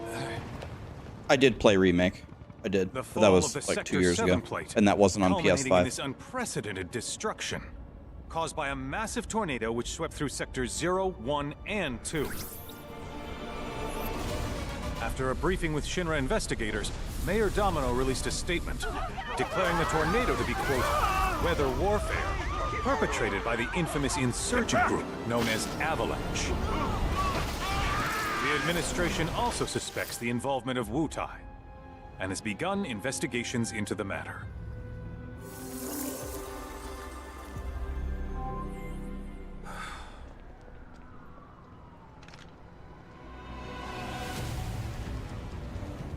Speaker 2: I did play Remake. I did, but that was like 2 years ago. And that wasn't on
Speaker 11: culminating in this
Speaker 2: PS5.
Speaker 11: unprecedented destruction, caused by a massive tornado which swept through sectors 0, 1, and 2. After a briefing with Shinra investigators, Mayor Domino released a statement declaring the tornado to be, quote, weather warfare, perpetrated by the infamous insurgent group known as Avalanche. The administration also suspects the involvement of Wutai and has begun investigations into the matter.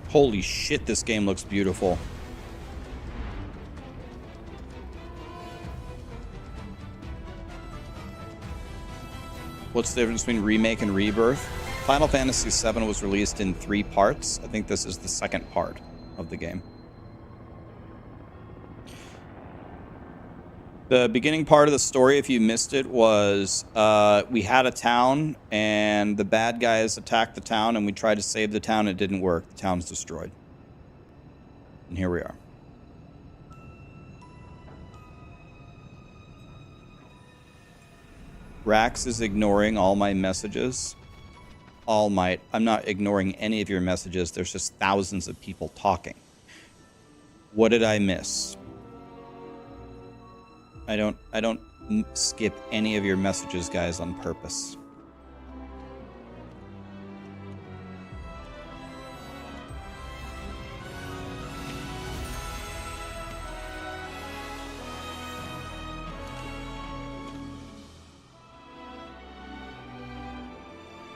Speaker 2: Holy shit, this game looks beautiful. What's the difference between Remake and Rebirth? Final Fantasy VII was released in 3 parts. I think this is the second part of the game. The beginning part of the story, if you missed it, was we had a town and the bad guys attacked the town and we tried to save the town. It didn't work. The town's destroyed. And here we are. Rax is ignoring all my messages. All Might. I'm not ignoring any of your messages. There's just thousands of people talking. What did I miss? I don't skip any of your messages, guys, on purpose.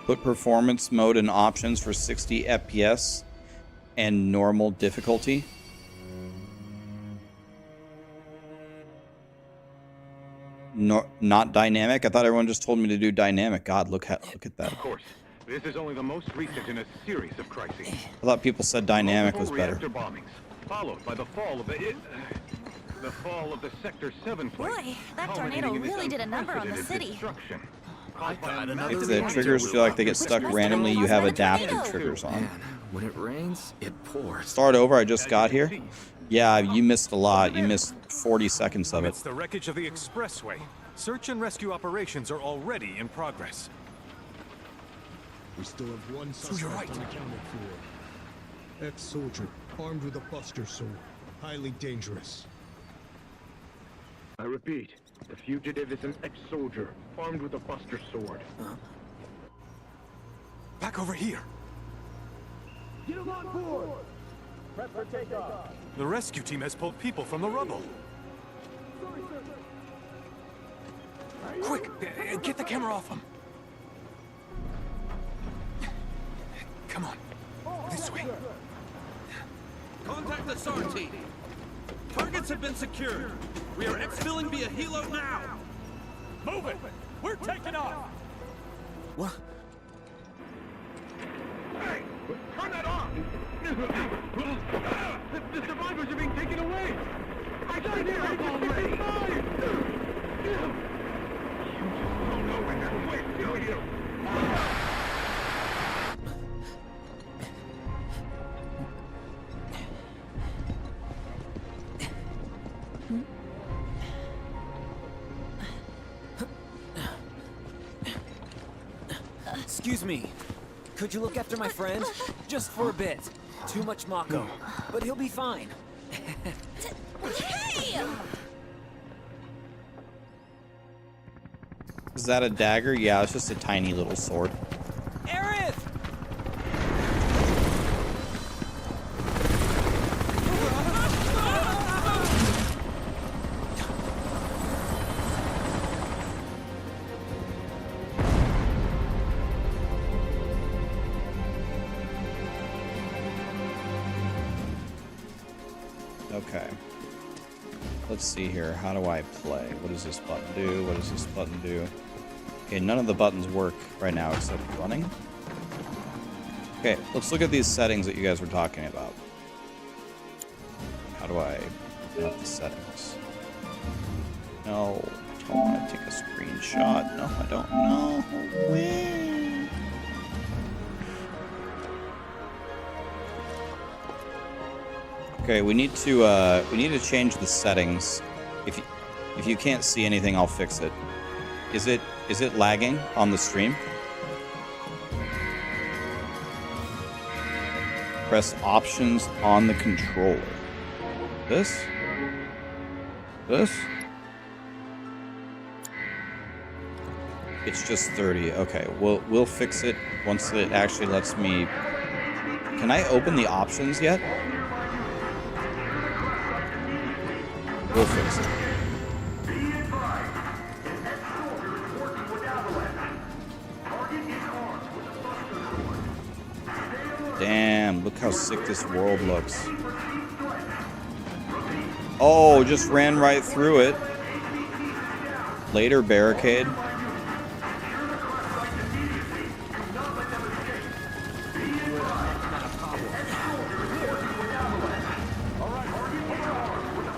Speaker 2: Put performance mode and options for 60 FPS and normal difficulty. No, not dynamic. I thought everyone just told me to do dynamic. God, look at that.
Speaker 11: Of course, this is only the most recent in a series of crises.
Speaker 2: I thought people said dynamic was better.
Speaker 11: Reactor bombings, followed by the fall of the fall of the Sector 7 flight.
Speaker 12: Boy, that tornado really did a number on the city.
Speaker 2: If the triggers feel like they get stuck randomly, you have adaptive triggers on.
Speaker 13: When it rains, it pours.
Speaker 2: Start over. I just got here. Yeah, you missed a lot. You missed 40 seconds of it.
Speaker 11: It's the wreckage of the expressway. Search and rescue operations are already in progress.
Speaker 14: We still have one suspect unaccounted for. Ex-soldier, armed with a buster sword. Highly dangerous.
Speaker 11: I repeat, the fugitive is an ex-soldier, armed with a buster sword. Back over here.
Speaker 14: Get him on board! Prep for takeoff.
Speaker 11: The rescue team has pulled people from the rubble. Quick, get the camera off them. Come on, this way.
Speaker 15: Contact the SAR team. Targets have been secured. We are exfilling via helo now. Move it. We're taking off.
Speaker 13: What?
Speaker 11: Hey, turn that off! The survivors are being taken away! I got here already! You just don't know when they're quick, do you?
Speaker 13: Excuse me. Could you look after my friend? Just for a bit. Too much Mako. But he'll be fine.
Speaker 12: Hey!
Speaker 2: Is that a dagger? Yeah, it's just a tiny little sword.
Speaker 13: Aerith!
Speaker 2: Okay. Let's see here. How do I play? What does this button do? What does this button do? Okay, none of the buttons work right now except running. Okay, let's look at these settings that you guys were talking about. How do I open up the settings? No, I don't want to take a screenshot. No, I don't know. Wait. Okay, we need to change the settings. If you can't see anything, I'll fix it. Is it lagging on the stream? Press options on the controller. This? It's just 30. Okay, we'll fix it once it actually lets me. Can I open the options yet? We'll fix it. Damn, look how sick this world looks. Oh, just ran right through it. Later, barricade.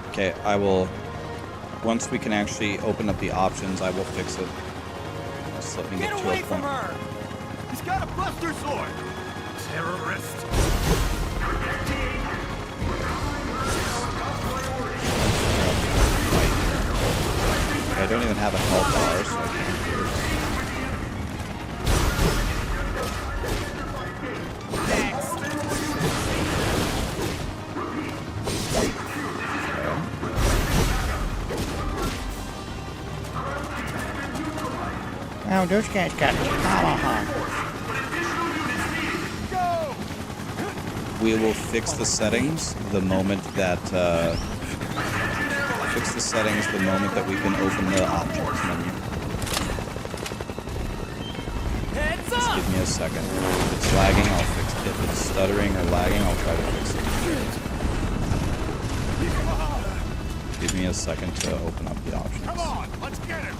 Speaker 2: Okay, I will. Once we can actually open up the options, I will fix it. Just let me get to a point.
Speaker 15: From her! He's got a buster sword! Terrorist!
Speaker 2: I don't even have a health bar, so I can't do Oh, those guys got a tomahawk. We will fix the settings the moment that we can open the options menu. Just give me a second. If it's lagging, I'll fix it. If it's stuttering or lagging, I'll try to fix it. Give me a second to open up the options.
Speaker 15: Come on, let's get it.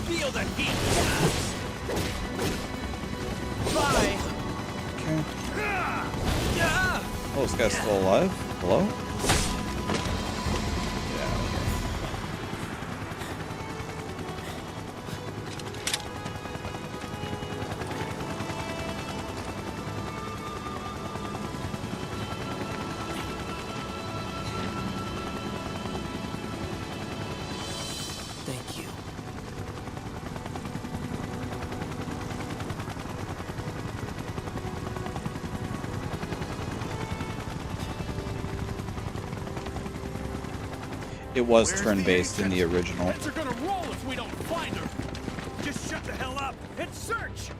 Speaker 15: Feel the heat. Bye.
Speaker 2: Okay. Oh, this guy's still alive? Hello?
Speaker 13: Thank you.
Speaker 2: It was turn-based in the original.
Speaker 15: They're gonna roll if we don't find her. Just shut the hell up and search.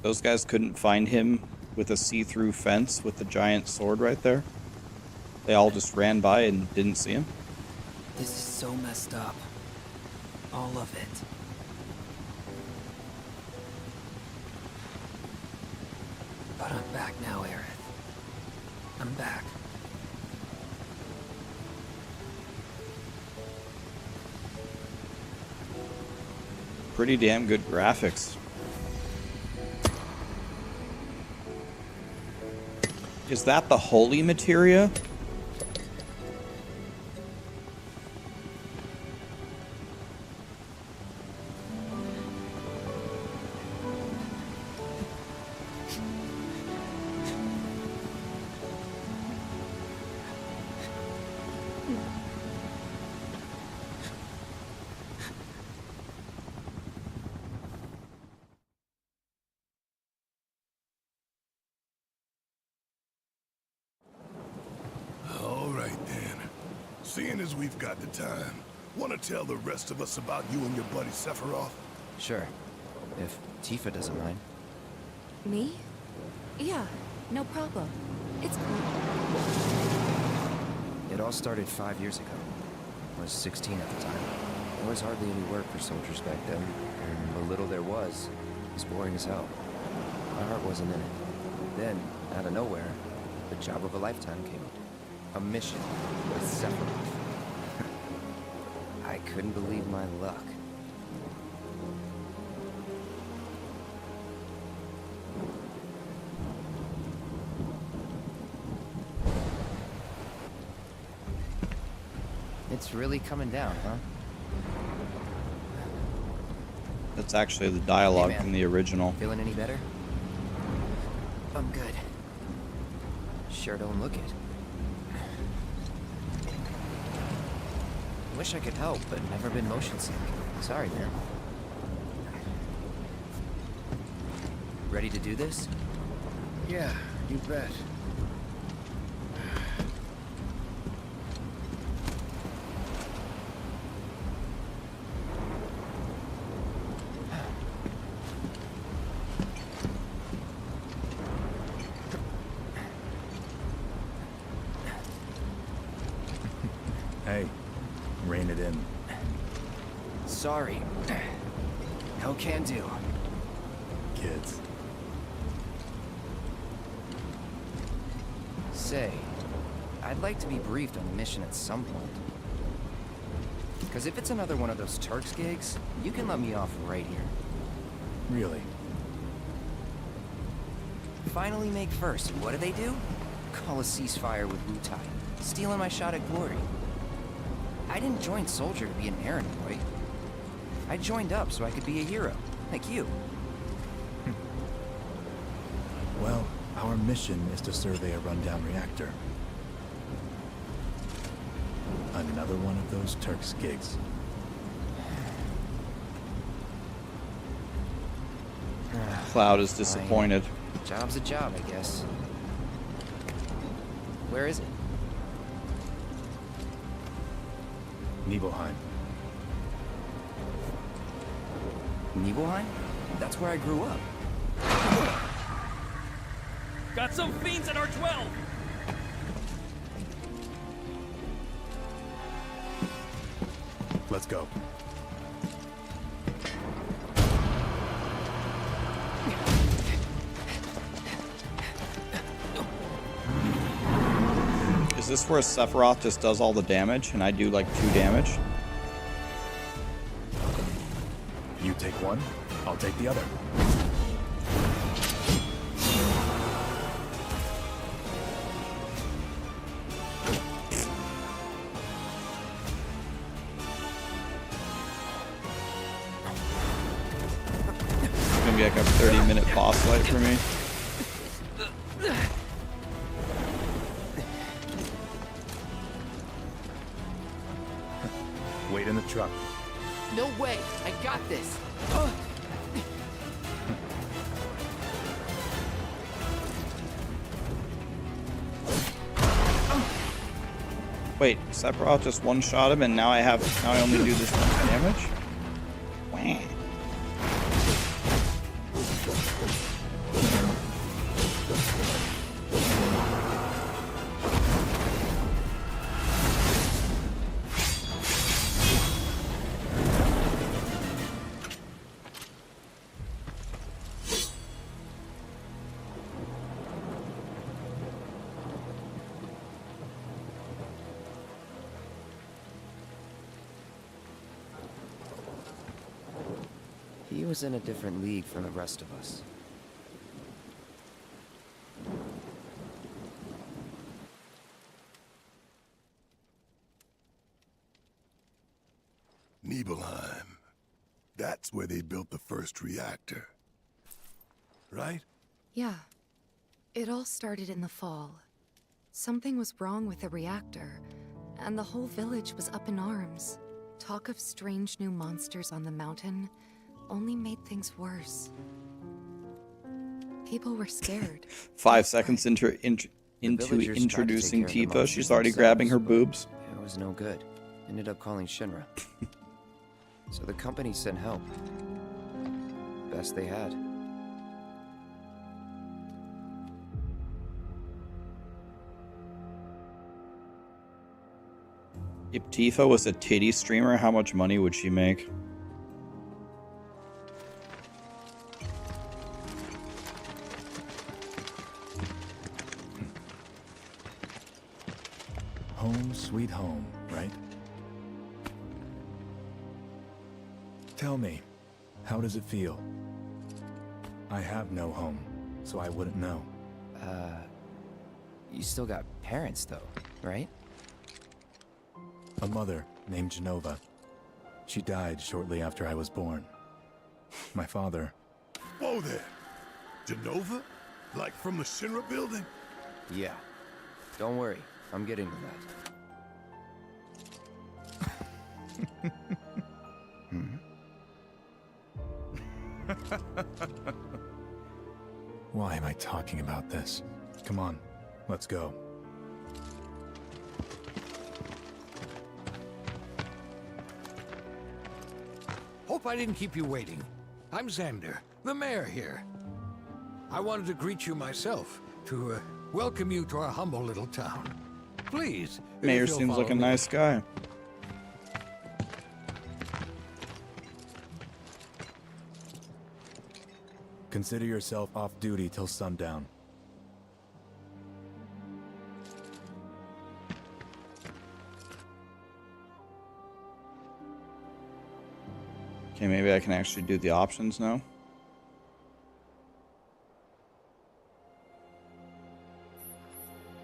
Speaker 2: Those guys couldn't find him with a see-through fence with the giant sword right there. They all just ran by and didn't see him.
Speaker 13: This is so messed up. All of it. But I'm back now, Aerith. I'm back.
Speaker 2: Pretty damn good graphics. Is that the holy materia?
Speaker 16: All right, then. Seeing as we've got the time, want to tell the rest of us about you and your buddy Sephiroth?
Speaker 13: Sure. If Tifa doesn't mind.
Speaker 17: Me? Yeah, no problem. It's cool.
Speaker 13: It all started 5 years ago. I was 16 at the time. There was hardly any work for soldiers back then, and the little there was boring as hell. My heart wasn't in it. Then, out of nowhere, the job of a lifetime came up. A mission with Sephiroth. I couldn't believe my luck. It's really coming down, huh?
Speaker 2: That's actually the dialogue
Speaker 13: Hey, man.
Speaker 2: from the original.
Speaker 13: Feeling any better? I'm good. Sure don't look it. Wish I could help, but never been motion sick. Sorry, man. Ready to do this?
Speaker 16: Yeah, you bet.
Speaker 11: Hey, rein it in.
Speaker 13: Sorry. No can do.
Speaker 11: Kids.
Speaker 13: Say, I'd like to be briefed on the mission at some point. Because if it's another one of those Turks gigs, you can let me off right here.
Speaker 11: Really?
Speaker 13: Finally make first. What do they do? Call a ceasefire with Wutai. Stealing my shot at glory. I didn't join Soldier to be an errand boy. I joined up so I could be a hero, like you.
Speaker 11: Well, our mission is to survey a rundown reactor. Another one of those Turks gigs.
Speaker 2: Cloud is disappointed.
Speaker 13: Job's a job, I guess. Where is it?
Speaker 18: Nibelheim.
Speaker 13: Nibelheim? That's where I grew up.
Speaker 15: Got some fiends at R12!
Speaker 18: Let's go.
Speaker 2: Is this where Sephiroth just does all the damage and I do like 2 damage?
Speaker 18: You take one, I'll take the other.
Speaker 2: It's gonna be like a 30-minute boss fight for me.
Speaker 18: Wait in the truck.
Speaker 19: No way! I got this!
Speaker 2: Wait, Sephiroth just one-shot him and now I only do this much damage? Wah.
Speaker 13: He was in a different league from the rest of us.
Speaker 16: Nibelheim. That's where they built the first reactor. Right?
Speaker 17: Yeah. It all started in the fall. Something was wrong with the reactor, and the whole village was up in arms. Talk of strange new monsters on the mountain only made things worse. People were scared.
Speaker 2: 5 seconds into introducing Tifa, she's already grabbing her boobs.
Speaker 13: It was no good. Ended up calling Shinra. So the company sent help. Best they had.
Speaker 2: If Tifa was a titty streamer, how much money would she make?
Speaker 18: Home sweet home, right? Tell me, how does it feel? I have no home, so I wouldn't know.
Speaker 13: You still got parents though, right?
Speaker 18: A mother named Genova. She died shortly after I was born. My father...
Speaker 16: Whoa there! Genova? Like from the Shinra building?
Speaker 13: Yeah. Don't worry, I'm getting to that.
Speaker 18: Why am I talking about this? Come on, let's go.
Speaker 20: Hope I didn't keep you waiting. I'm Xander, the mayor here. I wanted to greet you myself, to welcome you to our humble little town. Please.
Speaker 2: Mayor seems like a nice guy.
Speaker 18: Consider yourself off duty till sundown.
Speaker 2: Okay, maybe I can actually do the options now.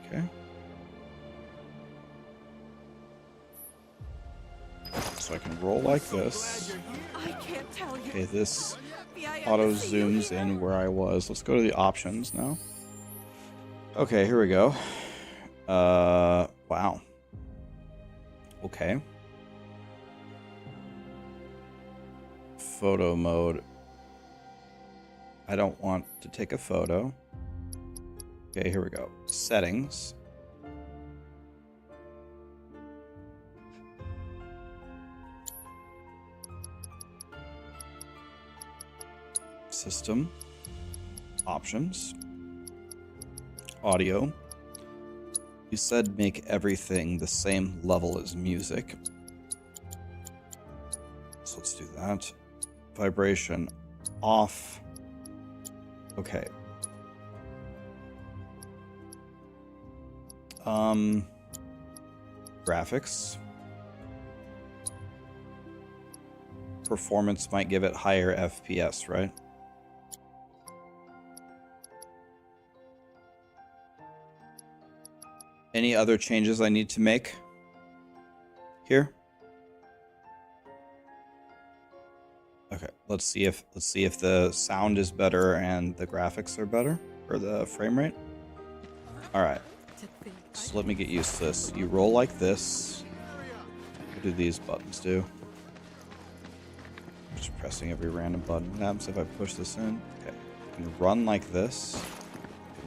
Speaker 2: Okay. So I can roll like this. Okay, this auto zooms in where I was. Let's go to the options now. Okay, here we go. Wow. Okay. Photo mode. I don't want to take a photo. Okay, here we go. Settings. System. Options. Audio. You said make everything the same level as music. So let's do that. Vibration off. Okay. Graphics. Performance might give it higher FPS, right? Any other changes I need to make here? Okay, let's see if the sound is better and the graphics are better, or the frame rate. All right, so let me get used to this. You roll like this. What do these buttons do? Just pressing every random button. What happens if I push this in? Okay, you can run like this.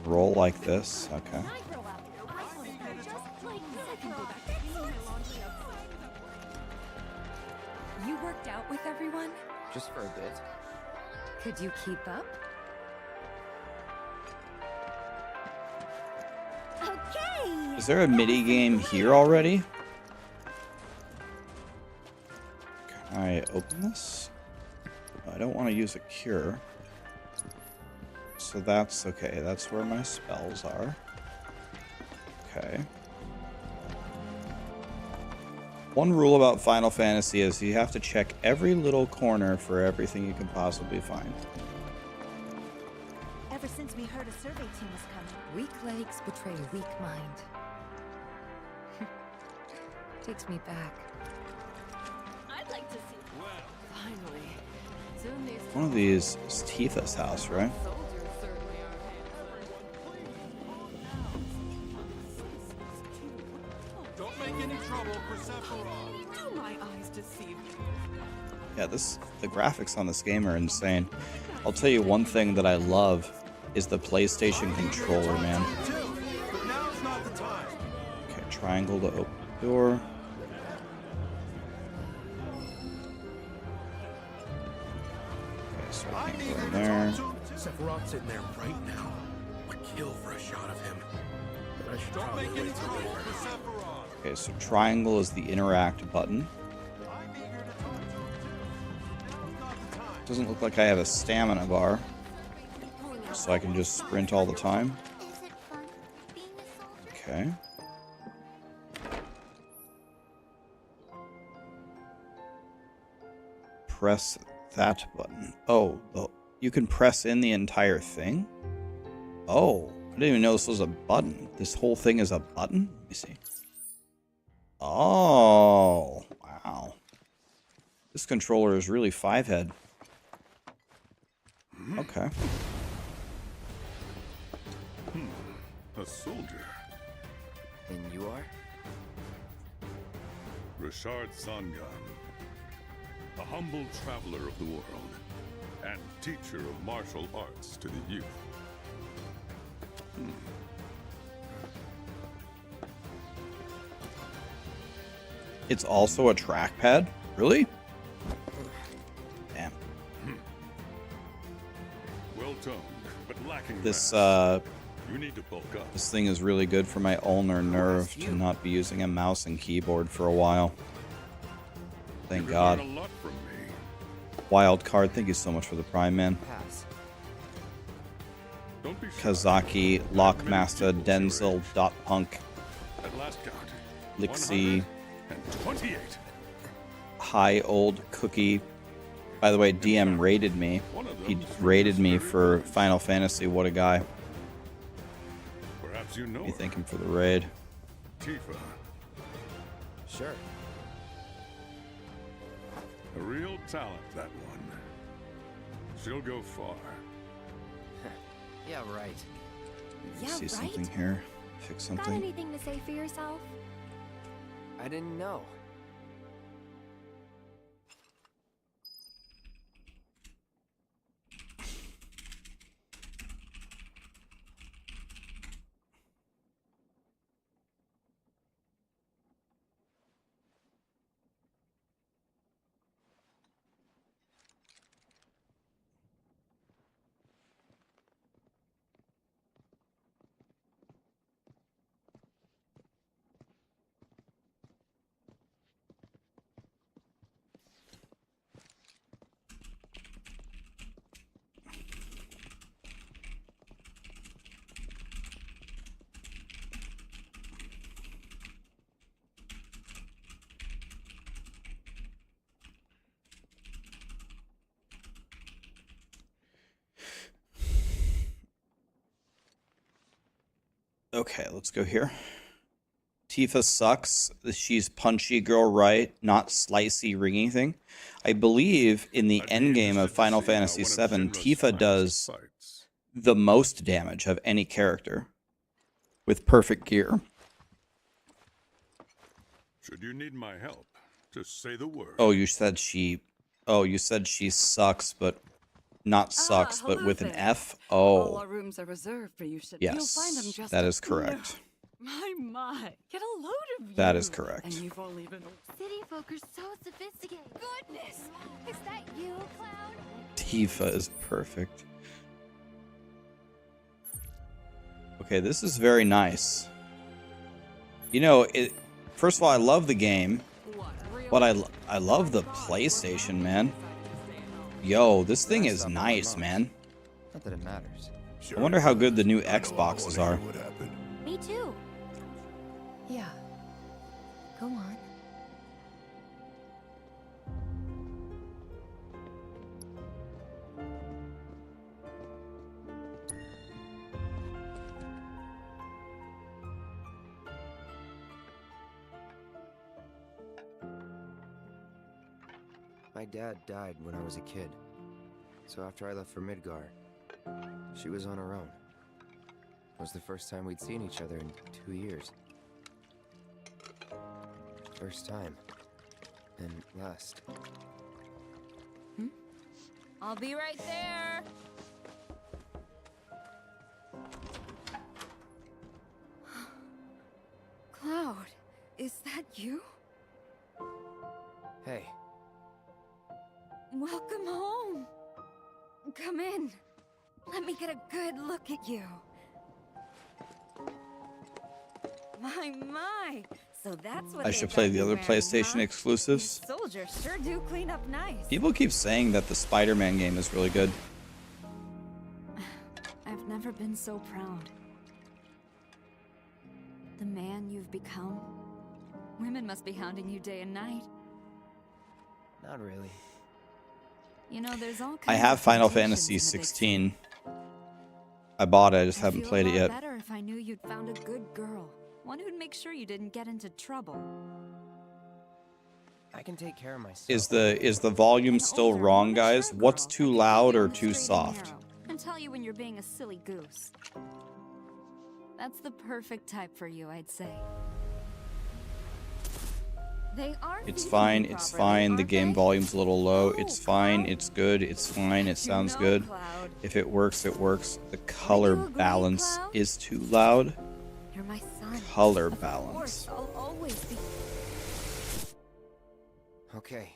Speaker 2: Roll like this. Okay.
Speaker 17: You worked out with everyone?
Speaker 13: Just for a bit.
Speaker 17: Could you keep up?
Speaker 12: Okay.
Speaker 2: Is there a mini game here already? Can I open this? I don't want to use a cure. So that's okay. That's where my spells are. Okay. One rule about Final Fantasy is you have to check every little corner for everything you can possibly find.
Speaker 12: Ever since we heard a survey team was coming.
Speaker 17: Weak legs betray a weak mind. Takes me back.
Speaker 12: I'd like to see. Well, finally. Soon these
Speaker 2: One of these is Tifa's house, right?
Speaker 15: Don't make any trouble for Sephiroth.
Speaker 8: Do my eyes deceive me?
Speaker 2: Yeah, the graphics on this game are insane. I'll tell you one thing that I love is the PlayStation controller, man.
Speaker 15: Now's not the time.
Speaker 2: Okay, triangle to open the door. Okay, so I can't go in there.
Speaker 20: Sephiroth's in there right now. Would kill for a shot of him. But I should
Speaker 15: Don't
Speaker 20: probably
Speaker 15: make any
Speaker 20: wait till
Speaker 15: trouble
Speaker 20: later.
Speaker 15: for Sephiroth.
Speaker 2: Okay, so triangle is the interact button. Doesn't look like I have a stamina bar, so I can just sprint all the time. Okay. Press that button. Oh, you can press in the entire thing? Oh, I didn't even know this was a button. This whole thing is a button? Let me see. Oh, wow. This controller is really 5-head. Okay.
Speaker 16: A soldier.
Speaker 13: And you are?
Speaker 16: Richard Sangan. A humble traveler of the world. And teacher of martial arts to the youth.
Speaker 2: It's also a trackpad? Really? Damn.
Speaker 16: Well toned, but lacking
Speaker 2: This
Speaker 16: you need to bulk up.
Speaker 2: this thing is really good for my ulnar nerve to not be using a mouse and keyboard for a while. Thank
Speaker 16: You
Speaker 2: God.
Speaker 16: learn a lot from me.
Speaker 2: Wild card, thank you so much for the Prime, man.
Speaker 13: Pass.
Speaker 16: Don't be shy.
Speaker 2: Kazaki, Lockmaster, Denzel, Dot Punk,
Speaker 16: At last count.
Speaker 2: Lixie,
Speaker 16: 128.
Speaker 2: High Old Cookie. By the way, DM rated me. He rated me for Final Fantasy. What a guy.
Speaker 16: Perhaps you know
Speaker 2: You
Speaker 16: her.
Speaker 2: thank him for the raid.
Speaker 16: Tifa.
Speaker 13: Sure.
Speaker 16: A real talent, that one. She'll go far.
Speaker 13: Yeah, right.
Speaker 12: Yeah,
Speaker 2: See
Speaker 12: right?
Speaker 2: something here? Fix
Speaker 12: Got
Speaker 2: something?
Speaker 12: anything to say for yourself?
Speaker 13: I didn't know.
Speaker 2: Okay, let's go here. Tifa sucks. She's punchy girl right, not slicey ringy thing. I believe in the endgame of Final Fantasy VII, Tifa does the most damage of any character with perfect gear.
Speaker 16: Should you need my help, just say the word.
Speaker 2: Oh, you said she sucks, but not sucks, but with an F?
Speaker 12: All
Speaker 2: Oh.
Speaker 12: our rooms are reserved for you. You'll find them
Speaker 2: Yes,
Speaker 12: just
Speaker 2: that is correct.
Speaker 12: My, get a load of you.
Speaker 2: That is correct.
Speaker 12: And you've only been.
Speaker 21: City folk are so sophisticated. Goodness, is that you, Cloud?
Speaker 2: Tifa is perfect. Okay, this is very nice. You know, first of all, I love the game, but I love the PlayStation, man. Yo, this thing is nice, man.
Speaker 13: Not that it matters.
Speaker 2: I wonder how good the new Xboxes are.
Speaker 21: Me too.
Speaker 17: Yeah. Go on.
Speaker 13: My dad died when I was a kid. So after I left for Midgar, she was on her own. It was the first time we'd seen each other in 2 years. First time. And last.
Speaker 21: I'll be right there.
Speaker 12: Cloud, is that you?
Speaker 13: Hey.
Speaker 12: Welcome home. Come in. Let me get a good look at you. My. So that's what
Speaker 2: I should play the other PlayStation exclusives.
Speaker 12: Soldiers sure do clean up nice.
Speaker 2: People keep saying that the Spider-Man game is really good.
Speaker 12: I've never been so proud. The man you've become. Women must be hounding you day and night.
Speaker 13: Not really.
Speaker 12: You know, there's all kinds
Speaker 2: I have
Speaker 12: of
Speaker 2: Final
Speaker 12: temptations
Speaker 2: Fantasy
Speaker 12: in the big
Speaker 2: 16. I bought it, I just
Speaker 12: I'd
Speaker 2: haven't
Speaker 12: feel
Speaker 2: played
Speaker 12: a
Speaker 2: it
Speaker 12: lot
Speaker 2: yet.
Speaker 12: better if I knew you'd found a good girl. One who'd make sure you didn't get into trouble.
Speaker 13: I can take care of myself.
Speaker 2: Is the volume still wrong, guys? What's too loud or too soft?
Speaker 12: And tell you when you're being a silly goose. That's the perfect type for you, I'd say. They are
Speaker 2: It's
Speaker 12: feeding
Speaker 2: fine,
Speaker 12: you
Speaker 2: it's
Speaker 12: properly,
Speaker 2: fine. The
Speaker 12: aren't
Speaker 2: game
Speaker 12: they?
Speaker 2: volume's a little low. It's fine, it's good, it's fine, it sounds
Speaker 12: know,
Speaker 2: good.
Speaker 12: Cloud.
Speaker 2: If it works, it works. The color balance is too loud.
Speaker 12: You're my son.
Speaker 2: Color
Speaker 12: Of
Speaker 2: balance.
Speaker 12: course, I'll always be.
Speaker 13: Okay.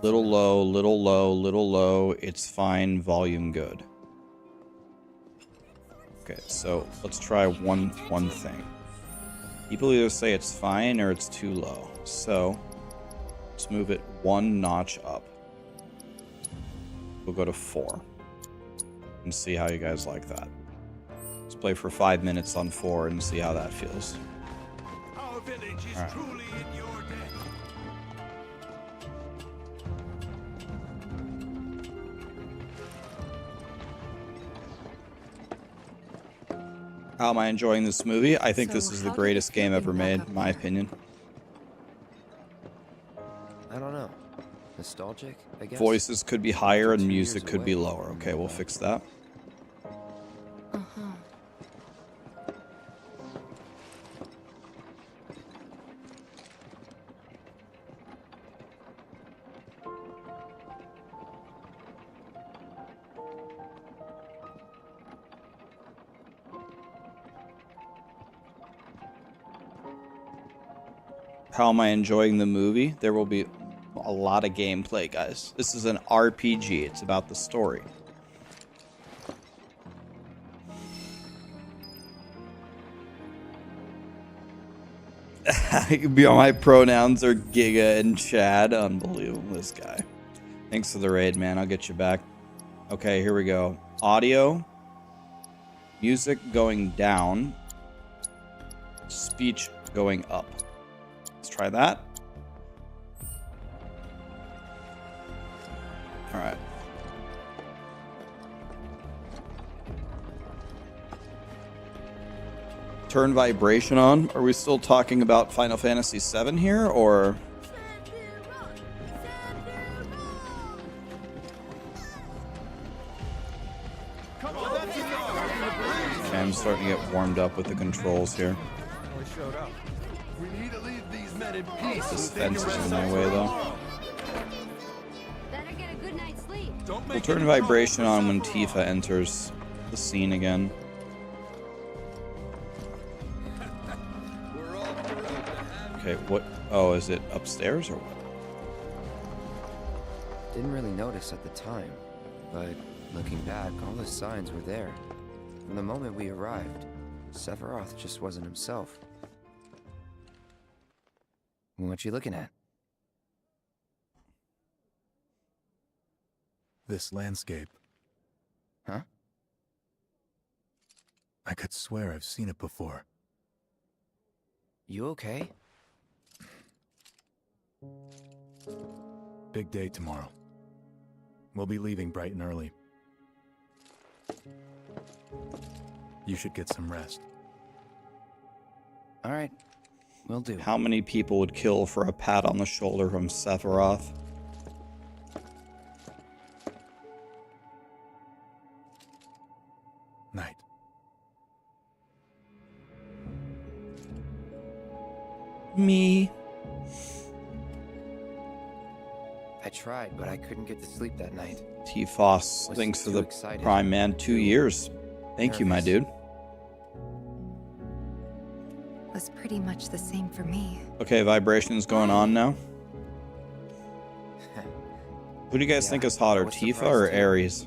Speaker 2: Little low, little low, little low. It's fine, volume good. Okay, so let's try one thing. People either say it's fine or it's too low. So let's move it one notch up. We'll go to 4 and see how you guys like that. Let's play for 5 minutes on 4 and see how that feels.
Speaker 15: Our village is
Speaker 2: Alright.
Speaker 15: truly in your debt.
Speaker 2: How am I enjoying this movie? I think
Speaker 17: So
Speaker 2: this is the
Speaker 17: how did it
Speaker 2: greatest
Speaker 17: feel
Speaker 2: game ever
Speaker 17: being back
Speaker 2: made,
Speaker 17: up
Speaker 2: in my opinion.
Speaker 13: I don't know. Nostalgic, I guess.
Speaker 2: Voices could be higher and
Speaker 13: 2
Speaker 2: music
Speaker 13: years
Speaker 2: could be
Speaker 13: away
Speaker 2: lower. Okay, we'll fix that.
Speaker 17: Uh-huh.
Speaker 2: How am I enjoying the movie? There will be a lot of gameplay, guys. This is an RPG. It's about the story. My pronouns are Giga and Chad. Unbelievable, this guy. Thanks for the raid, man. I'll get you back. Okay, here we go. Audio. Music going down. Speech going up. Let's try that. All right. Turn vibration on. Are we still talking about Final Fantasy VII here, or? Okay, I'm starting to get warmed up with the controls here.
Speaker 15: We need to leave these men in peace.
Speaker 2: This fence is in my way, though.
Speaker 21: Better get a good night's sleep.
Speaker 2: We'll turn vibration on when Tifa enters the scene again. Okay, what? Oh, is it upstairs or what?
Speaker 13: Didn't really notice at the time, but looking back, all the signs were there. From the moment we arrived, Sephiroth just wasn't himself. What you looking at?
Speaker 18: This landscape.
Speaker 13: Huh?
Speaker 18: I could swear I've seen it before.
Speaker 13: You okay?
Speaker 18: Big day tomorrow. We'll be leaving bright and early. You should get some rest.
Speaker 13: All right, will do.
Speaker 2: How many people would kill for a pat on the shoulder from Sephiroth?
Speaker 18: Night.
Speaker 2: Me.
Speaker 13: I tried, but I couldn't get to sleep that night.
Speaker 2: T-Foss, thanks for the
Speaker 13: excited.
Speaker 2: Prime, man. 2 years. Thank you, my dude.
Speaker 17: Was pretty much the same for me.
Speaker 2: Okay, vibration's going on now. Who do you guys think is hotter, Tifa or Ares?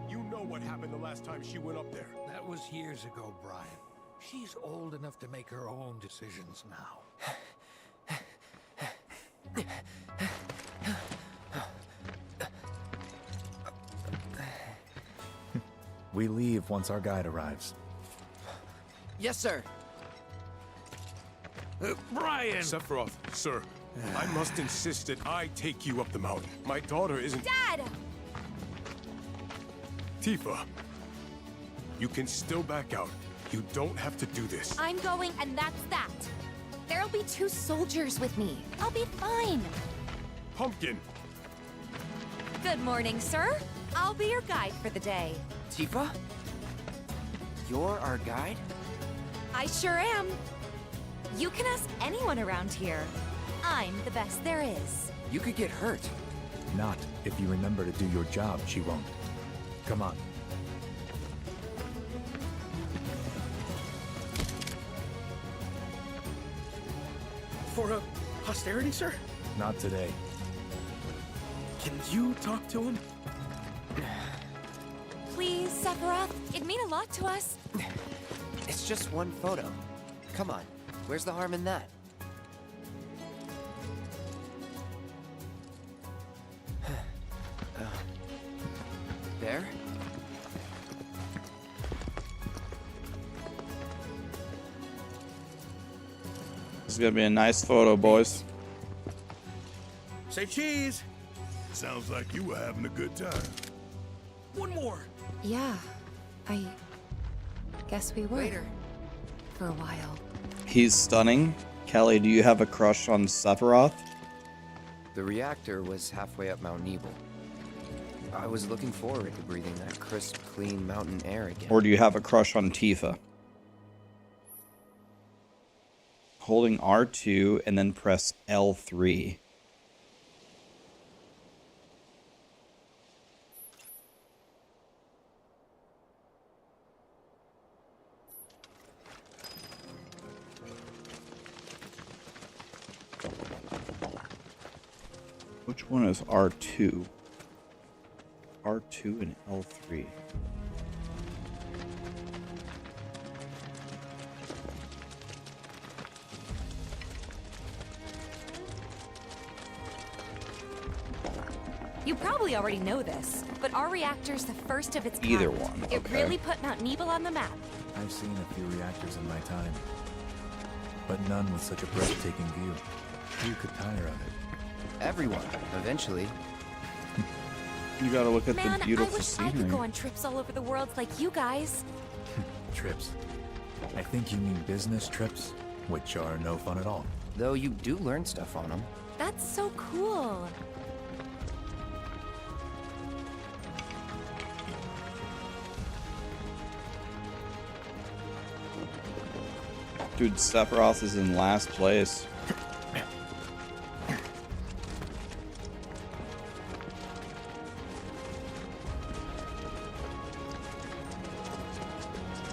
Speaker 20: You know what happened the last time she went up there. That was years ago, Brian. She's old enough to make her own decisions now.
Speaker 18: We leave once our guide arrives.
Speaker 19: Yes, sir.
Speaker 11: Brian! Sephiroth, sir, I must insist that I take you up the mountain. My daughter isn't...
Speaker 21: Dad!
Speaker 11: Tifa, you can still back out. You don't have to do this.
Speaker 12: I'm going, and that's that. There'll be 2 soldiers with me. I'll be fine.
Speaker 11: Pumpkin!
Speaker 12: Good morning, sir. I'll be your guide for the day.
Speaker 13: Tifa? You're our guide?
Speaker 12: I sure am. You can ask anyone around here. I'm the best there is.
Speaker 13: You could get hurt.
Speaker 18: Not if you remember to do your job, she won't. Come on.
Speaker 15: For a posterity, sir?
Speaker 18: Not today.
Speaker 15: Can you talk to him?
Speaker 12: Please, Sephiroth. It'd mean a lot to us.
Speaker 13: It's just one photo. Come on. Where's the harm in that? There?
Speaker 2: This is gonna be a nice photo, boys.
Speaker 15: Say cheese.
Speaker 16: Sounds like you were having a good time.
Speaker 15: One more.
Speaker 17: Yeah, I guess we were. Later. For a while.
Speaker 2: He's stunning. Kelly, do you have a crush on Sephiroth?
Speaker 13: The reactor was halfway up Mount Nebel. I was looking forward to breathing that crisp, clean mountain air again.
Speaker 2: Or do you have a crush on Tifa? Holding R2 and then press L3. Which one is R2? R2 and L3.
Speaker 12: You probably already know this, but our reactor's the first of its kind.
Speaker 2: Either one,
Speaker 12: It
Speaker 2: okay.
Speaker 12: really put Mount Nebel on the map.
Speaker 18: I've seen a few reactors in my time, but none with such a breathtaking view. You could tire of it.
Speaker 13: Everyone, eventually.
Speaker 2: You gotta look at
Speaker 12: Man,
Speaker 2: the beautiful
Speaker 12: I wish I could go
Speaker 2: scenery.
Speaker 12: on trips all over the world like you guys.
Speaker 18: Trips. I think you mean business trips, which are no fun at all.
Speaker 13: Though you do learn stuff on them.
Speaker 12: That's so cool.
Speaker 2: Dude, Sephiroth is in last place.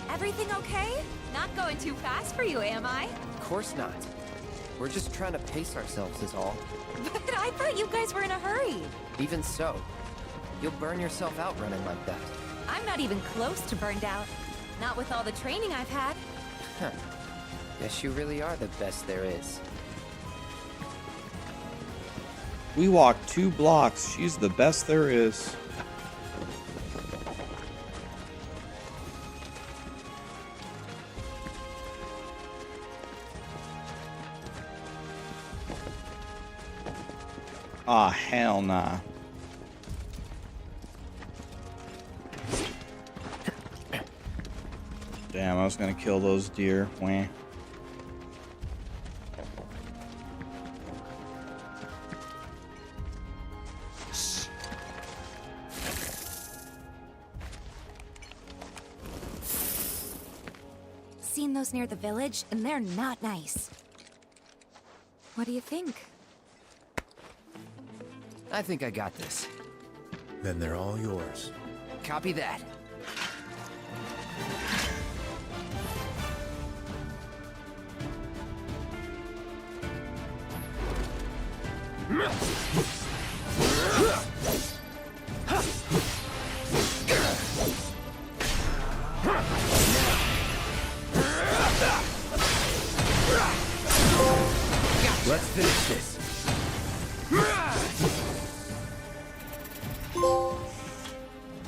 Speaker 12: Everything okay? Not going too fast for you, am I?
Speaker 13: Of course not. We're just trying to pace ourselves is all.
Speaker 12: But I thought you guys were in a hurry.
Speaker 13: Even so, you'll burn yourself out running like that.
Speaker 12: I'm not even close to burned out. Not with all the training I've had.
Speaker 13: Huh. Guess you really are the best there is.
Speaker 2: We walked 2 blocks. She's the best there is. Ah, hell nah. Damn, I was gonna kill those deer. Wah.
Speaker 12: Seen those near the village, and they're not nice. What do you think?
Speaker 13: I think I got this.
Speaker 18: Then they're all yours.
Speaker 13: Copy that. Let's finish this.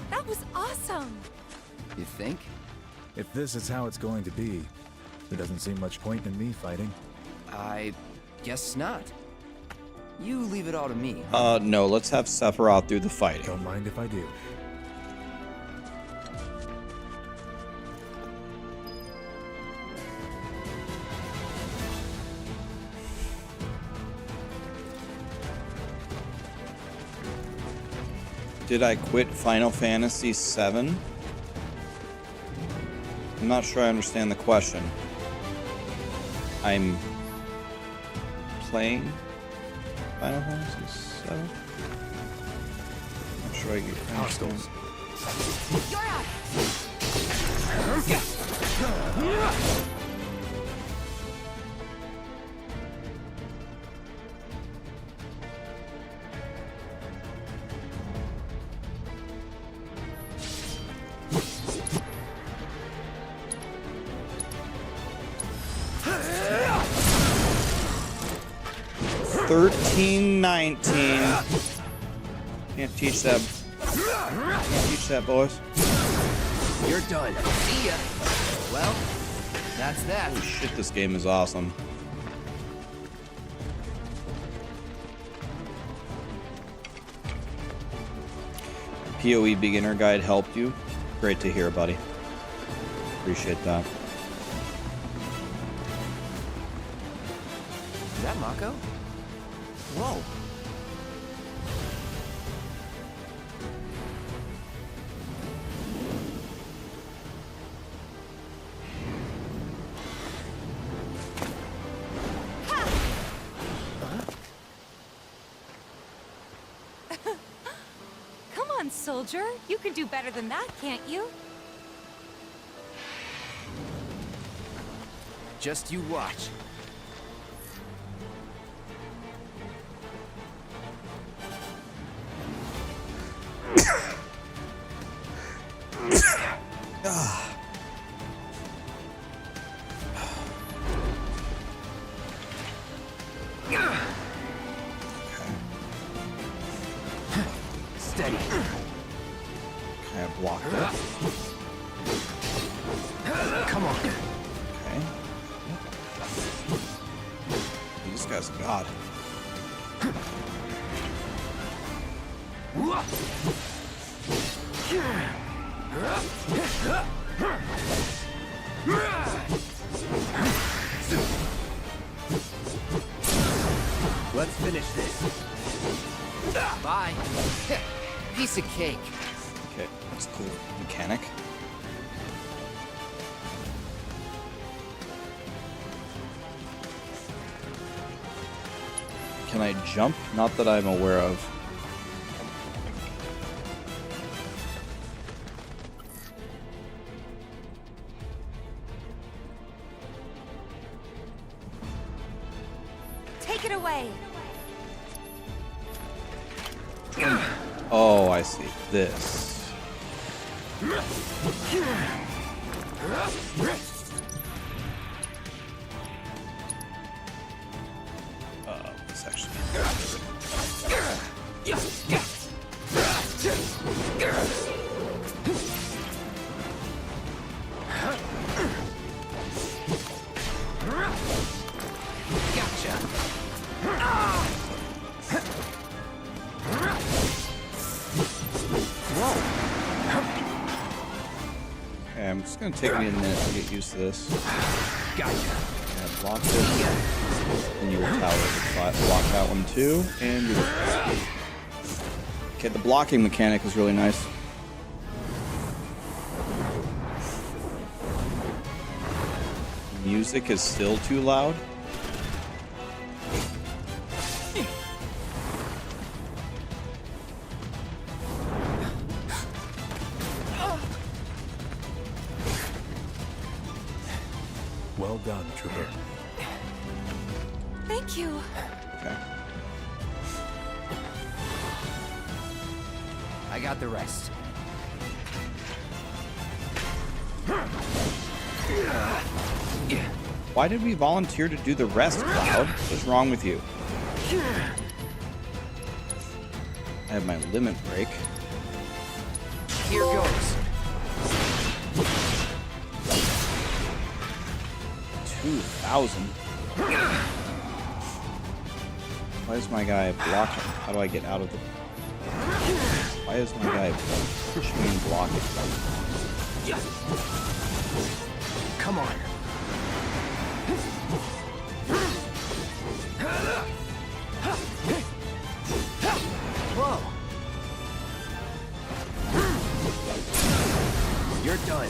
Speaker 12: That was awesome!
Speaker 13: You think?
Speaker 18: If this is how it's going to be, there doesn't seem much point in me fighting.
Speaker 13: I guess not. You leave it all to me.
Speaker 2: No, let's have Sephiroth do the fighting.
Speaker 18: Don't mind if I do.
Speaker 2: Did I quit Final Fantasy VII? I'm not sure I understand the question. I'm playing Final Fantasy VII? I'm sure I get
Speaker 13: hostiles.
Speaker 12: You're out!
Speaker 2: 13-19. Can't teach that. Can't teach that, boys.
Speaker 13: You're done. See ya. Well, that's that.
Speaker 2: Holy shit, this game is awesome. PoE beginner guide helped you. Great to hear, buddy. Appreciate that.
Speaker 13: Is that Mako? Whoa.
Speaker 12: Come on, soldier. You can do better than that, can't you?
Speaker 13: Just you watch. Steady.
Speaker 2: I have blocked it.
Speaker 13: Come on.
Speaker 2: Okay. This guy's a god.
Speaker 19: Let's finish this. Bye. Piece of cake.
Speaker 2: Okay, that's cool. Mechanic. Can I jump? Not that I'm aware of.
Speaker 12: Take it away.
Speaker 2: Oh, I see. This. This actually. Okay, I'm just gonna take me a minute to get used to this.
Speaker 19: Gotcha.
Speaker 2: Yeah, block this. And you will tower. Block that one too. And you will. Okay, the blocking mechanic is really nice. Music is still too loud.
Speaker 18: Well done, Trooper.
Speaker 12: Thank you.
Speaker 2: Okay.
Speaker 19: I got the rest.
Speaker 2: Why did we volunteer to do the rest, Cloud? What's wrong with you? I have my limit break.
Speaker 19: Here goes.
Speaker 2: 2,000. Why is my guy blocking? How do I get out of the... Why is my guy chain blocking?
Speaker 19: Come on. Whoa. You're done.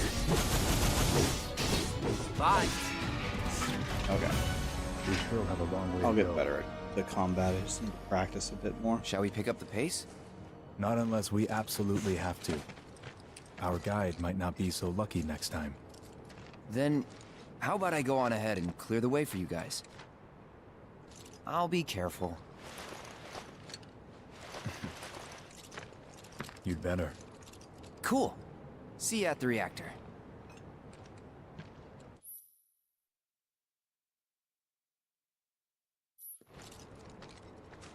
Speaker 19: Bye.
Speaker 2: Okay.
Speaker 18: We still have a long way
Speaker 2: I'll
Speaker 18: to
Speaker 2: get
Speaker 18: go.
Speaker 2: better at the combat. I just need to practice a bit more.
Speaker 19: Shall we pick up the pace?
Speaker 18: Not unless we absolutely have to. Our guide might not be so lucky next time.
Speaker 19: Then, how about I go on ahead and clear the way for you guys? I'll be careful.
Speaker 18: You'd better.
Speaker 19: Cool. See you at the reactor.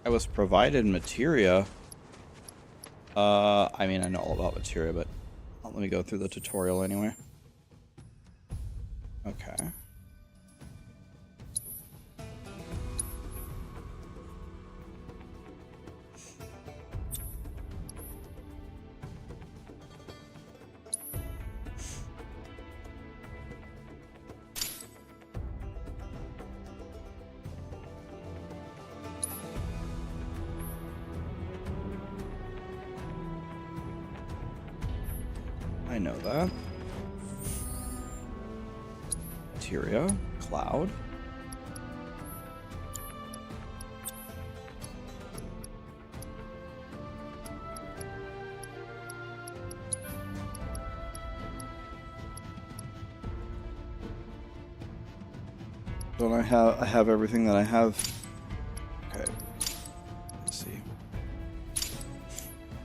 Speaker 2: I was provided materia. I mean, I know all about materia, but let me go through the tutorial anyway. Okay. I know that. Materia, cloud. Don't I have everything that I have? Okay. Let's see.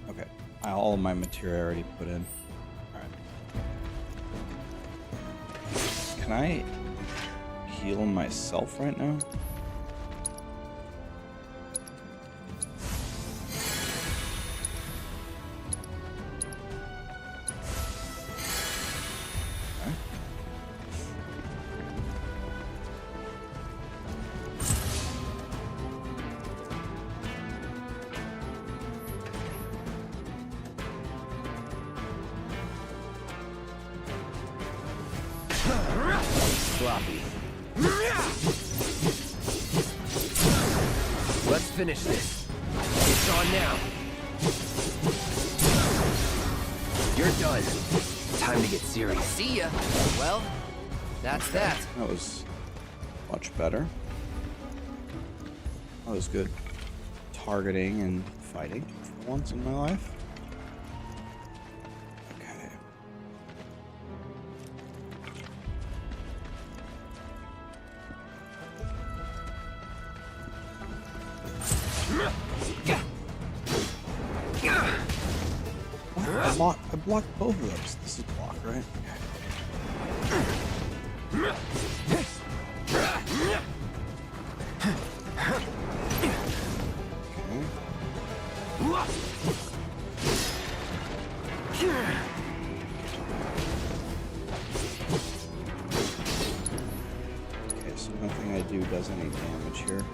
Speaker 2: Okay. All of my materia already put in. Can I heal myself right now? Okay.
Speaker 19: sloppy. Let's finish this. It's on now. You're done. Time to get serious. See ya. Well, that's that.
Speaker 2: That was much better. That was good targeting and fighting for once in my life. Okay. I blocked both of those. This is blocked, right? Okay, so nothing I do does any damage here.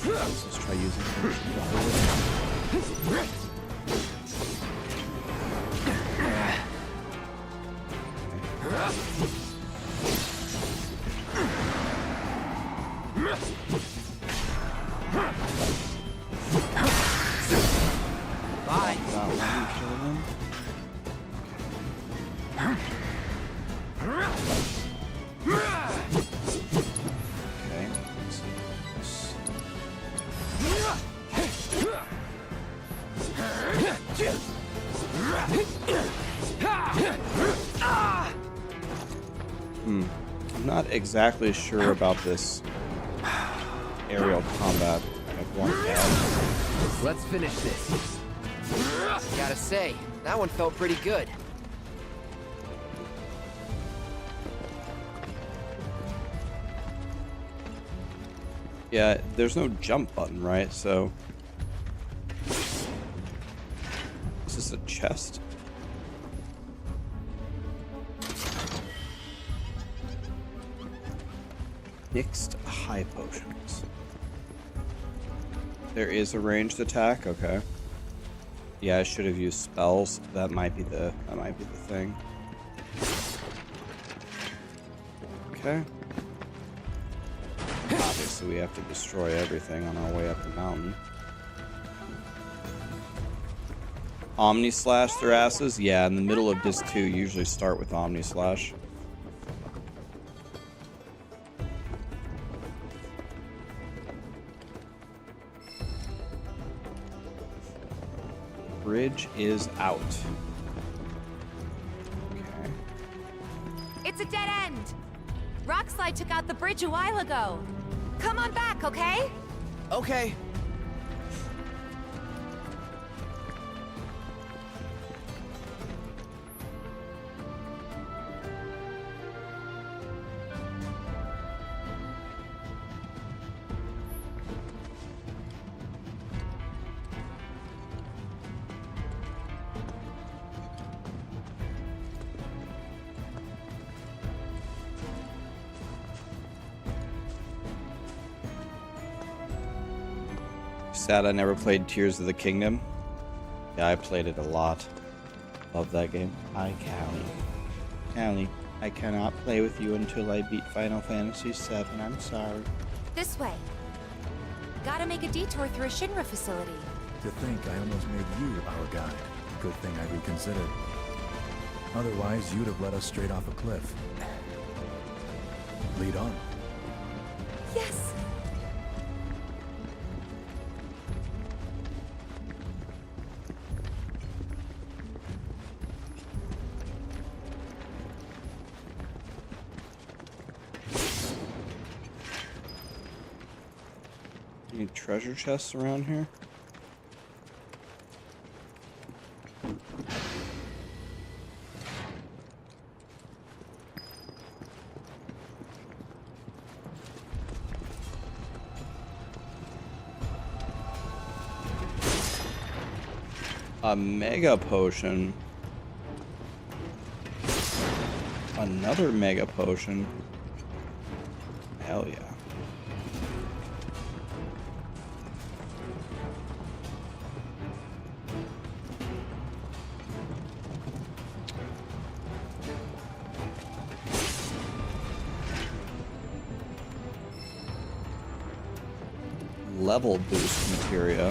Speaker 2: Let's just try using it.
Speaker 19: Bye.
Speaker 2: I'm not exactly sure about this aerial combat.
Speaker 19: Let's finish this. Gotta say, that one felt pretty good.
Speaker 2: Yeah, there's no jump button, right? So is this a chest? Mixed high potions. There is a ranged attack, okay. Yeah, I should have used spells. That might be the thing. Okay. Obviously we have to destroy everything on our way up the mountain. Omni slash their asses? Yeah, in the middle of Disc 2 usually start with Omni slash. Bridge is out. Okay.
Speaker 12: It's a dead end. Rockslide took out the bridge a while ago. Come on back, okay?
Speaker 19: Okay.
Speaker 2: Sad I never played Tears of the Kingdom. Yeah, I played it a lot. Love that game. Hi, Callie. Callie, I cannot play with you until I beat Final Fantasy VII. I'm sorry.
Speaker 12: This way. Gotta make a detour through a Shinra facility.
Speaker 18: To think I almost made you our guide. Good thing I reconsidered. Otherwise, you'd have led us straight off a cliff. Lead on.
Speaker 12: Yes.
Speaker 2: Any treasure chests around here? A mega potion. Another mega potion. Hell yeah. level boost materia.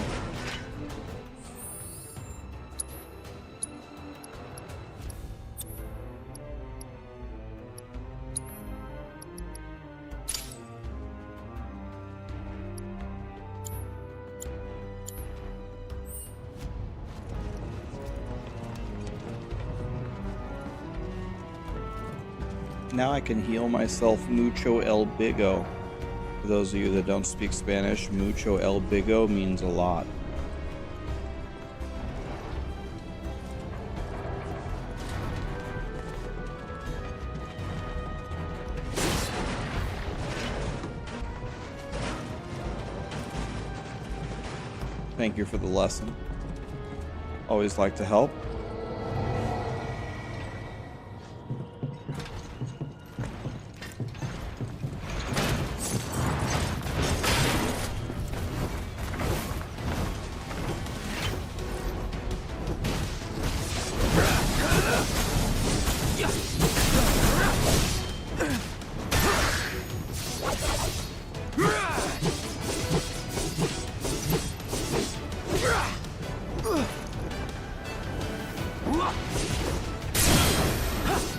Speaker 2: Now I can heal myself mucho el bigo. For those of you that don't speak Spanish, mucho el bigo means a lot. Thank you for the lesson. Always like to help.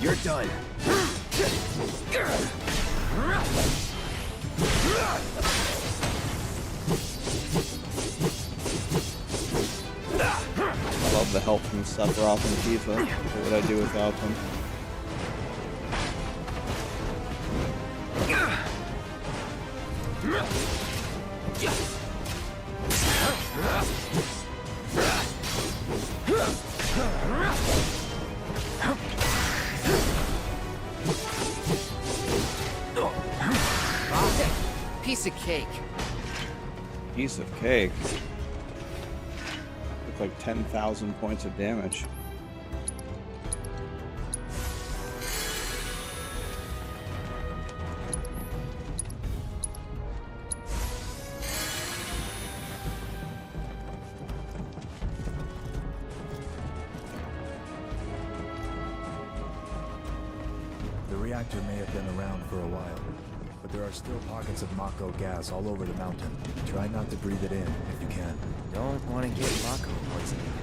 Speaker 19: You're done.
Speaker 2: I love the help from Sephiroth and Tifa. What would I do without them?
Speaker 19: Piece of cake.
Speaker 2: Piece of cake. Look like 10,000 points of damage.
Speaker 18: The reactor may have been around for a while, but there are still pockets of Mako gas all over the mountain. Try not to breathe it in if you can.
Speaker 19: Don't want to get Mako poisoning.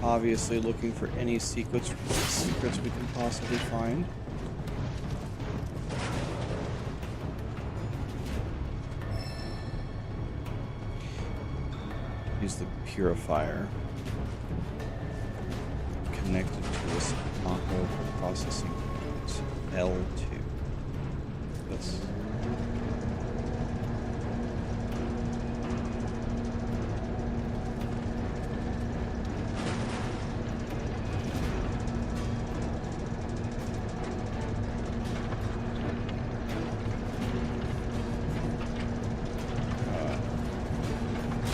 Speaker 2: Obviously looking for any secrets we can possibly find. Use the purifier connected to this Mako processing unit. L2. This.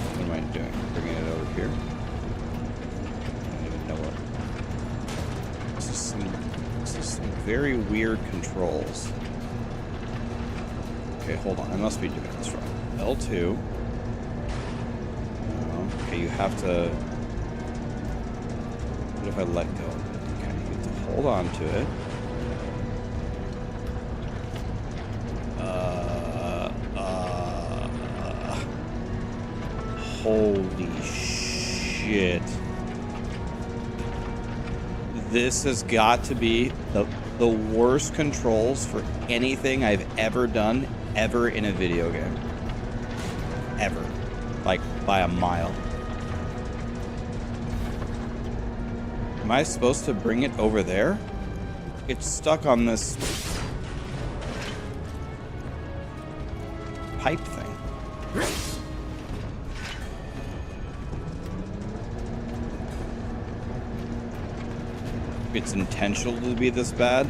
Speaker 2: What am I doing? Bringing it over here. I don't even know what. This is some very weird controls. Okay, hold on. I must be doing this wrong. L2. Okay, you have to. What if I let go of it? Okay, you have to hold on to it. Holy shit. This has got to be the worst controls for anything I've ever done ever in a video game. Ever. Like, by a mile. Am I supposed to bring it over there? It's stuck on this pipe thing. It's intentional to be this bad.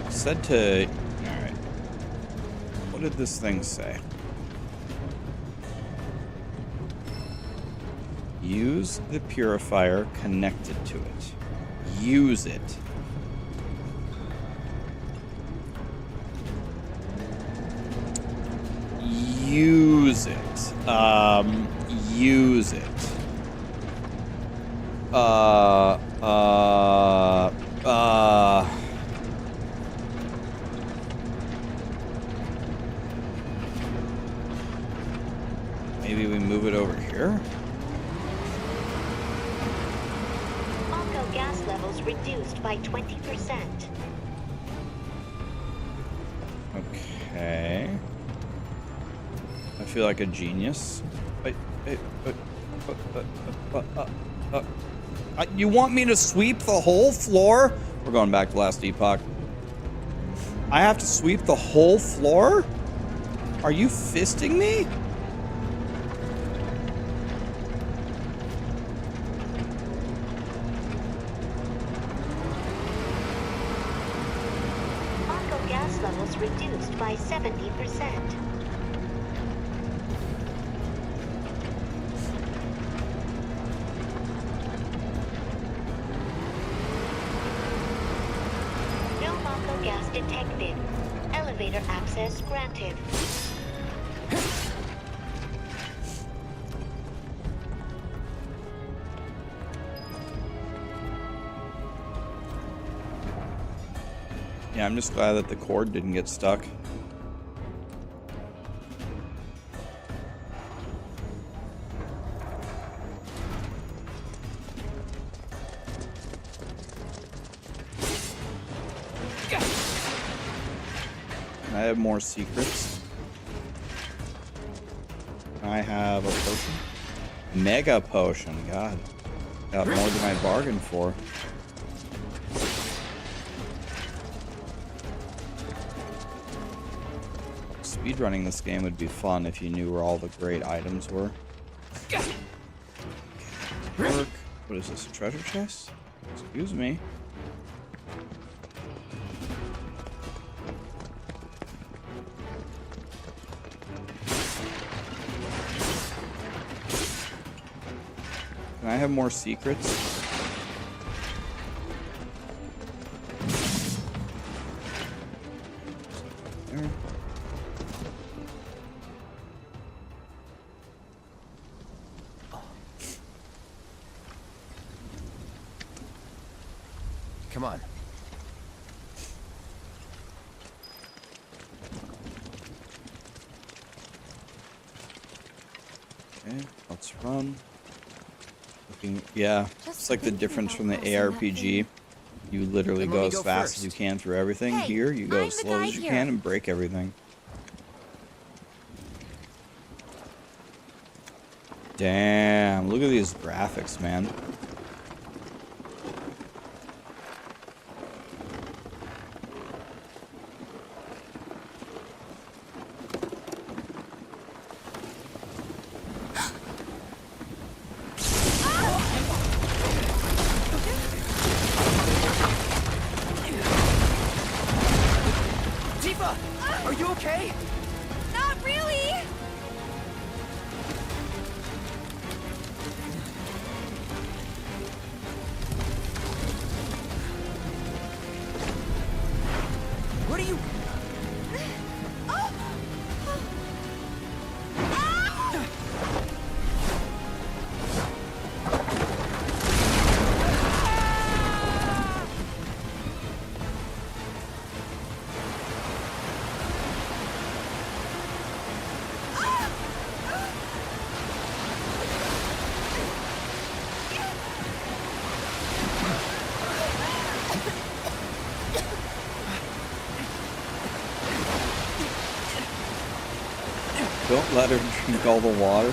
Speaker 2: Said to... Alright. What did this thing say? Use the purifier connected to it. Use it. Use it. Use it. Maybe we move it over here?
Speaker 4: Mako gas levels reduced by 20%.
Speaker 2: Okay. I feel like a genius. You want me to sweep the whole floor? We're going back to last epoch. I have to sweep the whole floor? Are you fisting me?
Speaker 4: Mako gas levels reduced by 70%. Gas detected. Elevator access granted.
Speaker 2: Yeah, I'm just glad that the cord didn't get stuck. I have more secrets. I have a potion. Mega potion, God. Got more than I bargained for. Speedrunning this game would be fun if you knew where all the great items were. Work. What is this, a treasure chest? Excuse me. Can I have more secrets? There.
Speaker 19: Come on.
Speaker 2: Okay, let's run. Yeah, it's like the difference from the ARPG. You literally go as fast as you can through everything. Here, you go as slow as you can and break everything. Damn, look at these graphics, man.
Speaker 19: Are you okay?
Speaker 12: Not really!
Speaker 19: What are you...
Speaker 2: Don't let her drink all the water.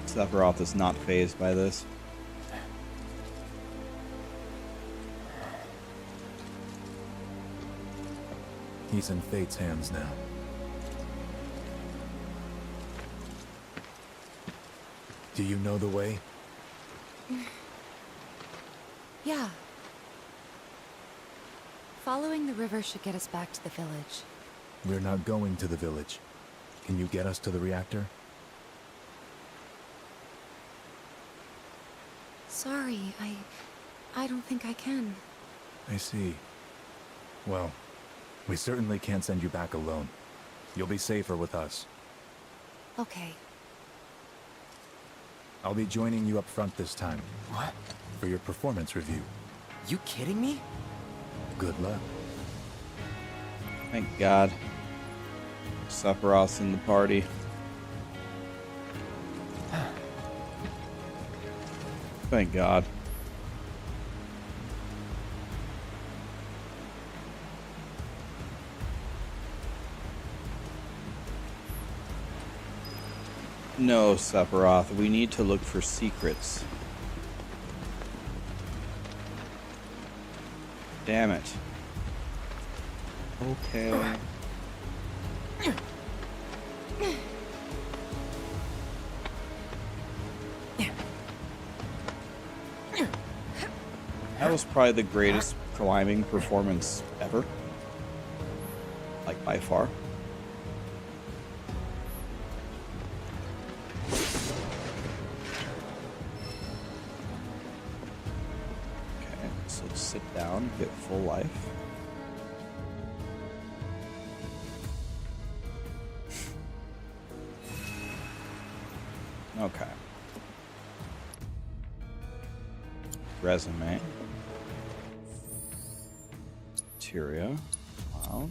Speaker 2: Sephiroth is not fazed by this.
Speaker 18: He's in Fate's hands now. Do you know the way?
Speaker 17: Yeah. Following the river should get us back to the village.
Speaker 18: We're not going to the village. Can you get us to the reactor?
Speaker 17: Sorry, I don't think I can.
Speaker 18: I see. Well, we certainly can't send you back alone. You'll be safer with us.
Speaker 17: Okay.
Speaker 18: I'll be joining you up front this time.
Speaker 19: What?
Speaker 18: For your performance review.
Speaker 19: You kidding me?
Speaker 18: Good luck.
Speaker 2: Thank God. Sephiroth's in the party. Thank God. No, Sephiroth, we need to look for secrets. Damn it. Okay. That was probably the greatest climbing performance ever. Like, by far. Okay, so sit down, get full life. Okay. Resume. Materia. Wow.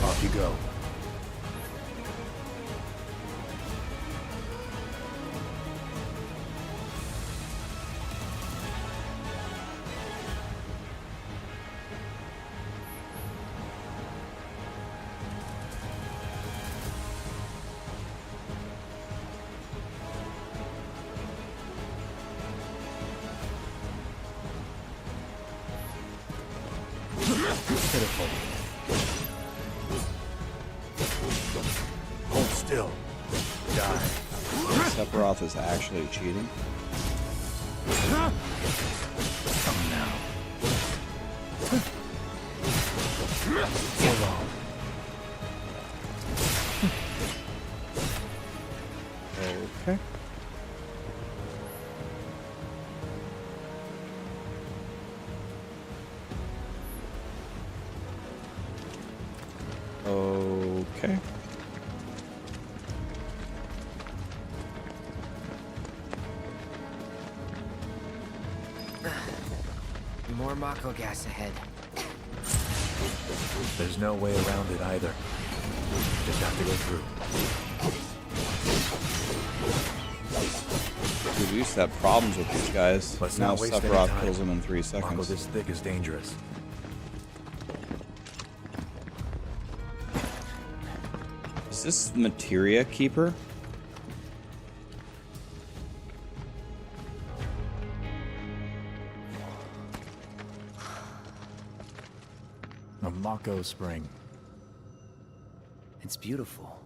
Speaker 18: Off you go. Pitiful. Hold still. Die.
Speaker 2: Sephiroth is actually cheating.
Speaker 18: Come now. So long.
Speaker 2: Okay. Okay.
Speaker 19: More Mako gas ahead.
Speaker 18: There's no way around it either. Just have to go through.
Speaker 2: Dude, we used to have problems with these guys.
Speaker 18: Let's
Speaker 2: Now
Speaker 18: not waste any
Speaker 2: Sephiroth
Speaker 18: time.
Speaker 2: kills them in 3 seconds.
Speaker 18: Mako this thick is dangerous.
Speaker 2: Is this Materia Keeper?
Speaker 18: A Mako spring.
Speaker 19: It's beautiful.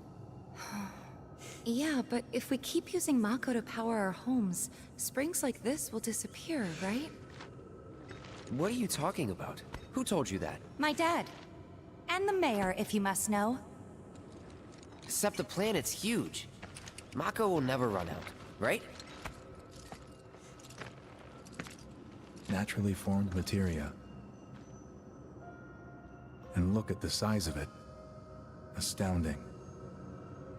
Speaker 17: Yeah, but if we keep using Mako to power our homes, springs like this will disappear, right?
Speaker 19: What are you talking about? Who told you that?
Speaker 12: My dad. And the mayor, if you must know.
Speaker 19: Except the planet's huge. Mako will never run out, right?
Speaker 18: Naturally formed materia. And look at the size of it. Astounding.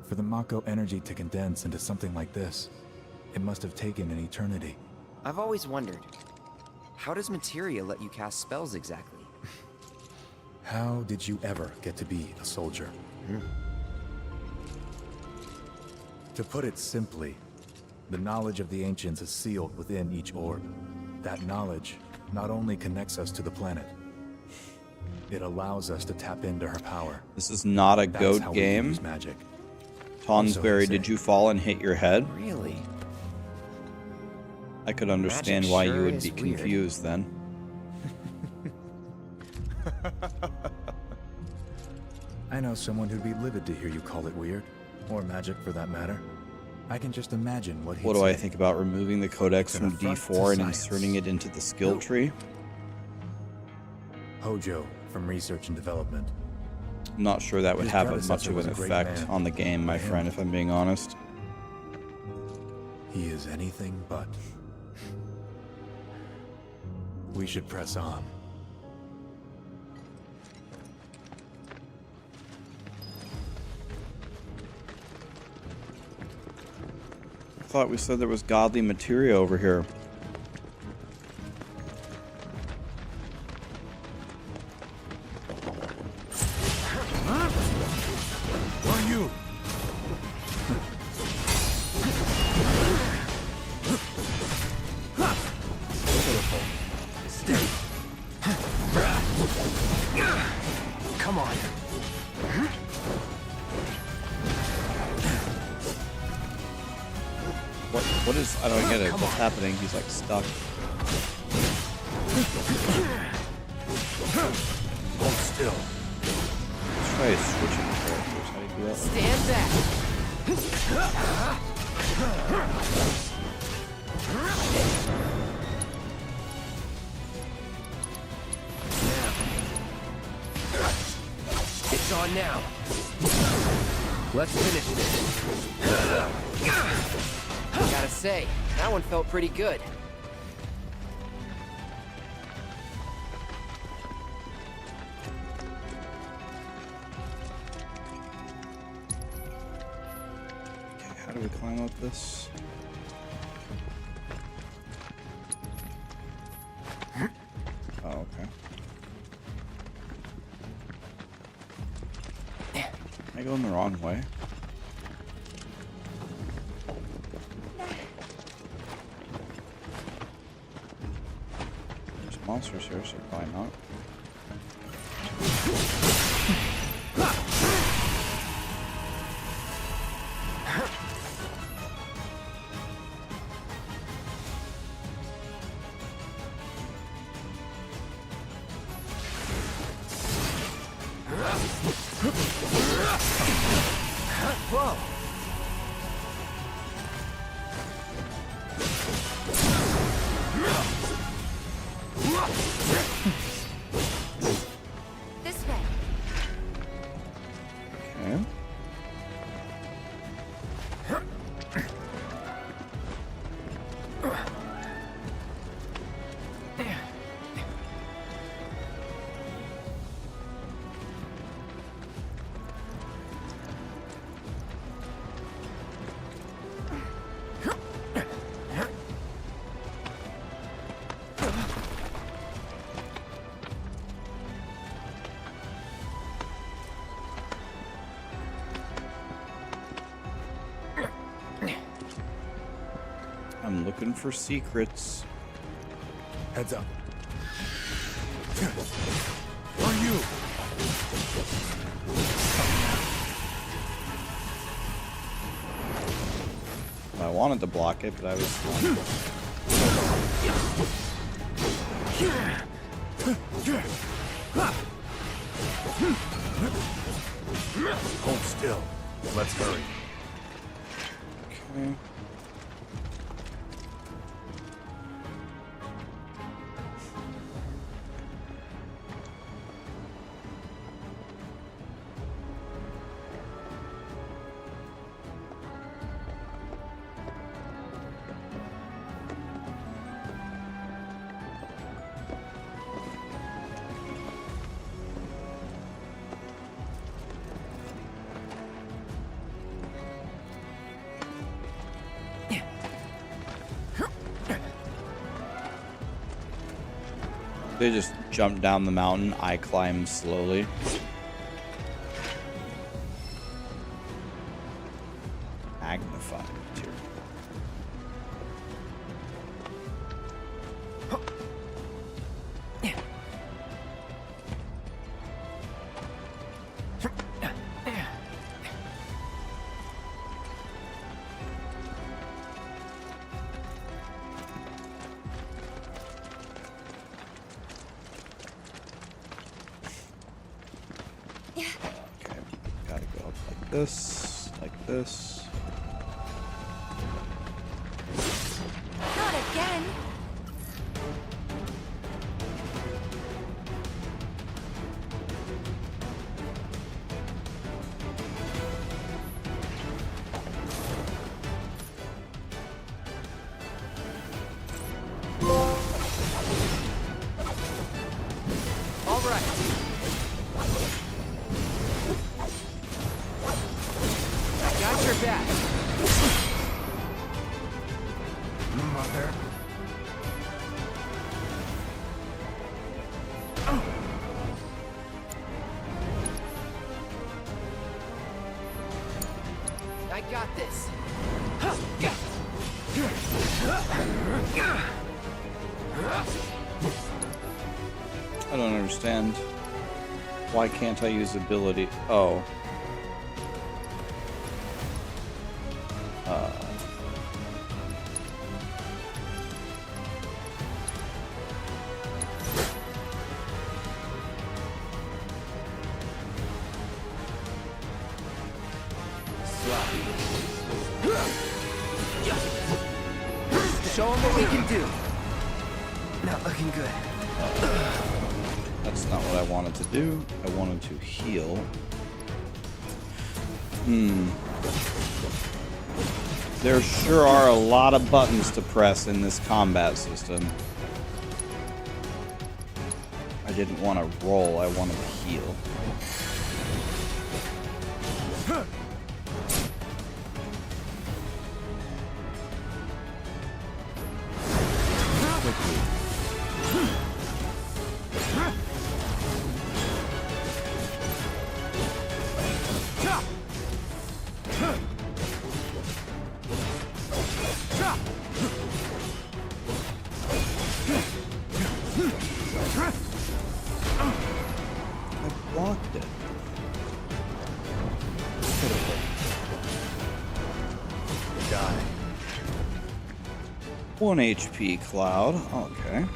Speaker 18: For the Mako energy to condense into something like this, it must have taken an eternity.
Speaker 19: I've always wondered, how does materia let you cast spells exactly?
Speaker 18: How did you ever get to be a soldier? To put it simply, the knowledge of the ancients is sealed within each orb. That knowledge not only connects us to the planet, it allows us to tap into her power.
Speaker 2: This is not a
Speaker 18: That's
Speaker 2: goat
Speaker 18: how we
Speaker 2: game.
Speaker 18: use magic.
Speaker 2: Tonsberry,
Speaker 18: So
Speaker 2: did you fall and hit your head?
Speaker 19: Really?
Speaker 2: I could understand why
Speaker 19: sure
Speaker 2: you would
Speaker 19: is
Speaker 2: be
Speaker 19: weird.
Speaker 2: confused then.
Speaker 18: I know someone who'd be livid to hear you call it weird, or magic for that matter. I can just imagine what he'd
Speaker 2: What do I
Speaker 18: say.
Speaker 2: think about removing the codex
Speaker 18: An
Speaker 2: from
Speaker 18: affront to
Speaker 2: D4 and
Speaker 18: science.
Speaker 2: inserting it into the skill tree?
Speaker 18: Hojo from Research and Development.
Speaker 2: I'm not sure that would
Speaker 18: His
Speaker 2: have much
Speaker 18: predecessor
Speaker 2: of
Speaker 18: was
Speaker 2: an
Speaker 18: a great
Speaker 2: effect
Speaker 18: man.
Speaker 2: on the game, my
Speaker 18: But him-
Speaker 2: friend, if I'm being honest.
Speaker 18: He is anything but. We should press on.
Speaker 2: I thought we said there was godly materia over here.
Speaker 20: Who are you?
Speaker 15: Come on.
Speaker 2: What is, I don't get it, what's happening? He's like stuck.
Speaker 20: Hold still.
Speaker 2: Let's try switching characters. How do you do that?
Speaker 3: Stand back.
Speaker 19: It's on now. Let's finish this. Gotta say, that one felt pretty good.
Speaker 2: Okay, how do we climb up this? Oh, okay. Am I going the wrong way? There's monsters here, so probably not.
Speaker 19: Whoa!
Speaker 12: This way.
Speaker 2: Okay. I'm looking for secrets.
Speaker 18: Heads up.
Speaker 20: Who are you?
Speaker 2: I wanted to block it, but I was.
Speaker 18: Hold still. Let's hurry.
Speaker 2: Okay. They just jump down the mountain. I climb slowly. Magnified material. this, like this.
Speaker 12: Not again.
Speaker 19: All right. Got your back.
Speaker 20: Mother.
Speaker 19: I got this.
Speaker 2: I don't understand. Why can't I use ability? Oh.
Speaker 19: Show them what we can do. Not looking good.
Speaker 2: That's not what I wanted to do. I wanted to heal. There sure are a lot of buttons to press in this combat system. I didn't want to roll, I wanted to heal. Blocked it.
Speaker 18: Die.
Speaker 2: 1 HP Cloud. Okay.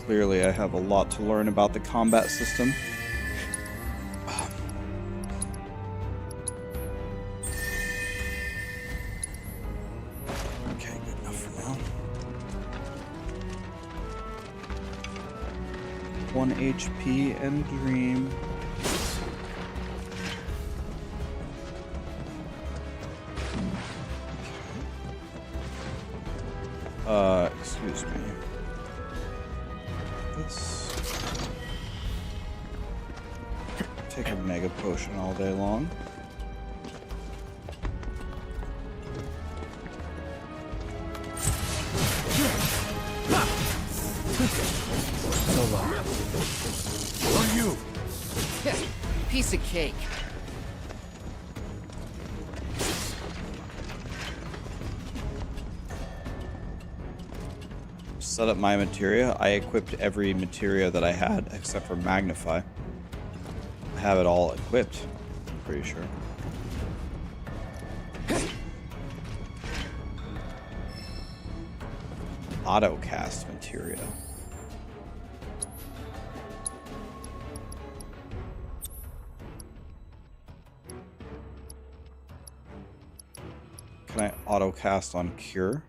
Speaker 2: Clearly, I have a lot to learn about the combat system. Okay, good enough for now. 1 HP and Dream. Excuse me. Let's take a Mega Potion all day long.
Speaker 19: So long. Or you. Piece of cake.
Speaker 2: Set up my materia. I equipped every materia that I had except for Magnify. I have it all equipped, I'm pretty sure. Auto cast materia. Can I auto cast on Cure?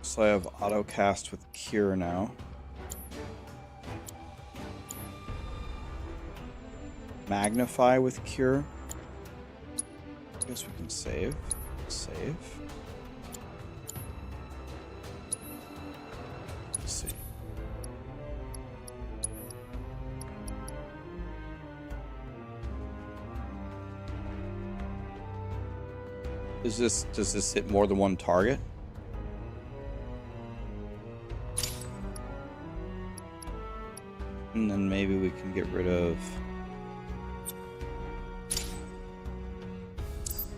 Speaker 2: So I have auto cast with Cure now. Magnify with Cure. I guess we can save. Save. Let's see. Does this hit more than one target? And then maybe we can get rid of...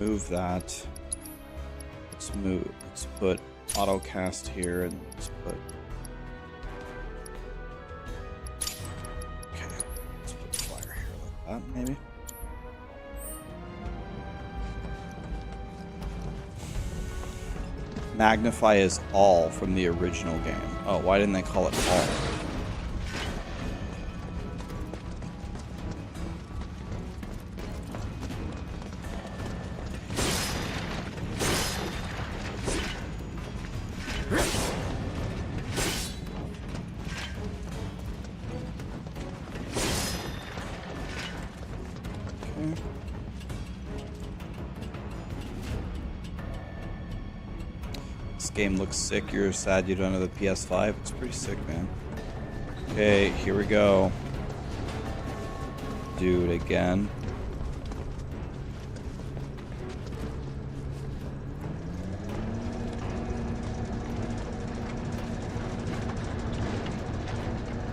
Speaker 2: Move that. Let's put auto cast here and let's put maybe. Magnify is all from the original game. Oh, why didn't they call it all? Game looks sick. You're sad you don't have the PS5. It's pretty sick, man. Okay, here we go. Do it again.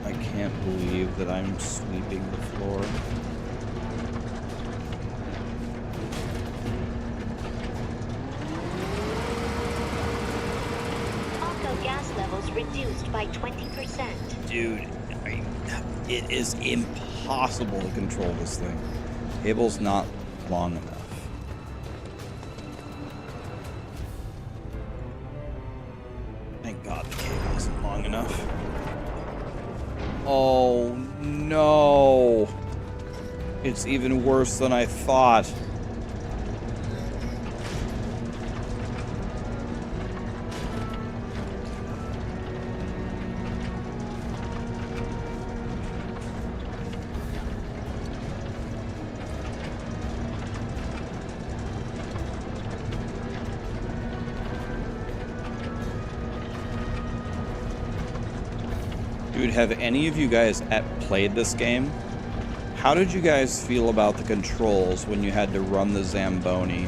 Speaker 2: I can't believe that I'm sweeping the floor.
Speaker 4: Gas levels reduced by 20%.
Speaker 2: Dude, it is impossible to control this thing. Cable's not long enough. Thank God the cable isn't long enough. Oh no! It's even worse than I thought. Dude, have any of you guys played this game? How did you guys feel about the controls when you had to run the Zamboni?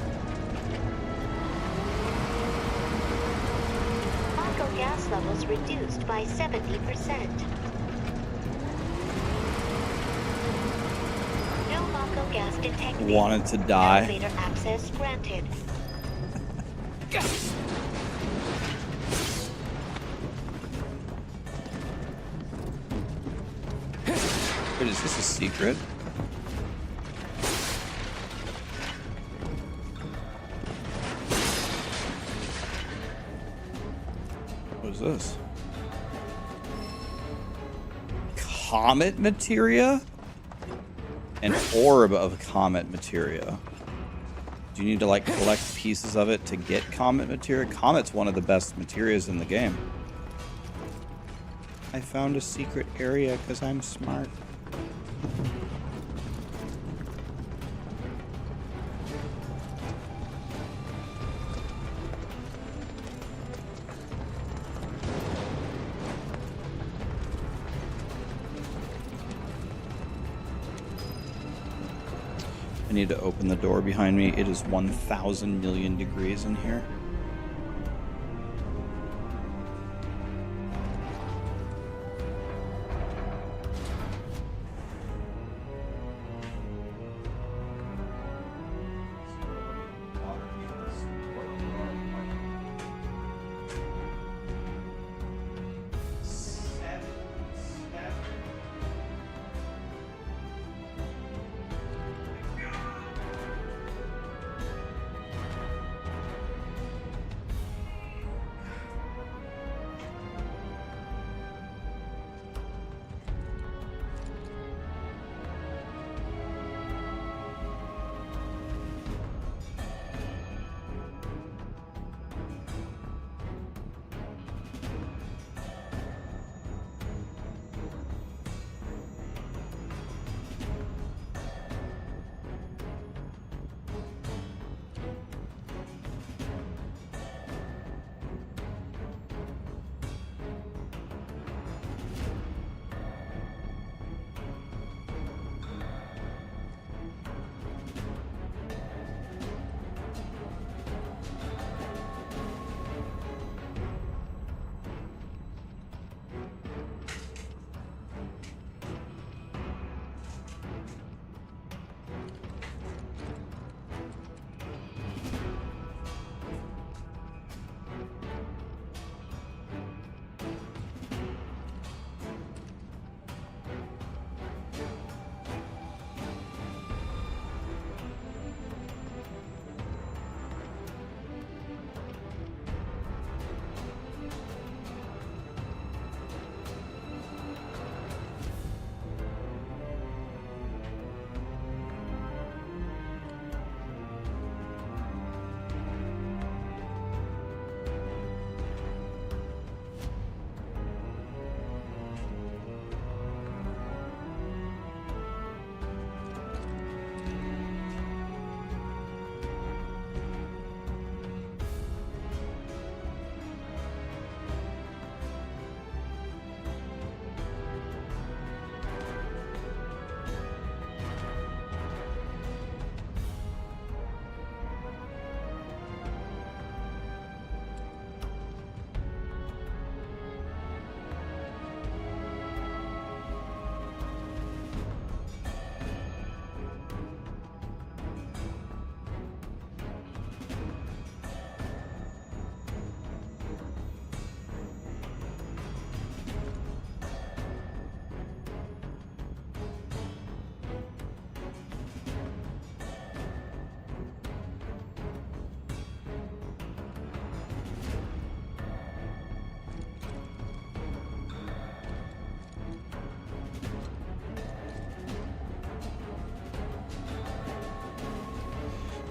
Speaker 4: Aqua gas levels reduced by 70%. No Aqua gas detected.
Speaker 2: Wanted to die.
Speaker 4: Elevator access granted.
Speaker 2: Wait, is this a secret? What is this? Comet materia? An orb of comet materia. Do you need to like collect pieces of it to get comet materia? Comet's one of the best materias in the game. I found a secret area because I'm smart. I need to open the door behind me. It is 1,000 million degrees in here.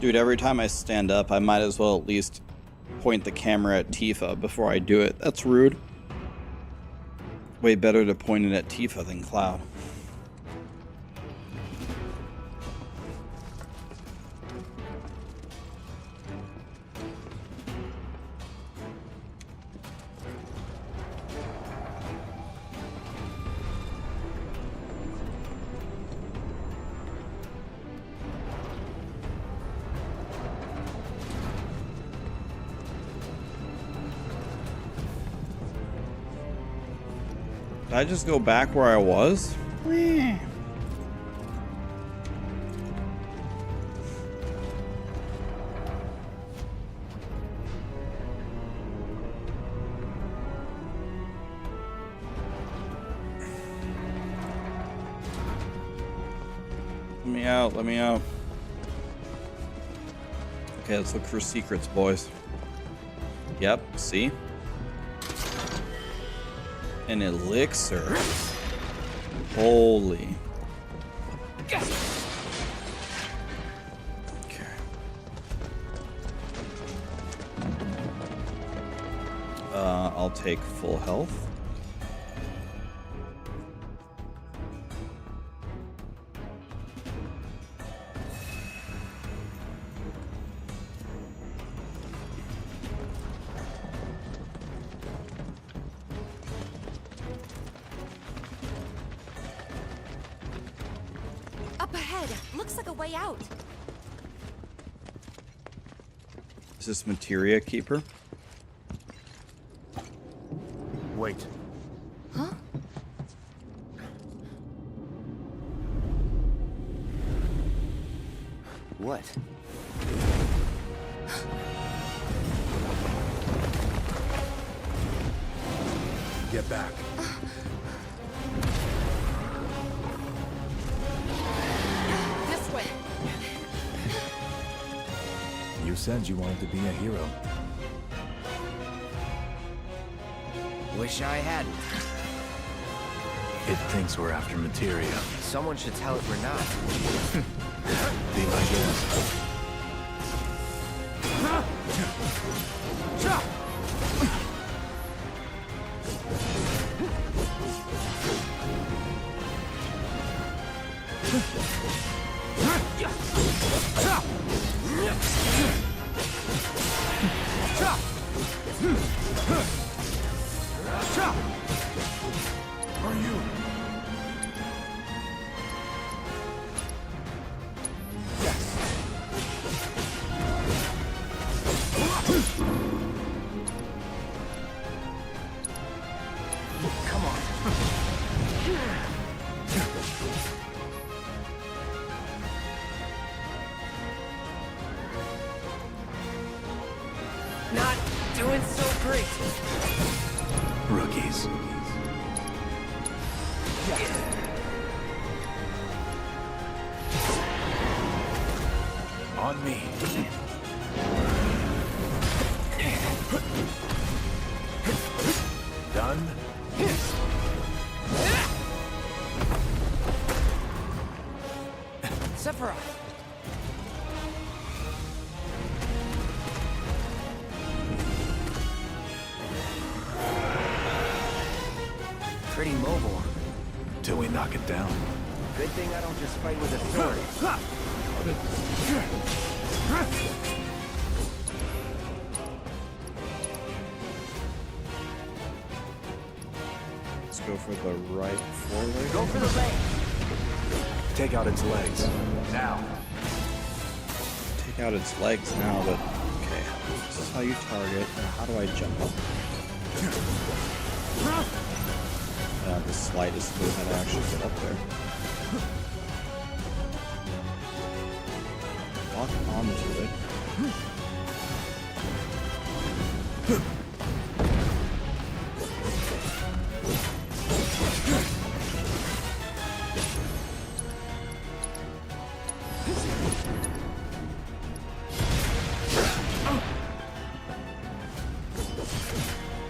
Speaker 2: Dude, every time I stand up, I might as well at least point the camera at Tifa before I do it. That's rude. Way better to point it at Tifa than Cloud. Did I just go back where I was? Meh. Let me out, let me out. Okay, let's look for secrets, boys. Yep, see? An elixir. Holy. Okay. I'll take full health.
Speaker 12: Looks like a way out.
Speaker 2: Is this materia keeper?
Speaker 18: Wait.
Speaker 12: Huh?
Speaker 19: What?
Speaker 18: Get back.
Speaker 12: This way.
Speaker 18: You said you wanted to be a hero.
Speaker 19: Wish I hadn't.
Speaker 18: It thinks we're after materia.
Speaker 19: Someone should tell it we're not.
Speaker 18: Be my guest.
Speaker 14: Are you?
Speaker 19: Come on.
Speaker 3: Not doing so great.
Speaker 18: Rookies. On me. Done.
Speaker 3: Sephiroth.
Speaker 19: Pretty mobile.
Speaker 18: Till we knock it down.
Speaker 19: Good thing I don't just fight with a sword.
Speaker 2: Let's go for the right forward.
Speaker 3: Go for the leg.
Speaker 18: Take out its legs. Now.
Speaker 2: Take out its legs now, but okay. This is how you target. Now how do I jump? I don't have the slightest clue how to actually get up there. Lock onto it.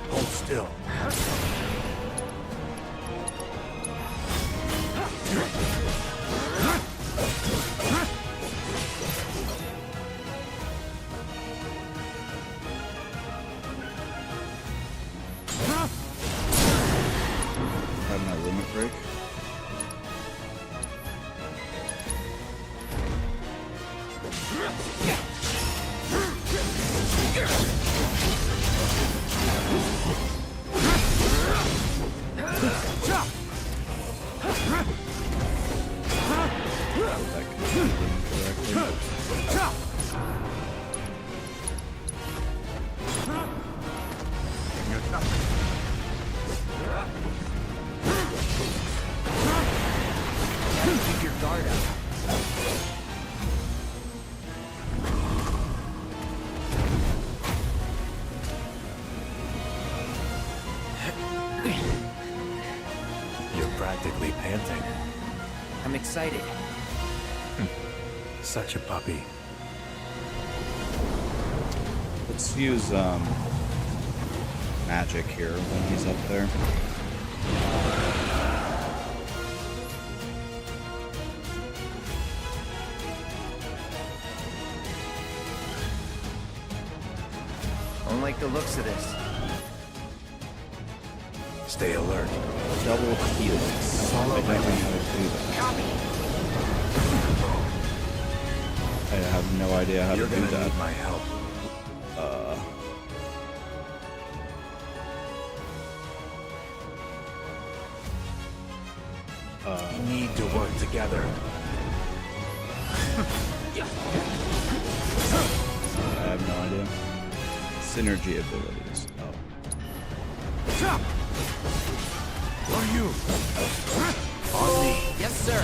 Speaker 18: Hold still.
Speaker 1: break.
Speaker 19: Keep your guard up.
Speaker 18: You're practically panting.
Speaker 19: I'm excited.
Speaker 18: Such a puppy.
Speaker 2: Let's use magic here when he's up there.
Speaker 19: I don't like the looks of this.
Speaker 18: Stay alert.
Speaker 2: Double helix. I don't know how to do that. I have no idea how
Speaker 18: You're
Speaker 2: to do
Speaker 18: gonna
Speaker 2: that.
Speaker 18: need my help. We need to work together.
Speaker 2: I have no idea. Synergy abilities. Oh.
Speaker 18: On you.
Speaker 19: On me. Yes, sir.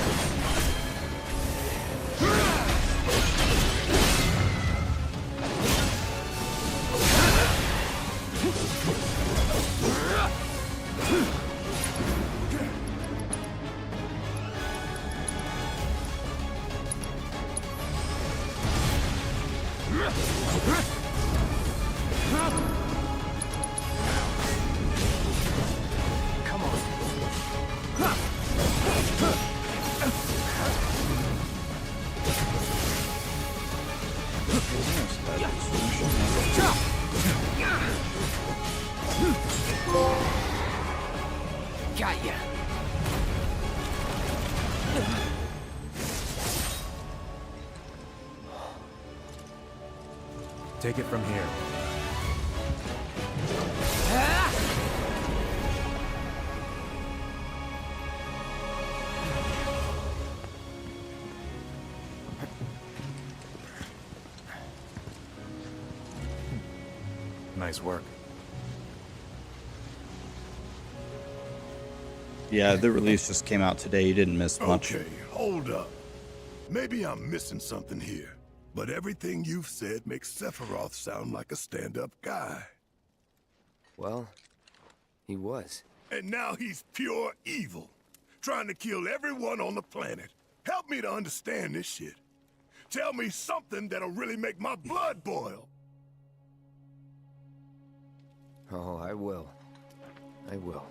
Speaker 19: Come on. Got ya.
Speaker 18: Take it from here. Nice work.
Speaker 2: Yeah, the release just came out today. You didn't miss much.
Speaker 16: Okay, hold up. Maybe I'm missing something here, but everything you've said makes Sephiroth sound like a stand-up guy.
Speaker 19: Well, he was.
Speaker 16: And now he's pure evil, trying to kill everyone on the planet. Help me to understand this shit. Tell me something that'll really make my blood boil.
Speaker 19: Oh, I will. I will.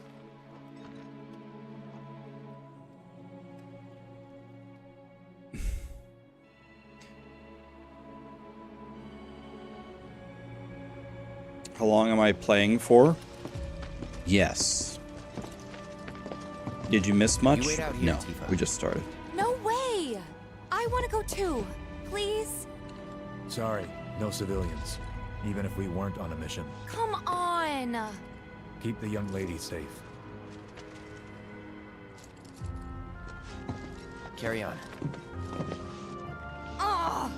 Speaker 2: How long am I playing for? Yes. Did you miss much?
Speaker 19: You wait out here,
Speaker 2: No,
Speaker 19: Tifa.
Speaker 2: we just started.
Speaker 12: No way! I want to go too. Please?
Speaker 18: Sorry, no civilians. Even if we weren't on a mission.
Speaker 12: Come on!
Speaker 18: Keep the young lady safe.
Speaker 19: Carry on.
Speaker 12: Ugh!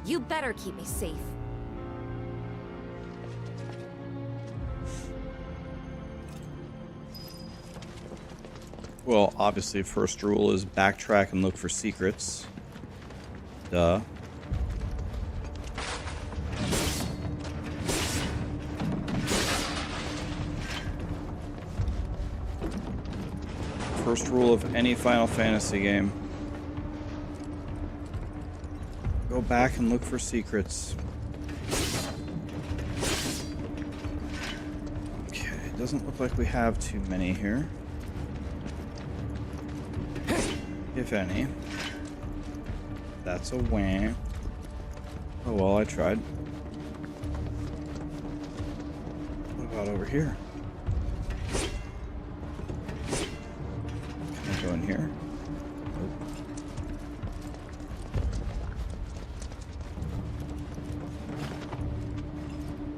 Speaker 12: You better keep me safe.
Speaker 2: Well, obviously, first rule is backtrack and look for secrets. Duh. First rule of any Final Fantasy game. Go back and look for secrets. Okay, doesn't look like we have too many here. If any. That's a win. Oh well, I tried. What about over here? Can I go in here?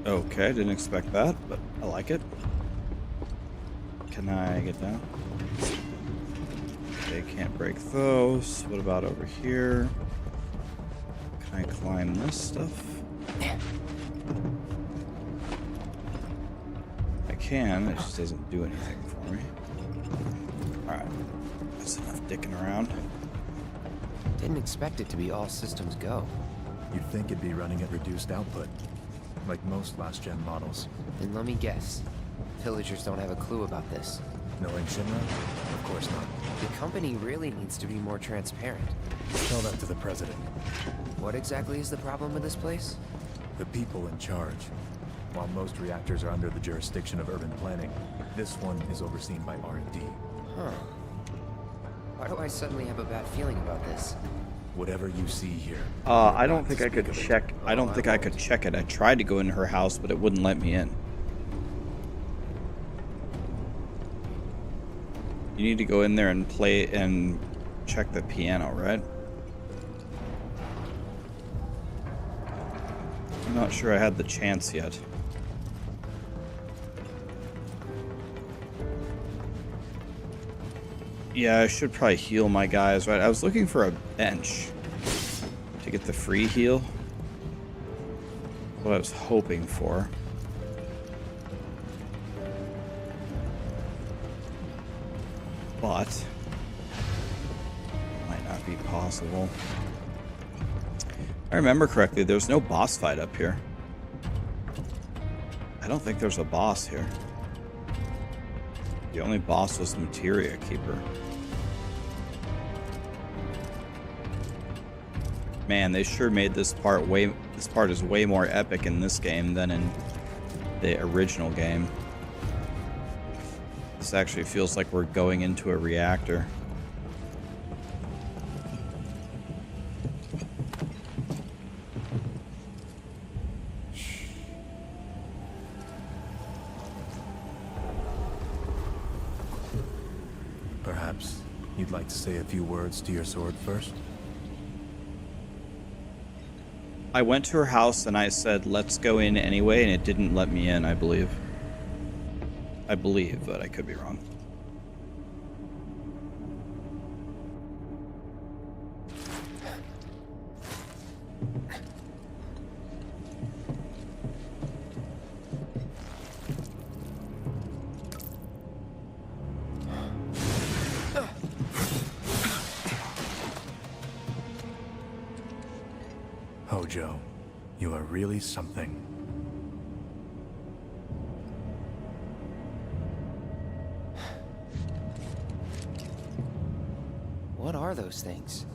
Speaker 2: Nope. Okay, didn't expect that, but I like it. Can I get down? Okay, can't break those. What about over here? Can I climb this stuff? I can, it just doesn't do anything for me. Alright, that's enough dicking around.
Speaker 19: Didn't expect it to be all systems go.
Speaker 18: You'd think it'd be running at reduced output, like most last-gen models.
Speaker 19: Then let me guess. Villagers don't have a clue about this.
Speaker 18: Knowing Shinra? Of course not.
Speaker 19: The company really needs to be more transparent.
Speaker 18: Tell that to the president.
Speaker 19: What exactly is the problem with this place?
Speaker 18: The people in charge. While most reactors are under the jurisdiction of urban planning, this one is overseen by R&D.
Speaker 19: Huh. Why do I suddenly have a bad feeling about this?
Speaker 18: Whatever you see here.
Speaker 2: I don't think I could check. I don't think I could check it. I tried to go into her house, but it wouldn't let me in. You need to go in there and play and check the piano, right? I'm not sure I had the chance yet. Yeah, I should probably heal my guys, right? I was looking for a bench to get the free heal. What I was hoping for. But might not be possible. If I remember correctly, there's no boss fight up here. I don't think there's a boss here. The only boss was the Materia Keeper. Man, they sure made this part is way more epic in this game than in the original game. This actually feels like we're going into a reactor.
Speaker 18: Perhaps you'd like to say a few words to your sword first?
Speaker 2: I went to her house and I said, let's go in anyway, and it didn't let me in, I believe. I believe, but I could be wrong.
Speaker 18: Hojo, you are really something.
Speaker 19: What are those things?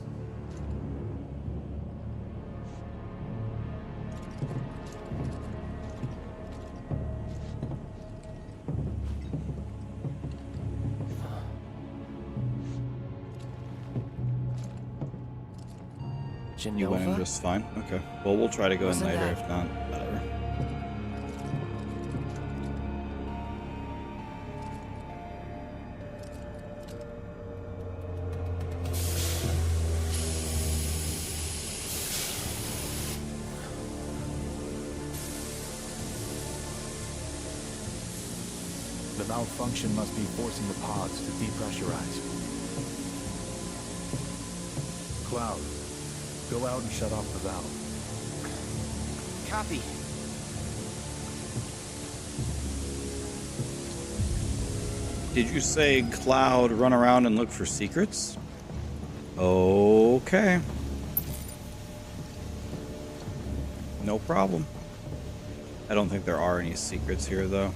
Speaker 2: You went in just fine? Okay. Well, we'll try to go in later, if not, whatever.
Speaker 18: The malfunction must be forcing the pods to depressurize. Cloud, go out and shut off the valve.
Speaker 19: Copy.
Speaker 2: Did you say Cloud run around and look for secrets? Okay. No problem. I don't think there are any secrets here, though.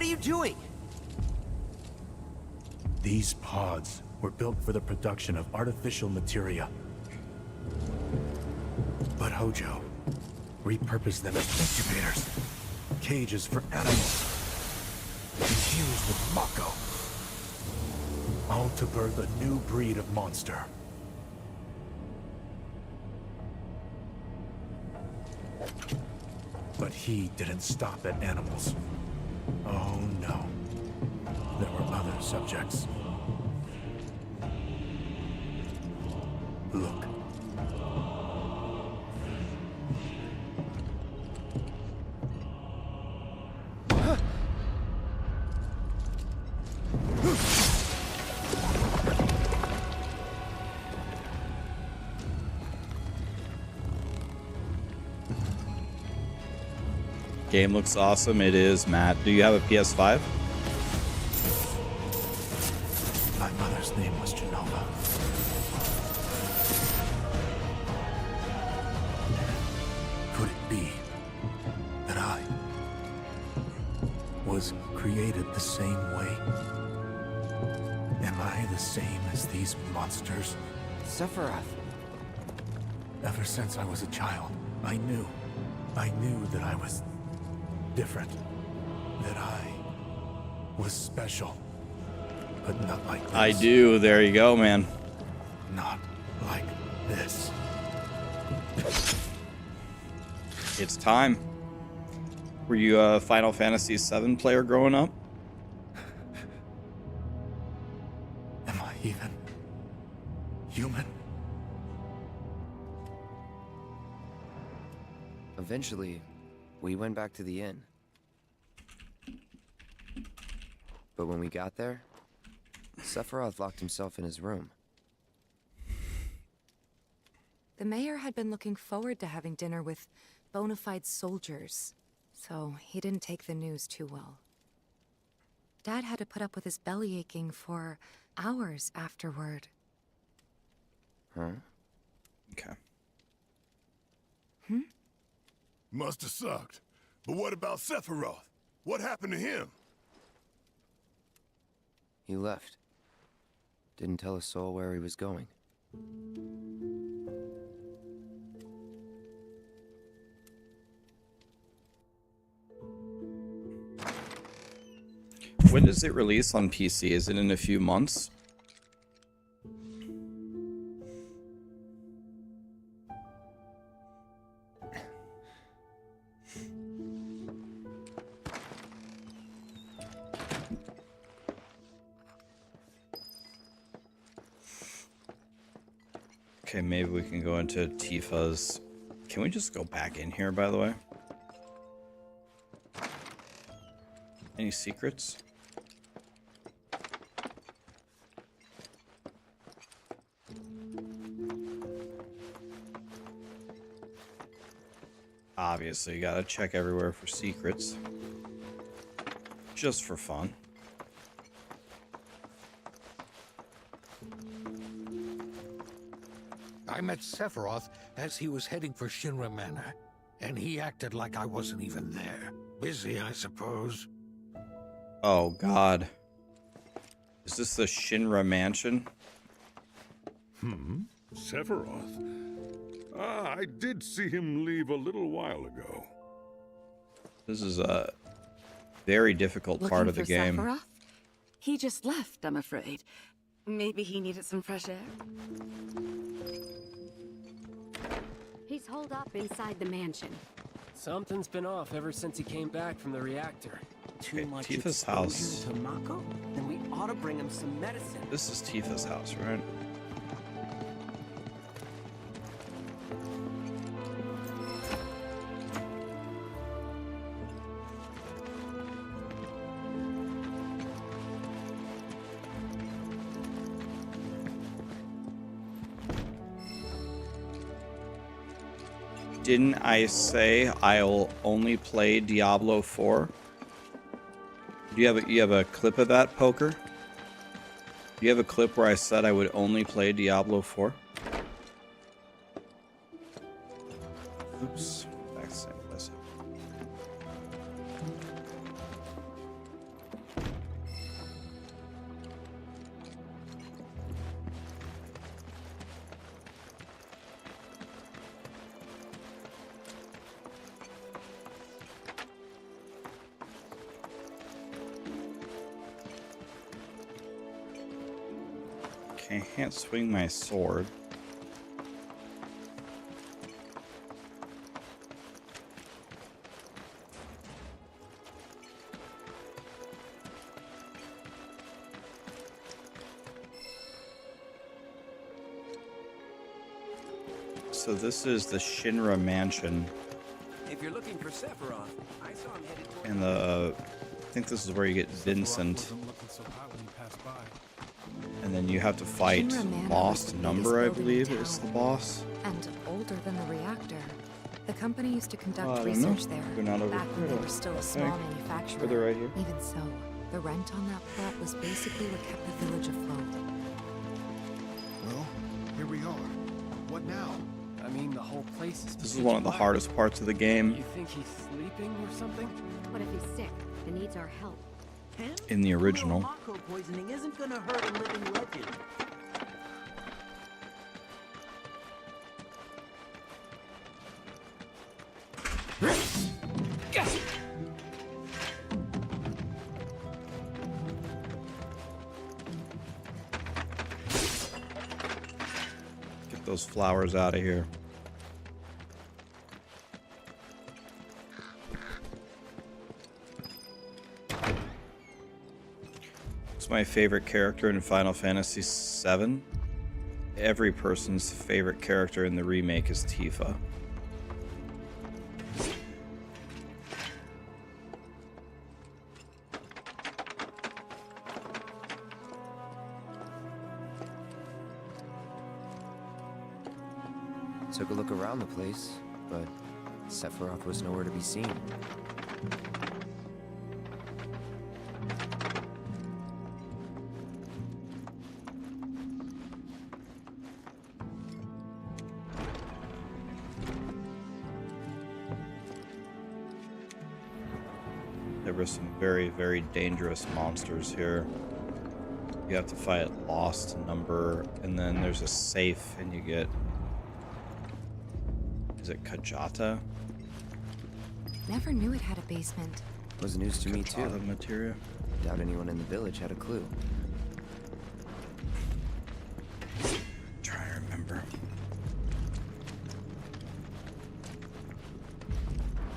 Speaker 19: are you doing?
Speaker 18: These pods were built for the production of artificial materia. But Hojo repurposed them as incubators, cages for animals, infused with Mako, all to birth a new breed of monster. But he didn't stop at animals. Oh no. There were other subjects. Look.
Speaker 2: Game looks awesome. It is, Matt. Do you have a PS5?
Speaker 18: My mother's name was Genova. Could it be that I was created the same way? Am I the same as these monsters?
Speaker 19: Sephiroth.
Speaker 18: Ever since I was a child, I knew that I was different, that I was special, but not like this.
Speaker 2: I do. There you go, man.
Speaker 18: Not like this.
Speaker 2: It's time. Were you a Final Fantasy VII player growing up?
Speaker 18: Am I even human?
Speaker 19: Eventually, we went back to the inn. But when we got there, Sephiroth locked himself in his room.
Speaker 17: The mayor had been looking forward to having dinner with bona fide soldiers, so he didn't take the news too well. Dad had to put up with his belly aching for hours afterward.
Speaker 19: Huh?
Speaker 2: Okay.
Speaker 16: Must have sucked. But what about Sephiroth? What happened to him?
Speaker 19: He left. Didn't tell a soul where he was going.
Speaker 2: When does it release on PC? Is it in a few months? Okay, maybe we can go into Tifa's. Can we just go back in here, by the way? Any secrets? Obviously, you gotta check everywhere for secrets. Just for fun.
Speaker 20: I met Sephiroth as he was heading for Shinra Manor, and he acted like I wasn't even there. Busy, I suppose.
Speaker 2: Oh, God. Is this the Shinra mansion?
Speaker 9: Sephiroth. I did see him leave a little while ago.
Speaker 2: This is a very difficult part of the game.
Speaker 22: Sephiroth? He just left, I'm afraid. Maybe he needed some fresh air.
Speaker 21: He's holed up inside the mansion.
Speaker 3: Something's been off ever since he came back from the reactor. Too much
Speaker 2: Tifa's
Speaker 3: exposure
Speaker 2: house.
Speaker 3: to Mako? Then we ought to bring him some medicine.
Speaker 2: This is Tifa's house, right? Didn't I say I'll only play Diablo 4? Do you have a clip of that, Poker? Do you have a clip where I said I would only play Diablo 4? Oops. Can't swing my sword. So this is the Shinra mansion.
Speaker 15: If you're looking for Sephiroth, I saw him headed toward
Speaker 2: And I think this is where you get Vincent. And then you have to fight Lost Number, I believe, is the boss.
Speaker 17: And older than the reactor. The company used to conduct
Speaker 2: I don't
Speaker 17: research
Speaker 2: know.
Speaker 17: there
Speaker 2: Go not over
Speaker 17: back when
Speaker 2: here,
Speaker 17: they were still
Speaker 2: I
Speaker 17: a small
Speaker 2: think.
Speaker 17: manufacturer.
Speaker 2: Further right here.
Speaker 17: Even so, the rent on that plot was basically what kept the village afloat.
Speaker 14: Well, here we are. What now?
Speaker 3: I mean, the whole place is.
Speaker 2: This is one of the hardest parts of the game.
Speaker 3: You think he's sleeping or something?
Speaker 4: What if he's sick and needs our help?
Speaker 2: In the original.
Speaker 5: Mako poisoning isn't gonna hurt a living legend.
Speaker 2: Get those flowers out of here. What's my favorite character in Final Fantasy VII? Every person's favorite character in the remake is Tifa.
Speaker 19: Took a look around the place, but Sephiroth was nowhere to be seen.
Speaker 2: There were some very, very dangerous monsters here. You have to fight Lost Number, and then there's a safe, and you get... Is it Kajata?
Speaker 17: Never knew it had a basement.
Speaker 19: Was news to me too.
Speaker 2: Kajata materia?
Speaker 19: Doubt anyone in the village had a clue.
Speaker 2: Trying to remember.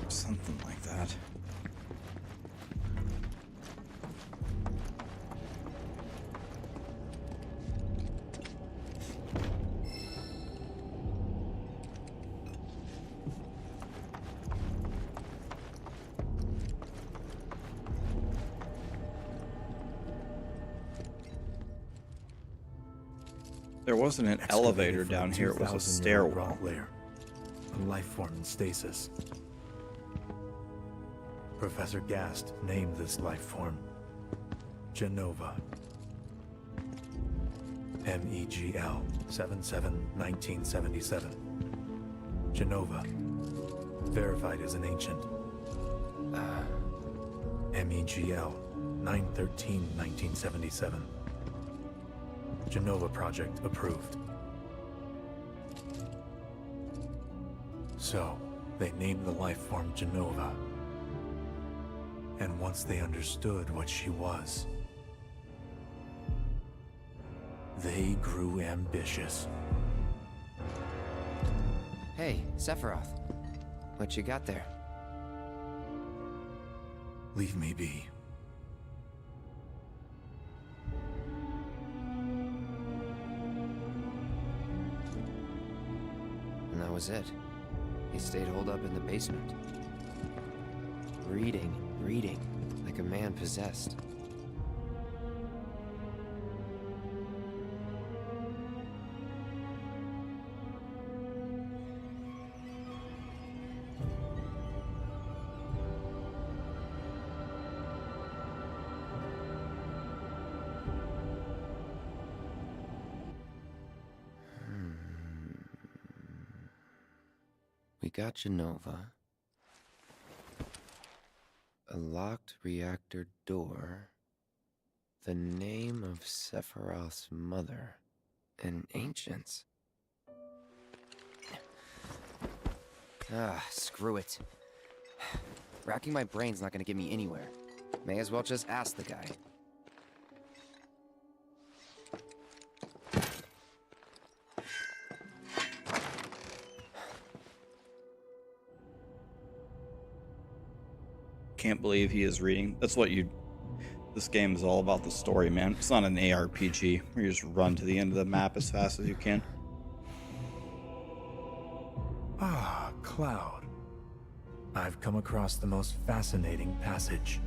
Speaker 2: Something like that. There wasn't an elevator down here, it was a stairwell.
Speaker 18: Layer, a life form in stasis. Professor Gast named this life form Genova. MEGL 77-1977. Genova. Verified as an ancient. MEGL 9/13/1977. Genova project approved. So, they named the life form Genova. And once they understood what she was, they grew ambitious.
Speaker 19: Hey, Sephiroth. What you got there?
Speaker 18: Leave me be.
Speaker 19: And that was it. He stayed holed up in the basement. Reading, like a man possessed. We got Genova. A locked reactor door. The name of Sephiroth's mother. And ancients. Ah, screw it. Racking my brain's not gonna get me anywhere. May as well just ask the guy.
Speaker 2: can't believe he is reading. That's what you... This game is all about the story, man. It's not an ARPG where you just run to the end of the map as fast as you can.
Speaker 18: Ah, Cloud. I've come across the most fascinating passage.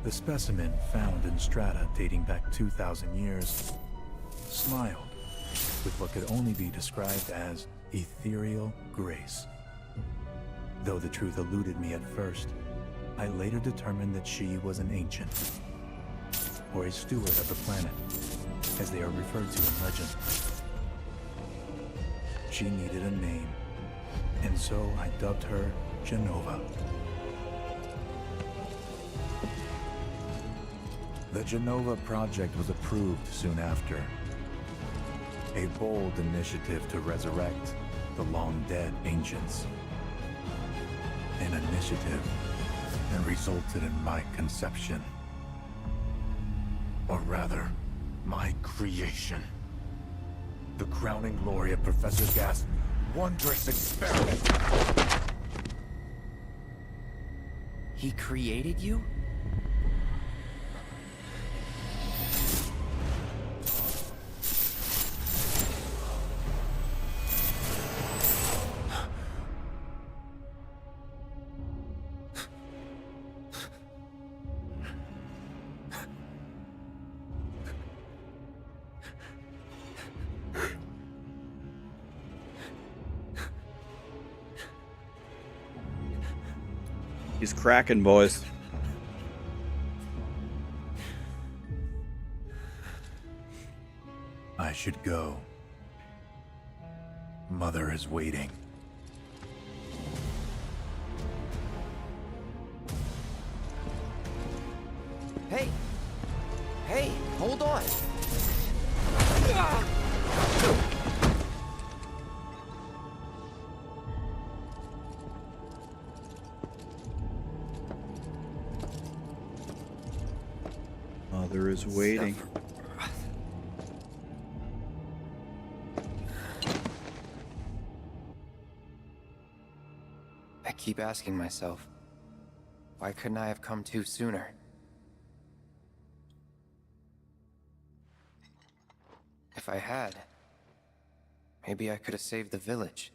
Speaker 18: The specimen found in strata dating back 2,000 years smiled with what could only be described as ethereal grace. Though the truth eluded me at first, I later determined that she was an ancient, or a steward of the planet, as they are referred to in legend. She needed a name, and so I dubbed her Genova. The Genova project was approved soon after. A bold initiative to resurrect the long-dead ancients. An initiative that resulted in my conception. Or rather, my creation. The crowning glory of Professor Gas' wondrous experiment.
Speaker 19: He created you?
Speaker 2: He's cracking, boys.
Speaker 18: I should go. Mother is waiting.
Speaker 19: Hey! Hey, hold on!
Speaker 2: Mother is waiting.
Speaker 19: I keep asking myself, why couldn't I have come to sooner? If I had, maybe I could have saved the village.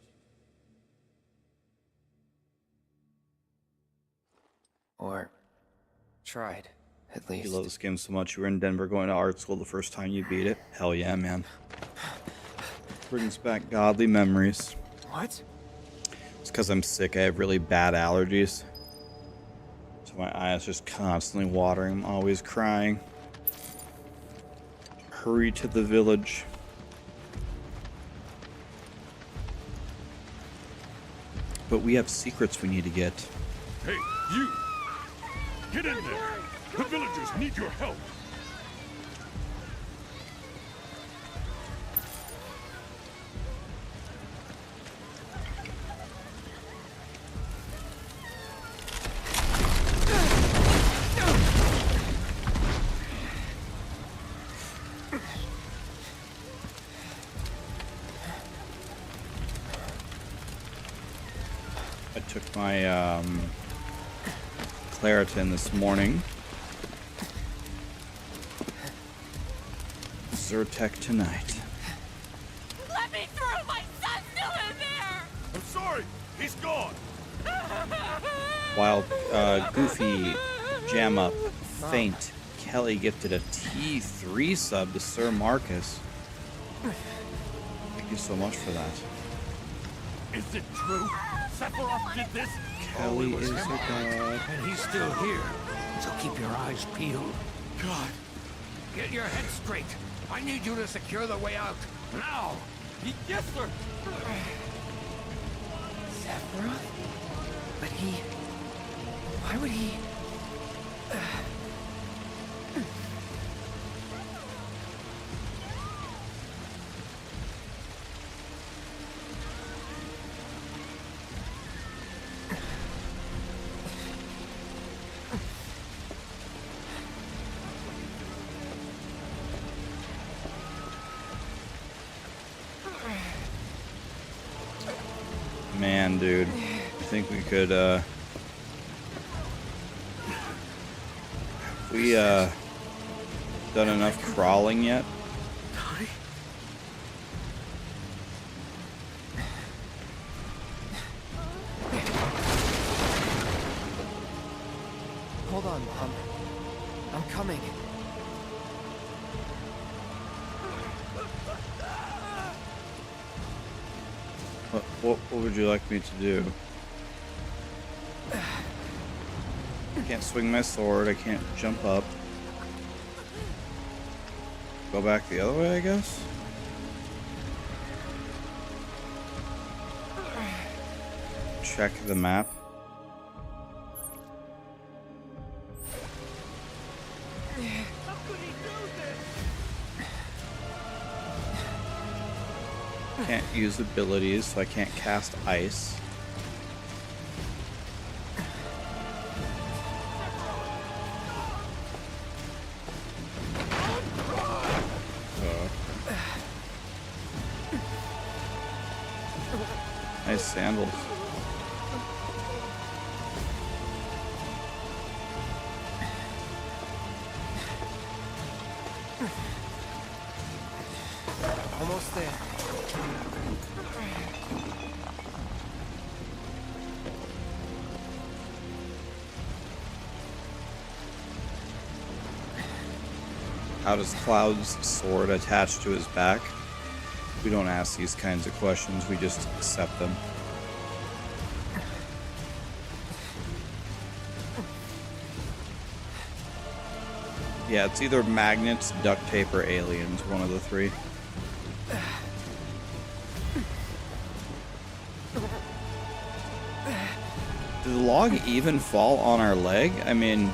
Speaker 19: Or tried, at least.
Speaker 2: You love this game so much. You were in Denver going to art school the first time you beat it. Hell yeah, man. Brings back godly memories.
Speaker 19: What?
Speaker 2: It's because I'm sick. I have really bad allergies. So my eyes just constantly watering. I'm always crying. Hurry to the village. But we have secrets we need to get.
Speaker 9: Hey, you! Get in there! The villagers need your help!
Speaker 2: I took my Claritin this morning. Zyrtec tonight.
Speaker 21: Let me through! My son's still in there!
Speaker 16: I'm sorry! He's gone!
Speaker 2: While Goofy, Jam Up, Faint, Kelly gifted a T3 sub to Sir Marcus. Thank you so much for that.
Speaker 20: Is it true? Sephiroth did this?
Speaker 2: Kelly is a god.
Speaker 20: And he's still here. So keep your eyes peeled. God. Get your head straight. I need you to secure the way out. Now!
Speaker 21: Yes, sir!
Speaker 19: Sephiroth? But he... Why would he...
Speaker 2: Man, dude. I think we could we done enough crawling yet?
Speaker 19: Hold on, Mom. I'm coming.
Speaker 2: What would you like me to do? I can't swing my sword. I can't jump up. Go back the other way, I guess? Check the map. Can't use abilities, so I can't cast ice. Nice sandals.
Speaker 19: Almost there.
Speaker 2: How does Cloud's sword attach to his back? We don't ask these kinds of questions, we just accept them. Yeah, it's either magnets, duct tape, or aliens, one of the three. Did the log even fall on our leg? I mean...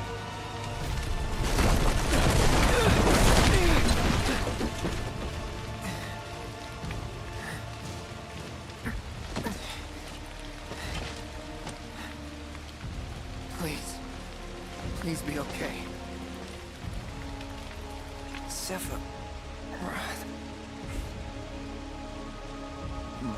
Speaker 19: Please be okay. Sephiroth. Mom.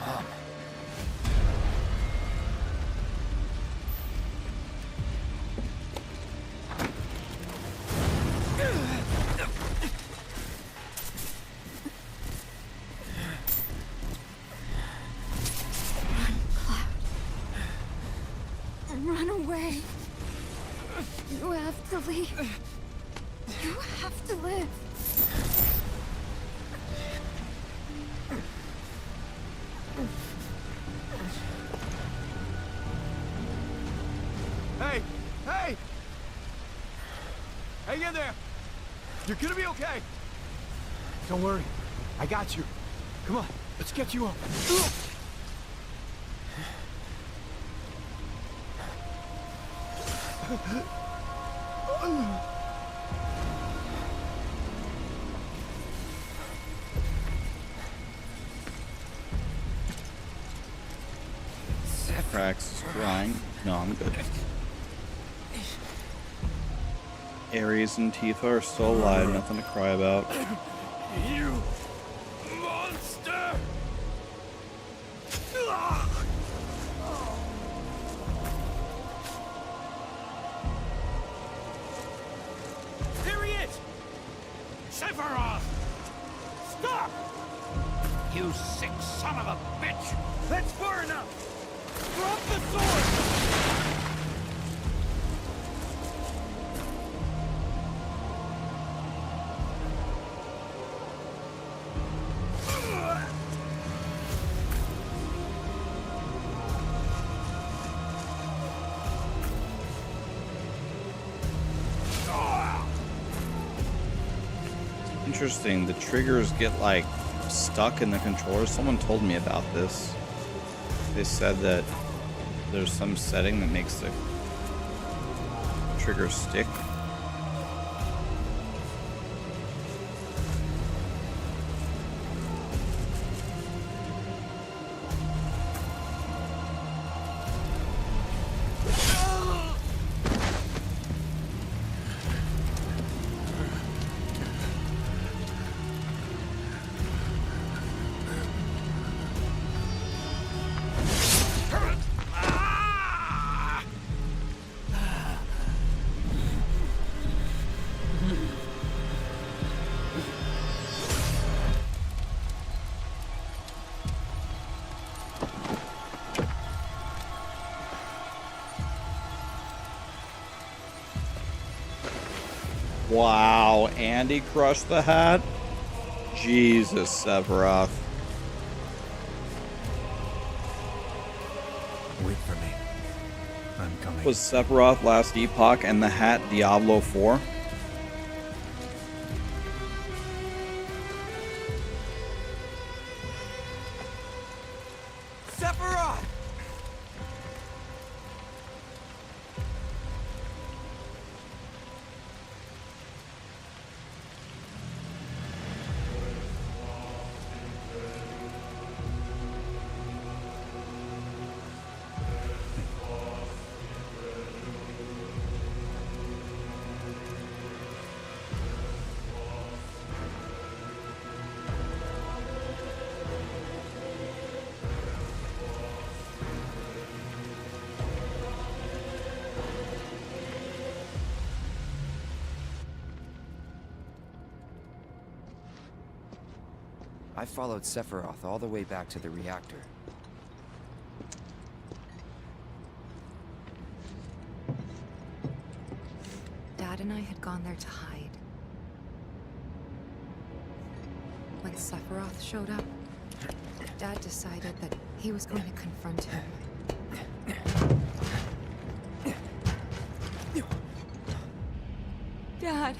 Speaker 19: Mom.
Speaker 21: Run away. You have to leave. You have to live.
Speaker 15: Hey! Hey! Hang in there! You're gonna be okay! Don't worry. I got you. Come on, let's get you up.
Speaker 2: Rax is crying. No, I'm good. Ares and Tifa are still alive, nothing to cry about.
Speaker 15: You monster! There he is! Sephiroth! Stop! You sick son of a bitch! That's far enough! Drop the sword!
Speaker 2: Interesting, the triggers get like stuck in the controller. Someone told me about this. They said that there's some setting that makes the trigger stick. Wow, and he crushed the hat? Jesus, Sephiroth.
Speaker 18: Wait for me. I'm coming.
Speaker 2: Was Sephiroth last epoch and the hat Diablo 4?
Speaker 15: Sephiroth!
Speaker 19: I followed Sephiroth all the way back to the reactor.
Speaker 17: Dad and I had gone there to hide. When Sephiroth showed up, Dad decided that he was going to confront him. Dad!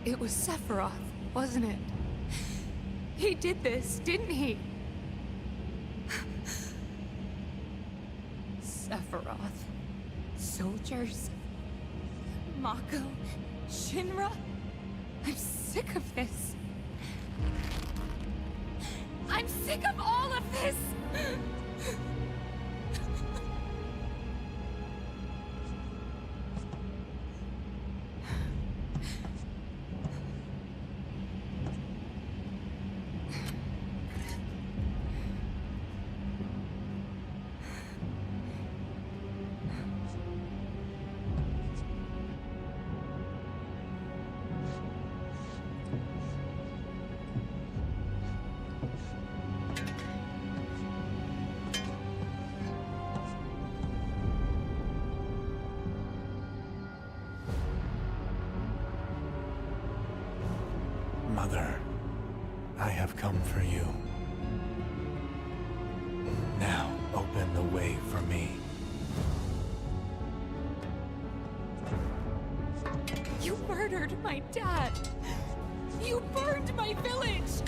Speaker 17: It was Sephiroth, wasn't it? He did this, didn't he? Sephiroth. Soldiers. Mako. Shinra. I'm sick of this. I'm sick of all of this!
Speaker 18: Mother, I have come for you. Now, open the way for me.
Speaker 17: You murdered my dad! You burned my village!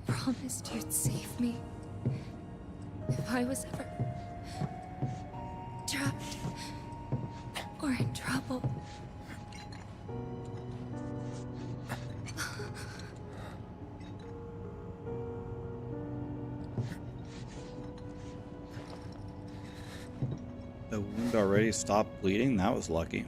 Speaker 17: Promised you'd save me if I was ever trapped or in trouble.
Speaker 2: The wound already stopped bleeding? That was lucky.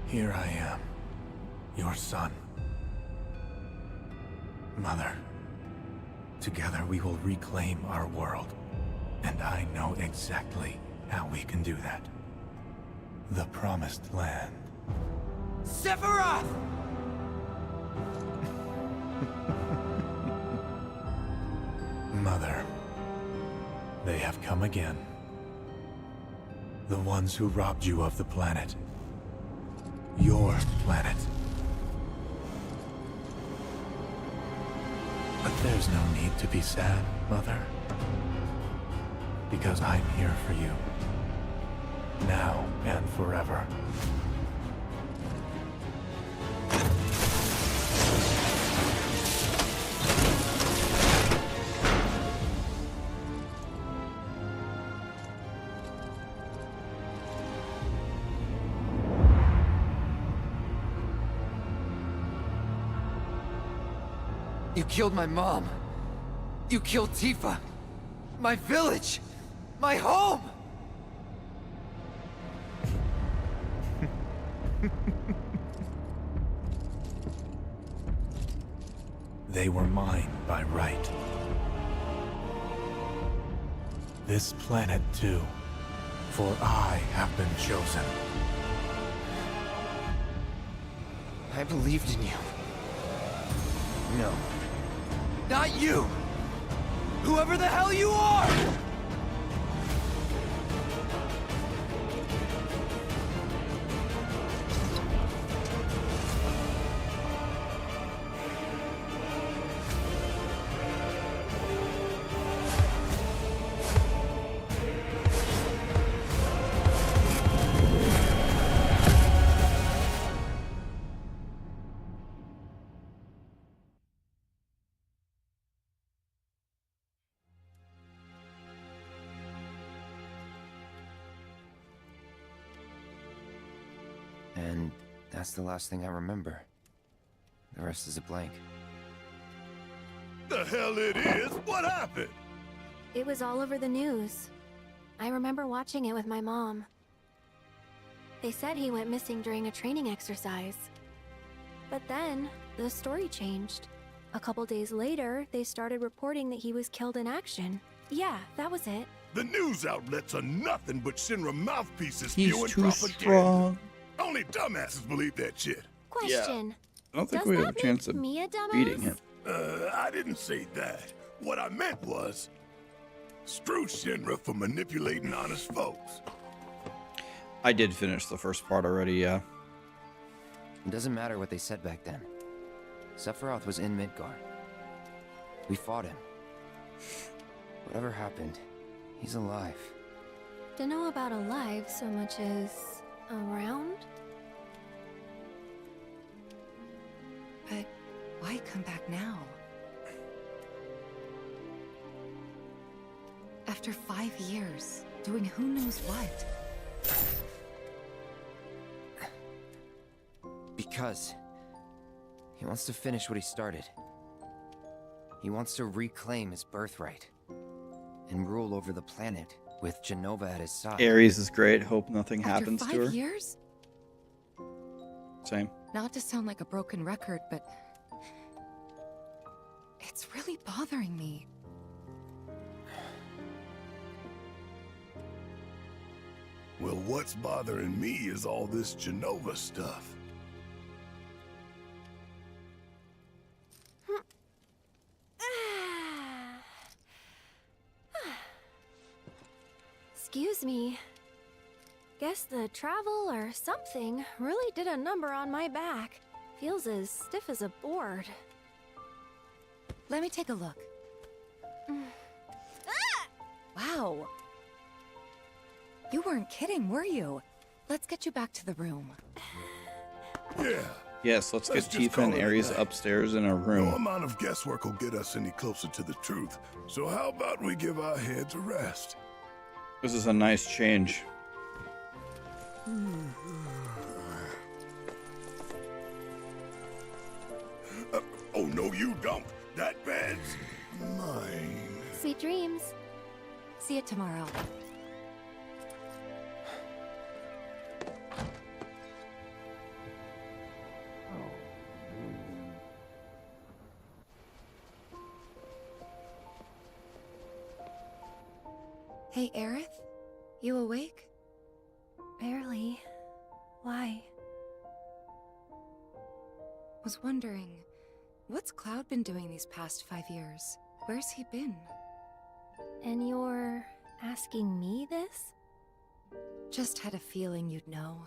Speaker 18: Here I am, your son. Mother, together we will reclaim our world. And I know exactly how we can do that. The Promised Land.
Speaker 15: Sephiroth!
Speaker 18: Mother, they have come again. The ones who robbed you of the planet. Your planet. There's no need to be sad, Mother. Because I'm here for you. Now and forever.
Speaker 19: You killed my mom. You killed Tifa. My village. My home.
Speaker 18: They were mine by right. This planet too, for I have been chosen.
Speaker 19: I believed in you. No. Not you! Whoever the hell you are! And that's the last thing I remember. The rest is a blank.
Speaker 16: The hell it is? What happened?
Speaker 4: It was all over the news. I remember watching it with my mom. They said he went missing during a training exercise. But then, the story changed. A couple days later, they started reporting that he was killed in action. Yeah, that was it.
Speaker 16: The news outlets are nothing but Shinra mouthpieces
Speaker 2: He's
Speaker 16: spewing
Speaker 2: too
Speaker 16: propaganda.
Speaker 2: strong.
Speaker 16: Only dumbasses believe that shit.
Speaker 4: Question.
Speaker 2: I don't think
Speaker 4: Does
Speaker 2: we have
Speaker 4: that
Speaker 2: a chance
Speaker 4: make
Speaker 2: of
Speaker 4: me a dumbass?
Speaker 2: beating him.
Speaker 16: I didn't say that. What I meant was, screw Shinra for manipulating honest folks.
Speaker 2: I did finish the first part already, yeah.
Speaker 19: It doesn't matter what they said back then. Sephiroth was in Midgar. We fought him. Whatever happened, he's alive.
Speaker 4: Don't know about alive so much as around?
Speaker 17: But why come back now? After 5 years, doing who knows what?
Speaker 19: Because he wants to finish what he started. He wants to reclaim his birthright and rule over the planet with Jenova at his side.
Speaker 2: Ares is great. Hope nothing happens
Speaker 17: After
Speaker 2: to her.
Speaker 17: 5 years?
Speaker 2: Same.
Speaker 17: Not to sound like a broken record, but it's really bothering me.
Speaker 16: Well, what's bothering me is all this Jenova stuff.
Speaker 4: Excuse me. Guess the travel or something really did a number on my back. Feels as stiff as a board.
Speaker 17: Let me take a look. Wow. You weren't kidding, were you? Let's get you back to the room.
Speaker 16: Yeah.
Speaker 2: Yes, let's get
Speaker 16: Let's just
Speaker 2: Tifa and
Speaker 16: call it a
Speaker 2: Ares
Speaker 16: night.
Speaker 2: upstairs in a room.
Speaker 16: No amount of guesswork will get us any closer to the truth. So how about we give our heads a rest?
Speaker 2: This is a nice change.
Speaker 16: Oh, no, you don't. That bed's mine.
Speaker 4: Sweet dreams.
Speaker 17: See you tomorrow. Hey, Aerith? You awake?
Speaker 4: Barely. Why?
Speaker 17: Was wondering, what's Cloud been doing these past 5 years? Where's he been?
Speaker 4: And you're asking me this?
Speaker 17: Just had a feeling you'd know.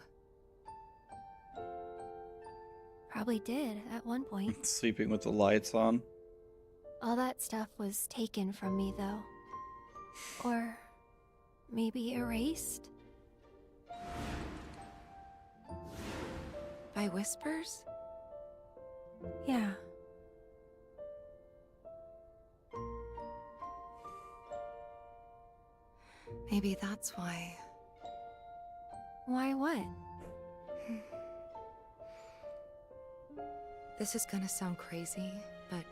Speaker 4: Probably did at one point.
Speaker 2: Sleeping with the lights on.
Speaker 4: All that stuff was taken from me, though. Or maybe erased?
Speaker 17: By whispers?
Speaker 4: Yeah.
Speaker 17: Maybe that's why.
Speaker 4: Why what?
Speaker 17: This is gonna sound crazy, but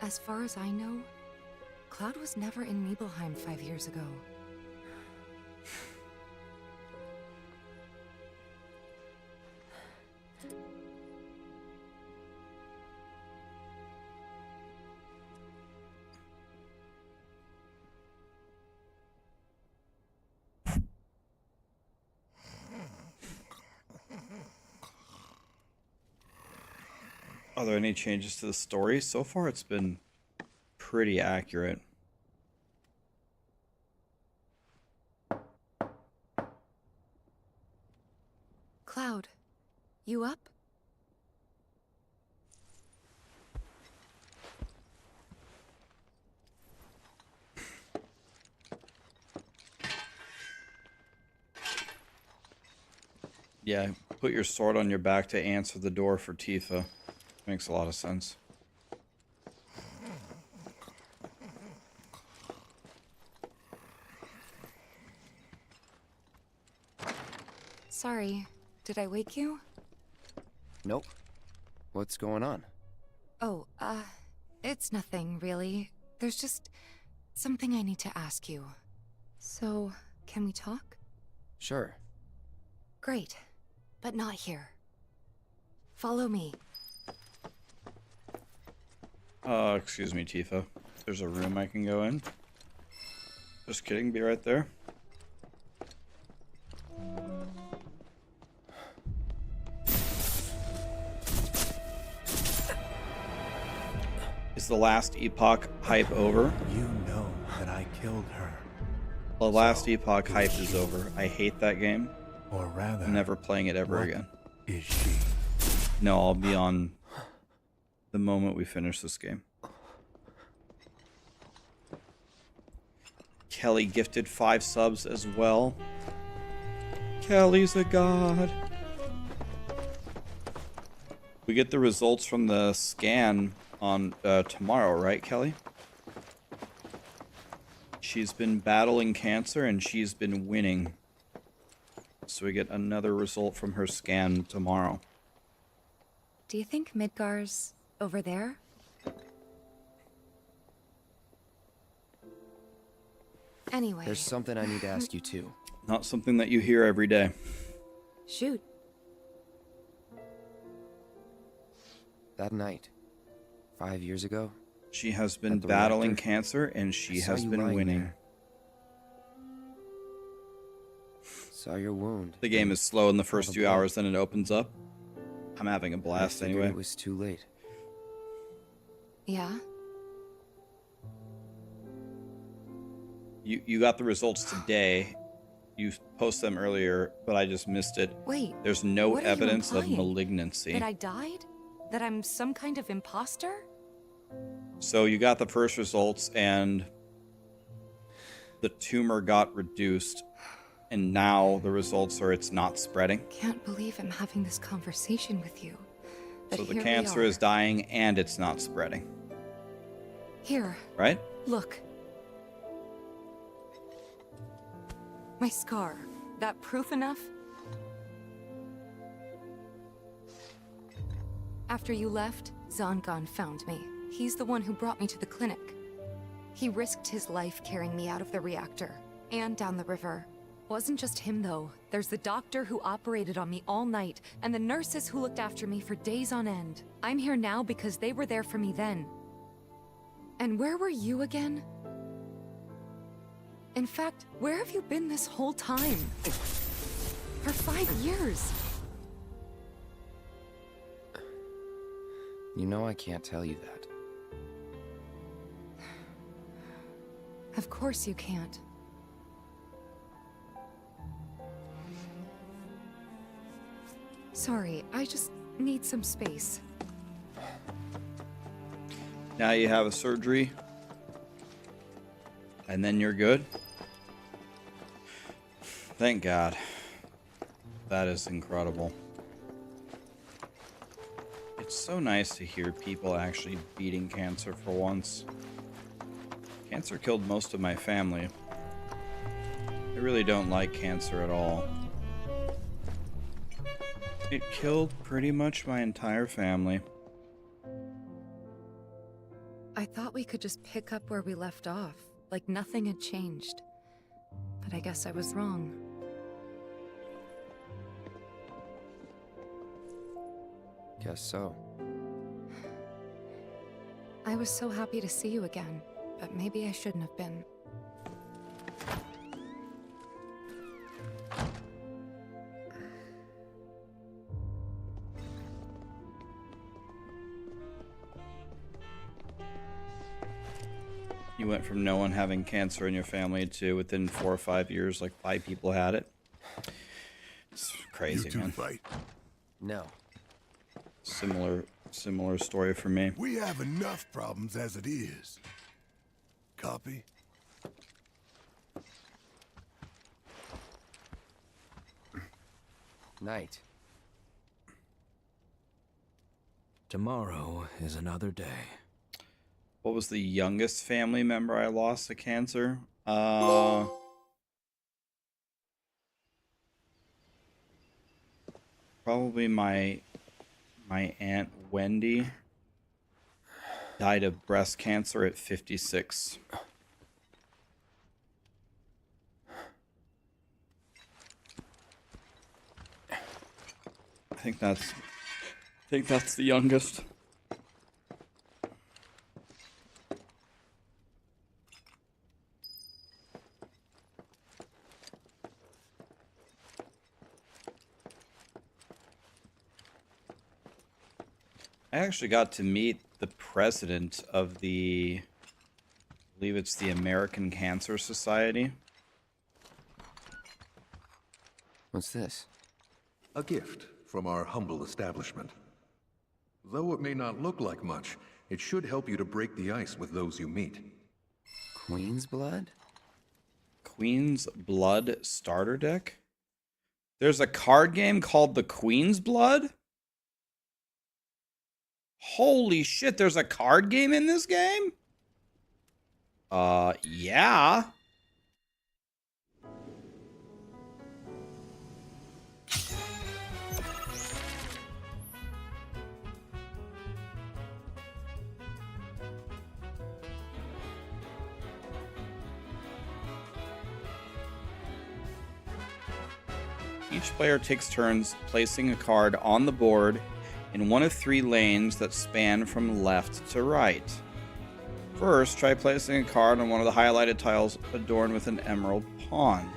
Speaker 17: as far as I know, Cloud was never in Nibelheim 5 years ago.
Speaker 2: Are there any changes to the story? So far, it's been pretty accurate.
Speaker 17: Cloud, you up?
Speaker 2: Yeah, put your sword on your back to answer the door for Tifa. Makes a lot of sense.
Speaker 17: Sorry, did I wake you?
Speaker 19: Nope. What's going on?
Speaker 17: Oh, it's nothing, really. There's just something I need to ask you. So, can we talk?
Speaker 19: Sure.
Speaker 17: Great, but not here. Follow me.
Speaker 2: Excuse me, Tifa. There's a room I can go in. Just kidding, be right there. Is the last Epoch hype over?
Speaker 18: You know that I killed her.
Speaker 2: The last Epoch hype is over. I hate that game.
Speaker 18: Or rather,
Speaker 2: I'm never playing it ever
Speaker 18: what
Speaker 2: again.
Speaker 18: Is she?
Speaker 2: No, I'll be on the moment we finish this game. Kelly gifted 5 subs as well. Kelly's a god. We get the results from the scan on tomorrow, right, Kelly? She's been battling cancer and she's been winning. So we get another result from her scan tomorrow.
Speaker 17: Do you think Midgar's over there? Anyway.
Speaker 19: There's something I need to ask you too.
Speaker 2: Not something that you hear every day.
Speaker 17: Shoot.
Speaker 19: That night, 5 years ago,
Speaker 2: she has been
Speaker 19: at the
Speaker 2: battling
Speaker 19: reactor,
Speaker 2: cancer and she
Speaker 19: I saw
Speaker 2: has
Speaker 19: you
Speaker 2: been
Speaker 19: lying
Speaker 2: winning.
Speaker 19: there. Saw your wound.
Speaker 2: The game is slow in the
Speaker 19: All
Speaker 2: first
Speaker 19: the
Speaker 2: few
Speaker 19: blood.
Speaker 2: hours, then it opens up. I'm having a
Speaker 19: I
Speaker 2: blast
Speaker 19: figured
Speaker 2: anyway.
Speaker 19: It was too late.
Speaker 17: Yeah?
Speaker 2: You got the results today. You posted them earlier, but I just missed it.
Speaker 17: Wait.
Speaker 2: There's no
Speaker 17: what are you
Speaker 2: evidence of
Speaker 17: implying?
Speaker 2: malignancy.
Speaker 17: That I died? That I'm some kind of imposter?
Speaker 2: So you got the first results and the tumor got reduced, and now the results are it's not spreading.
Speaker 17: Can't believe I'm having this conversation with you. But
Speaker 2: So the
Speaker 17: here we
Speaker 2: cancer
Speaker 17: are.
Speaker 2: is dying and it's not spreading.
Speaker 17: Here.
Speaker 2: Right?
Speaker 17: Look. My scar. That proof enough? After you left, Zangan found me. He's the one who brought me to the clinic. He risked his life carrying me out of the reactor and down the river. Wasn't just him, though. There's the doctor who operated on me all night, and the nurses who looked after me for days on end. I'm here now because they were there for me then. And where were you again? In fact, where have you been this whole time? For 5 years.
Speaker 19: You know I can't tell you that.
Speaker 17: Of course you can't. Sorry, I just need some space.
Speaker 2: Now you have a surgery. And then you're good. Thank God. That is incredible. It's so nice to hear people actually beating cancer for once. Cancer killed most of my family. I really don't like cancer at all. It killed pretty much my entire family.
Speaker 17: I thought we could just pick up where we left off, like nothing had changed. But I guess I was wrong.
Speaker 19: Guess so.
Speaker 17: I was so happy to see you again, but maybe I shouldn't have been.
Speaker 2: You went from no one having cancer in your family to within 4 or 5 years, like 5 people had it. It's crazy,
Speaker 16: You two
Speaker 2: man.
Speaker 16: fight?
Speaker 19: No.
Speaker 2: Similar story for me.
Speaker 16: We have enough problems as it is. Copy?
Speaker 19: Night.
Speaker 13: Tomorrow is another day.
Speaker 2: What was the youngest family member I lost to cancer? Probably my Aunt Wendy died of breast cancer at 56. I think that's the youngest. I actually got to meet the president of I believe it's the American Cancer Society.
Speaker 19: What's this?
Speaker 6: A gift from our humble establishment. Though it may not look like much, it should help you to break the ice with those you meet.
Speaker 19: Queen's Blood?
Speaker 2: Queen's Blood starter deck? There's a card game called the Queen's Blood? Holy shit, there's a card game in this game? Yeah. Each player takes turns placing a card on the board in one of 3 lanes that span from left to right. First, try placing a card on one of the highlighted tiles adorned with an emerald pawn.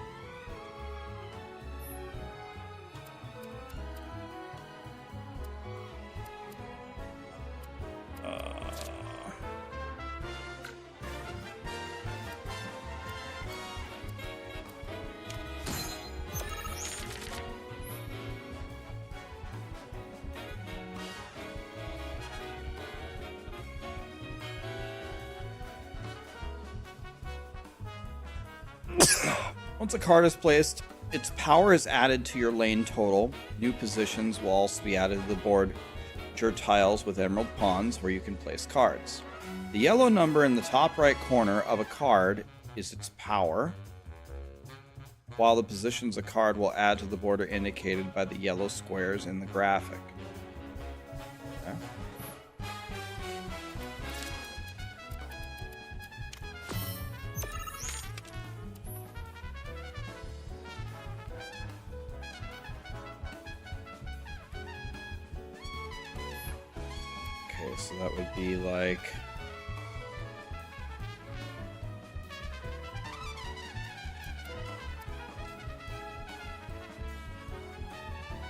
Speaker 2: Once a card is placed, its power is added to your lane total. New positions will also be added to the board, which are tiles with emerald pawns where you can place cards. The yellow number in the top right corner of a card is its power, while the positions a card will add to the board are indicated by the yellow squares in the graphic. Okay. So that would be like...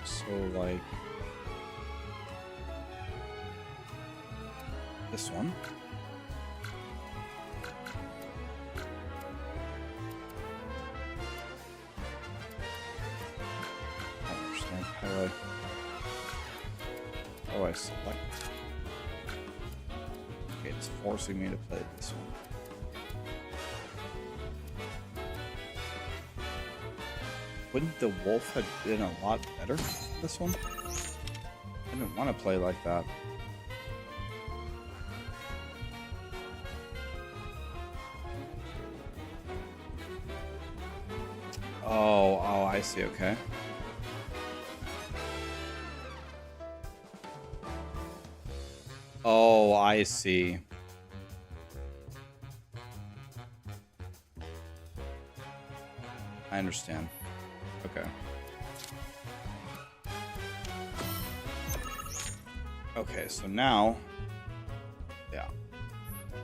Speaker 2: So like... this one. I don't understand. How do I select? Okay, It's forcing me to play this one. Wouldn't the wolf have been a lot better this one? I didn't want to play like that. Oh, I see, okay. Oh, I see. I understand. Okay. Okay, so now... Yeah.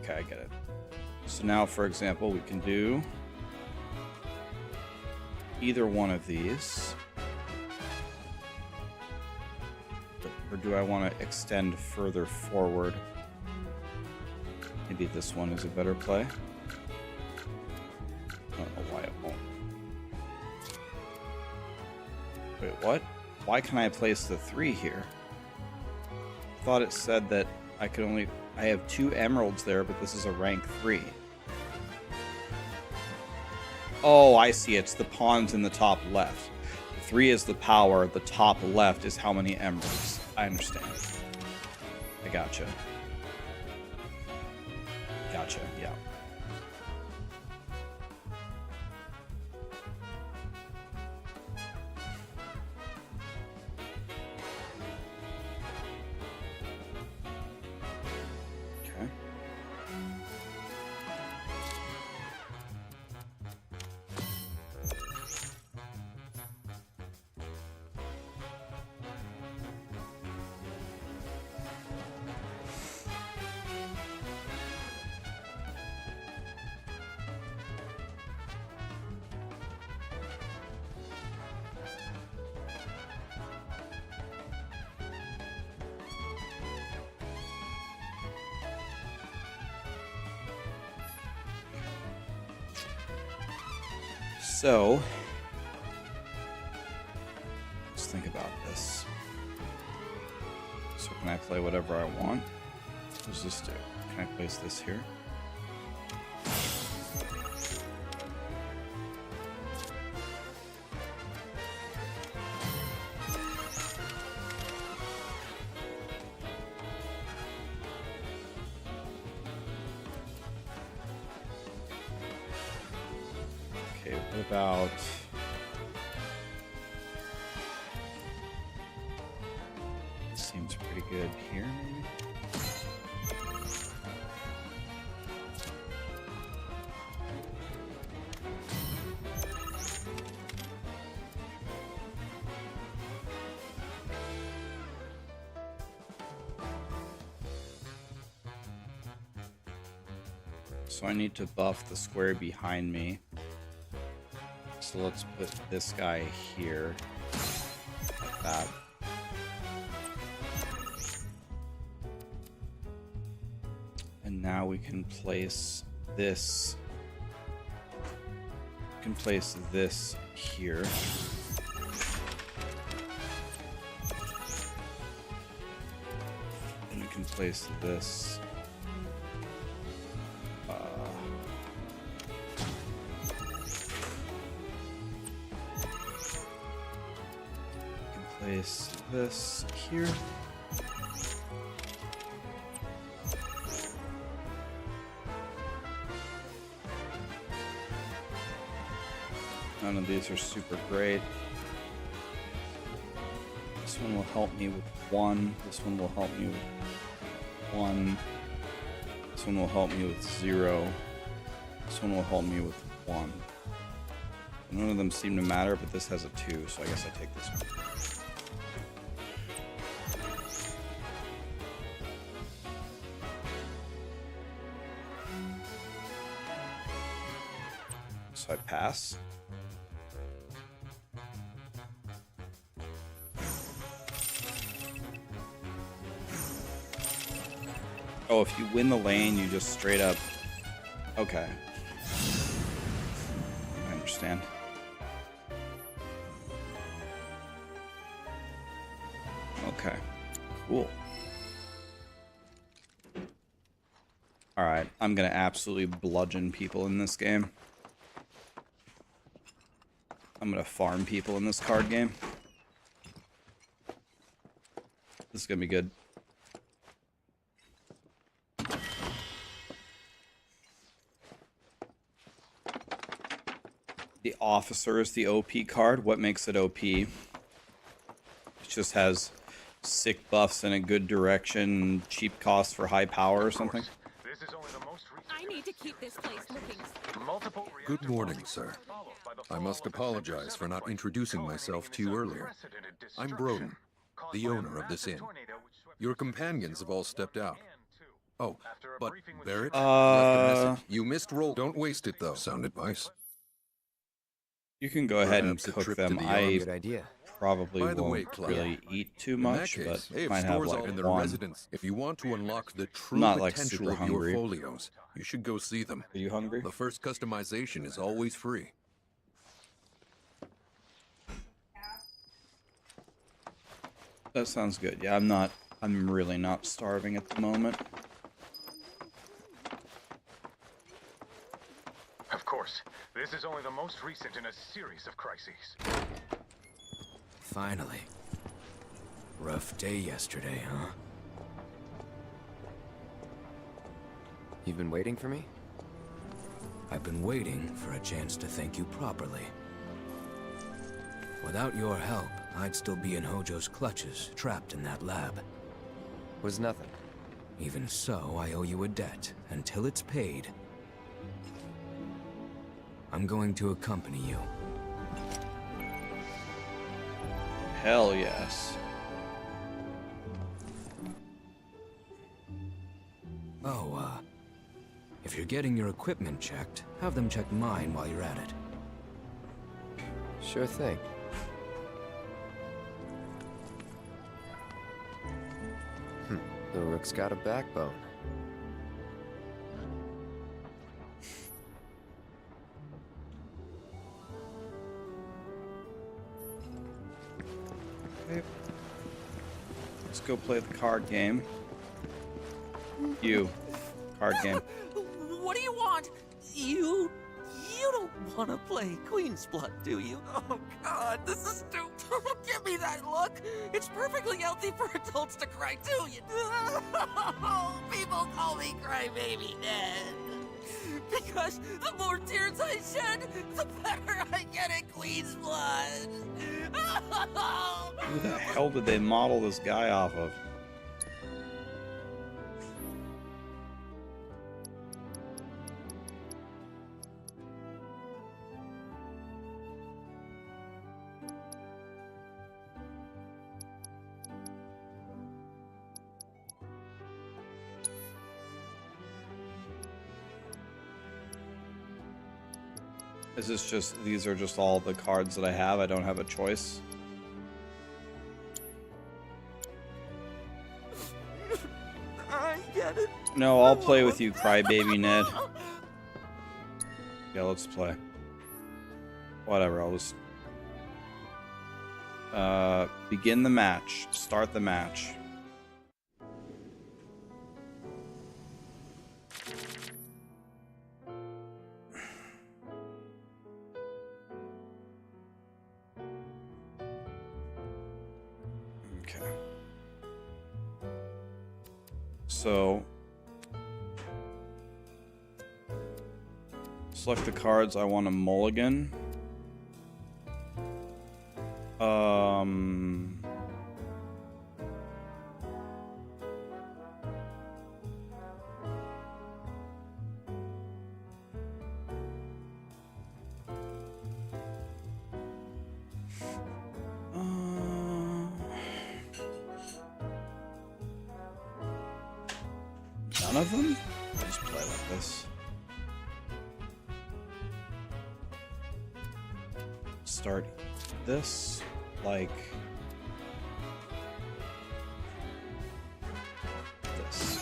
Speaker 2: Okay, I get it. So now, for example, we can do either one of these. Or do I want to extend further forward? Maybe this one is a better play. I don't know why it won't. Wait, what? Why can I place the 3 here? I thought it said that I could only... I have 2 emeralds there, but this is a rank 3. Oh, I see. It's the pawns in the top left. The 3 is the power. The top left is how many emeralds. I understand. I gotcha. Gotcha, yeah. Okay. So, let's think about this. So can I play whatever I want? What does this do? Can I place this here? Okay, what about... Seems pretty good here, maybe? So I need to buff the square behind me. So let's put this guy here, like that. And now we can place this. We can place this here. And we can place this. Place this here. None of these are super great. This one will help me with 1. This one will help me with 1. This one will help me with 0. This one will help me with 1. None of them seem to matter, but this has a 2, so I guess I take this one. So I pass. Oh, if you win the lane, you just straight up... Okay. I understand. Okay. Cool. Alright, I'm gonna absolutely bludgeon people in this game. I'm gonna farm people in this card game. This is gonna be good. The Officer is the OP card. What makes it OP? It just has sick buffs in a good direction, cheap cost for high power or something.
Speaker 12: I need to keep this place looking.
Speaker 6: Good morning, sir. I must apologize for not introducing myself to you earlier. I'm Broden, the owner of this inn. Your companions have all stepped out. Oh, but Barrett left a message. You missed roll. Don't waste it, though. Sound advice?
Speaker 2: You can go ahead and
Speaker 6: Perhaps a
Speaker 2: cook
Speaker 6: trip to
Speaker 2: them.
Speaker 6: the
Speaker 2: I
Speaker 6: yard. Good idea.
Speaker 2: probably
Speaker 6: By the
Speaker 2: won't
Speaker 6: way, Clyde,
Speaker 2: really eat too
Speaker 6: in
Speaker 2: much,
Speaker 6: that case,
Speaker 2: but
Speaker 6: they have
Speaker 2: might have
Speaker 6: stores
Speaker 2: like
Speaker 6: all in their
Speaker 2: one.
Speaker 6: residence. If you want to unlock the true
Speaker 2: Not like
Speaker 6: potential
Speaker 2: super
Speaker 6: of
Speaker 2: hungry.
Speaker 6: your folios, you should go see them.
Speaker 2: Are you hungry?
Speaker 6: The first customization is always free.
Speaker 2: That sounds good. Yeah, I'm really not starving at the moment.
Speaker 11: Of course, this is only the most recent in a series of crises.
Speaker 13: Finally. Rough day yesterday, huh?
Speaker 19: You've been waiting for me?
Speaker 13: I've been waiting for a chance to thank you properly. Without your help, I'd still be in Hojo's clutches, trapped in that lab.
Speaker 19: Was nothing.
Speaker 13: Even so, I owe you a debt. Until it's paid, I'm going to accompany you.
Speaker 2: Hell yes.
Speaker 13: Oh, if you're getting your equipment checked, have them check mine while you're at it.
Speaker 19: Sure thing. The rook's got a backbone.
Speaker 2: Okay. Let's go play the card game. You. Card game.
Speaker 5: What do you want? You don't want to play Queen's Blood, do you? Oh God, this is too. Don't give me that look. It's perfectly healthy for adults to cry too. People call me Crybaby Ned. Because the more tears I shed, the better I get at Queen's Blood.
Speaker 2: Who the hell did they model this guy off of? Is this just, these are just all the cards that I have? I don't have a choice?
Speaker 5: I get it.
Speaker 2: No, I'll play with you, Crybaby Ned. Yeah, let's play. Whatever, I'll just... begin the match. Start the match. Okay. So... select the cards I want to mulligan. None of them? I'll just play like this. Start this like this.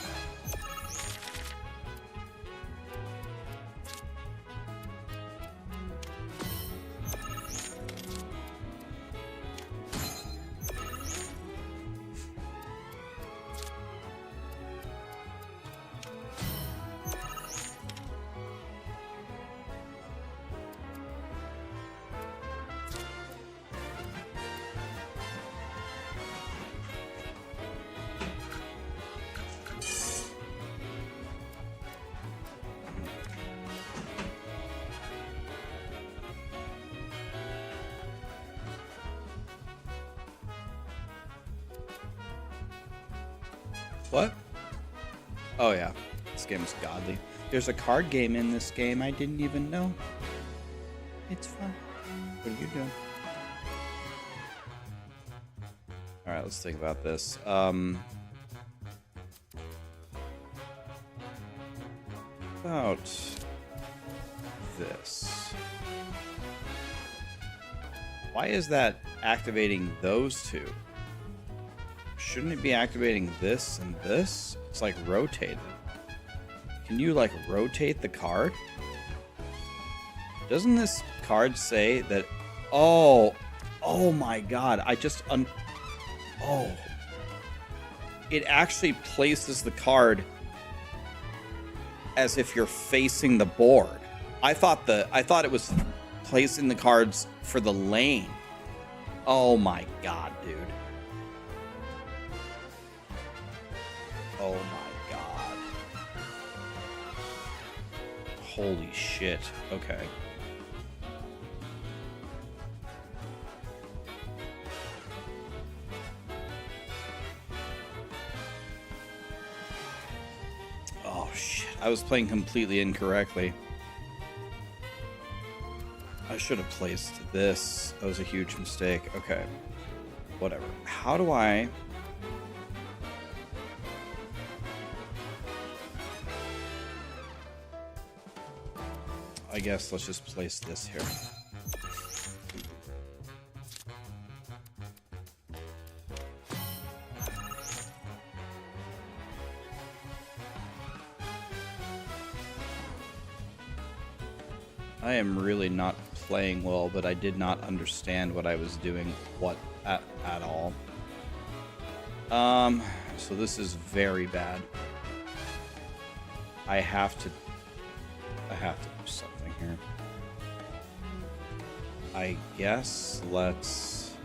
Speaker 2: What? Oh yeah, this game is godly. There's a card game in this game I didn't even know. It's fun. What are you doing? All right, let's think about this. About this. Why is that activating those two? Shouldn't it be activating this and this? It's like rotated. Can you like rotate the card? Doesn't this card say that? Oh my god! Oh, it actually places the card as if you're facing the board. I thought it was placing the cards for the lane. Oh my god, dude. Oh my god. Holy shit. Okay. Oh shit. I was playing completely incorrectly. I should have placed this. That was a huge mistake. Okay. Whatever. How do I... I guess let's just place this here. I am really not playing well, but I did not understand what I was doing at all. So this is very bad. I have to do something here. I guess let's...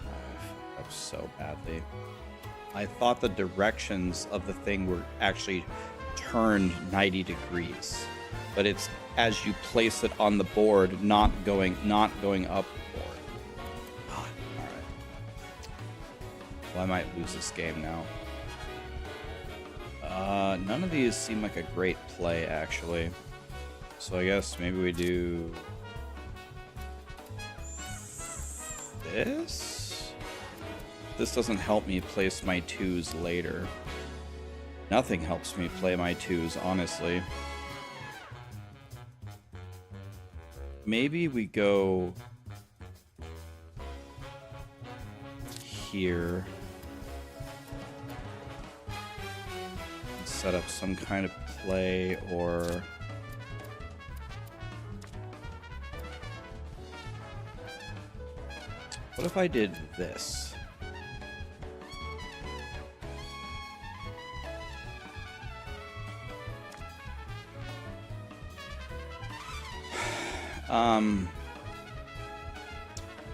Speaker 2: I fucked up so badly. I thought the directions of the thing were actually turned 90 degrees, but it's as you place it on the board, not going up the board. God, all right. Well, I might lose this game now. None of these seem like a great play, actually. So I guess maybe we do this? This doesn't help me place my 2s later. Nothing helps me play my 2s, honestly. Maybe we go here and set up some kind of play, or what if I did this?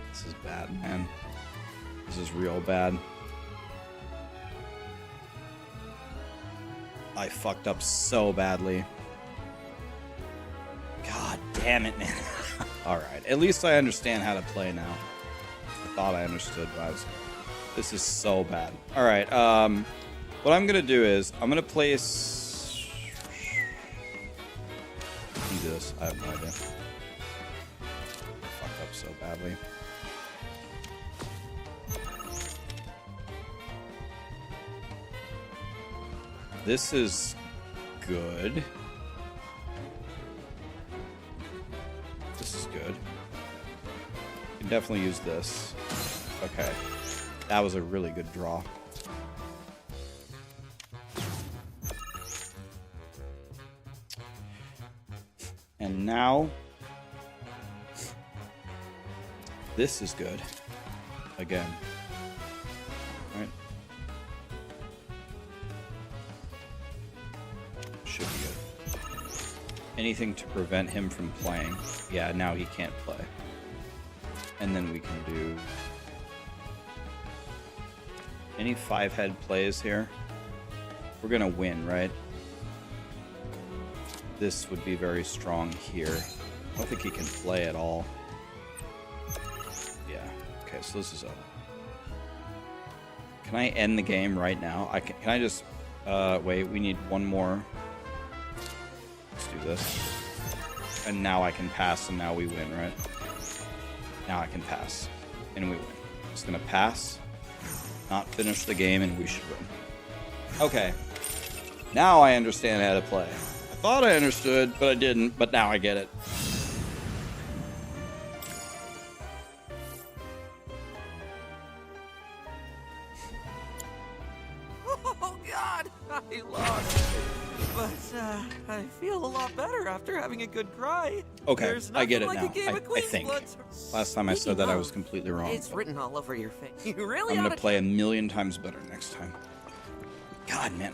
Speaker 2: This is bad, man. This is real bad. I fucked up so badly. God damn it, man. Alright, at least I understand how to play now. I thought I understood, but this is so bad. Alright, what I'm gonna do is, I'm gonna place... Do this, I have no idea. Fucked up so badly. This is good. This is good. You can definitely use this. Okay. That was a really good draw. And now this is good. Again. Right? Should be good. Anything to prevent him from playing. Yeah, now he can't play. And then we can do any 5-head plays here. We're gonna win, right? This would be very strong here. I don't think he can play at all. Okay, so this is over. Can I end the game right now? Can I just... wait, we need one more. Let's do this. And now I can pass, and now we win, right? Now I can pass. And we win. Just gonna pass. Not finish the game, and we should win. Okay. Now I understand how to play. I thought I understood, but I didn't. But now I get it.
Speaker 5: Oh God, I lost. But I feel a lot better after having a good cry.
Speaker 2: Okay,
Speaker 5: There's
Speaker 2: I get it
Speaker 5: nothing
Speaker 2: now.
Speaker 5: like a game of
Speaker 2: I
Speaker 5: Queen's
Speaker 2: think.
Speaker 5: Blood.
Speaker 2: Last time I said that, I was
Speaker 5: Speaking
Speaker 2: completely
Speaker 5: of,
Speaker 2: wrong.
Speaker 5: It's written all over your face. You really
Speaker 2: I'm
Speaker 5: ought
Speaker 2: gonna
Speaker 5: to
Speaker 2: play a million times better next time. God, man,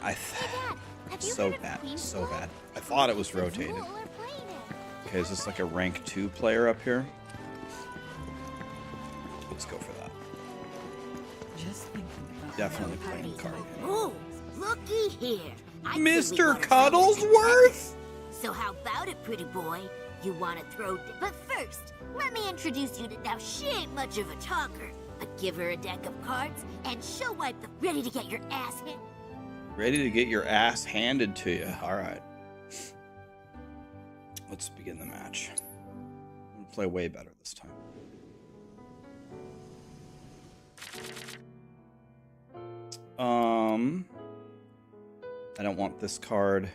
Speaker 2: so bad, so bad. I thought it was rotated. Okay, is this like a rank 2 player up here? Let's go for that.
Speaker 22: Just thinking about
Speaker 2: Definitely playing the card.
Speaker 7: Oh, looky here.
Speaker 2: Mr. Cuddlesworth?
Speaker 7: So how about it, pretty boy? You want to throw... But first, let me introduce you to... Now, she ain't much of a talker, but give her a deck of cards and she'll wipe the... Ready to get your ass hit?
Speaker 2: Ready to get your ass handed to you. All right. Let's begin the match. I'm gonna play way better this time. I don't want this card.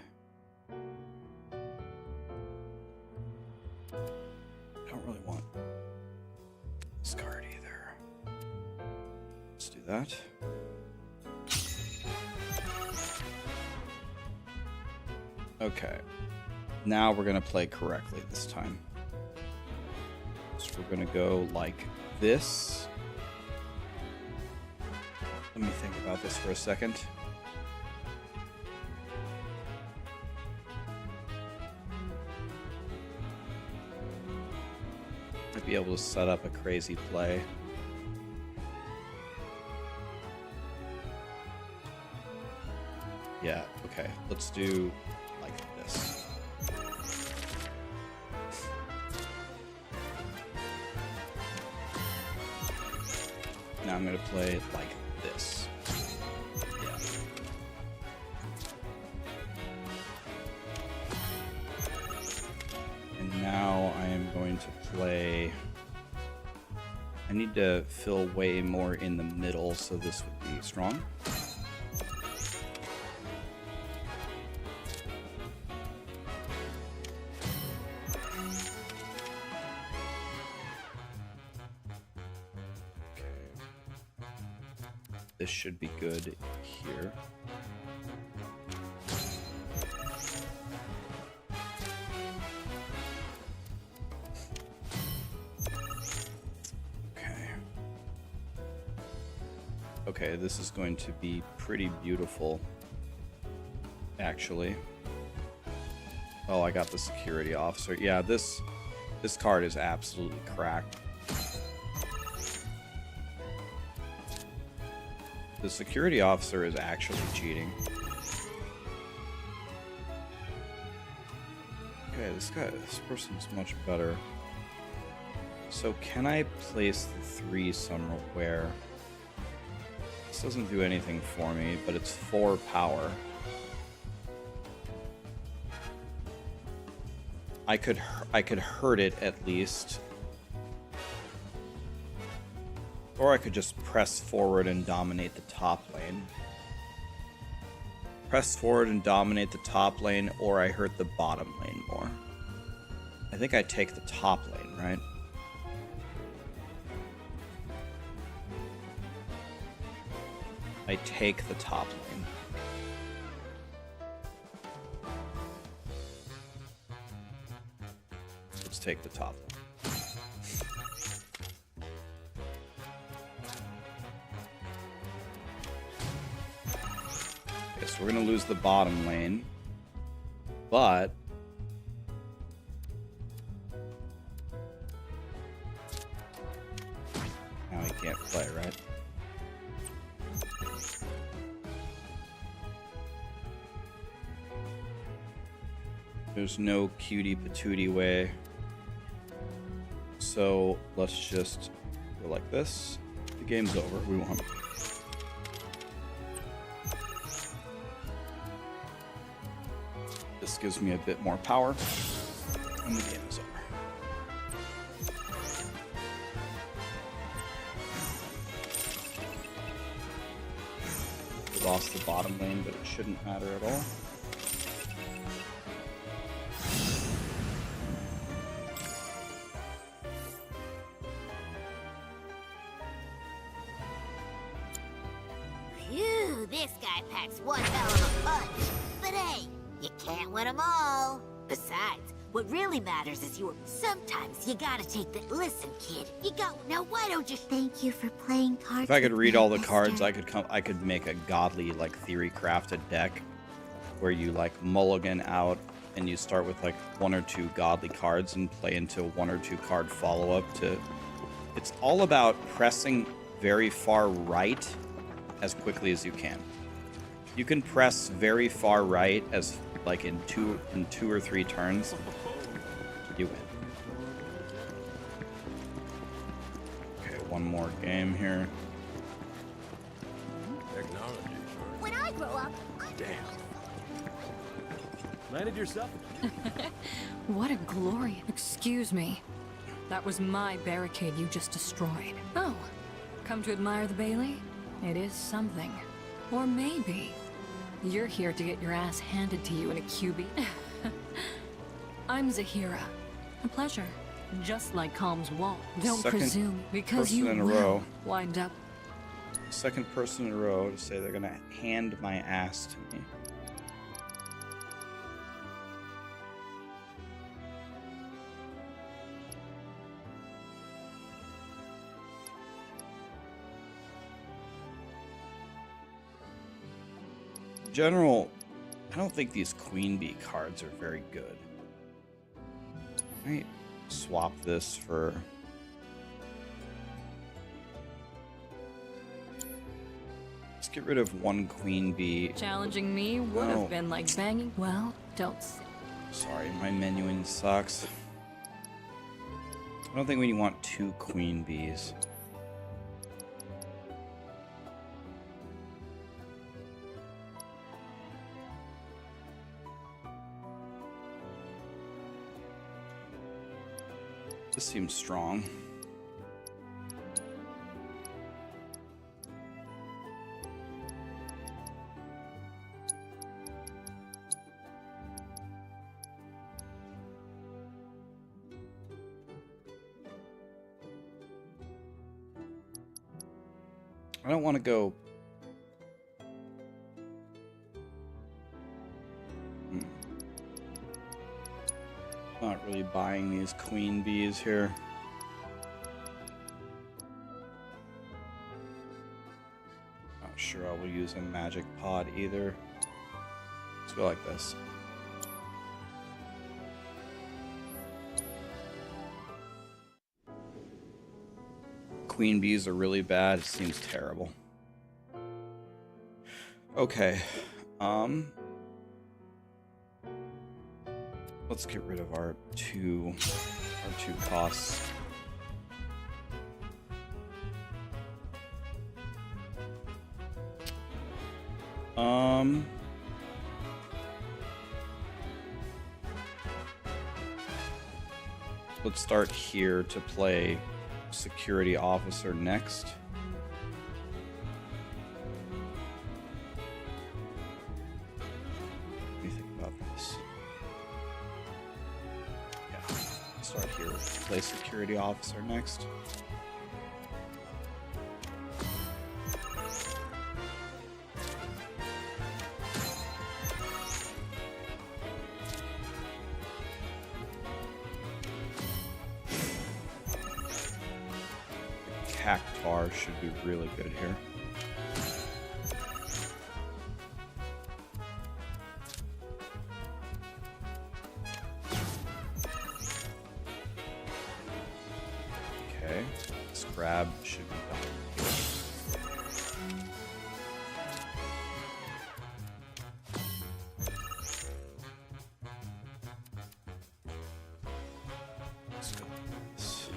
Speaker 2: I don't really want this card either. Let's do that. Okay. Now we're gonna play correctly this time. So we're gonna go like this. Let me think about this for a second. Might be able to set up a crazy play. Yeah, okay. Let's do like this. Now I'm gonna play it like this. Yeah. And now I am going to play... I need to fill way more in the middle, so this would be strong. This should be good here. Okay. Okay, this is going to be pretty beautiful, actually. Oh, I got the security officer. Yeah, this card is absolutely cracked. The security officer is actually cheating. Okay, this person's much better. So can I place the 3 somewhere? This doesn't do anything for me, but it's 4 power. I could hurt it at least. Or I could just press forward and dominate the top lane. Press forward and dominate the top lane, or I hurt the bottom lane more. I think I take the top lane, right? I take the top lane. Let's take the top lane. So we're going to lose the bottom lane, but now he can't play, right? There's no cutie patootie way, so let's just Go like this. The game's over. We won. This gives me a bit more power, and the game is over. We lost the bottom lane, but it shouldn't matter at all.
Speaker 7: Phew, this guy packs one hell of a punch. But hey, you can't win them all. Besides, what really matters is sometimes you gotta take the— Listen, kid, you got— Now why don't you— Thank you for playing cards.
Speaker 2: If I could read all the cards, I could make a godly, like, theory crafted deck where you, like, mulligan out and you start with, like, 1 or 2 godly cards and play into 1 or 2 card follow-up to... It's all about pressing very far right as quickly as you can. You can press very far right as, like, in two or 3 turns. You win. Okay, one more game here.
Speaker 16: Technology.
Speaker 7: When I grow up,
Speaker 16: Damn.
Speaker 3: Landed yourself?
Speaker 21: What a glory. Excuse me. That was my barricade you just destroyed. Oh, come to admire the Bailey? It is something. Or maybe you're here to get your ass handed to you in a QB. I'm Zahira. A pleasure. Just like Calm's wall. Don't
Speaker 2: Second
Speaker 21: presume, because you
Speaker 2: person in a
Speaker 21: will
Speaker 2: row.
Speaker 21: wind up.
Speaker 2: Second person in a row to say they're gonna hand my ass to me. In general, I don't think these Queen Bee cards are very good. I might swap this for... Let's get rid of 1 Queen Bee.
Speaker 21: Challenging me would
Speaker 2: No.
Speaker 21: have been like banging. Well, don't.
Speaker 2: Sorry, my menuing sucks. I don't think we want 2 Queen Bees. This seems strong. I don't want to go... Not really buying these Queen Bees here. Not sure I will use a magic pod either. Let's go like this. Queen Bees are really bad. It seems terrible. Okay. Let's get rid of our two costs. Let's start here to play security officer next. What do you think about this? Yeah, start here, play security officer next. Cactar should be really good here. Okay, this crab should be done. Let's go with this.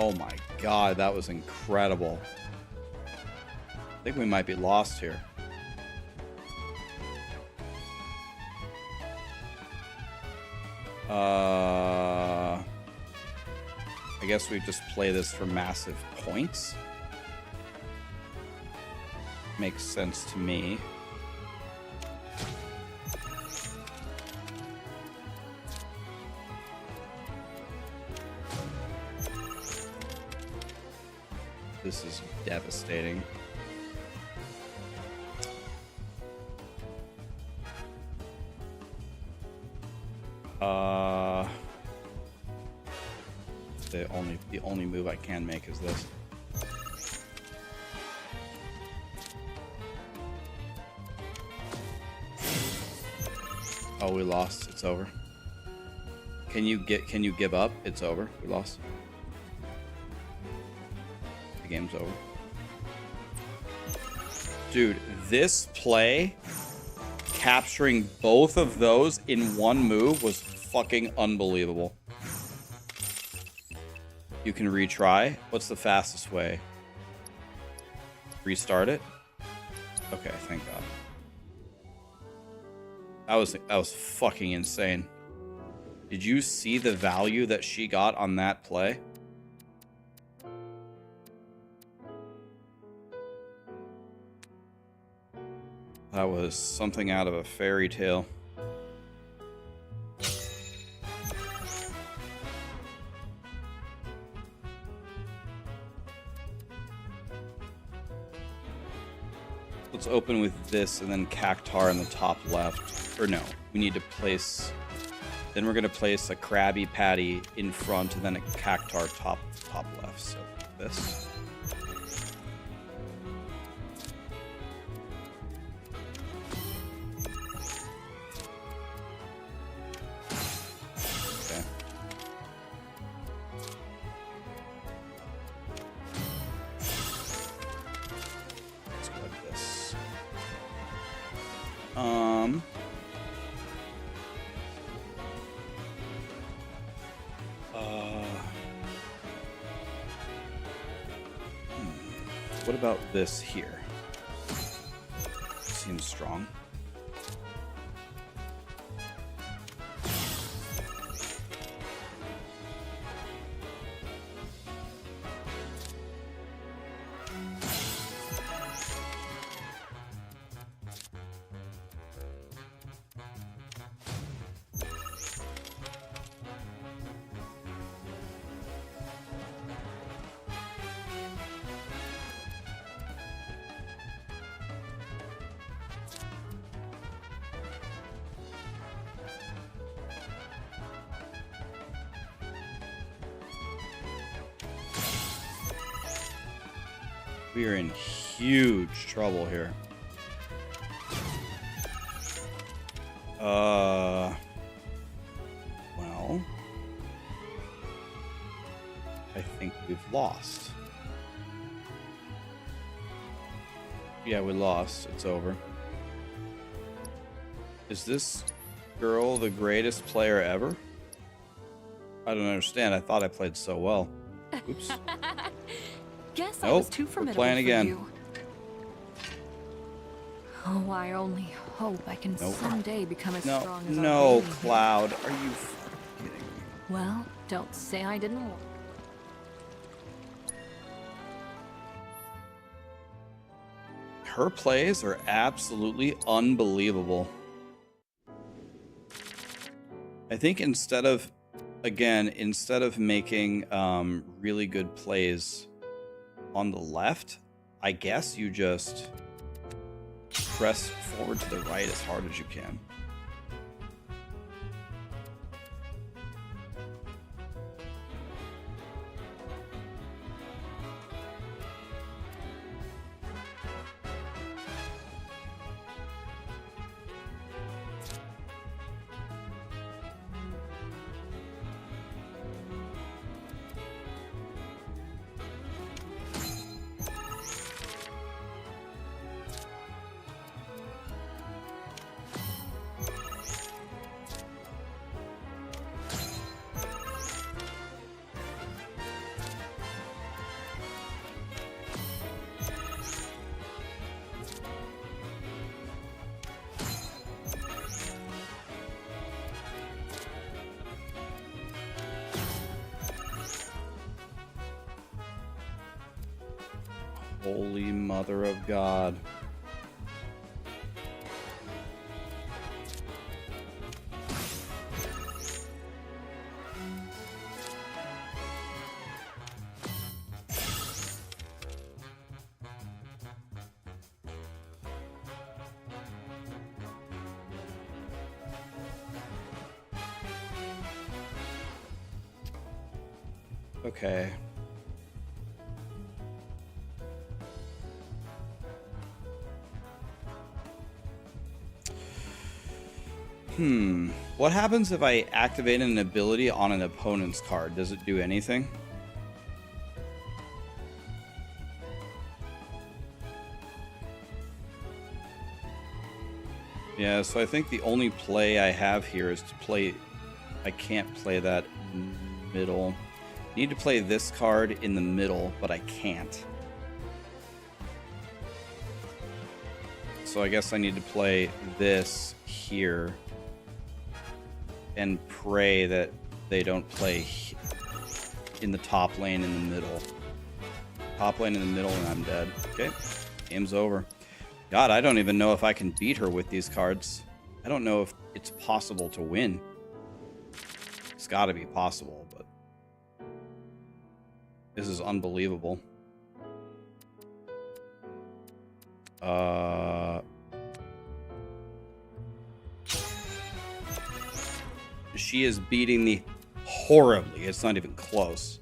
Speaker 2: Oh my god, that was incredible. I think we might be lost here. I guess we just play this for massive points. Makes sense to me. This is devastating. The only move I can make is this. Oh, we lost. It's over. Can you give up? It's over. We lost. The game's over. Dude, this play, capturing both of those in one move, was fucking unbelievable. You can retry. What's the fastest way? Restart it? Okay, thank God. That was fucking insane. Did you see the value that she got on that play? That was something out of a fairy tale. Let's open with this and then Cactar in the top left. Or no, we need to place... Then we're going to place a Krabby Patty in front and then a Cactar top left. So this. Okay. Let's go like this. What about this here? Seems strong. We are in huge trouble here. Well, I think we've lost. Yeah, we lost. It's over. Is this girl the greatest player ever? I don't understand. I thought I played so well. Oops.
Speaker 21: Guess
Speaker 2: Nope,
Speaker 21: I was too
Speaker 2: we're
Speaker 21: formidable
Speaker 2: playing
Speaker 21: for
Speaker 2: again.
Speaker 21: you. Oh, I only hope I can someday become as strong as our
Speaker 2: No,
Speaker 21: Bailey.
Speaker 2: Cloud. Are you kidding me?
Speaker 21: Well, don't say I didn't warn.
Speaker 2: Her plays are absolutely unbelievable. I think instead of making really good plays on the left, I guess you just press forward to the right as hard as you can. Holy Mother of God. Okay. What happens if I activate an ability on an opponent's card? Does it do anything? Yeah, so I think the only play I have here is to play... I can't play that middle. I need to play this card in the middle, but I can't. So I guess I need to play this here and pray that they don't play in the top lane in the middle. Top lane in the middle and I'm dead. Okay, game's over. God, I don't even know if I can beat her with these cards. I don't know if it's possible to win. It's gotta be possible, but this is unbelievable. She is beating me horribly. It's not even close.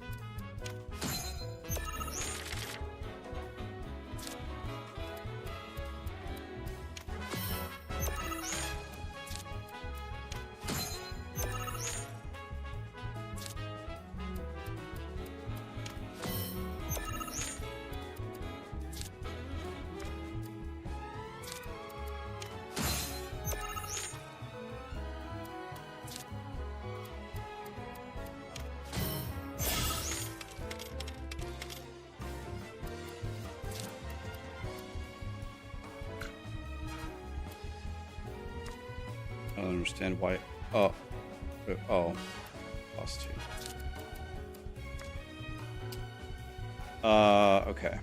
Speaker 2: I don't understand why. Oh, lost two. Okay.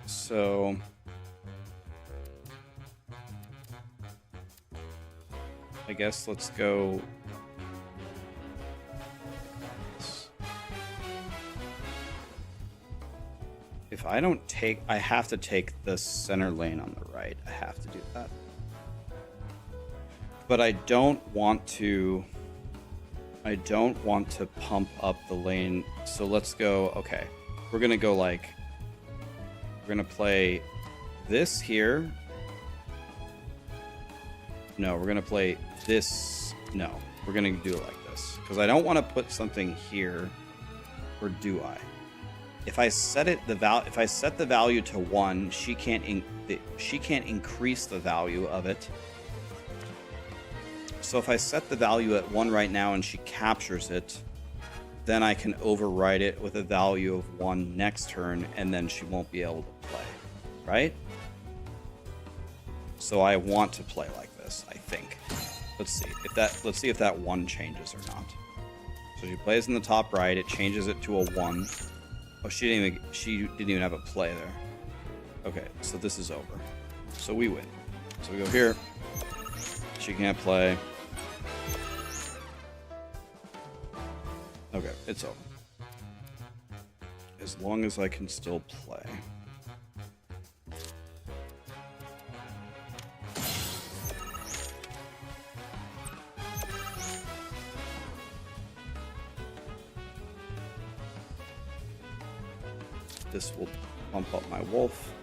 Speaker 2: So I guess let's go. If I don't take, I have to take the center lane on the right. I have to do that. But I don't want to pump up the lane. So let's go, okay. We're gonna go like, we're gonna play this here. No, we're gonna play this. No, we're gonna do it like this because I don't want to put something here, or do I? If I set it if I set the value to 1, she can't increase the value of it. So if I set the value at 1 right now and she captures it, then I can override it with a value of 1 next turn, and then she won't be able to play, right? So I want to play like this, I think. Let's see if that 1 changes or not. So she plays in the top right, it changes it to a 1. Oh, she didn't even have a play there. Okay, so this is over. So we win. So we go here. She can't play. Okay, it's over. As long as I can still play. This will bump up my wolf.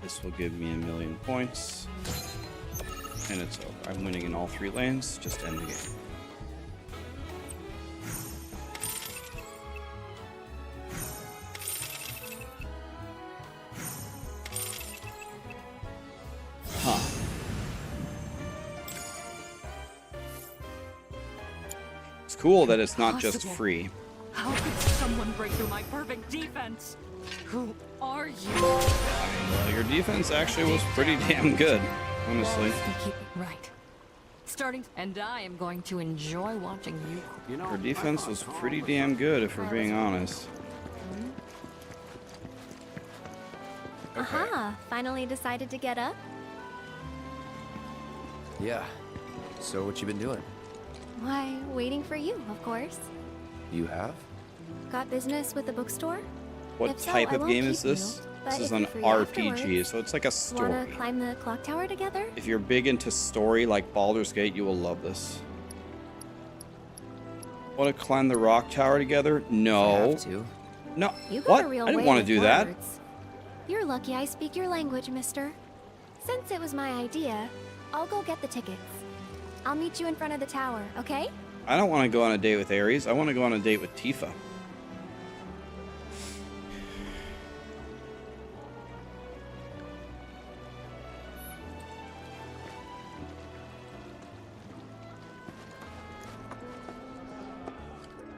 Speaker 2: This will give me 1,000,000 points. And it's over. I'm winning in all 3 lanes. Just end the game. cool that it's not just
Speaker 21: Impossible.
Speaker 2: free.
Speaker 21: How could someone break through my perfect defense? Who are you?
Speaker 2: Well, your defense actually was pretty damn good, honestly.
Speaker 21: Right. Starting, and I am going to enjoy watching you.
Speaker 2: Your defense was pretty damn good, if we're being honest.
Speaker 4: Aha! Finally decided to get up?
Speaker 19: Yeah. So what you been doing?
Speaker 4: Why, waiting for you, of course.
Speaker 19: You have?
Speaker 4: Got business with the bookstore?
Speaker 2: What
Speaker 4: If so,
Speaker 2: type
Speaker 4: I
Speaker 2: of
Speaker 4: won't
Speaker 2: game
Speaker 4: keep
Speaker 2: is this?
Speaker 4: you, but
Speaker 2: This is
Speaker 4: if
Speaker 2: an
Speaker 4: you're free
Speaker 2: RPG,
Speaker 4: afterwards,
Speaker 2: so it's like a story.
Speaker 4: Wanna climb the clock tower together?
Speaker 2: If you're big into story like Baldur's Gate, you will love this. Want to climb the rock tower together? No.
Speaker 19: Have to.
Speaker 2: No.
Speaker 4: You got
Speaker 2: What?
Speaker 4: a real
Speaker 2: I didn't
Speaker 4: way
Speaker 2: want to
Speaker 4: with
Speaker 2: do that.
Speaker 4: words. You're lucky I speak your language, mister. Since it was my idea, I'll go get the tickets. I'll meet you in front of the tower, okay?
Speaker 2: I don't want to go on a date with Ares. I want to go on a date with Tifa.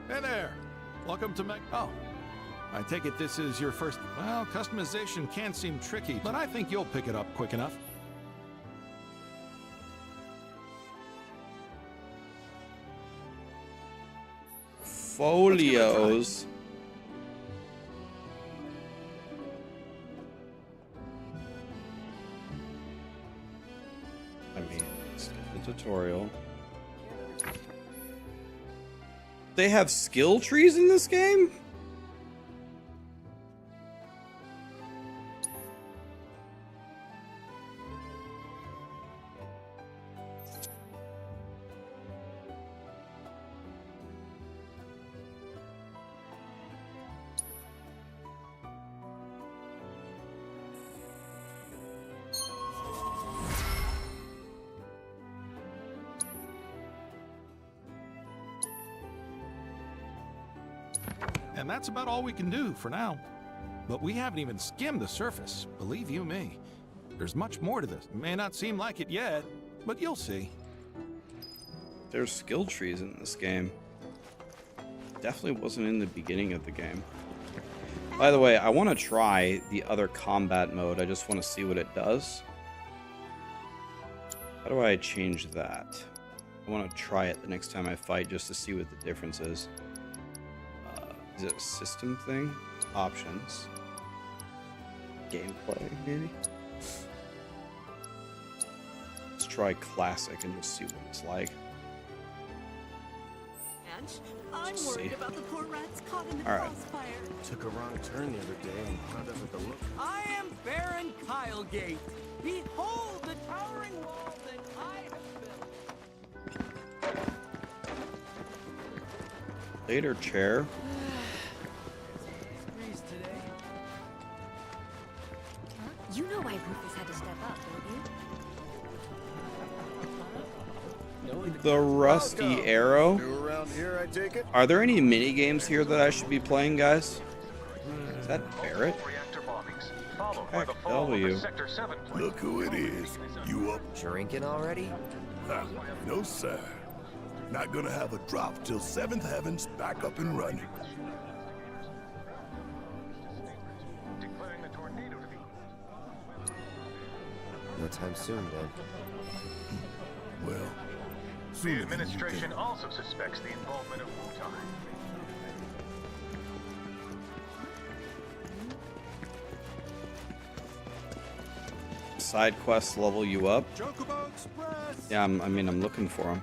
Speaker 11: Hey there! Welcome to Oh. I take it this is your first... Well, customization can seem tricky, but I think you'll pick it up quick enough.
Speaker 2: Folios. I mean, skip the tutorial. They have skill trees in this game?
Speaker 11: And that's about all we can do for now. But we haven't even skimmed the surface, believe you me. There's much more to this. It may not seem like it yet, but you'll see.
Speaker 2: There's skill trees in this game. Definitely wasn't in the beginning of the game. By the way, I want to try the other combat mode. I just want to see what it does. How do I change that? I want to try it the next time I fight just to see what the difference is. Is it a system thing? Options. Gameplay, maybe? Let's try classic and just see what it's like.
Speaker 5: I'm
Speaker 2: Let's
Speaker 5: worried
Speaker 2: see.
Speaker 5: about the poor rats caught in the
Speaker 2: All right.
Speaker 5: crossfire.
Speaker 3: Took a wrong turn the other day and wound up with the look.
Speaker 5: I am Baron Kylegate. Behold the towering wall that I have built.
Speaker 2: Later, chair.
Speaker 5: Breeze today.
Speaker 7: You know why Rufus had to step up, don't you?
Speaker 2: The rusty arrow.
Speaker 16: New around here, I take it?
Speaker 2: Are there any mini games here that I should be playing, guys? Is that Barrett? Heck, W.
Speaker 16: Look who it is. You up?
Speaker 19: Drinking already?
Speaker 16: Ha, no, sir. Not gonna have a drop till 7th Heaven's back up and running.
Speaker 19: No time soon, then.
Speaker 16: Well,
Speaker 8: The administration also suspects the involvement of Wutai.
Speaker 2: Side quests level you up.
Speaker 11: Chocobo Express!
Speaker 2: Yeah, I'm looking for them.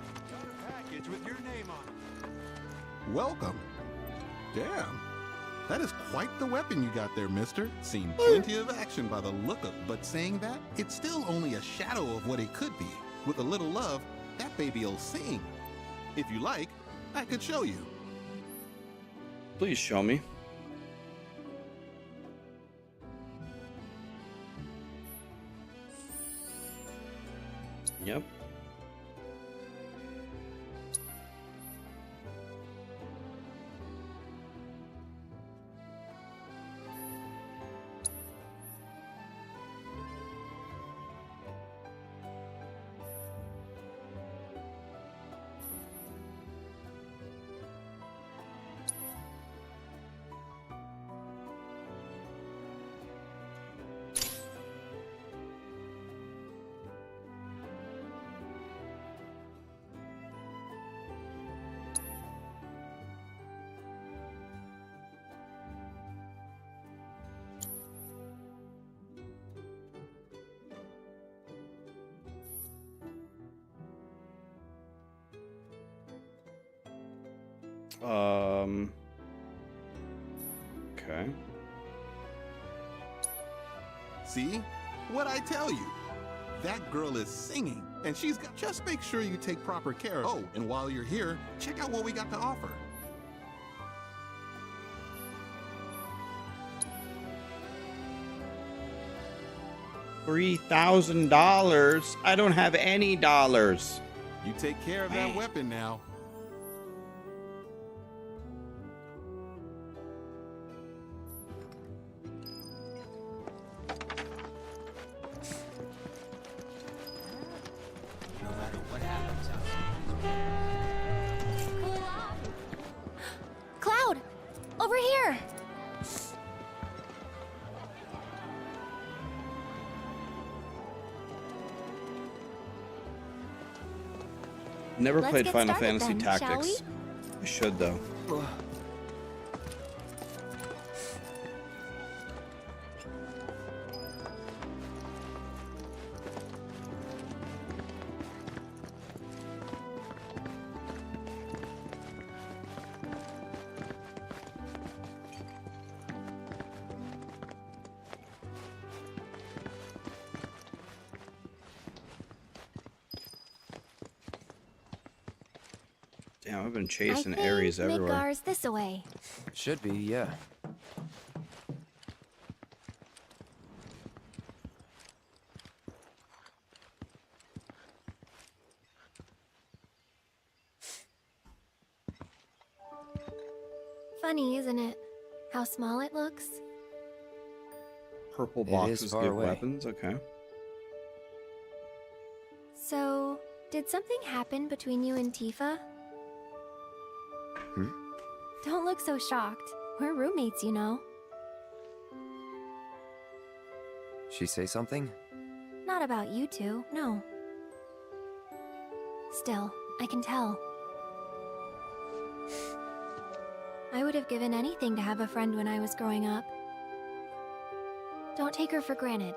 Speaker 11: Package with your name on it. Welcome. Damn. That is quite the weapon you got there, mister. Seen plenty of action by the look of, but saying that, it's still only a shadow of what it could be. With a little love, that baby'll sing. If you like, I could show you.
Speaker 2: Please show me. Yep. Okay.
Speaker 1: See? What'd I tell you? That girl is singing, and she's got... Just make sure you take proper care of... Oh, and while you're here, check out what we got to offer.
Speaker 2: $3,000. I don't have any dollars.
Speaker 1: You take care of that weapon now.
Speaker 5: No matter what happens out
Speaker 4: Cloud! Over here!
Speaker 2: Never
Speaker 4: Let's
Speaker 2: played
Speaker 4: get
Speaker 2: Final
Speaker 4: started
Speaker 2: Fantasy
Speaker 4: then, shall
Speaker 2: Tactics. I should though. Damn, I've been chasing Ares everywhere.
Speaker 4: Midgar's this away.
Speaker 13: Should be, yeah.
Speaker 4: Funny, isn't it? How small it looks.
Speaker 2: Purple
Speaker 13: It is
Speaker 2: boxes
Speaker 13: far
Speaker 2: give
Speaker 13: away.
Speaker 2: weapons. Okay.
Speaker 4: So, did something happen between you and Tifa?
Speaker 13: Hmm?
Speaker 4: Don't look so shocked. We're roommates, you know.
Speaker 13: She say something?
Speaker 4: Not about you two, no. Still, I can tell. I would have given anything to have a friend when I was growing up. Don't take her for granted.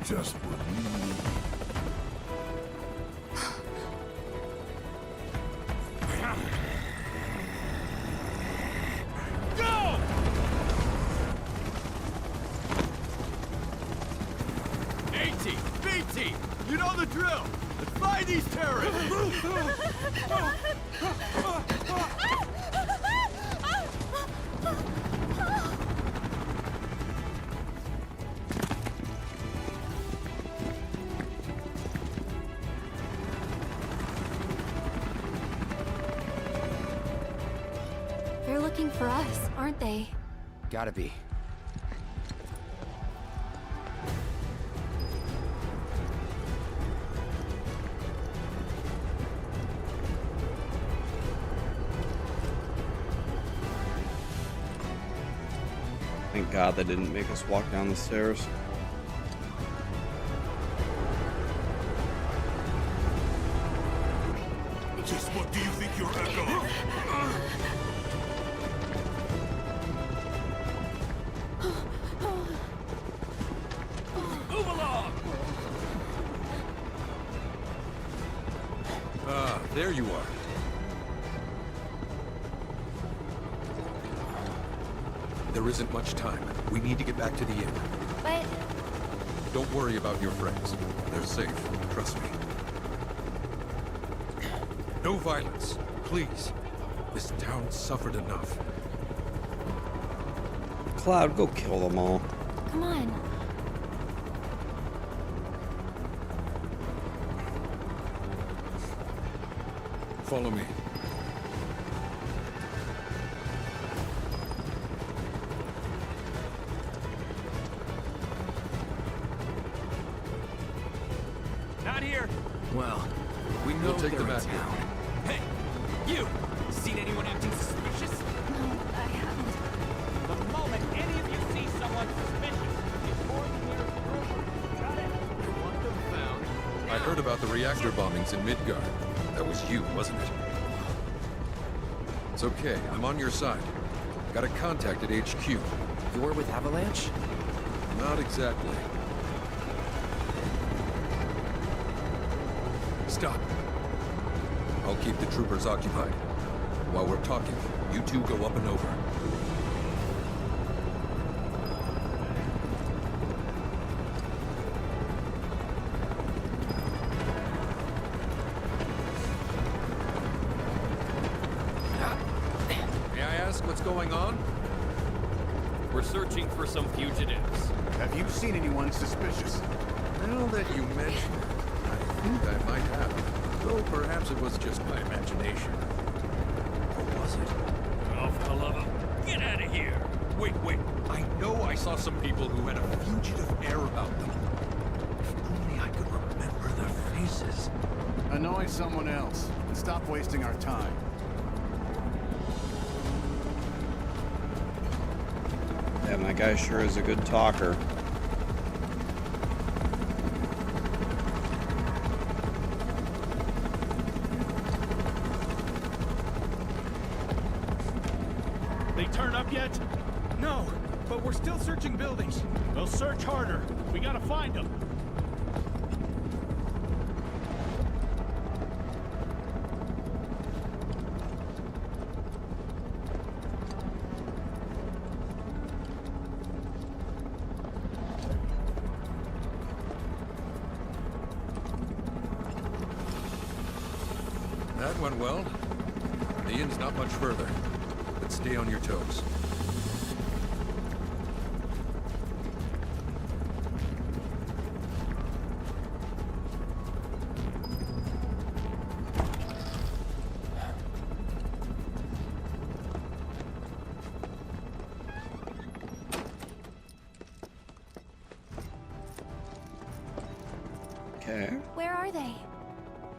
Speaker 16: Just what we need.
Speaker 15: Go! A-Team, B-Team, you know the drill. Let's find these terrorists.
Speaker 4: They're looking for us, aren't they?
Speaker 13: Gotta be.
Speaker 2: Thank God they didn't make us walk down the stairs.
Speaker 16: Just what do you think you're echo?
Speaker 15: Move along.
Speaker 6: Ah, there you are. There isn't much time. We need to get back to the inn.
Speaker 4: But
Speaker 6: Don't worry about your friends. They're safe. Trust me. No violence, please. This town suffered enough.
Speaker 2: Cloud, go kill them all.
Speaker 4: come on.
Speaker 6: Follow me.
Speaker 15: Not here.
Speaker 5: Well, we know
Speaker 6: We'll take
Speaker 5: they're
Speaker 6: them
Speaker 5: in
Speaker 6: back here.
Speaker 5: town. Hey, you! Seen anyone acting suspicious?
Speaker 21: No, I haven't.
Speaker 15: The moment any of you see someone suspicious, report the nearest group. Got it?
Speaker 6: I heard heard about the reactor bombings in Midgard. That was you, wasn't it? It's okay, I'm on your side. Got a contact at HQ.
Speaker 19: You're with Avalanche?
Speaker 6: Not exactly. Stop. I'll keep the troopers occupied. While we're talking, you two go up and over. May I ask what's going on?
Speaker 15: We're searching for some fugitives.
Speaker 10: Have you seen anyone suspicious?
Speaker 6: Now that you mention it, I think I might have. Though perhaps it was just my imagination. Or was it?
Speaker 15: Oh, for the love of... Get out of here!
Speaker 6: Wait. I know I saw some people who had a fugitive air about them. If only I could remember their faces.
Speaker 10: Annoy someone else. And stop wasting our time.
Speaker 2: Yeah, my guy sure is a good talker.
Speaker 15: They turn up yet?
Speaker 14: No, but we're still searching buildings.
Speaker 15: We'll search harder. We gotta find them.
Speaker 6: That went well. The inn's not much further, but stay on your toes.
Speaker 2: Okay.
Speaker 4: Where are they?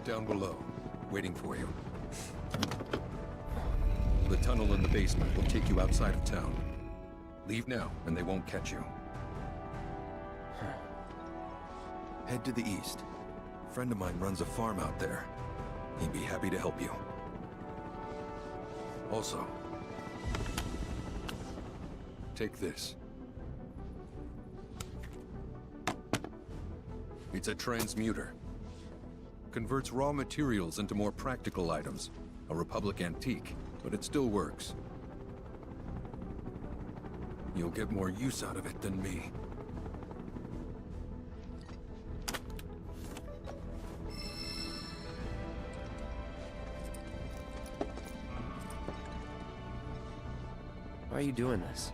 Speaker 6: Down below, waiting for you. The tunnel in the basement will take you outside of town. Leave now, and they won't catch you. Head to the east. A friend of mine runs a farm out there. He'd be happy to help you. Also, take this. It's a transmuter. Converts raw materials into more practical items. A Republic antique, but it still works. You'll get more use out of it than me.
Speaker 19: Why are you doing this?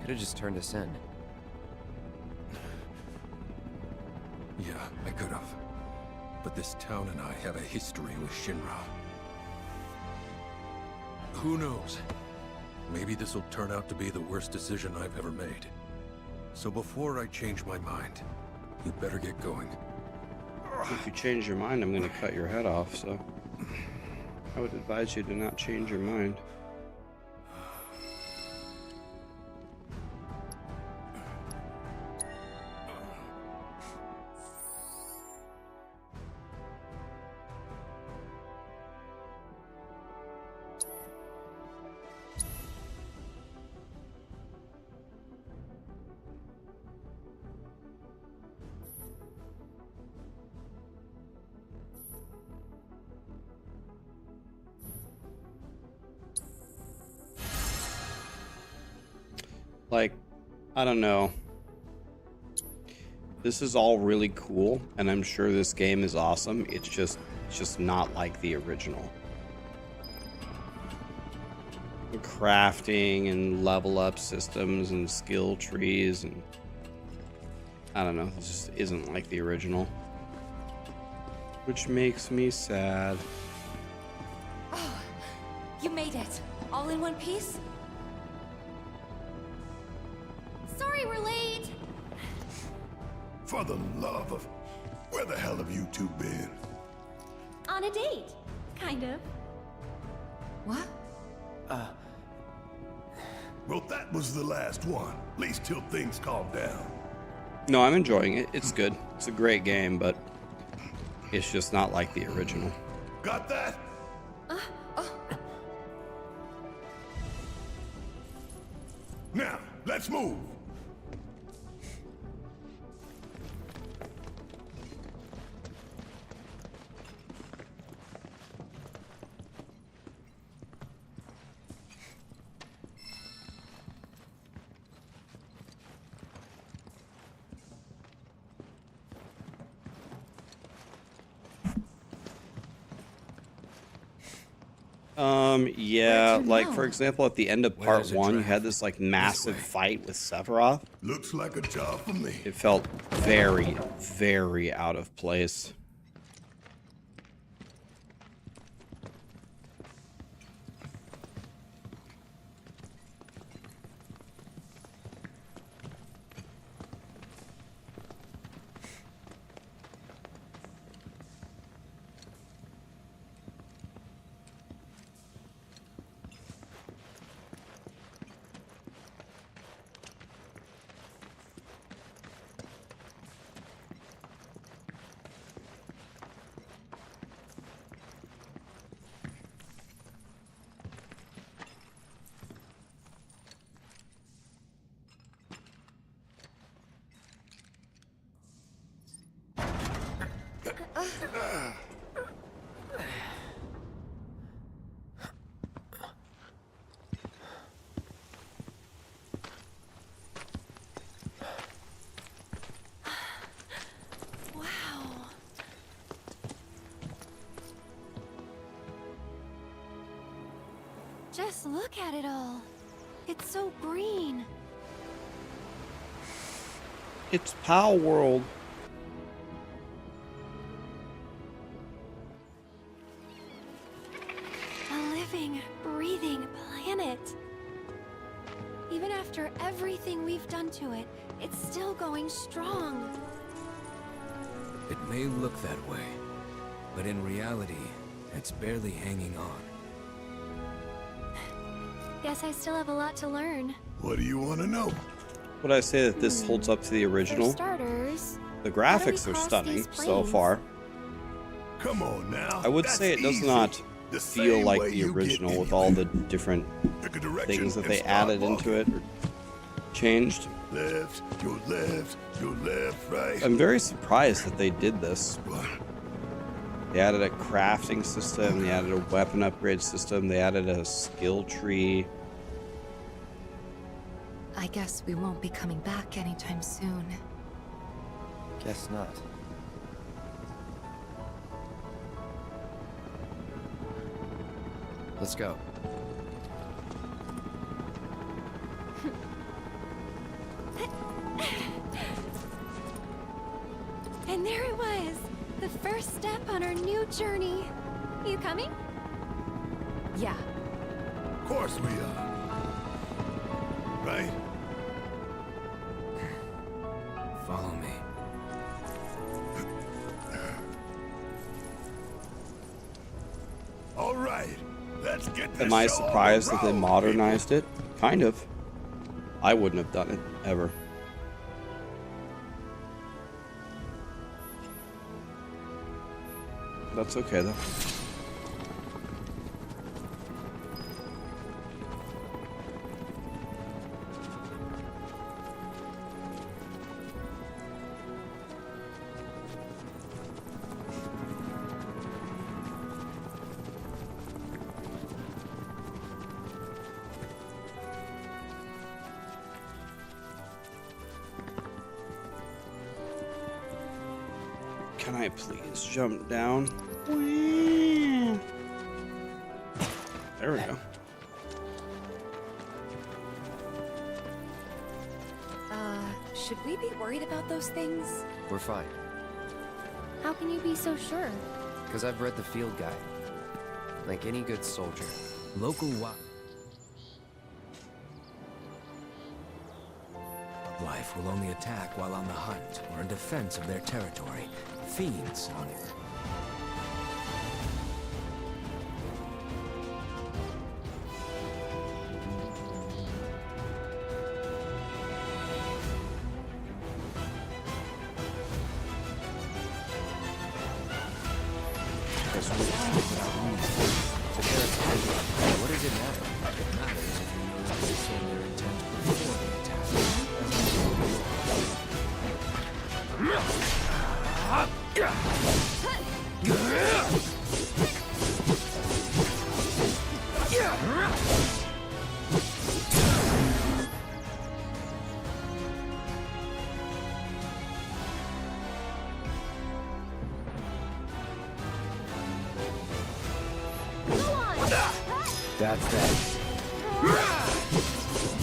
Speaker 19: Could have just turned us in.
Speaker 6: Yeah, I could have. But this town and I have a history with Shinra. Who knows? Maybe this'll turn out to be the worst decision I've ever made. So before I change my mind, you'd better get going.
Speaker 2: If you change your mind, I'm going to cut your head off, so I would advise you to not change your mind. Like, I don't know. This is all really cool, and I'm sure this game is awesome. It's just not like the original. The crafting and level up systems and skill trees and I don't know. It just isn't like the original, which makes me sad.
Speaker 12: Oh, you made it. All in one piece?
Speaker 4: Sorry we're late.
Speaker 16: For the love of... Where the hell have you two been?
Speaker 4: On a date. Kind of.
Speaker 17: What?
Speaker 16: Well, that was the last one. At least till things calm down.
Speaker 2: No, I'm enjoying it. It's good. It's a great game, but It's just not like the original.
Speaker 16: Got that? Now, let's move.
Speaker 2: Yeah, like for example, at the end of part 1, you had this like massive fight with Sephiroth.
Speaker 16: Looks like a job for me.
Speaker 2: It felt very, very out of place.
Speaker 4: Just look at it all. It's so green.
Speaker 2: It's Pal World.
Speaker 4: A living, breathing planet. Even after everything we've done to it, it's still going strong.
Speaker 13: It may look that way, but in reality, it's barely hanging on.
Speaker 4: Guess I still have a lot to learn.
Speaker 16: What do you want to know?
Speaker 2: Would I say that this holds up to the original?
Speaker 4: For starters,
Speaker 2: The graphics are stunning so far.
Speaker 16: Come on now.
Speaker 2: I would say it does not feel like the original with all the different things that they added into it or changed.
Speaker 16: Left, your left, your left, right.
Speaker 2: I'm very surprised that they did this. They added a crafting system, they added a weapon upgrade system, they added a skill tree.
Speaker 17: I guess we won't be coming back anytime soon.
Speaker 19: Guess not. Let's go.
Speaker 4: And there it was, the first step on our new journey. You coming?
Speaker 17: Yeah.
Speaker 16: Of course we are. Right?
Speaker 13: Follow me.
Speaker 16: All right, let's get this
Speaker 2: Am I
Speaker 16: show on the
Speaker 2: surprised that they
Speaker 16: road,
Speaker 2: modernized it? Kind of. I wouldn't have done it, ever. That's okay, though. Can I please jump down? There we go.
Speaker 17: Should we be worried about those things?
Speaker 19: We're fine.
Speaker 4: How can you be so sure?
Speaker 19: Because I've read the field guide. Like any good soldier.
Speaker 13: Local life will only attack while on the hunt or in defense of their territory. Fiends on it. this route without winning. But they're attacking. What does it matter? It matters if you know to discern their intent before they attack. That's that.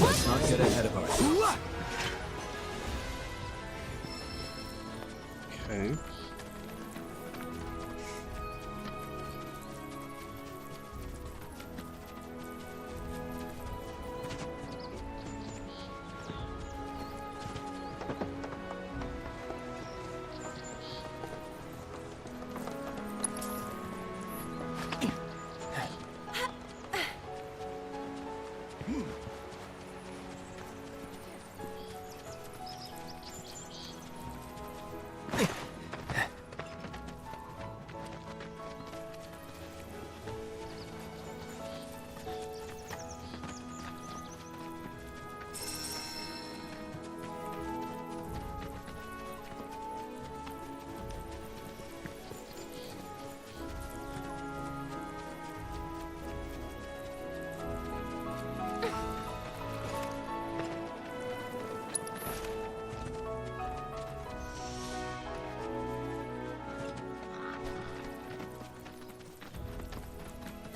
Speaker 13: Let's not get ahead of ourselves.
Speaker 2: Okay.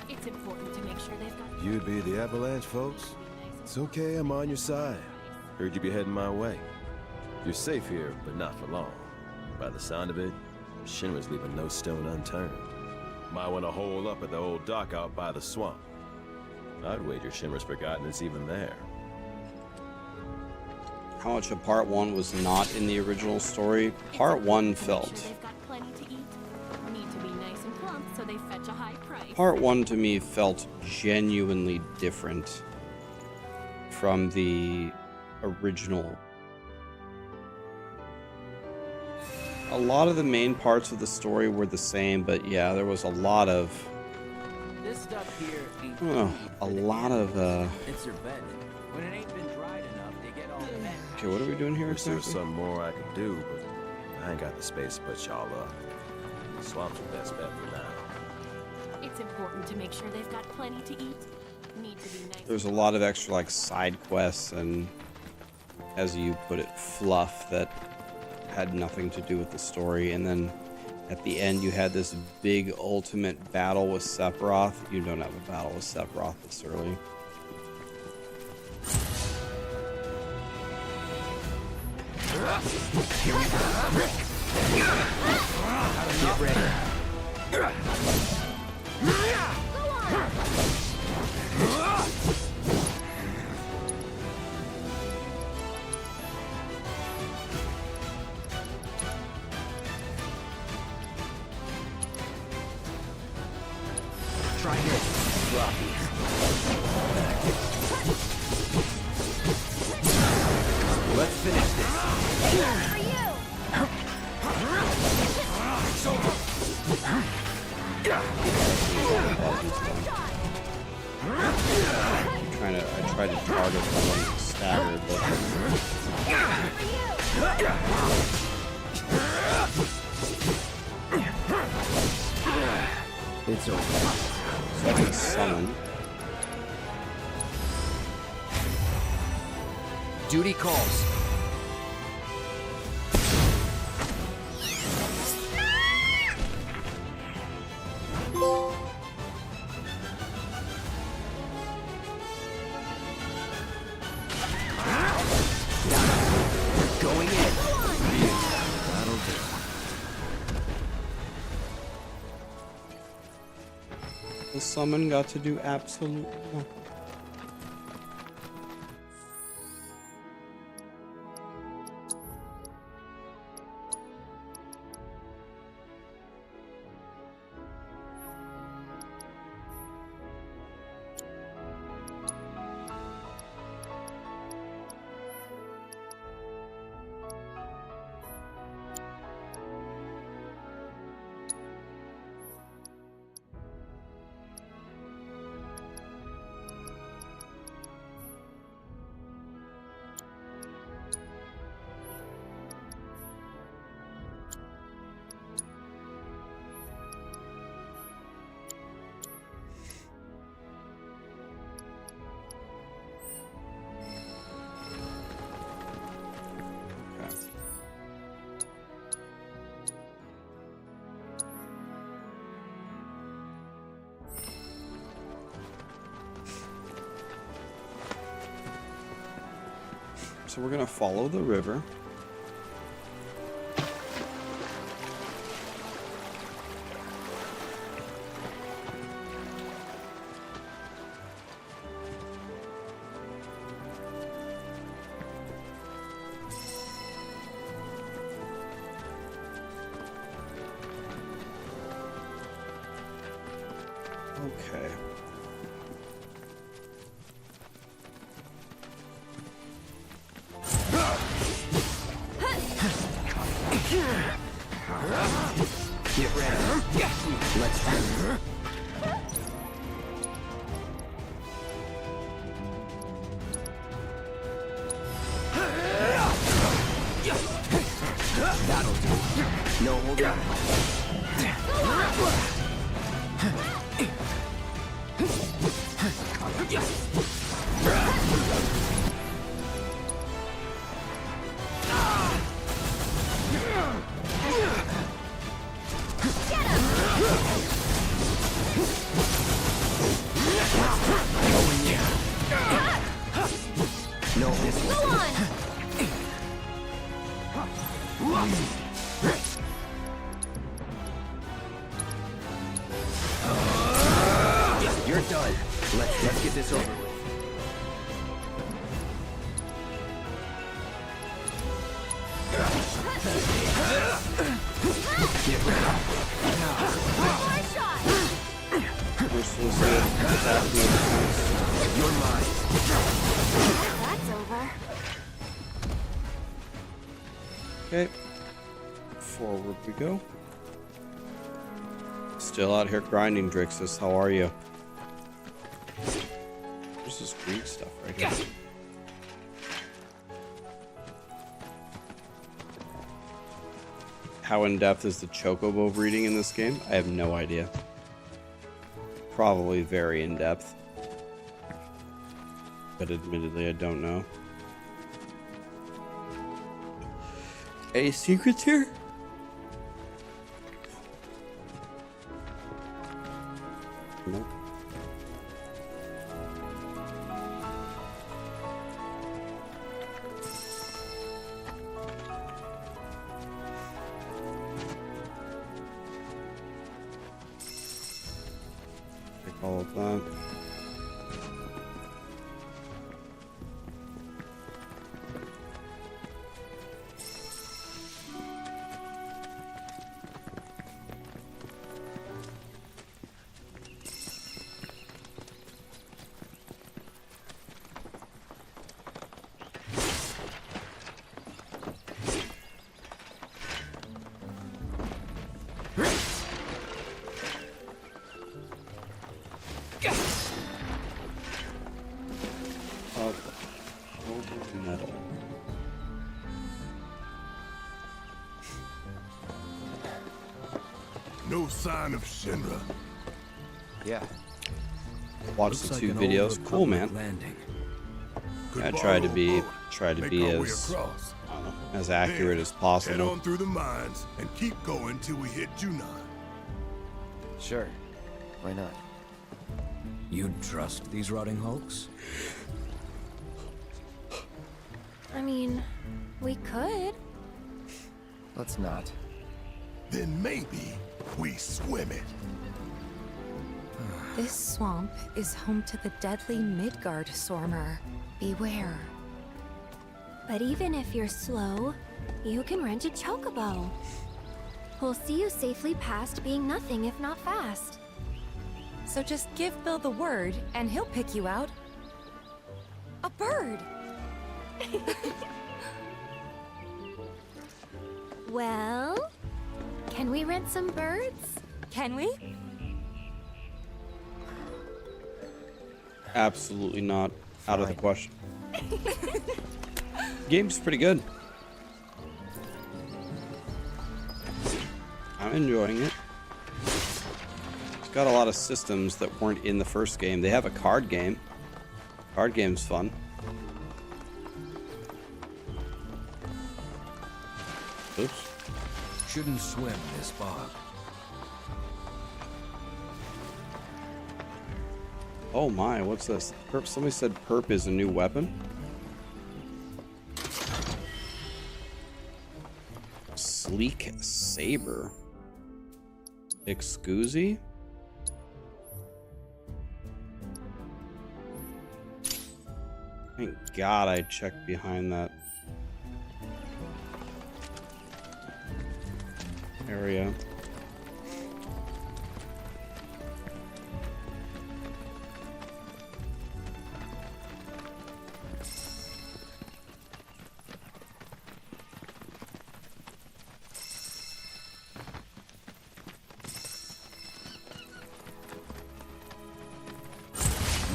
Speaker 9: It's important to make sure they've got...
Speaker 20: You be the Avalanche, folks? It's okay, I'm on your side. Heard you be heading my way. You're safe here, but not for long. By the sound of it, Shinra's leaving no stone unturned. Might want to hole up at the old dock out by the swamp. I'd wager Shinra's forgotten it's even there.
Speaker 2: How much of part 1 was not in the original story? Part 1 felt.
Speaker 9: They've got plenty to eat. Need to be nice and plump so they fetch a high price.
Speaker 2: Part 1 to me felt genuinely different from the original. A lot of the main parts of the story were the same, but yeah, there was a lot of...
Speaker 5: This stuff here ain't
Speaker 2: a lot of,
Speaker 5: It's your bed. When it ain't been dried enough, they get all the bed.
Speaker 2: Okay, what are we doing here
Speaker 20: Wish there was
Speaker 2: exactly?
Speaker 20: something more I could do, but I ain't got the space to put y'all up. The swamp's the best bet for now.
Speaker 9: It's important to make sure they've got plenty to eat. Need to be nice.
Speaker 2: There's a lot of extra, like, side quests and, as you put it, fluff that had nothing to do with the story. And then at the end, you had this big ultimate battle with Sephiroth. You don't have a battle with Sephiroth this early.
Speaker 5: Get ready. Try this, Rocky. Let's finish this.
Speaker 9: For you.
Speaker 2: I tried to target the one staggered, but
Speaker 13: It's over.
Speaker 2: so I can summon.
Speaker 19: Duty calls. Going in. That'll do.
Speaker 2: The summon got to do absolutely nothing. So we're gonna follow the river. Okay.
Speaker 19: Get ready. Let's do it. That'll do. No hold on. No, this
Speaker 12: Go on!
Speaker 19: You're done. Let's get this over with. Get ready.
Speaker 12: More shot!
Speaker 2: We're supposed to attack the defense.
Speaker 19: You're mine.
Speaker 4: That's over.
Speaker 2: Okay. Forward we go. Still out here grinding, Drixus. How are you? There's this green stuff right here. How in depth is the chocobo breeding in this game? I have no idea. Probably very in depth. But admittedly, I don't know. Any secrets here? Nope. Take all of that. Metal.
Speaker 16: No sign of Shinra.
Speaker 19: Yeah.
Speaker 2: Watch the two videos. Cool, man. I try to be as accurate as
Speaker 16: Head
Speaker 2: possible.
Speaker 16: on through the mines and keep going till we hit Junon.
Speaker 19: Sure. Why not?
Speaker 18: You'd trust these rotting hulks?
Speaker 4: I mean, we could.
Speaker 19: Let's not.
Speaker 16: Then maybe we swim it.
Speaker 17: This swamp is home to the deadly Midgard Sormer. Beware.
Speaker 4: But even if you're slow, you can rent a chocobo. We'll see you safely past being nothing if not fast.
Speaker 17: So just give Bill the word, and he'll pick you out. A bird!
Speaker 4: Well, can we rent some birds?
Speaker 17: Can we?
Speaker 2: Absolutely not. Out of the question. Game's pretty good. I'm enjoying it. It's got a lot of systems that weren't in the first game. They have a card game. Card game's fun. Oops.
Speaker 18: Shouldn't swim this bog.
Speaker 2: Oh my, what's this? Perp, somebody said perp is a new weapon? Sleek Saber. Excuse? Thank God I checked behind that area.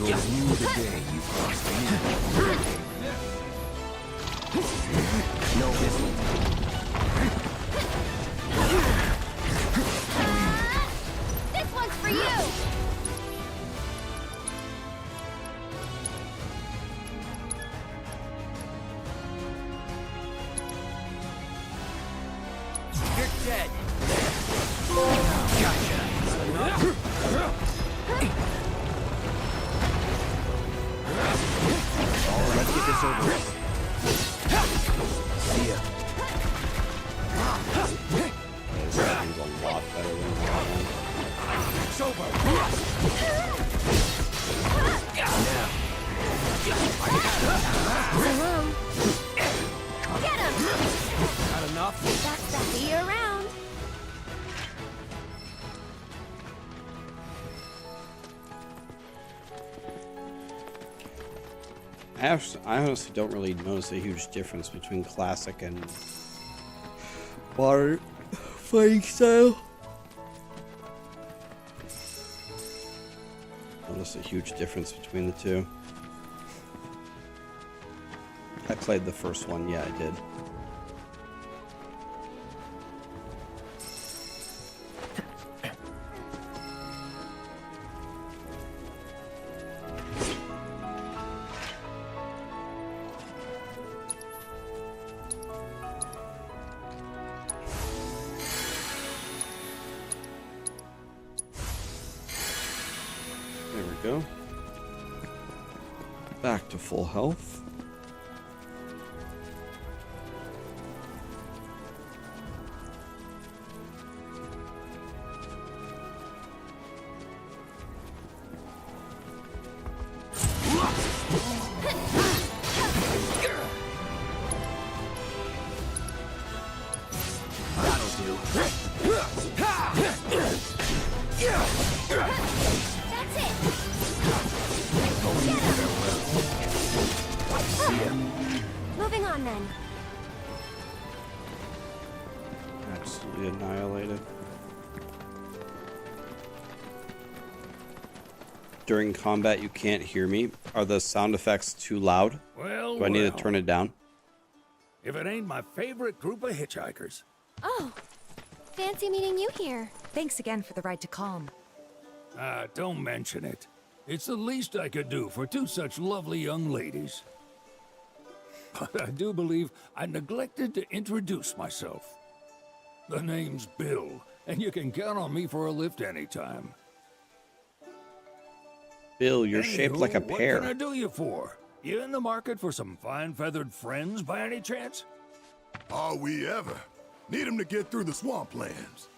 Speaker 18: You'll rue the day you crossed me. No business.
Speaker 7: This one's for you!
Speaker 15: You're dead.
Speaker 18: Gotcha.
Speaker 19: Alright, let's get this over with. See ya.
Speaker 2: This thing's a lot better than that one.
Speaker 15: It's over.
Speaker 7: Hello. Get him!
Speaker 15: Not enough?
Speaker 7: That's the see you around.
Speaker 2: I honestly don't really notice a huge difference between classic and modern fighting style. Notice a huge difference between the two. I played the first one, yeah, I did. There we go. Back to full health.
Speaker 4: Moving on then.
Speaker 2: Absolutely annihilated. During combat, you can't hear me. Are the sound effects too loud?
Speaker 15: Well,
Speaker 2: Do I need to turn it down?
Speaker 15: If it ain't my favorite group of hitchhikers.
Speaker 4: Oh, fancy meeting you here.
Speaker 12: Thanks again for the ride to Calm.
Speaker 15: Ah, don't mention it. It's the least I could do for two such lovely young ladies. But I do believe I neglected to introduce myself. The name's Bill, and you can count on me for a lift anytime.
Speaker 2: Bill, you're shaped like a
Speaker 15: What
Speaker 2: pear.
Speaker 15: can I do you for? You in the market for some fine-feathered friends by any chance?
Speaker 16: Are we ever? Need 'em to get through the swamplands.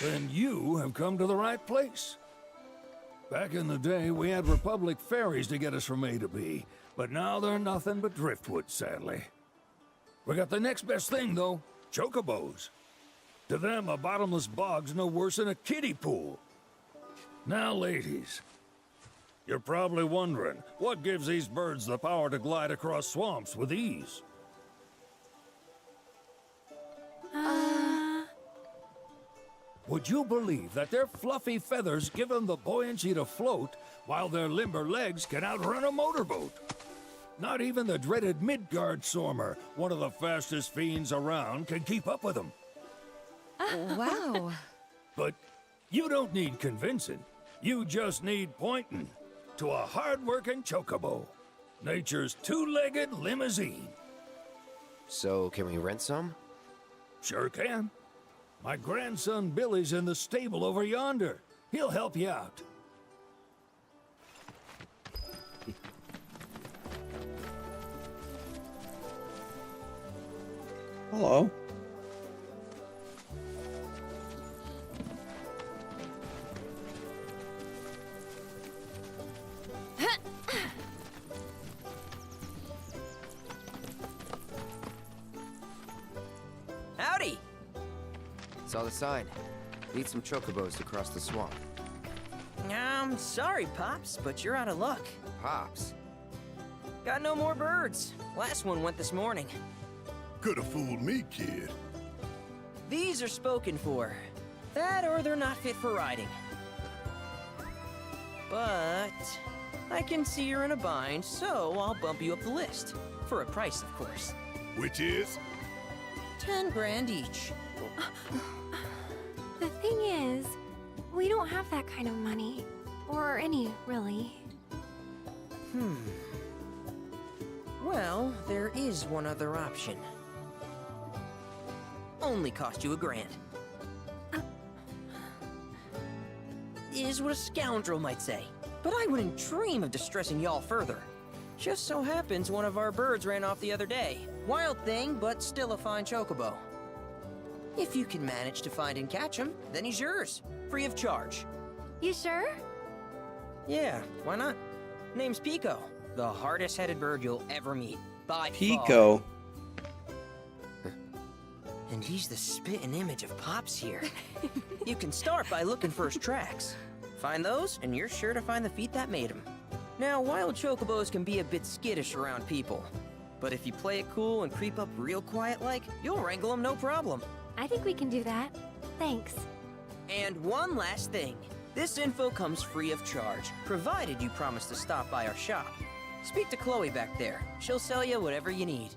Speaker 15: Then you have come to the right place. Back in the day, we had Republic ferries to get us from A to B, but now they're nothing but driftwood, sadly. We got the next best thing, though, chocobos. To them, a bottomless bog's no worse than a kiddie pool. Now, ladies, you're probably wondering, what gives these birds the power to glide across swamps with ease? Would you believe that their fluffy feathers give them the buoyancy to float, while their limber legs can outrun a motorboat? Not even the dreaded Midgard Sormer, one of the fastest fiends around, can keep up with them.
Speaker 12: Wow.
Speaker 15: But you don't need convincing. You just need pointing to a hard-working chocobo. Nature's two-legged limousine.
Speaker 19: So, can we rent some?
Speaker 15: Sure can. My grandson Billy's in the stable over yonder. He'll help you out.
Speaker 2: Hello.
Speaker 19: Saw the sign. Need some chocobos to cross the swamp.
Speaker 3: I'm sorry, Pops, but you're out of luck.
Speaker 19: Pops?
Speaker 3: Got no more birds. Last one went this morning.
Speaker 16: Could have fooled me, kid.
Speaker 3: These are spoken for. That or they're not fit for riding. But I can see you're in a bind, so I'll bump you up the list. For a price, of course.
Speaker 16: Which is?
Speaker 3: 10 grand each.
Speaker 4: The thing is, we don't have that kind of money. Or any, really.
Speaker 3: Well, there is one other option. Only cost you $1,000. Is what a scoundrel might say. But I wouldn't dream of distressing y'all further. Just so happens one of our birds ran off the other day. Wild thing, but still a fine chocobo. If you can manage to find and catch him, then he's yours. Free of charge.
Speaker 4: You sure?
Speaker 3: Yeah, why not? Name's Pico. The hardest-headed bird you'll ever meet. By
Speaker 2: Pico.
Speaker 3: far. And he's the spitting image of Pops here. You can start by looking for his tracks. Find those, and you're sure to find the feet that made him. Now, wild chocobos can be a bit skittish around people. But if you play it cool and creep up real quiet-like, you'll wrangle them no problem.
Speaker 4: I think we can do that. Thanks.
Speaker 3: And one last thing. This info comes free of charge, provided you promise to stop by our shop. Speak to Chloe back there. She'll sell you whatever you need.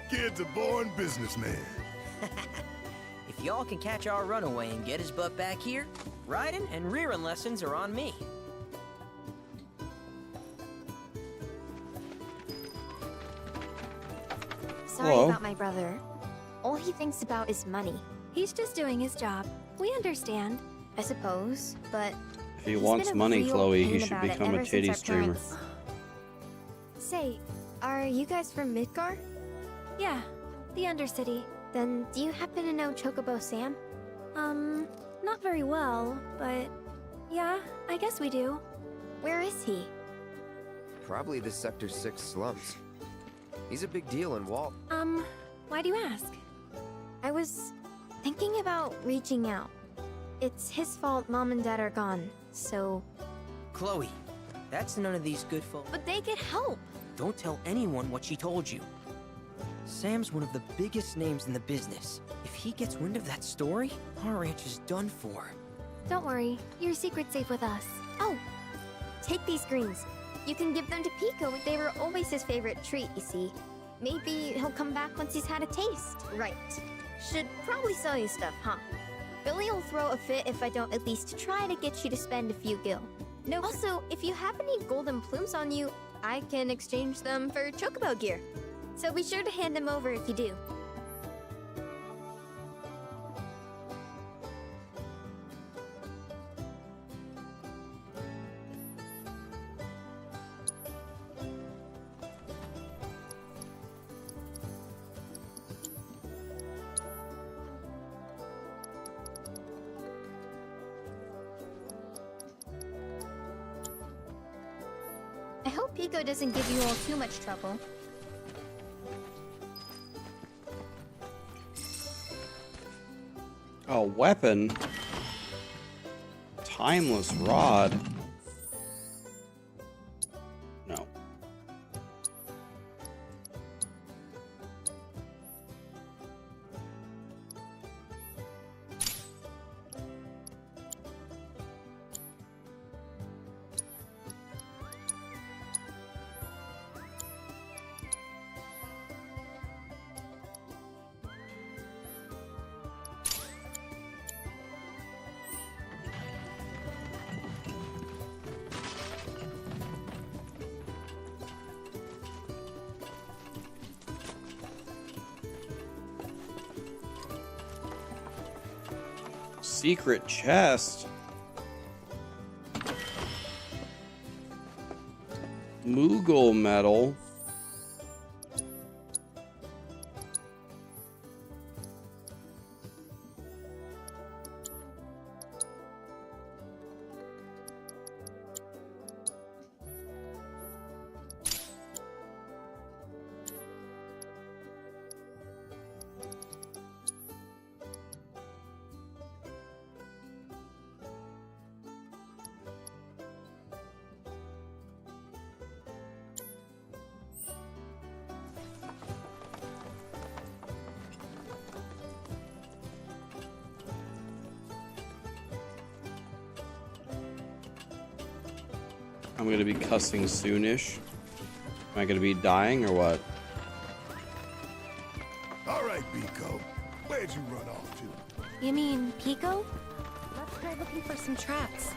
Speaker 16: Kid's a born businessman.
Speaker 3: If y'all can catch our runaway and get his butt back here, riding and rearing lessons are on me.
Speaker 4: Sorry about my brother. All he thinks about is money. He's just doing his job. We understand. I suppose, but...
Speaker 2: If he wants money, Chloe, he should become a titty streamer.
Speaker 4: Say, are you guys from Midgar? Yeah, the Undercity. Then do you happen to know Chocobo Sam? Not very well, but... yeah, I guess we do. Where is he?
Speaker 19: Probably the Sector 6 slums. He's a big deal in Walt.
Speaker 4: Why do you ask? I was thinking about reaching out. It's his fault Mom and Dad are gone, so...
Speaker 3: Chloe, that's none of these good folk.
Speaker 4: But they get help!
Speaker 3: Don't tell anyone what she told you. Sam's one of the biggest names in the business. If he gets wind of that story, our ranch is done for.
Speaker 4: Don't worry, your secret's safe with us. Oh, take these greens. You can give them to Pico. They were always his favorite treat, you see. Maybe he'll come back once he's had a taste. Right. Should probably sell you stuff, huh? Billy will throw a fit if I don't at least try to get you to spend a few gil. No. Also, if you have any golden plumes on you, I can exchange them for chocobo gear. So be sure to hand them over if you do. I hope Pico doesn't give you all too much trouble.
Speaker 2: A weapon? Timeless rod? No. Secret chest. Moogle medal. I'm gonna be cussing soonish. Am I gonna be dying or what?
Speaker 16: All right, Pico. Where'd you run off to?
Speaker 4: You mean Pico?
Speaker 17: Let's try looking for some tracks.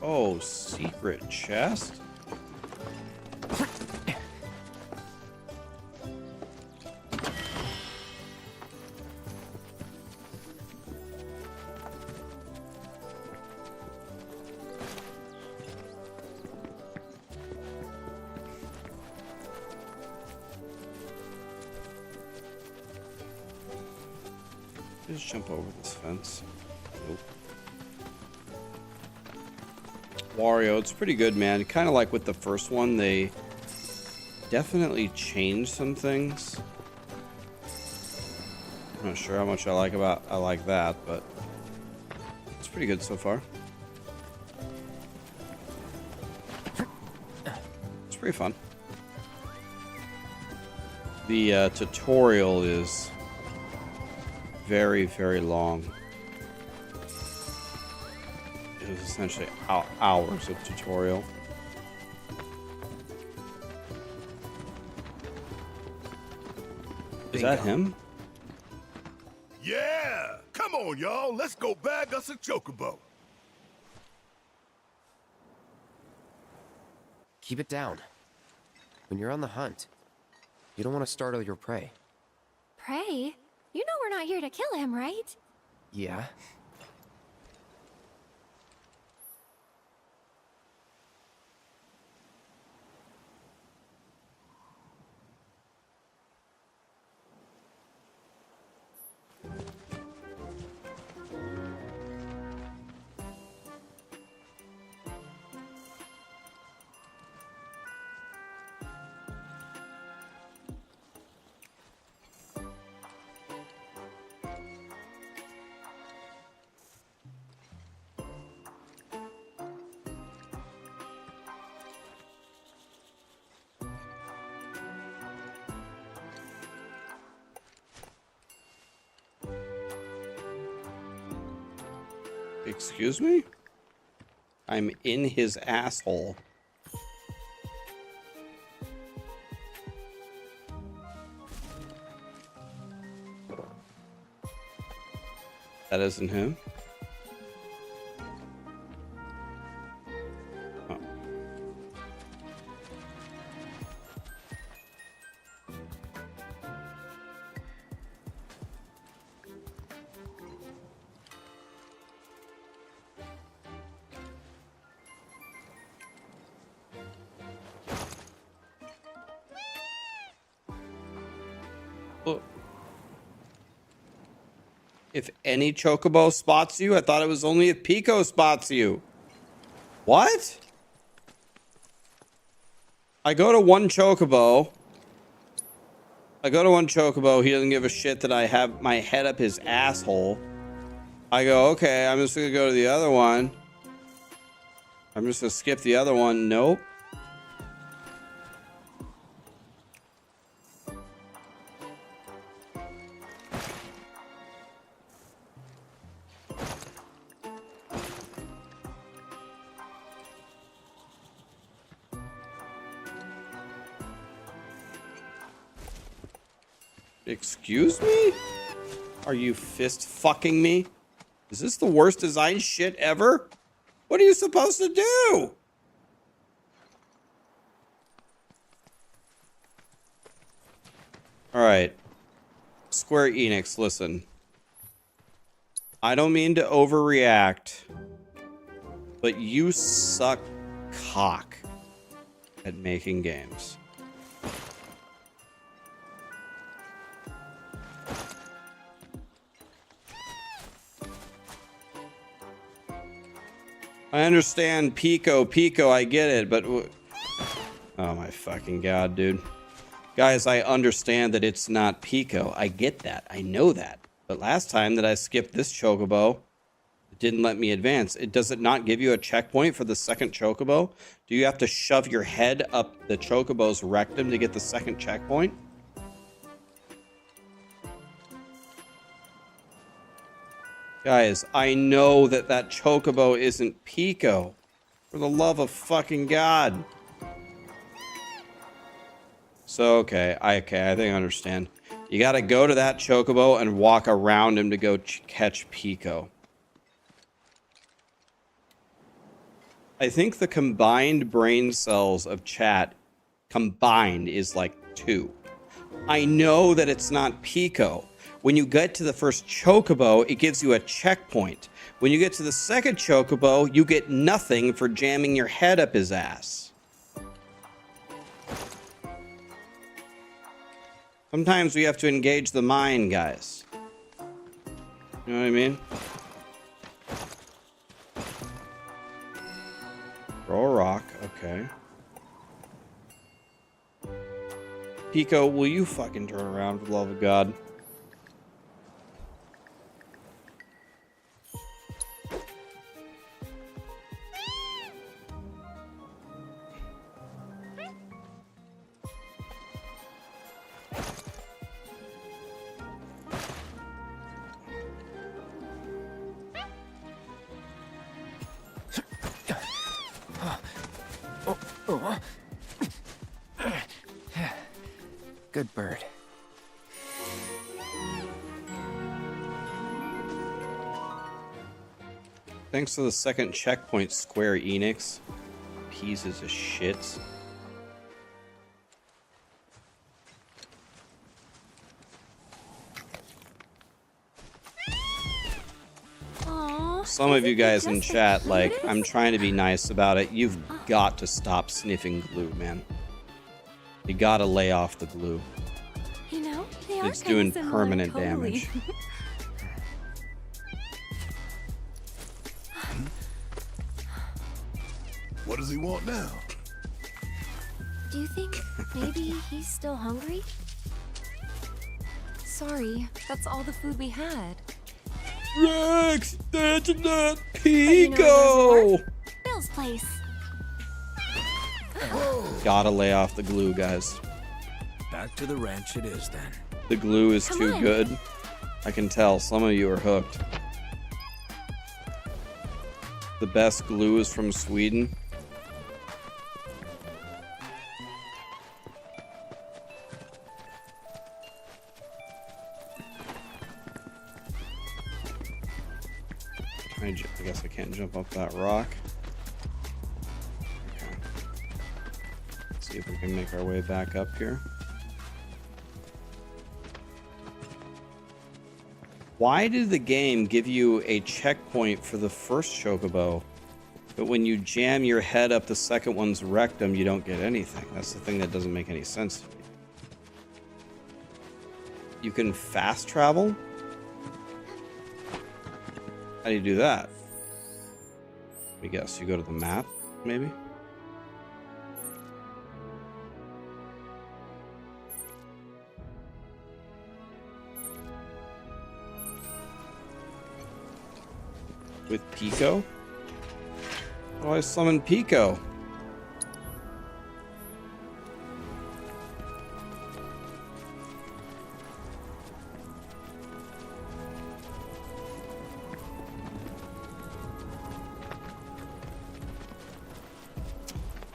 Speaker 2: Oh, secret chest? Just jump over this fence. Nope. Wario, it's pretty good, man. Kind of like with the first one, they definitely changed some things. I'm not sure how much I like that, but it's pretty good so far. It's pretty fun. The tutorial is very, very long. It was essentially hours of tutorial. Is that him?
Speaker 16: Yeah! Come on, y'all. Let's go bag us a chocobo.
Speaker 19: Keep it down. When you're on the hunt, you don't want to startle your prey.
Speaker 4: Prey? You know we're not here to kill him, right?
Speaker 19: Yeah?
Speaker 2: Excuse me? I'm in his asshole. That isn't him? Oh. Look. If any chocobo spots you, I thought it was only if Pico spots you. What? I go to one chocobo. He doesn't give a shit that I have my head up his asshole. I go, okay, I'm just gonna go to the other one. I'm just gonna skip the other one. Nope. Excuse me? Are you fist fucking me? Is this the worst design shit ever? What are you supposed to do? All right. Square Enix, listen. I don't mean to overreact, but you suck cock at making games. I understand Pico, I get it, but... Oh my fucking god, dude. Guys, I understand that it's not Pico. I get that. I know that. But last time that I skipped this chocobo, It didn't let me advance. Does it not give you a checkpoint for the second chocobo? Do you have to shove your head up the chocobo's rectum to get the second checkpoint? Guys, I know that that chocobo isn't Pico. For the love of fucking God. So, okay, I think I understand. You gotta go to that chocobo and walk around him to go catch Pico. I think the combined brain cells of chat combined is like 2. I know that it's not Pico. When you get to the first chocobo, it gives you a checkpoint. When you get to the second chocobo, you get nothing for jamming your head up his ass. Sometimes we have to engage the mind, guys. You know what I mean? Throw a rock, okay. Pico, will you fucking turn around for the love of God?
Speaker 19: Good bird.
Speaker 2: Thanks for the second checkpoint, Square Enix. Pieces of shits. Some of you guys in chat, like, I'm trying to be nice about it. You've got to stop sniffing glue, man. You gotta lay off the glue.
Speaker 4: You know, they are
Speaker 2: It's doing
Speaker 4: kinda
Speaker 2: permanent
Speaker 4: similar, totally.
Speaker 2: damage.
Speaker 16: What does he want now?
Speaker 4: Do you think maybe he's still hungry?
Speaker 17: Sorry, that's all the food we had.
Speaker 2: Rex, that's not
Speaker 4: Pico! Bill's place.
Speaker 2: Gotta lay off the glue, guys.
Speaker 18: Back to the ranch it is then.
Speaker 2: The glue is
Speaker 4: Come
Speaker 2: too
Speaker 4: on.
Speaker 2: good. I can tell some of you are hooked. The best glue is from Sweden. I guess I can't jump up that rock. Okay. Let's see if we can make our way back up here. Why did the game give you a checkpoint for the first chocobo, but when you jam your head up the second one's rectum, you don't get anything? That's the thing that doesn't make any sense to me. You can fast travel? How do you do that? Let me guess, you go to the map, maybe? With Pico? Oh, I summoned Pico.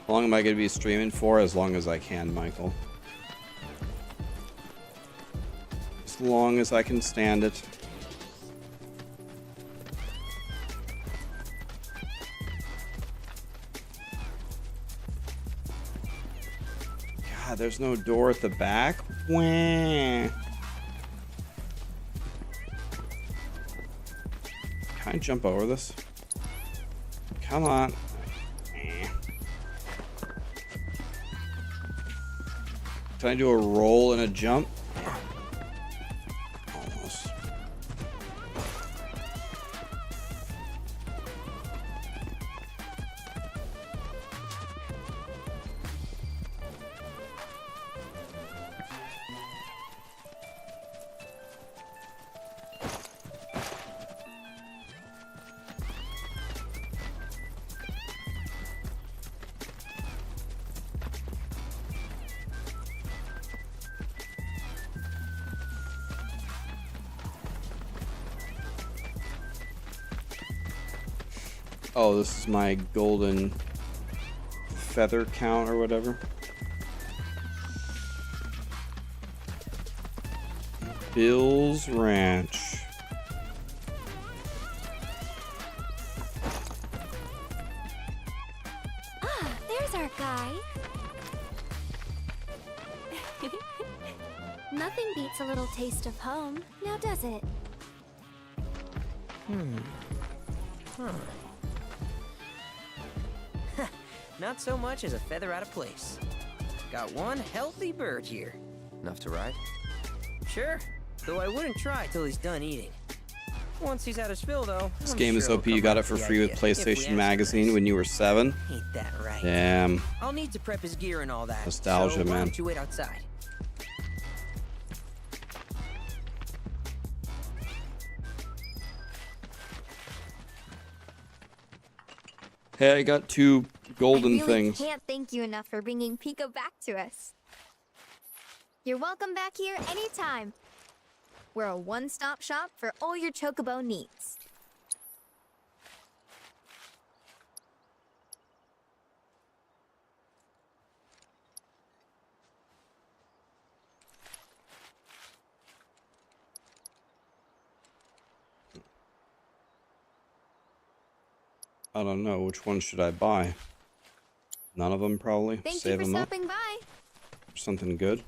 Speaker 2: How long am I going to be streaming for? As long as I can, Michael. As long as I can stand it. God, there's no door at the back? Wah. Can I jump over this? Come on. Can I do a roll and a jump? Almost. Oh, this is my golden feather count or whatever. Bill's Ranch.
Speaker 4: Ah, there's our guy. Nothing beats a little taste of home, now does it?
Speaker 3: Not so much as a feather out of place. Got one healthy bird here.
Speaker 19: Enough to ride?
Speaker 3: Sure, though I wouldn't try till he's done eating. Once he's at his fill, though.
Speaker 2: This game is OP. You got it for free with PlayStation Magazine when you were 7.
Speaker 3: Ain't that right?
Speaker 2: Damn.
Speaker 3: I'll need to prep his gear and all that.
Speaker 2: Nostalgia,
Speaker 3: so why
Speaker 2: man.
Speaker 3: don't you wait outside?
Speaker 2: Hey, I got 2 golden things.
Speaker 8: I can't thank you enough for bringing Pico back to us. You're welcome back here anytime. We're a one-stop shop for all your chocobo needs.
Speaker 2: I don't know. Which one should I buy? None of them, probably.
Speaker 8: Thank
Speaker 2: Save
Speaker 8: you for
Speaker 2: them up.
Speaker 8: stopping by.
Speaker 2: Something good.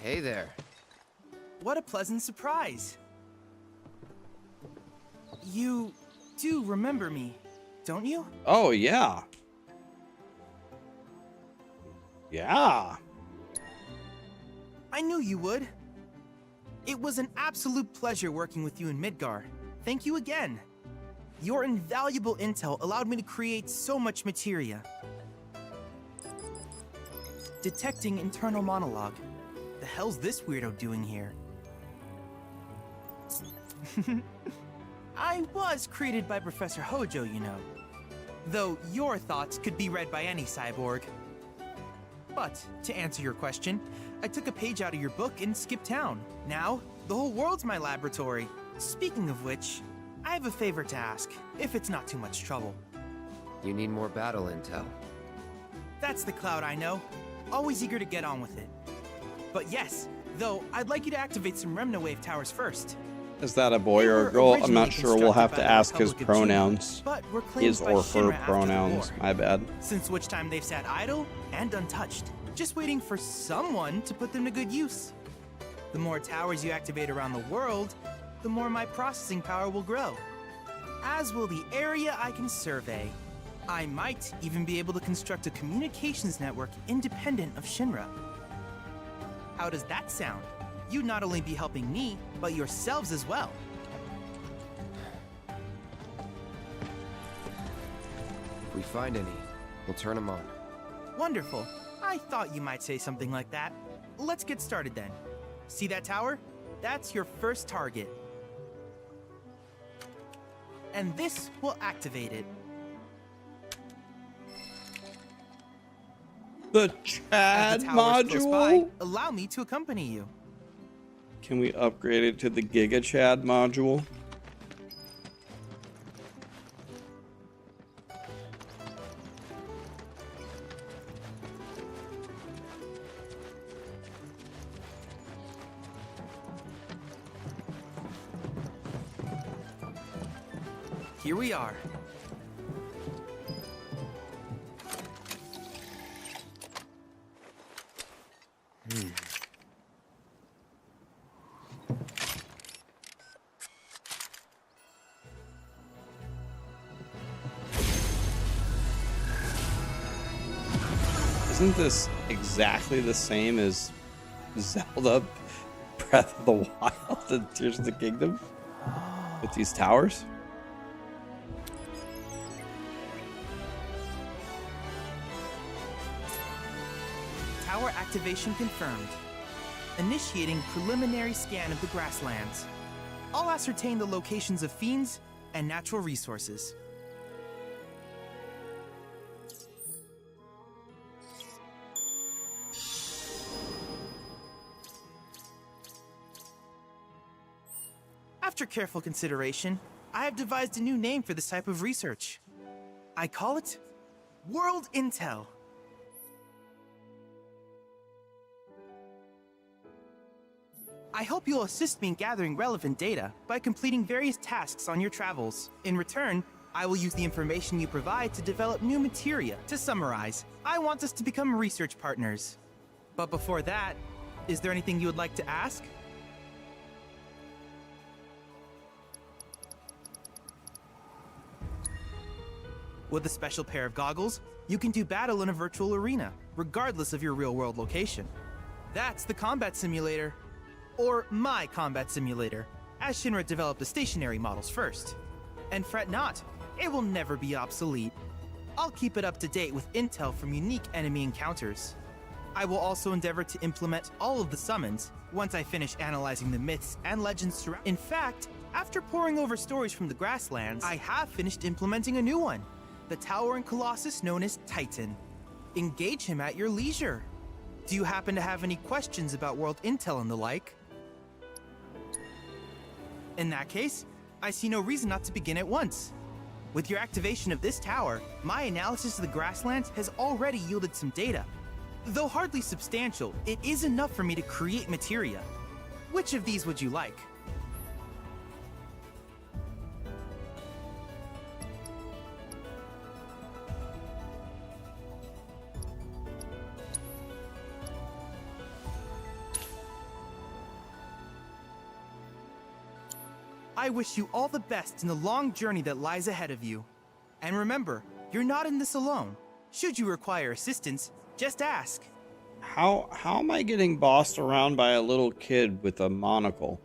Speaker 19: Hey there.
Speaker 14: What a pleasant surprise. You do remember me, don't you?
Speaker 2: Oh, yeah. Yeah.
Speaker 14: I knew you would. It was an absolute pleasure working with you in Midgar. Thank you again. Your invaluable intel allowed me to create so much materia. Detecting internal monologue. The hell's this weirdo doing here? I was created by Professor Hojo, you know. Though your thoughts could be read by any cyborg. But, to answer your question, I took a page out of your book and skipped town. Now, the whole world's my laboratory. Speaking of which, I have a favor to ask, if it's not too much trouble.
Speaker 19: You need more battle intel.
Speaker 14: That's the Cloud I know. Always eager to get on with it. But yes, though, I'd like you to activate some Remna Wave towers first.
Speaker 2: Is that a boy or a girl? I'm not sure. We'll have to ask his pronouns. His or her pronouns. My bad.
Speaker 14: Since which time they've sat idle and untouched, just waiting for someone to put them to good use. The more towers you activate around the world, the more my processing power will grow. As will the area I can survey. I might even be able to construct a communications network independent of Shinra. How does that sound? You'd not only be helping me, but yourselves as well.
Speaker 19: If we find any, we'll turn them on.
Speaker 14: Wonderful. I thought you might say something like that. Let's get started then. See that tower? That's your first target. And this will activate it.
Speaker 2: The Chad module?
Speaker 14: Allow me to accompany you.
Speaker 2: Can we upgrade it to the Giga Chad module?
Speaker 14: Here we are.
Speaker 2: Isn't this exactly the same as Zelda Breath of the Wild and Tears of the Kingdom? With these towers?
Speaker 14: Tower activation confirmed. Initiating preliminary scan of the grasslands. I'll ascertain the locations of fiends and natural resources. After careful consideration, I have devised a new name for this type of research. I call it World Intel. I hope you'll assist me in gathering relevant data by completing various tasks on your travels. In return, I will use the information you provide to develop new materia. To summarize, I want us to become research partners. But before that, is there anything you would like to ask? With a special pair of goggles, you can do battle in a virtual arena, regardless of your real-world location. That's the combat simulator. Or my combat simulator, as Shinra developed the stationary models first. And fret not, it will never be obsolete. I'll keep it up to date with intel from unique enemy encounters. I will also endeavor to implement all of the summons once I finish analyzing the myths and legends surrounding. In fact, after poring over stories from the grasslands, I have finished implementing a new one, the towering colossus known as Titan. Engage him at your leisure. Do you happen to have any questions about world intel and the like? In that case, I see no reason not to begin at once. With your activation of this tower, my analysis of the grasslands has already yielded some data. Though hardly substantial, it is enough for me to create materia. Which of these would you like? I wish you all the best in the long journey that lies ahead of you. And remember, you're not in this alone. Should you require assistance, just ask.
Speaker 2: How am I getting bossed around by a little kid with a monocle?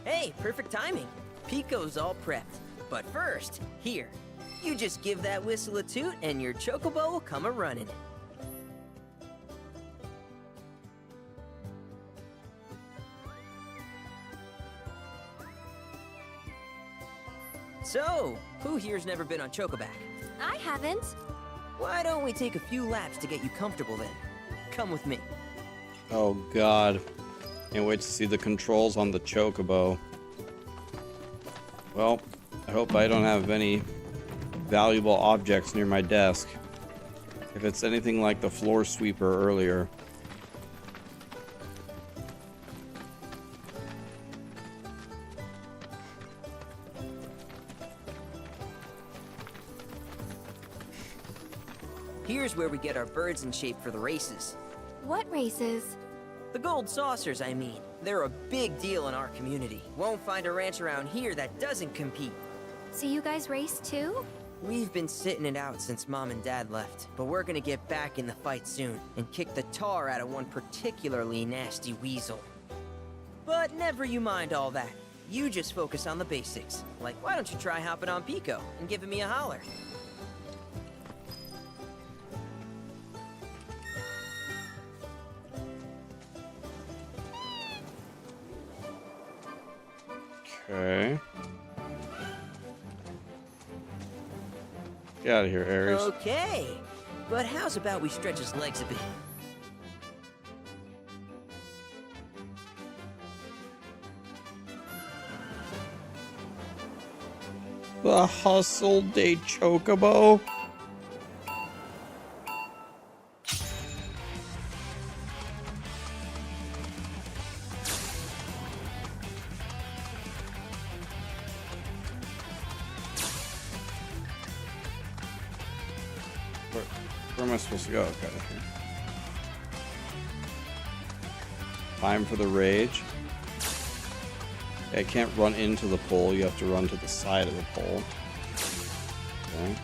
Speaker 3: Hey, perfect timing. Pico's all prepped. But first, here. You just give that whistle a toot and your chocobo will come a-running. So, who here's never been on Chocoback?
Speaker 4: I haven't.
Speaker 3: Why don't we take a few laps to get you comfortable then? Come with me.
Speaker 2: Oh god. Can't wait to see the controls on the Chocobo. Well, I hope I don't have any valuable objects near my desk. If it's anything like the floor sweeper earlier.
Speaker 3: Here's where we get our birds in shape for the races.
Speaker 4: What races?
Speaker 3: The gold saucers, I mean. They're a big deal in our community. Won't find a ranch around here that doesn't compete.
Speaker 4: So you guys race too?
Speaker 3: We've been sitting it out since Mom and Dad left, but we're gonna get back in the fight soon and kick the tar out of one particularly nasty weasel. But never you mind all that. You just focus on the basics. Like, why don't you try hopping on Pico and giving me a holler?
Speaker 2: Okay. Get out of here, Ares.
Speaker 3: Okay, but how's about we stretch his legs a bit?
Speaker 2: The Hustle Day Chocobo. Where am I supposed to go? Okay. Time for the rage. Okay, I can't run into the pole. You have to run to the side of the pole. Okay.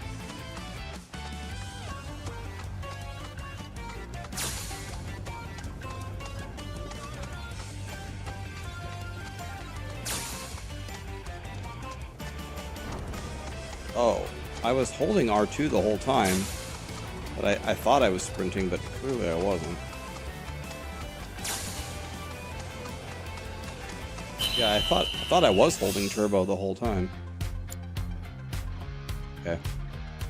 Speaker 2: Oh, I was holding R2 the whole time. But I thought I was sprinting, but clearly I wasn't. Yeah, I thought I was holding turbo the whole time. Okay.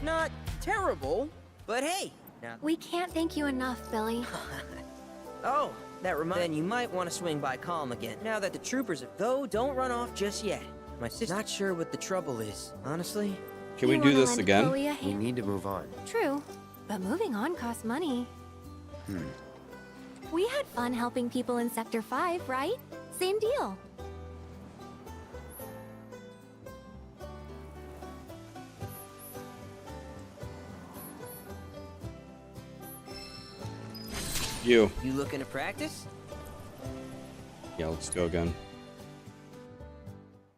Speaker 3: Not terrible, but hey. Now
Speaker 4: We can't thank you enough, Billy.
Speaker 3: Oh, that reminds me. Then you might want to swing by Calm again. Now that the troopers have... Though, don't run off just yet. My sister's not sure what the trouble is, honestly.
Speaker 2: Can we do this again?
Speaker 19: We need to move on.
Speaker 4: True, but moving on costs money. We had fun helping people in Sector 5, right? Same deal.
Speaker 2: You
Speaker 3: looking to practice?
Speaker 2: Yeah, let's go again.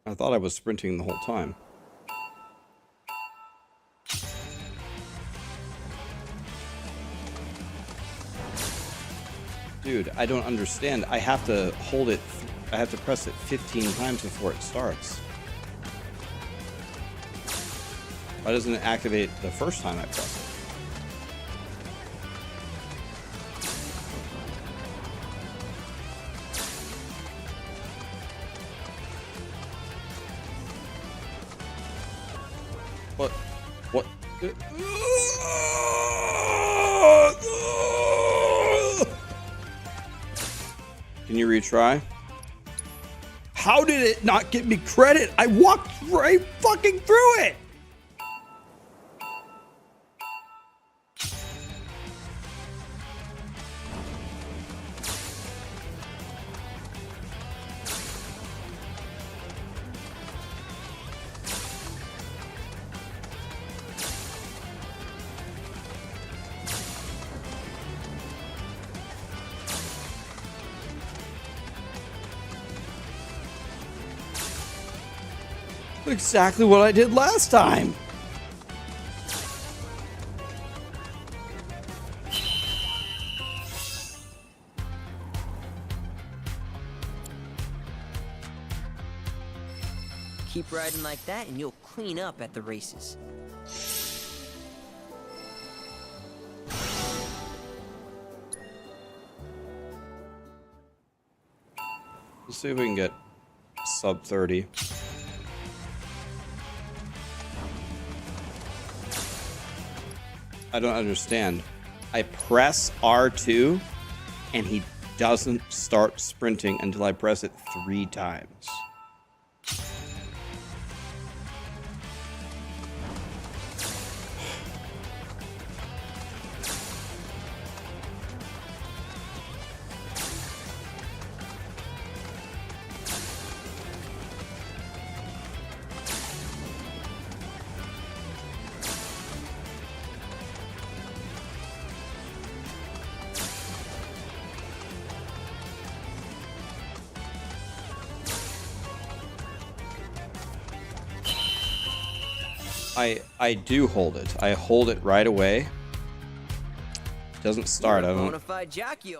Speaker 2: I thought I was sprinting the whole time. Dude, I don't understand. I have to hold it. I have to press it 15 times before it starts. Why doesn't it activate the first time I press it? What? Can you retry? How did it not get me credit? I walked right fucking through it! Exactly what I did last time.
Speaker 3: Keep riding like that and you'll clean up at the races.
Speaker 2: Let's see if we can get sub 30. I don't understand. I press R2 and he doesn't start sprinting until I press it 3 times. I do hold it. I hold it right away. Doesn't start. I don't.
Speaker 3: Bonafide jockey.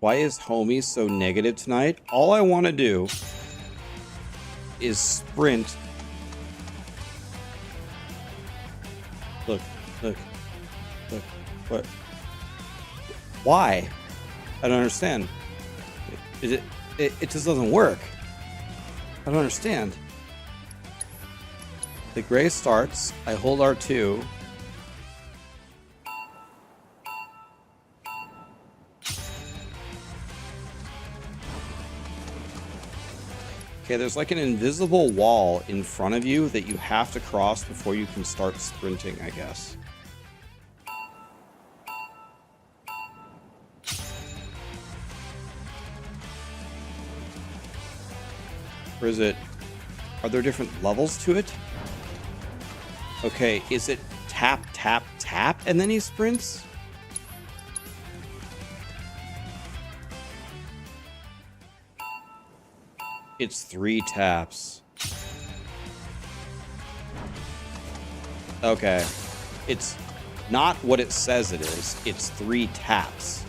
Speaker 2: Why is homie so negative tonight? All I want to do is sprint. Look. What? Why? I don't understand. It just doesn't work. I don't understand. The gray starts, I hold R2. Okay, there's like an invisible wall in front of you that you have to cross before you can start sprinting, I guess. Or is it... Are there different levels to it? Okay, is it tap, tap, tap, and then he sprints? It's 3 taps. Okay. It's not what it says it is. It's 3 taps.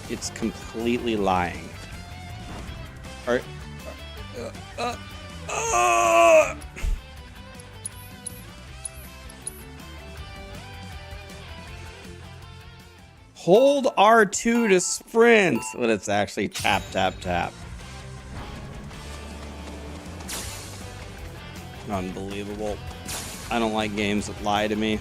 Speaker 2: it's completely lying. All right. Hold R2 to sprint, but it's actually tap, tap, tap. Unbelievable. I don't like games that lie to me.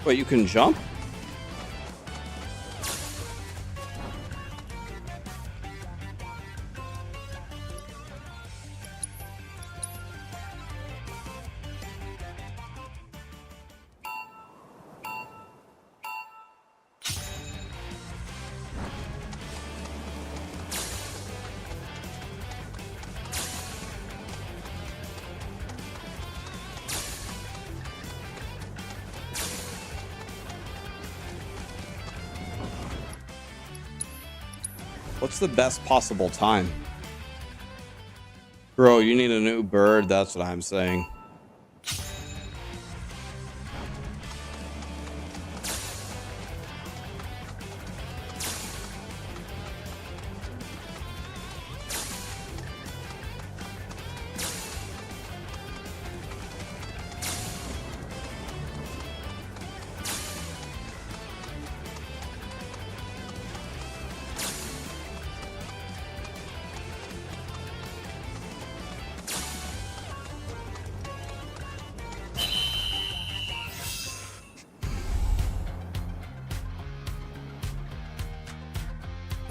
Speaker 2: Wait, you can jump? What's the best possible time? Bro, you need a new bird, that's what I'm saying.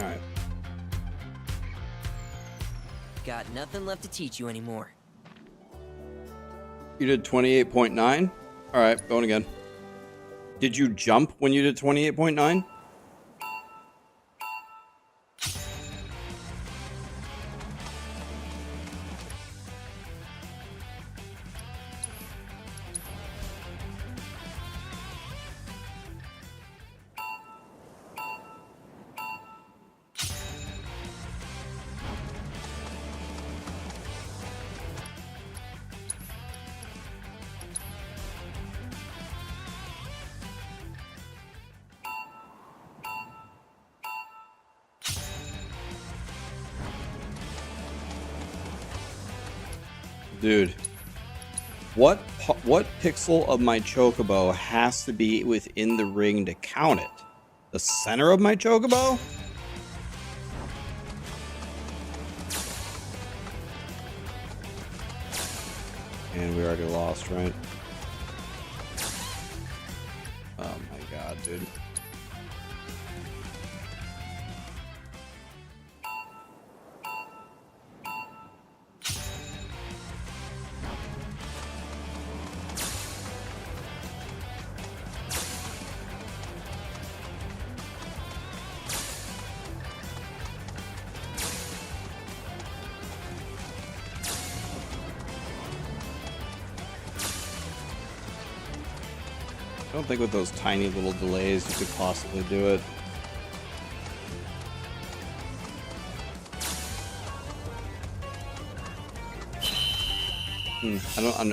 Speaker 2: Alright.
Speaker 3: Got nothing left to teach you anymore.
Speaker 2: You did 28.9? Alright, going again. Did you jump when you did 28.9? Dude, what pixel of my chocobo has to be within the ring to count it? The center of my chocobo? And we already lost, right? Oh my god, dude. I don't think with those tiny little delays you could possibly do it.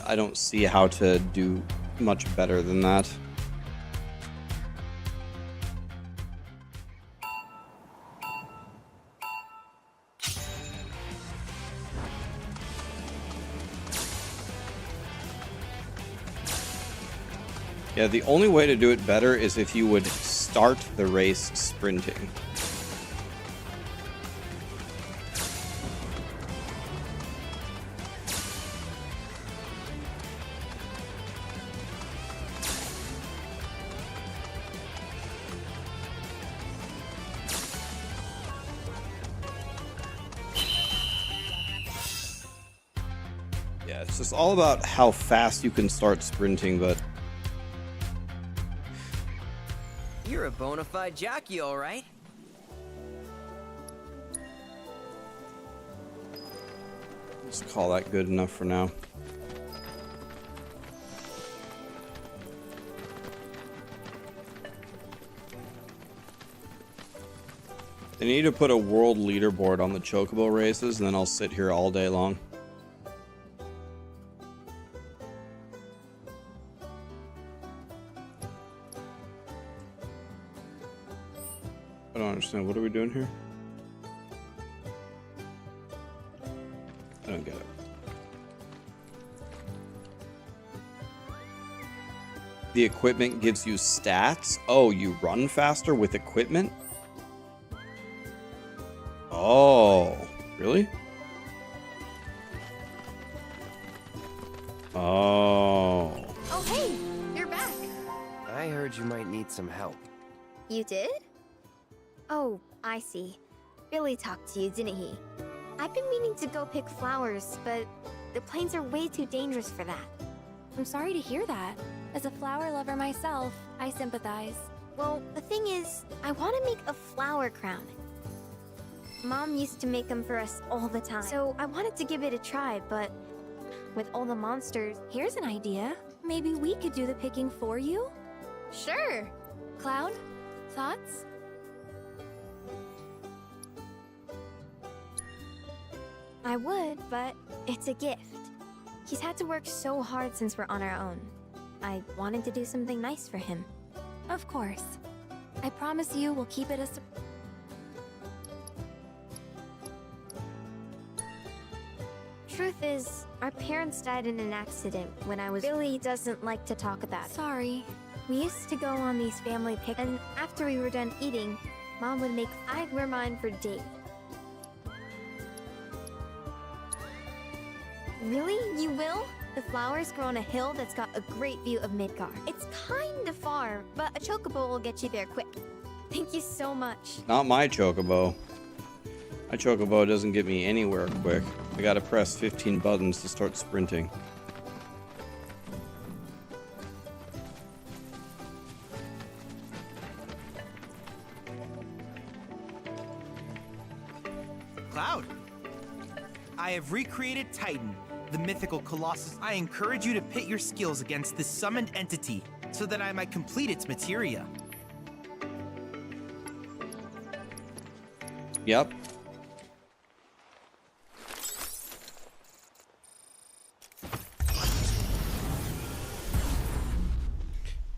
Speaker 2: I don't see how to do much better than that. Yeah, the only way to do it better is if you would start the race sprinting. Yeah, it's just all about how fast you can start sprinting, but
Speaker 3: You're a bona fide jockey, all right.
Speaker 2: let's call that good enough for now. They need to put a world leaderboard on the chocobo races, and then I'll sit here all day long. I don't understand. What are we doing here? I don't get it. The equipment gives you stats? Oh, you run faster with equipment? Oh, really? Oh.
Speaker 8: Oh, hey, you're back.
Speaker 19: I heard you might need some help.
Speaker 8: You did? Oh, I see. Billy talked to you, didn't he? I've been meaning to go pick flowers, but the plains are way too dangerous for that.
Speaker 4: I'm sorry to hear that. As a flower lover myself, I sympathize.
Speaker 8: Well, the thing is, I want to make a flower crown. Mom used to make them for us all the time, so I wanted to give it a try, but with all the monsters...
Speaker 4: Here's an idea. Maybe we could do the picking for you?
Speaker 8: Sure.
Speaker 4: Cloud, thoughts?
Speaker 8: I would, but it's a gift. He's had to work so hard since we're on our own. I wanted to do something nice for him.
Speaker 4: Of course. I promise you we'll keep it a surprise.
Speaker 8: Truth is, our parents died in an accident when I was... Billy doesn't like to talk about it.
Speaker 4: Sorry.
Speaker 8: We used to go on these family picnics, and after we were done eating, Mom would make... I'd wear mine for Dave. Really? You will? The flowers grow on a hill that's got a great view of Midgard. It's kinda far, but a chocobo will get you there quick. Thank you so much.
Speaker 2: Not my chocobo. My chocobo doesn't get me anywhere quick. I gotta press 15 buttons to start sprinting.
Speaker 14: Cloud, I have recreated Titan, the mythical colossus. I encourage you to pit your skills against this summoned entity so that I might complete its materia.
Speaker 2: Yep.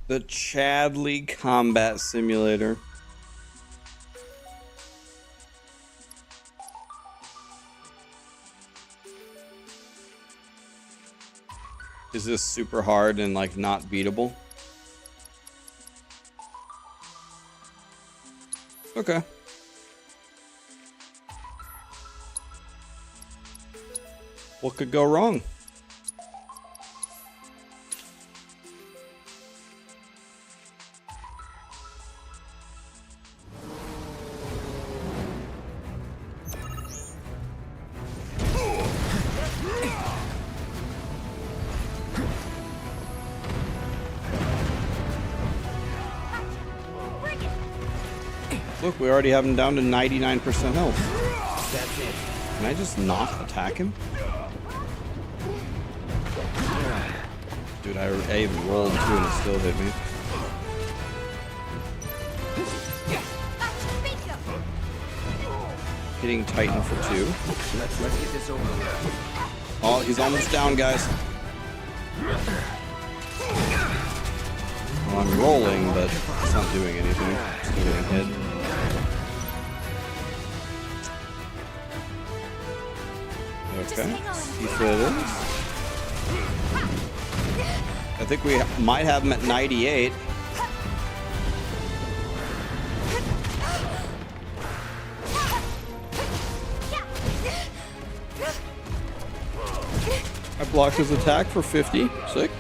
Speaker 2: The Chadley Combat Simulator. Is this super hard and like not beatable? Okay. What could go wrong? Look, we already have him down to 99% health.
Speaker 19: That's it.
Speaker 2: Can I just not attack him? Dude, I even rolled too and it still hit me. Hitting Titan for 2.
Speaker 19: Let's get this over with.
Speaker 2: Oh, he's almost down, guys. Well, I'm rolling, but it's not doing anything. Just getting hit. Okay, see if it is. I think we might have him at 98. I blocked his attack for 50. Sick.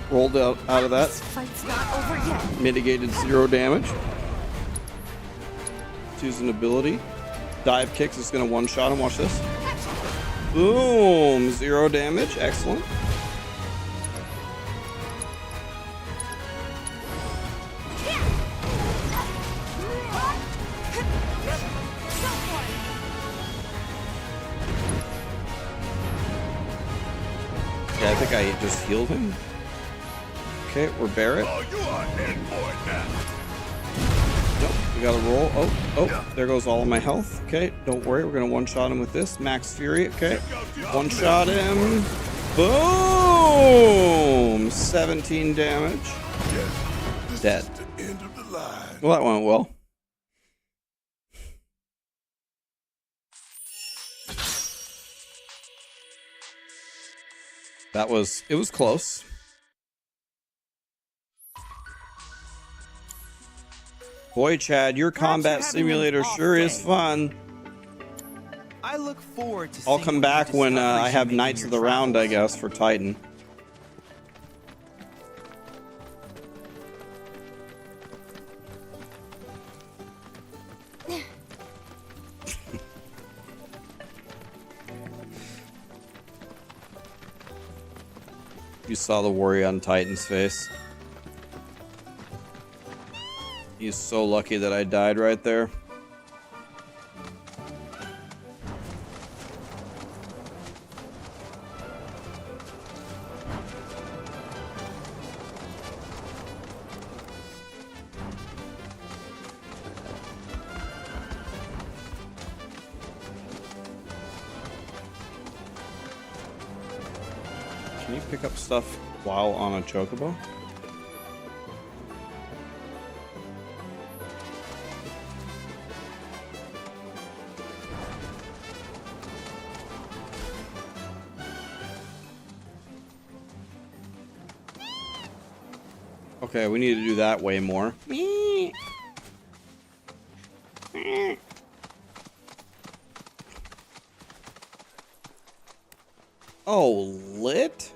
Speaker 2: Rolled out of that.
Speaker 8: Fight's not over yet.
Speaker 2: Mitigated 0 damage. Let's use an ability. Dive kicks is going to one-shot him. Watch this. Boom! 0 damage. Excellent. Yeah, I think I just healed him. Okay, we're Barrett.
Speaker 16: Oh, you are in for it now.
Speaker 2: Nope, we gotta roll. Oh, there goes all of my health. Okay, don't worry, we're gonna one-shot him with this. Max Fury, okay. One-shot him. Boom! 17 damage. Dead. Well, that went well. It was close. Boy, Chad, your combat simulator sure is fun.
Speaker 14: I look forward to
Speaker 2: I'll come back when I have Knights of the Round, I guess, for Titan. You saw the warrior on Titan's face. He's so lucky that I died right there. Can you pick up stuff while on a chocobo? Okay, we need to do that way more. Oh, lit?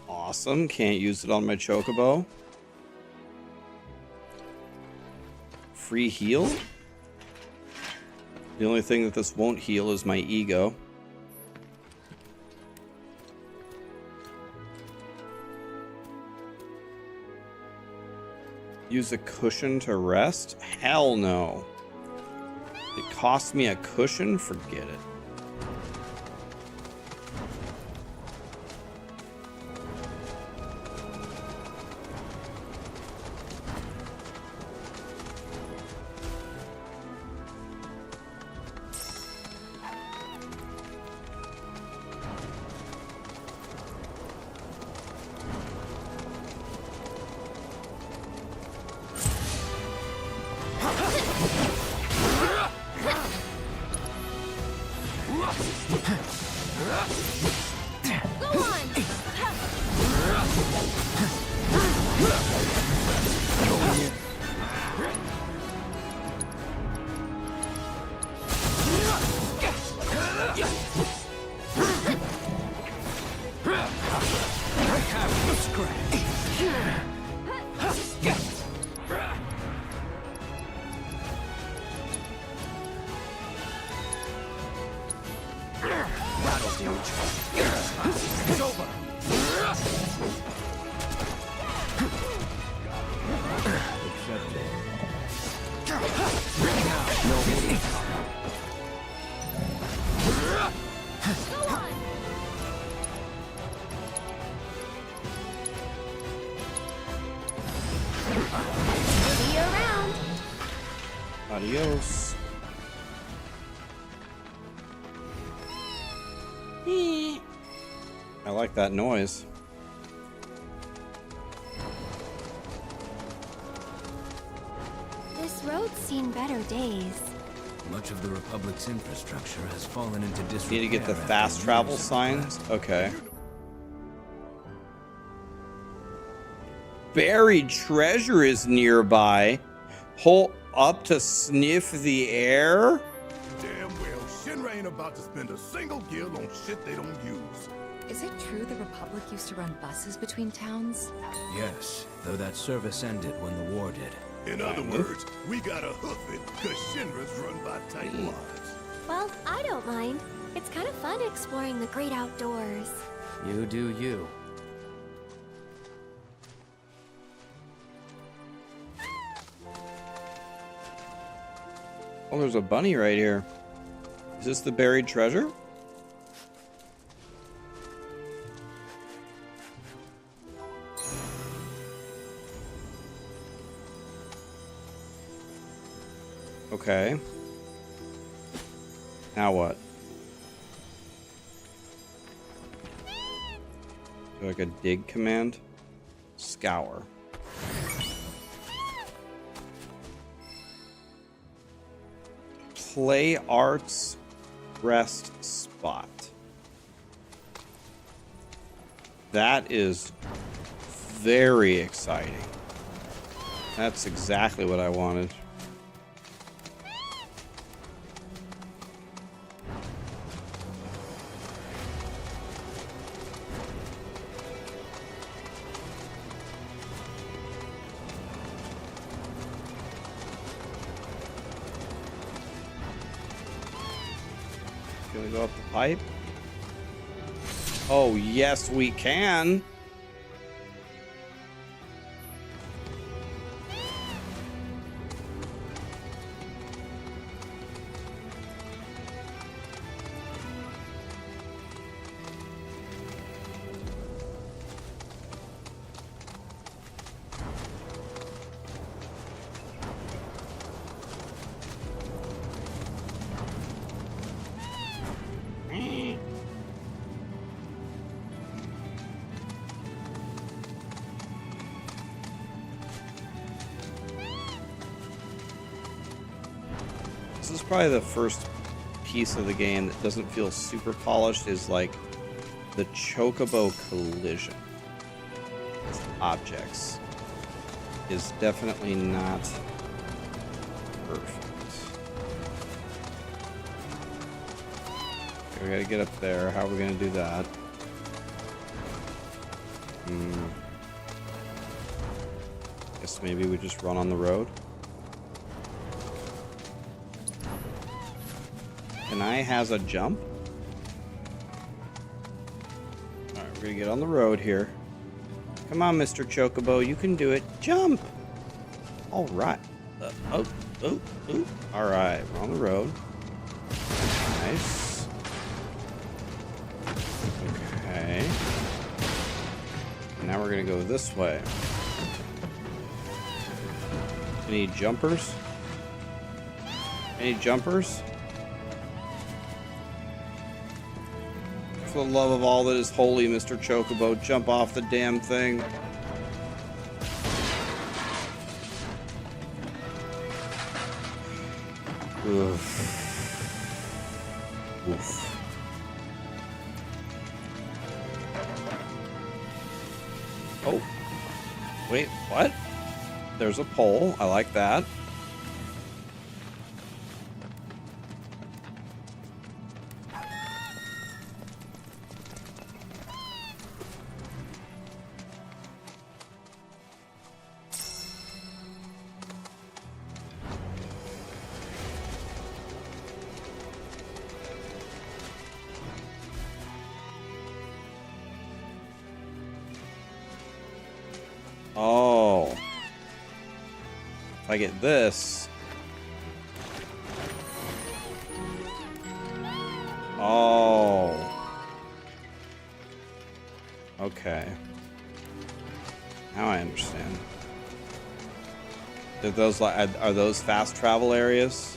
Speaker 2: Awesome. Can't use it on my chocobo. Free heal? The only thing that this won't heal is my ego. Use a cushion to rest? Hell no. It cost me a cushion? Forget it. Adios. I like that noise.
Speaker 4: This road's seen better days.
Speaker 18: Much of the Republic's infrastructure has fallen into disrepair.
Speaker 2: Need to get the fast travel signs? Okay. Buried treasure is nearby. Hold up to sniff the air?
Speaker 16: Damn well, Shinra ain't about to spend a single gil on shit they don't use.
Speaker 17: Is it true the Republic used to run buses between towns?
Speaker 18: Yes, though that service ended when the war did.
Speaker 16: In other words, we gotta hoof it, cause Shinra's run by tightwads.
Speaker 4: Well, I don't mind. It's kind of fun exploring the great outdoors.
Speaker 19: You do you.
Speaker 2: Oh, there's a bunny right here. Is this the buried treasure? Okay. Now what? Like a dig command? Scour. Play arts rest spot. That is very exciting. That's exactly what I wanted. Can we go up the pipe? Oh, yes, we can. This is probably the first piece of the game that doesn't feel super polished, is like the chocobo collision with objects is definitely not perfect. Okay, we gotta get up there. How are we gonna do that? Guess maybe we just run on the road. Can I has a jump? Alright, we're gonna get on the road here. Come on, Mr. Chocobo, you can do it. Jump! Alright. Alright, we're on the road. Nice. Okay. Now we're gonna go this way. Any jumpers? Any jumpers? For the love of all that is holy, Mr. Chocobo, jump off the damn thing. Oof. Oof. Oh. Wait, what? There's a pole. I like that. Oh. If I get this. Oh. Okay. Now I understand. Are those fast travel areas?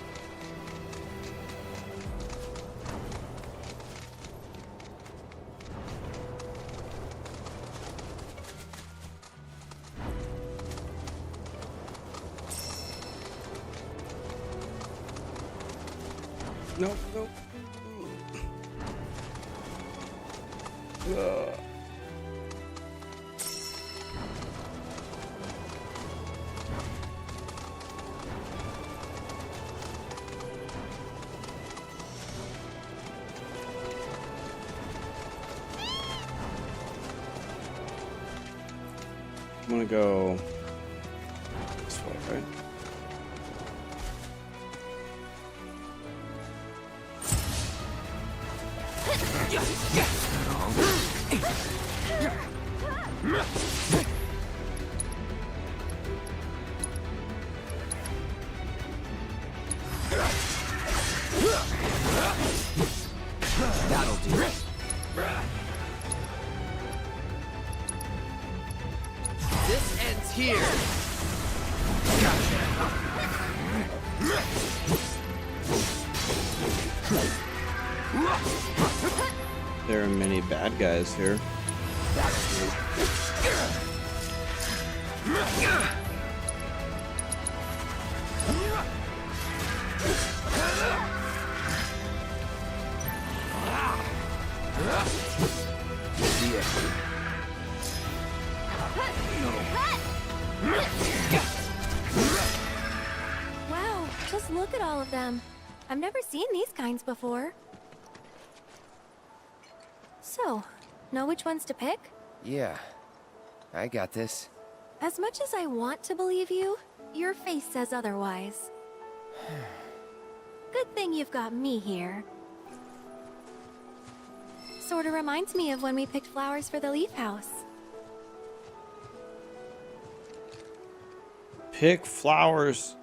Speaker 2: Nope, nope. I'm gonna go this way, right?
Speaker 3: That'll do. This ends here.
Speaker 2: There are many bad guys here.
Speaker 4: Wow, just look at all of them. I've never seen these kinds before. So, know which ones to pick?
Speaker 19: Yeah, I got this.
Speaker 4: As much as I want to believe you, your face says otherwise. Good thing you've got me here. Sorta reminds me of when we picked flowers for the leaf house.
Speaker 2: Pick flowers.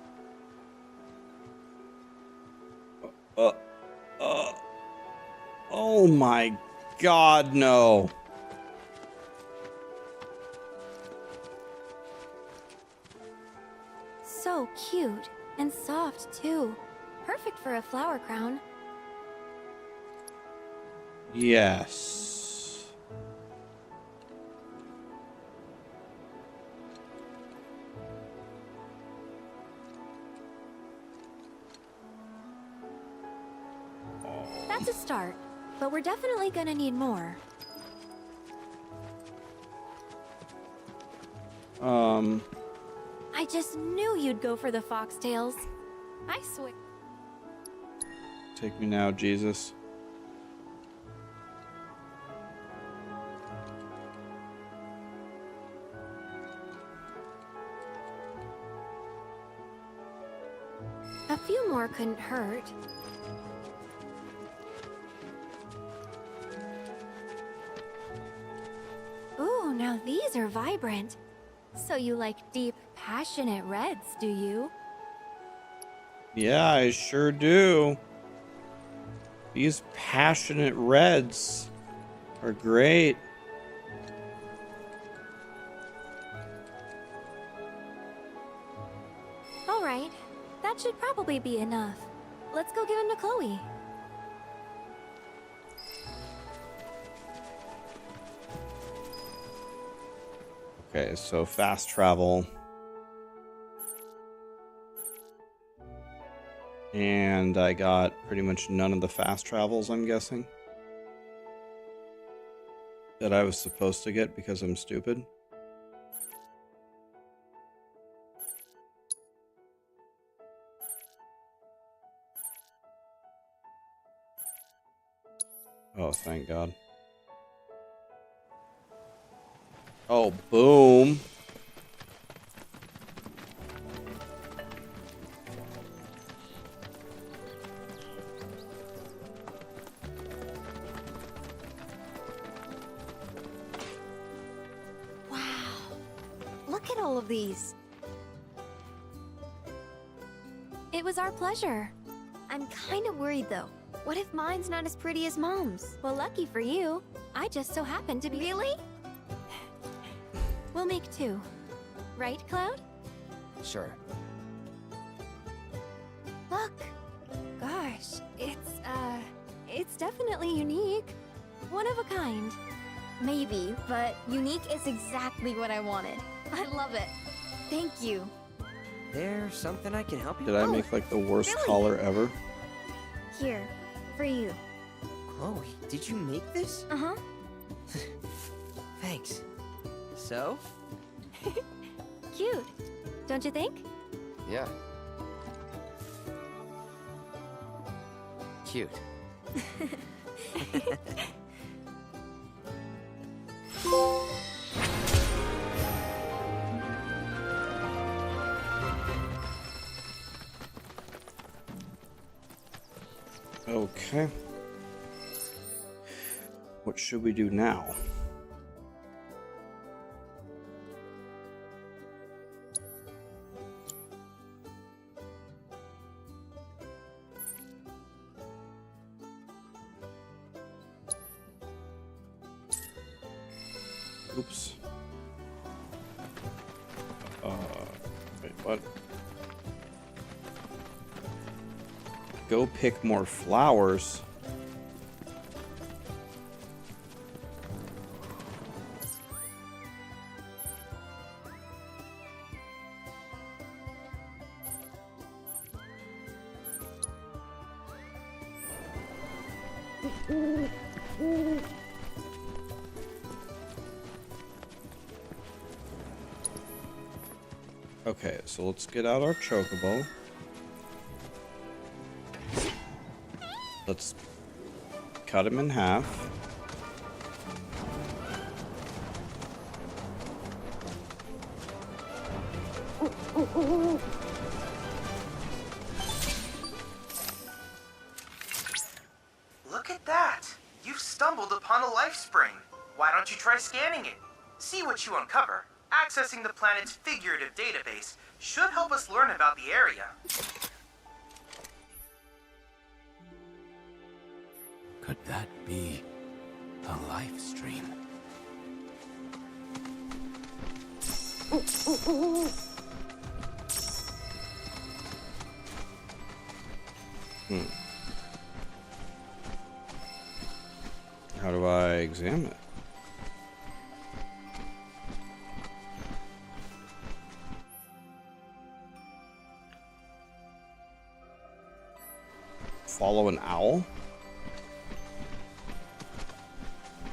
Speaker 2: Oh my God, no.
Speaker 4: So cute and soft too. Perfect for a flower crown.
Speaker 2: Yes.
Speaker 4: That's a start, but we're definitely gonna need more. I just knew you'd go for the foxtails. I swear.
Speaker 2: Take me now, Jesus.
Speaker 4: A few more couldn't hurt. Ooh, now these are vibrant. So you like deep, passionate reds, do you?
Speaker 2: Yeah, I sure do. These passionate reds are great.
Speaker 4: All right, that should probably be enough. Let's go give him to Chloe.
Speaker 2: Okay, so fast travel. And I got pretty much none of the fast travels, I'm guessing. That I was supposed to get because I'm stupid. Oh, thank God. Oh, boom.
Speaker 8: Wow. Look at all of these.
Speaker 4: It was our pleasure.
Speaker 8: I'm kind of worried though. What if mine's not as pretty as Mom's?
Speaker 4: Well, lucky for you, I just so happen to be.
Speaker 8: Really?
Speaker 4: We'll make two. Right, Cloud?
Speaker 19: Sure.
Speaker 4: Look. Gosh, it's definitely unique. One of a kind.
Speaker 8: Maybe, but unique is exactly what I wanted. I love it. Thank you.
Speaker 3: There's something I can help you
Speaker 2: Did
Speaker 3: with?
Speaker 2: I make like the worst
Speaker 8: really?
Speaker 2: collar ever?
Speaker 8: Here, for you.
Speaker 3: Chloe, did you make this?
Speaker 8: Uh-huh.
Speaker 3: Thanks. So?
Speaker 4: Cute, don't you think?
Speaker 19: Yeah. Cute.
Speaker 2: Okay. What should we do now? Oops. Wait, what? Go pick more flowers. Okay, so let's get out our chocobo. Let's cut him in half.
Speaker 11: Look at that! You've stumbled upon a life spring. Why don't you try scanning it? See what you uncover. Accessing the planet's figurative database should help us learn about the area.
Speaker 18: Could that be a life stream?
Speaker 2: How do I examine it? Follow an owl?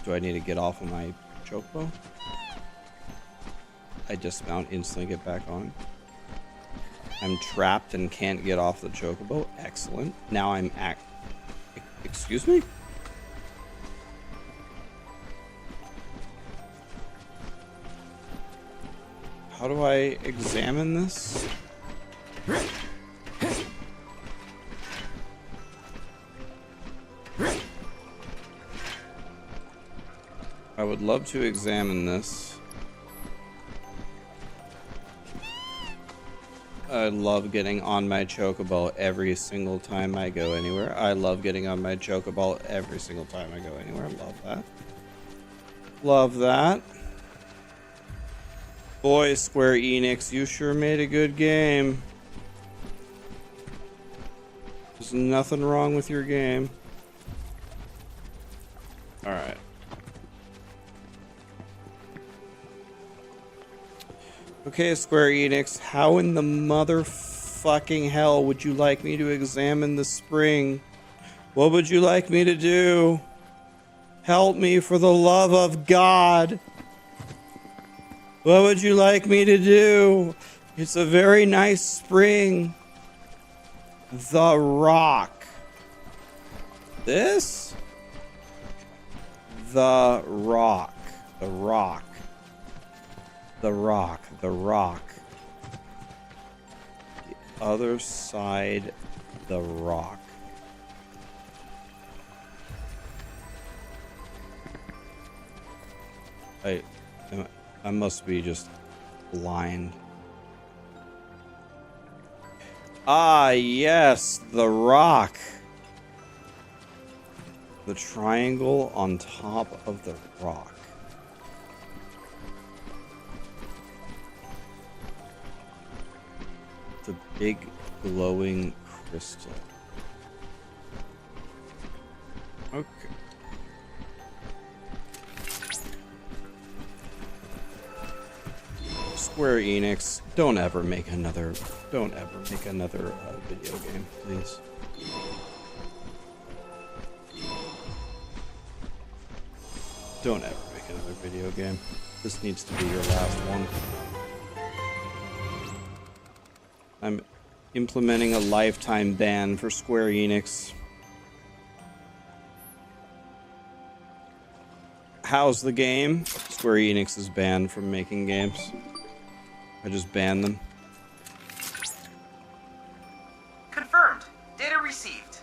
Speaker 2: Do I need to get off of my chocobo? I dismount, instantly get back on. I'm trapped and can't get off the chocobo. Excellent. Now I'm excuse me? How do I examine this? I would love to examine this. I love getting on my chocobo every single time I go anywhere. I love getting on my chocobo every single time I go anywhere. Love that. Love that. Boy, Square Enix, you sure made a good game. There's nothing wrong with your game. Alright. Okay, Square Enix, how in the motherfucking hell would you like me to examine the spring? What would you like me to do? Help me for the love of God. What would you like me to do? It's a very nice spring. The rock. This? The rock. The rock. The rock. The rock. The other side. The rock. I must be just blind. Ah, yes, the rock. The triangle on top of the rock. The big glowing crystal. Okay. Square Enix, don't ever make another video game, please. Don't ever make another video game. This needs to be your last one. I'm implementing a lifetime ban for Square Enix. How's the game? Square Enix is banned from making games. I just banned them.
Speaker 11: Confirmed. Data received.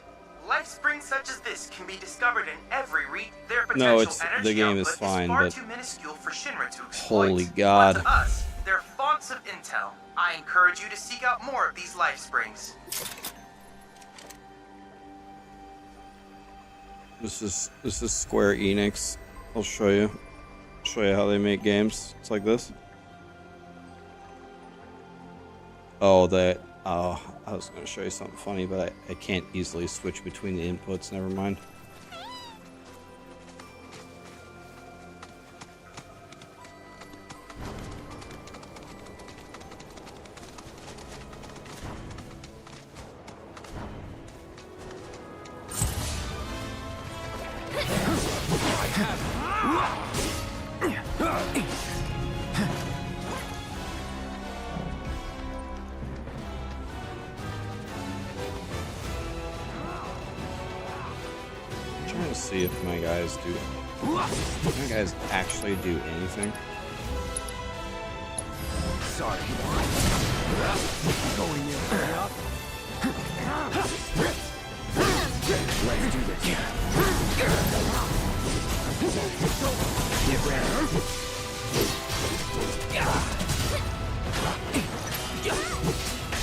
Speaker 11: Life springs such as this can be discovered in every their potential
Speaker 2: No, it's
Speaker 11: energy
Speaker 2: the game is
Speaker 11: output
Speaker 2: fine,
Speaker 11: far
Speaker 2: but
Speaker 11: too minuscule for Shinra to exploit.
Speaker 2: holy God.
Speaker 11: But to us, they're fonts of intel. I encourage you to seek out more of these life springs.
Speaker 2: This is Square Enix. I'll show you how they make games. It's like this. Oh, I was going to show you something funny, but I can't easily switch between the inputs. Never mind. Trying to see if my guys actually do anything.
Speaker 5: Sorry. Going in. Let's do this. Get ready.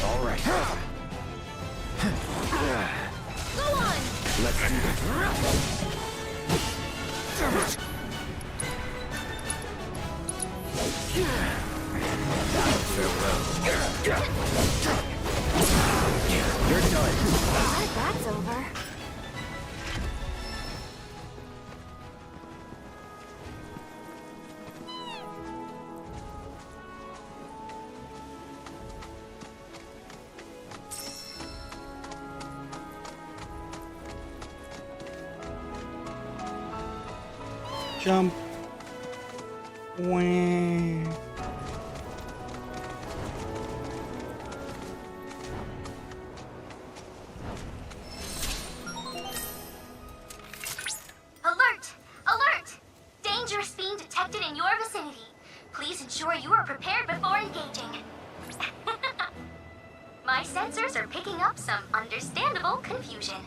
Speaker 5: All right.
Speaker 7: Go on!
Speaker 5: Let's do this. Farewell. You're done.
Speaker 4: That's over.
Speaker 2: Jump. Wah.
Speaker 7: Alert! Alert! Dangerous fiend detected in your vicinity. Please ensure you are prepared before engaging. My sensors are picking up some understandable confusion.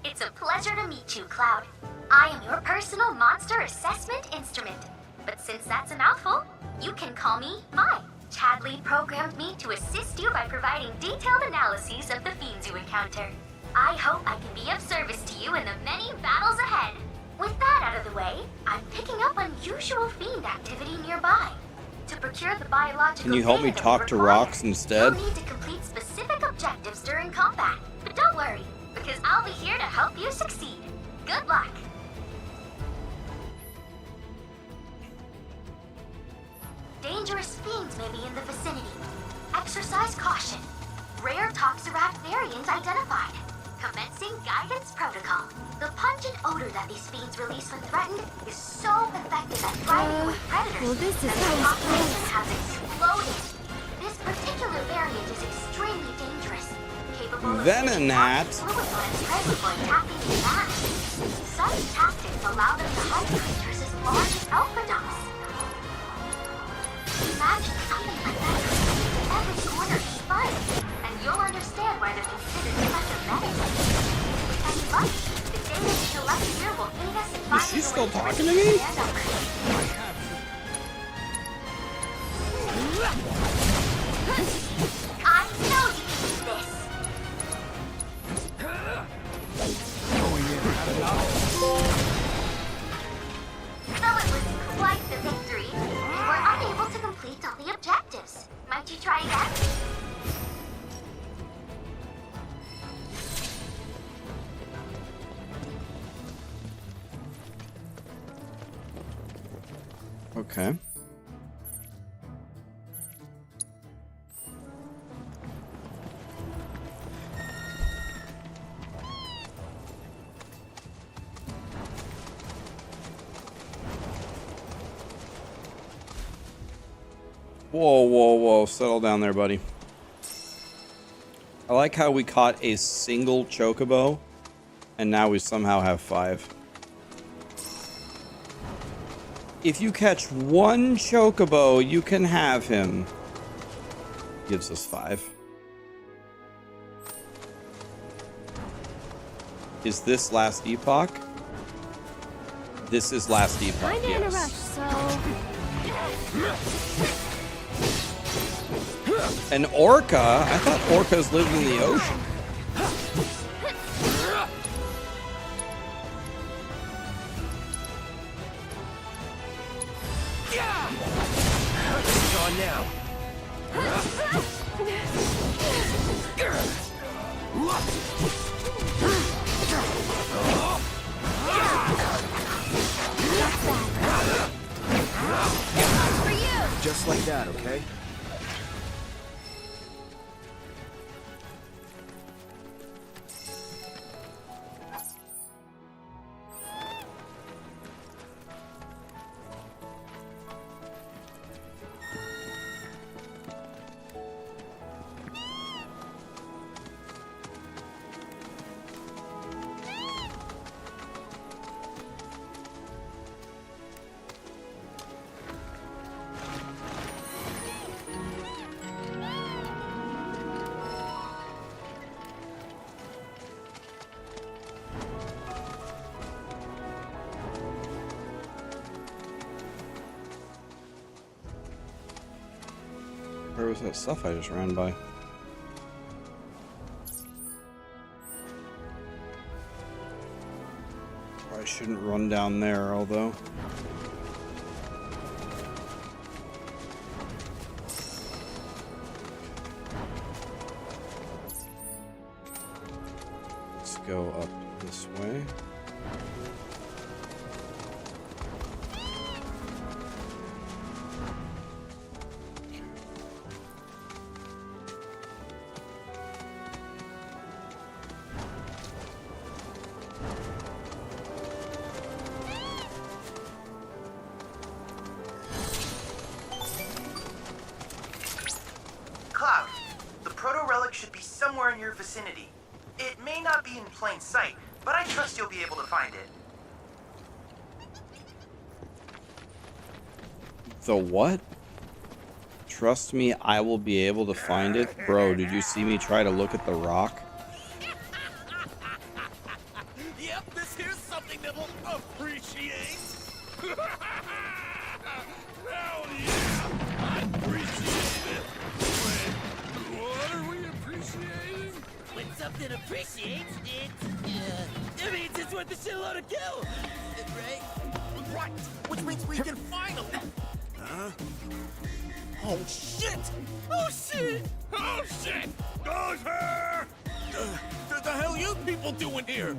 Speaker 7: It's a pleasure to meet you, Cloud. I am your personal monster assessment instrument. But since that's a mouthful, you can call me Mai. Chadley programmed me to assist you by providing detailed analyses of the fiends you encounter. I hope I can be of service to you in the many battles ahead. With that out of the way, I'm picking up unusual fiend activity nearby. To procure the biological
Speaker 2: Can you help me
Speaker 7: data
Speaker 2: talk to
Speaker 7: required,
Speaker 2: Rox instead?
Speaker 7: You'll need to complete specific objectives during combat. But don't worry, because I'll be here to help you succeed. Good luck. Dangerous fiends may be in the vicinity. Exercise caution. Rare Toxiract variant identified. Commencing guidance protocol. The pungent odor that these fiends release when threatened is so effective at driving away predators
Speaker 4: well, this is
Speaker 7: that the population has exploded. This particular variant is extremely dangerous, capable of
Speaker 2: Venonat.
Speaker 7: fluid blends present for attacking the mass. Such tactics allow them to hunt creatures as large as alpha dumps. Imagine something like that in every corner of the fight, and you'll understand why they're considered such a menace. And luck, the data we collect here will aid us in
Speaker 2: Is she still talking to me?
Speaker 7: I know you can do this.
Speaker 5: Going in.
Speaker 7: Though it was quite the victory, we were unable to complete all the objectives. Might you try again?
Speaker 2: Okay. Whoa, whoa, whoa. Settle down there, buddy. I like how we caught a single chocobo, and now we somehow have 5. If you catch one chocobo, you can have him. Gives us 5. Is this last epoch? This is last epoch,
Speaker 8: Kinda in a
Speaker 2: yes.
Speaker 8: rush, so...
Speaker 2: An orca? I thought orcas lived in the ocean.
Speaker 19: It's on now.
Speaker 7: For you!
Speaker 19: Just like that, okay?
Speaker 2: Where was that stuff I just ran by? I shouldn't run down there, although. Let's go up this way.
Speaker 11: Cloud, the proto-relic should be somewhere in your vicinity. It may not be in plain sight, but I trust you'll be able to find it.
Speaker 2: The what? Trust me, I will be able to find it. Bro, did you see me try to look at the rock?
Speaker 5: Yep, this here's something that will appreciate. Hell yeah! I appreciate it. Wait, what are we appreciating? When something appreciates, it means it's worth a shitload of kill. Right? Right. Which means we can finally. Huh? Oh shit! Oh shit! Oh shit! Goes her! What the hell you people doing here?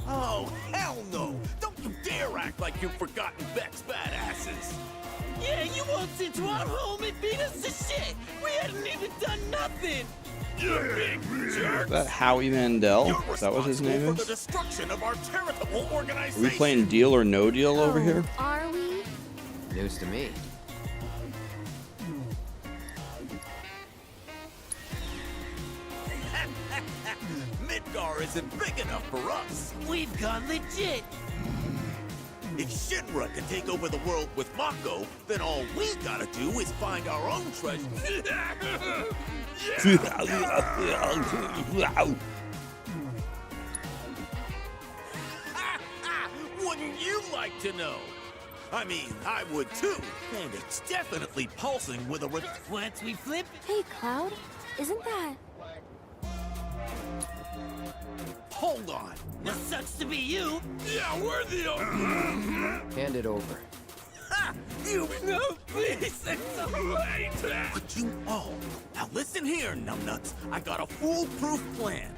Speaker 5: Oh, hell no! Don't you dare act like you've forgotten Beck's badasses! Yeah, you waltzed into our home and beat us to shit! We hadn't even done nothing! You big jerk!
Speaker 2: Is that Howie Mandel? Is that what his name
Speaker 5: For the
Speaker 2: is?
Speaker 5: destruction of our charitable
Speaker 2: Are
Speaker 5: organization!
Speaker 2: we playing Deal or No Deal over here?
Speaker 8: Are we?
Speaker 19: News to me.
Speaker 5: Midgar isn't big enough for us. We've gone legit. If Shinra can take over the world with Mako, then all we gotta do is find our own treasure. Wouldn't you like to know? I mean, I would too. And it's definitely pulsing with a once we flip.
Speaker 4: Hey, Cloud, isn't that...
Speaker 5: Hold on. This sucks to be you. Yeah, we're the
Speaker 19: Hand it over.
Speaker 5: Ha! You no, please, it's so late. But you now listen here, numbnuts. I got a foolproof plan.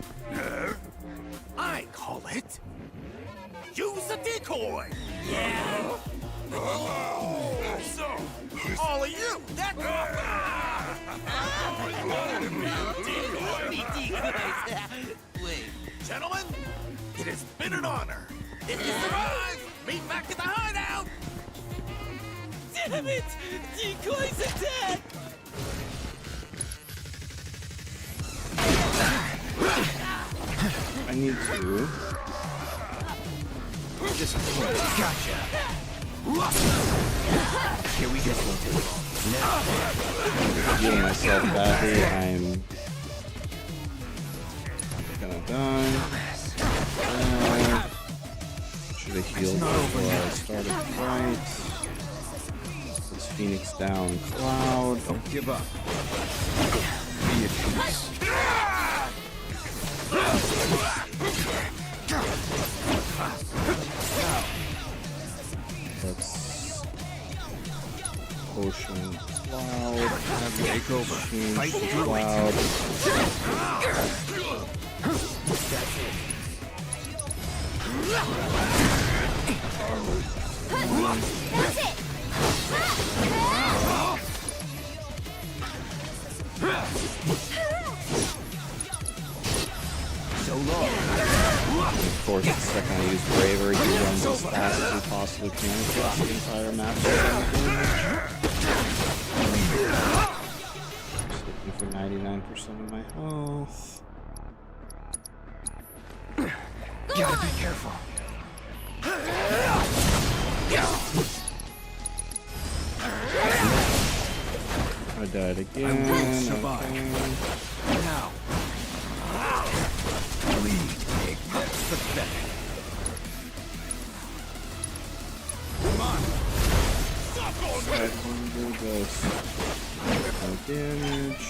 Speaker 5: I call it use a decoy. Yeah. So, all of you, that's Wait, gentlemen, it has been an honor. If you survive, meet back at the hideout. Damn it! Decoys are dead.
Speaker 2: I need to.
Speaker 19: Gotcha. Here we go.
Speaker 2: Healing myself badly. I'm gonna die. shield before I started right. Let's Phoenix down Cloud.
Speaker 18: Don't give up. Be at peace.
Speaker 2: Let's Potion Cloud.
Speaker 18: Take over. Fight through
Speaker 2: Cloud.
Speaker 18: That's it.
Speaker 7: That's it!
Speaker 18: So long.
Speaker 2: Of course, the second I use Bravery, he runs as fast as he possibly can across the entire map. Looking for 99% of my health.
Speaker 18: Gotta be careful.
Speaker 2: I died again.
Speaker 18: I will survive. Now. Bleed. That's pathetic. Come on.
Speaker 2: 500 goes. No damage.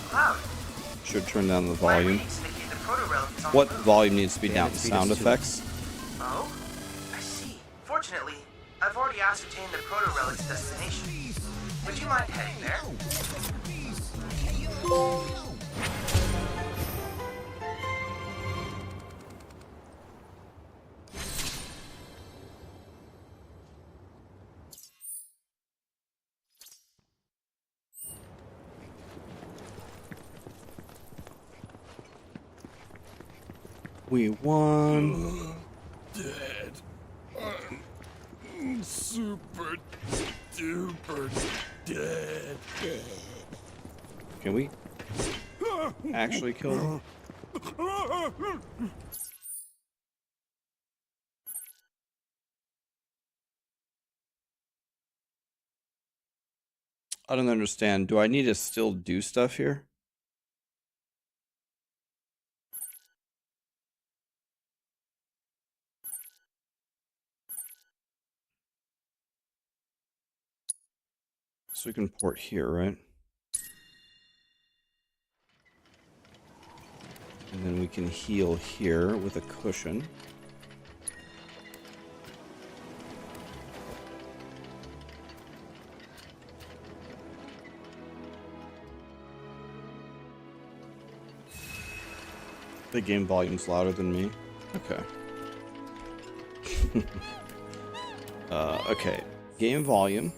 Speaker 11: Cloud,
Speaker 2: Should turn down the volume.
Speaker 11: needs to indicate the proto-relic is on
Speaker 2: What
Speaker 11: the move.
Speaker 2: volume needs to be down?
Speaker 19: Damage speed
Speaker 2: Sound
Speaker 19: is 2.
Speaker 2: effects?
Speaker 11: Oh? I see. Fortunately, I've already ascertained the proto-relic's destination. Would you mind heading there?
Speaker 2: We won.
Speaker 16: Dead. I'm super duper dead.
Speaker 2: Can we actually kill them? I don't understand. Do I need to still do stuff here? So we can port here, right? And then we can heal here with a cushion. The game volume's louder than me. Okay. Okay. Game volume.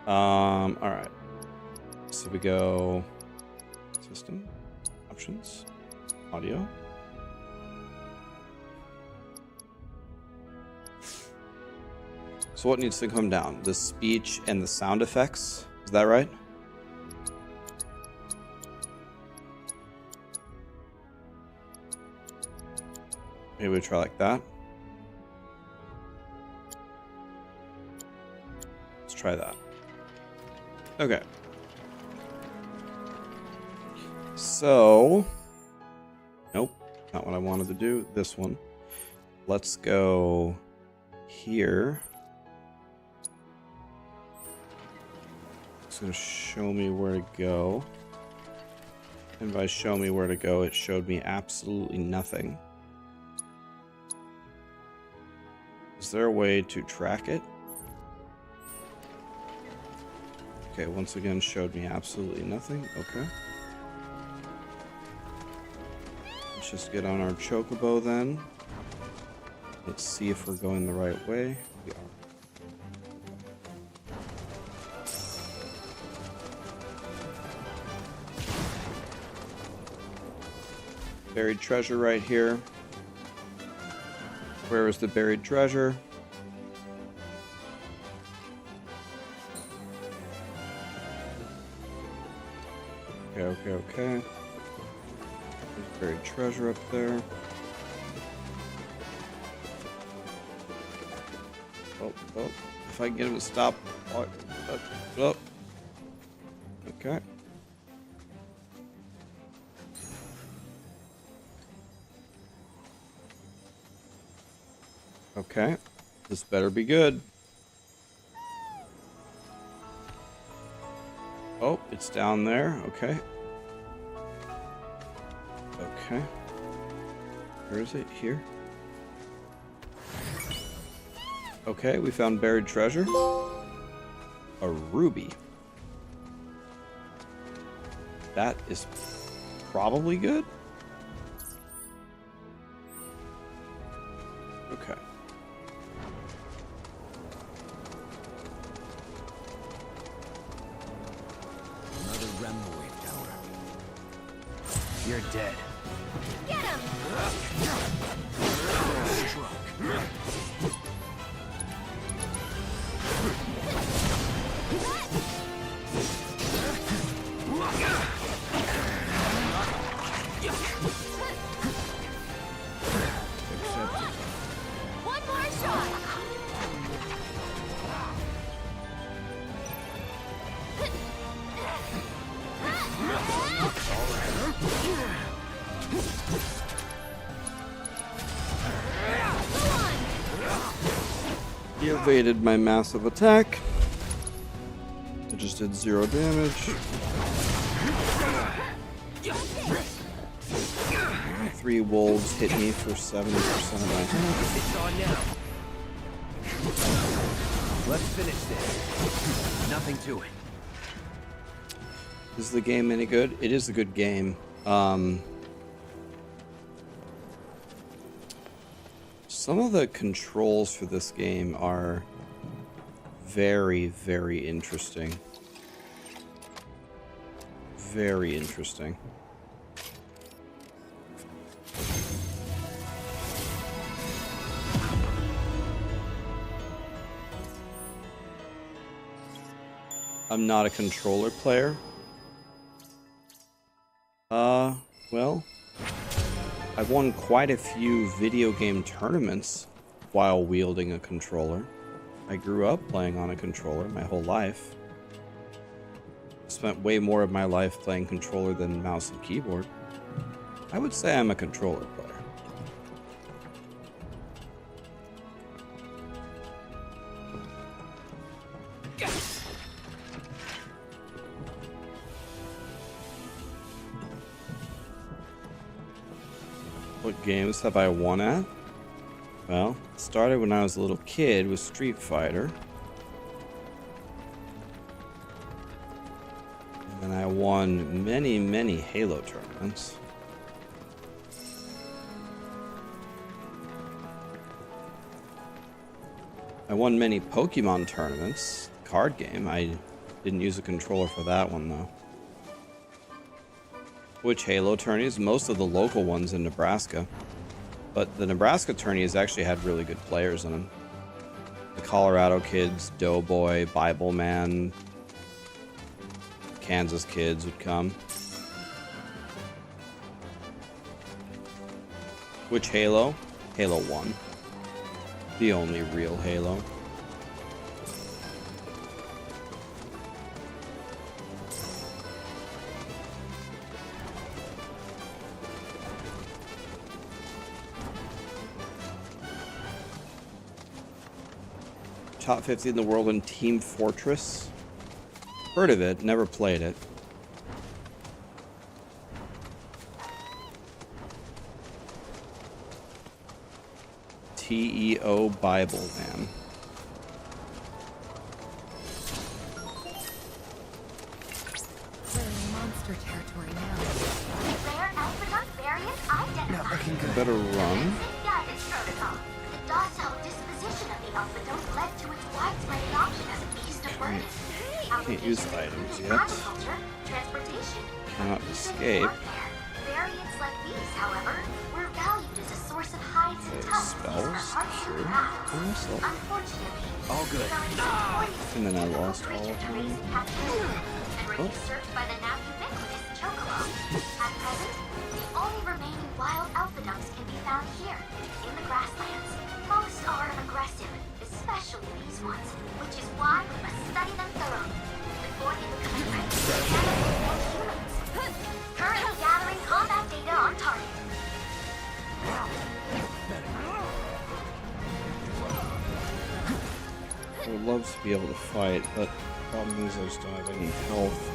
Speaker 2: Alright. So we go system, options, audio. So what needs to come down? The speech and the sound effects? Is that right? Maybe we try like that. Let's try that. Okay. So, nope, not what I wanted to do. This one. Let's go here. It's going to show me where to go. And by show me where to go, it showed me absolutely nothing. Is there a way to track it? Okay, once again, showed me absolutely nothing. Okay. Let's just get on our chocobo then. Let's see if we're going the right way. We are. Buried treasure right here. Where is the buried treasure? Okay. There's buried treasure up there. Oh. If I can get him to stop. Oh. Okay. Okay. This better be good. Oh, it's down there. Okay. Okay. Where is it? Here? Okay, we found buried treasure. A ruby. That is probably good. Okay.
Speaker 18: Another Remnant Wave tower.
Speaker 19: You're dead.
Speaker 7: Get him!
Speaker 12: One more shot!
Speaker 2: He evaded my massive attack. It just did 0 damage. 3 wolves hit me for 70% of my health.
Speaker 19: It's on now. Let's finish this. Nothing to it.
Speaker 2: Is the game any good? It is a good game. Some of the controls for this game are very, very interesting. Very interesting. I'm not a controller player. Well, I've won quite a few video game tournaments while wielding a controller. I grew up playing on a controller my whole life. Spent way more of my life playing controller than mouse and keyboard. I would say I'm a controller player. What games have I won at? Well, it started when I was a little kid with Street Fighter. And then I won many, many Halo tournaments. I won many Pokemon tournaments, card game. I didn't use a controller for that one though. Which Halo tourneys? Most of the local ones in Nebraska. But the Nebraska tourneys actually had really good players in them. The Colorado kids, Doughboy, Bible Man, Kansas kids would come. Which Halo? Halo 1. The only real Halo. Top 50 in the world in Team Fortress. Heard of it, never played it. TEO Bible Man.
Speaker 17: We're in monster territory now.
Speaker 7: Rare alphabet variant identified.
Speaker 19: Not looking good.
Speaker 2: Better run.
Speaker 7: Guidance protocol. The docile disposition of the alphabet led to its widespread adoption as a beast of burden.
Speaker 2: Can't use items yet.
Speaker 7: Agriculture, transportation,
Speaker 2: Cannot escape.
Speaker 7: variants like these, however, were valued as a source of hides and tusks for
Speaker 2: Spells,
Speaker 7: arts
Speaker 2: sure.
Speaker 7: and crafts.
Speaker 2: Kill myself.
Speaker 7: Unfortunately,
Speaker 19: All good.
Speaker 2: And then I lost all of
Speaker 7: and
Speaker 2: them.
Speaker 7: were usurped by the now ubiquitous Chocobo. At present, the only remaining wild alphadumps can be found here, in the grasslands. Most are aggressive, especially these ones, which is why we must study them thoroughly before they become friends with animals and humans. Currently gathering combat data on target.
Speaker 2: love to be able to fight, but the problem is I just don't have any health.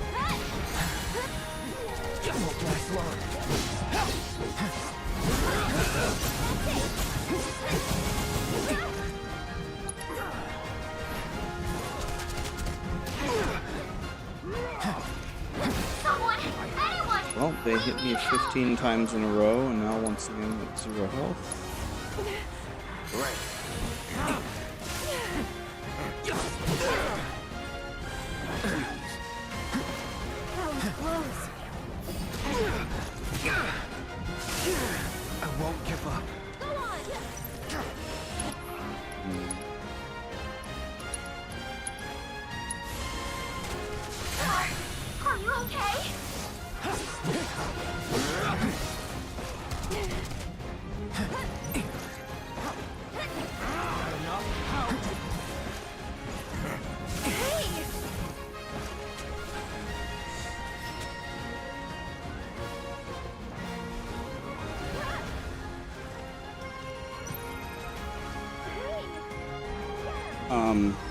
Speaker 2: Well, they hit me 15 times in a row, and now once again with 0 health.
Speaker 19: I won't give up.
Speaker 7: Are you okay?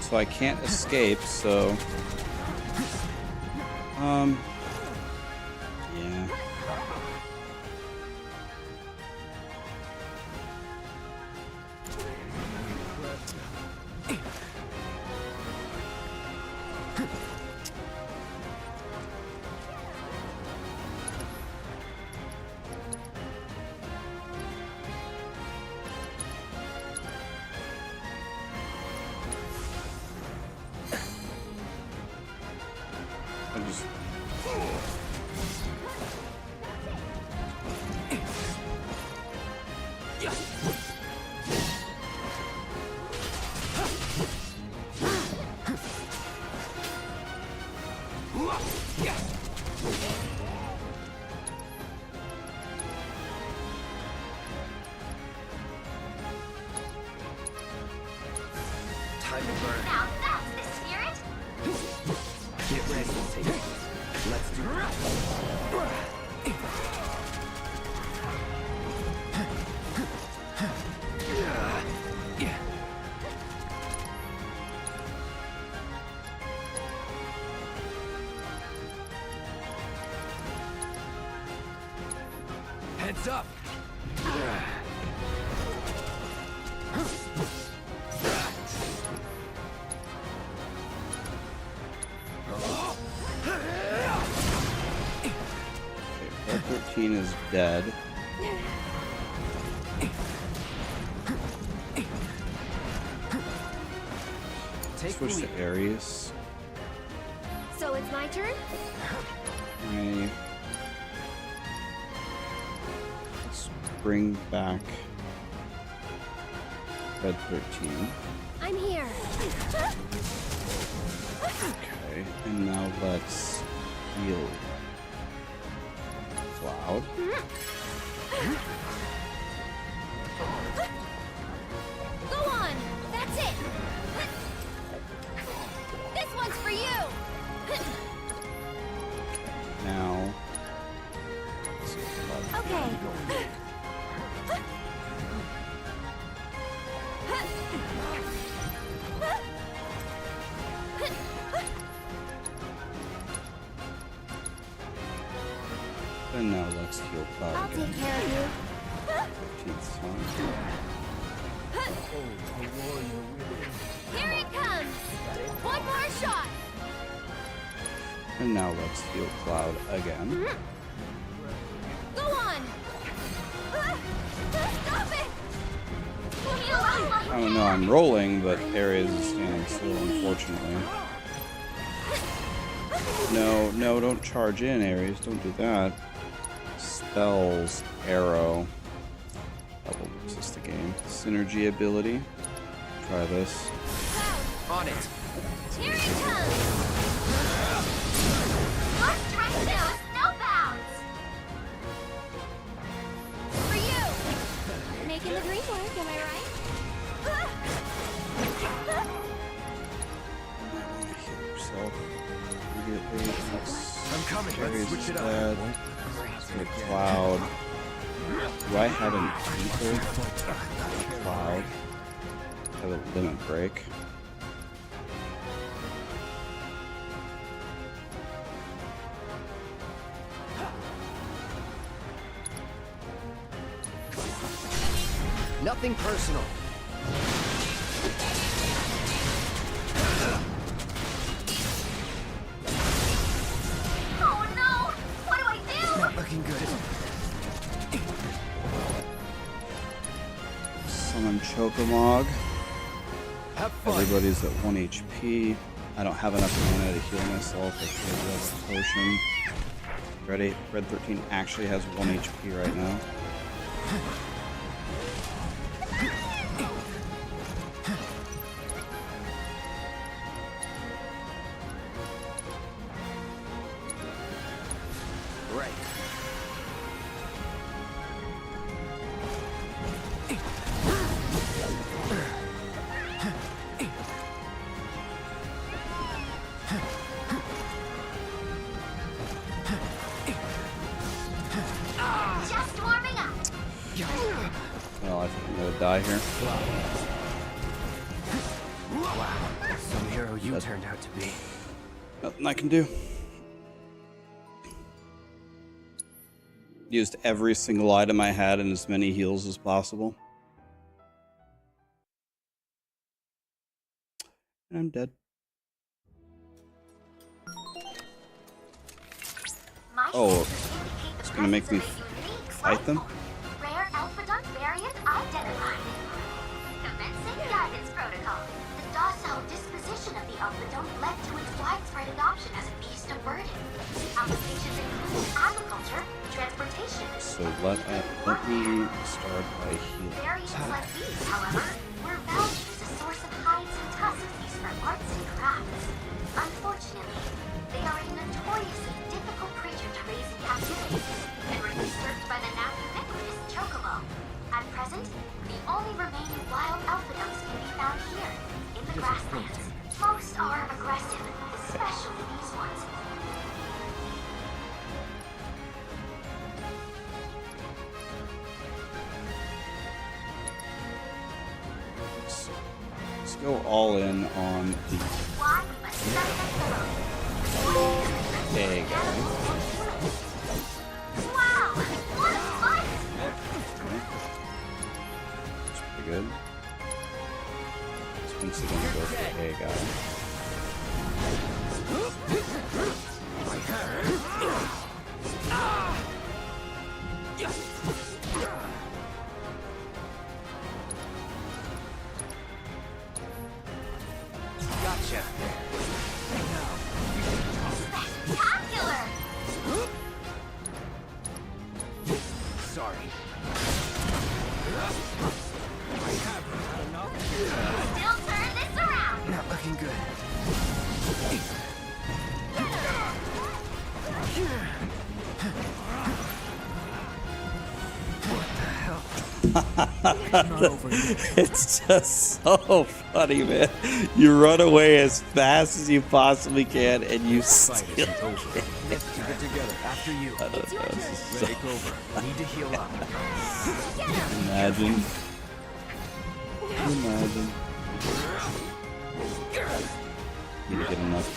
Speaker 2: So I can't escape, so yeah.
Speaker 19: Time to burn.
Speaker 7: Now that's the spirit.
Speaker 19: Get ready to take it. Let's do Heads up.
Speaker 2: Okay, 13 is dead. Switch to Ares.
Speaker 8: So it's my turn?
Speaker 2: Let's bring back Red 13.
Speaker 8: I'm here.
Speaker 2: Okay, and now let's heal Cloud.
Speaker 8: Go on! That's it! This one's for you!
Speaker 2: Now.
Speaker 8: Okay.
Speaker 2: And now let's heal Cloud
Speaker 8: I'll
Speaker 2: again.
Speaker 8: take care of you.
Speaker 2: 15th time.
Speaker 8: Here it comes! One more shot!
Speaker 2: And now let's heal Cloud again.
Speaker 8: Go on! Stop it!
Speaker 2: I don't know, I'm rolling, but Ares is standing still, unfortunately. No, don't charge in, Ares. Don't do that. Spells, arrow. Double resist the game. Synergy ability. Try this.
Speaker 19: On it.
Speaker 8: Here it comes!
Speaker 7: Your strength knows no bounds.
Speaker 8: For you! Making the dream work, am I right?
Speaker 2: Heal yourself. Immediately.
Speaker 19: I'm coming. Let's switch it up.
Speaker 2: The Cloud. Do I have an ether? Cloud. I have a limit break.
Speaker 19: Nothing personal.
Speaker 7: Oh no! What do I do?
Speaker 19: Not looking good.
Speaker 2: Summon Chocomog.
Speaker 19: Have fun.
Speaker 2: Everybody's at 1 HP. I don't have enough mana to heal myself. I could have a potion. Ready? Red 13 actually has 1 HP right now.
Speaker 19: Right.
Speaker 7: Just warming up.
Speaker 2: Well, I think I'm gonna die here.
Speaker 19: Wow. Some hero you turned out to be.
Speaker 2: Nothing I can do. Used every single item I had and as many heals as possible. And I'm dead. Oh, it's gonna make me fight them?
Speaker 7: Rare Alphadont variant identified. Commencing guidance protocol. The docile disposition of the Alphadont led to its widespread adoption as a beast of burden. Applications include agriculture, transportation.
Speaker 2: So let me start by healing.
Speaker 7: Variants like these, however, were valued as a source of hides and tusks used for arts and crafts. Unfortunately, they are a notoriously difficult creature to raise in captivity and were usurped by the now ubiquitous Chocobo. At present, the only remaining wild Alphadonts can be found here, in the grasslands. Most are aggressive, especially these ones.
Speaker 2: Let's go all in on the A guy.
Speaker 7: Wow! What a fight!
Speaker 2: That's pretty good. Let's once again go for the A guy.
Speaker 19: Gotcha.
Speaker 7: Spectacular!
Speaker 19: Sorry.
Speaker 7: Still turn this around!
Speaker 19: Not looking good.
Speaker 2: It's just so funny, man. You run away as fast as you possibly can, and you still
Speaker 19: Keep it together. After you.
Speaker 2: I don't know. This is so
Speaker 19: Take over. Need to heal up.
Speaker 2: Imagine. Need to get enough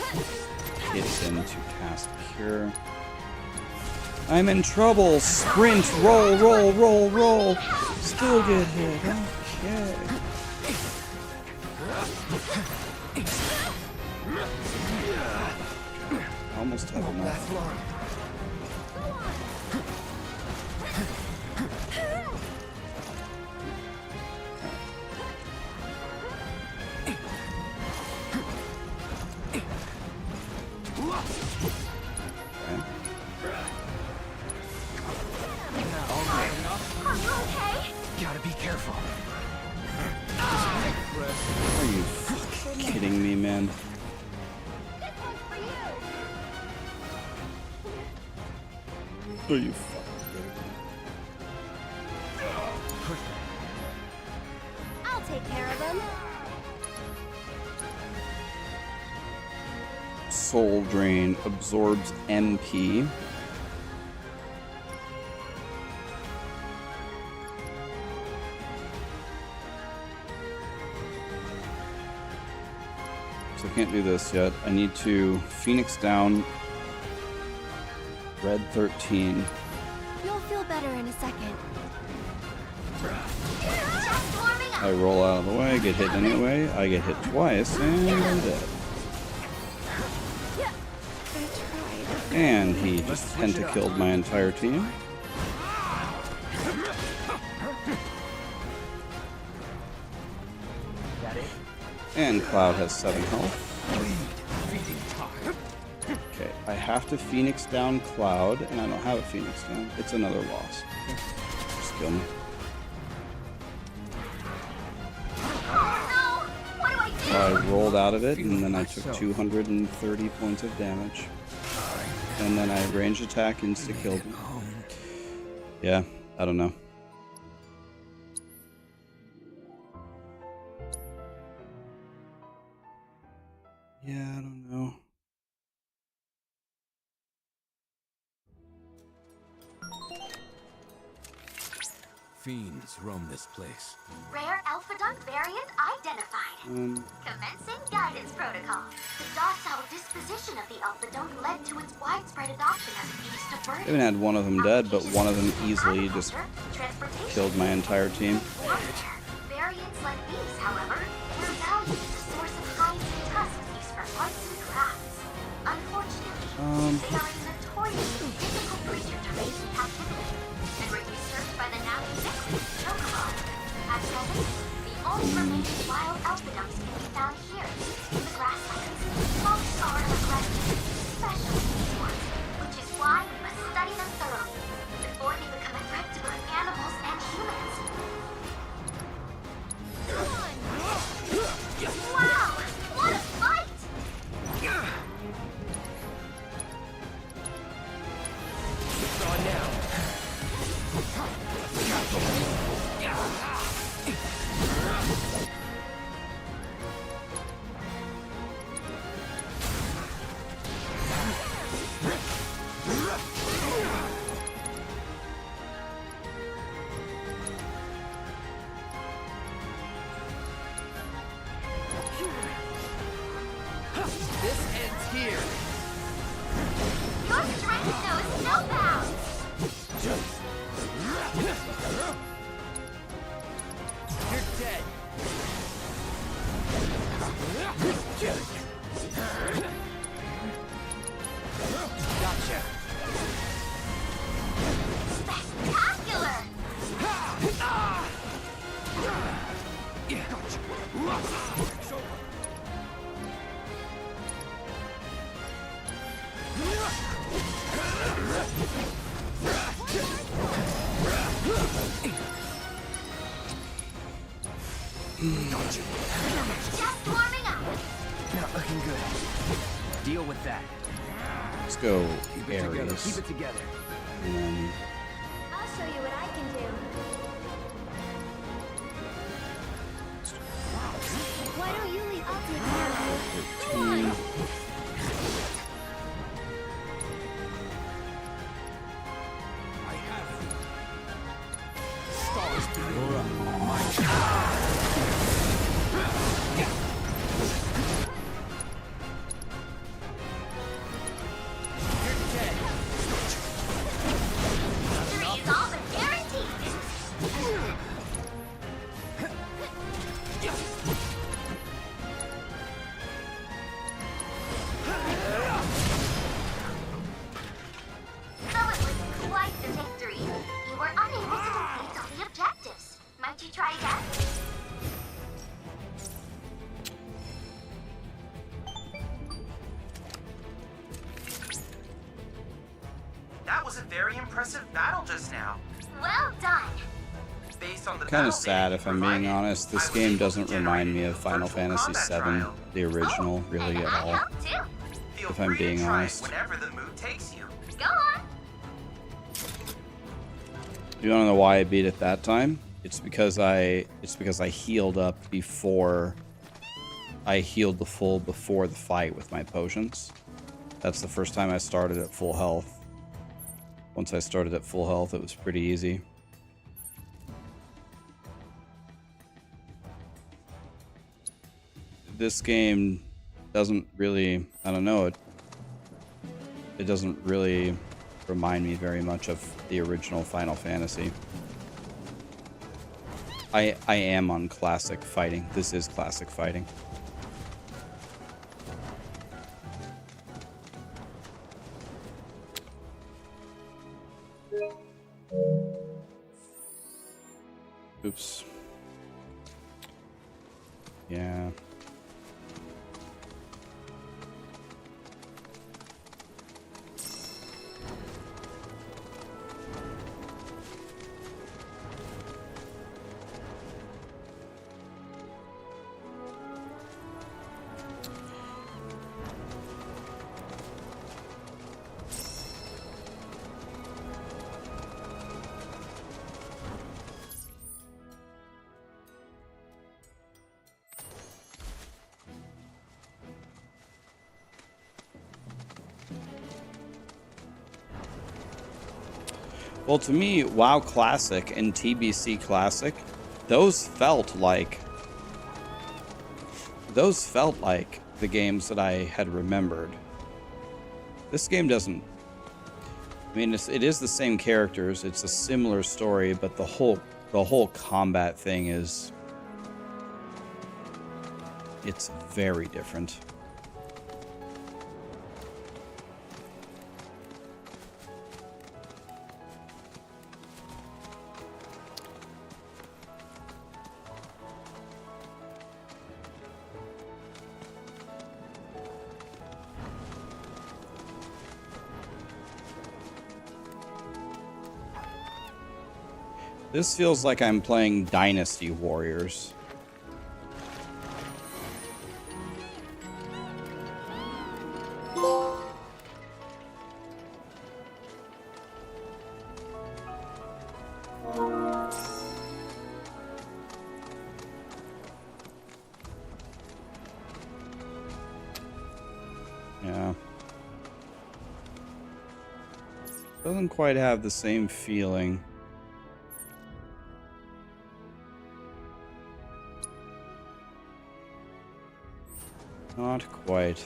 Speaker 2: hits in to cast Cure. I'm in trouble. Sprint, roll, roll, roll, roll. Still get hit. Okay. Almost have enough.
Speaker 19: Gotta be careful.
Speaker 2: Are you kidding me, man? Are you fucking kidding me?
Speaker 8: I'll take care of them.
Speaker 2: Soul Drain absorbs MP. So I can't do this yet. I need to Phoenix down Red 13.
Speaker 8: You'll feel better in a second.
Speaker 2: I roll out of the way, get hit anyway. I get hit twice, and I'm dead. And he just penta-killed my entire team. And Cloud has 7 health. Okay, I have to Phoenix down Cloud, and I don't have a Phoenix down. It's another loss. Okay. Just kill me. So I rolled out of it, and then I took 230 points of damage. And then I range attack insta-killed him. Yeah, I don't know. Yeah, I don't know.
Speaker 18: Fiends roam this place.
Speaker 7: Rare Alpha Dunk variant identified. Commencing guidance protocol. The docile disposition of the Alpha Dunk led to its widespread adoption as a beast of
Speaker 2: I
Speaker 7: burden.
Speaker 2: haven't had one of them dead, but one of them easily just killed my entire team.
Speaker 7: Variants like these, however, were valued as a source of hides and tusks used for arts and crafts. Unfortunately, they are a notoriously difficult creature to raise in captivity, and were usurped by the now ubiquitous chocobo. At present, the only remaining wild Alpha Dunks can be found here, in the grasslands. Most are aggressive, especially these ones, which is why we must study them thoroughly, before they become a threat to both animals and humans. Wow! What a fight!
Speaker 5: It's on now. This ends here.
Speaker 7: Your strength knows no bounds!
Speaker 5: You're dead. Gotcha.
Speaker 7: Spectacular! Just warming up.
Speaker 5: Not looking good. Deal with that.
Speaker 2: Let's go
Speaker 5: Keep it together.
Speaker 2: Ares.
Speaker 5: Keep it together.
Speaker 2: And then
Speaker 7: I'll show you what I can do. Why don't you leave? I'll take care of you.
Speaker 2: 13.
Speaker 18: I have it. Stars you're up.
Speaker 7: Victory is all but guaranteed. Though it was quite the victory, you were unable to complete all the objectives. Might you try again?
Speaker 11: That was a very impressive battle just now.
Speaker 7: Well done.
Speaker 11: Based on the
Speaker 2: Kind
Speaker 11: battle
Speaker 2: of sad,
Speaker 11: data
Speaker 2: if I'm being honest. This game doesn't remind me of Final Fantasy VII, the original, really at all.
Speaker 11: Feel
Speaker 2: If I'm
Speaker 11: free to
Speaker 2: being
Speaker 11: try it
Speaker 2: honest.
Speaker 11: whenever the mood takes you.
Speaker 7: Go on.
Speaker 2: You wanna know why I beat it that time? It's because I healed up before I healed the full before the fight with my potions. That's the first time I started at full health. Once I started at full health, it was pretty easy. This game doesn't really, I don't know, it doesn't really remind me very much of the original Final Fantasy. I am on classic fighting. This is classic fighting. Oops. Yeah. Well, to me, WoW Classic and TBC Classic, those felt like the games that I had remembered. This game doesn't. I mean, it is the same characters. It's a similar story, but the whole combat thing it's very different. This feels like I'm playing Dynasty Warriors. Yeah. Doesn't quite have the same feeling. Not quite.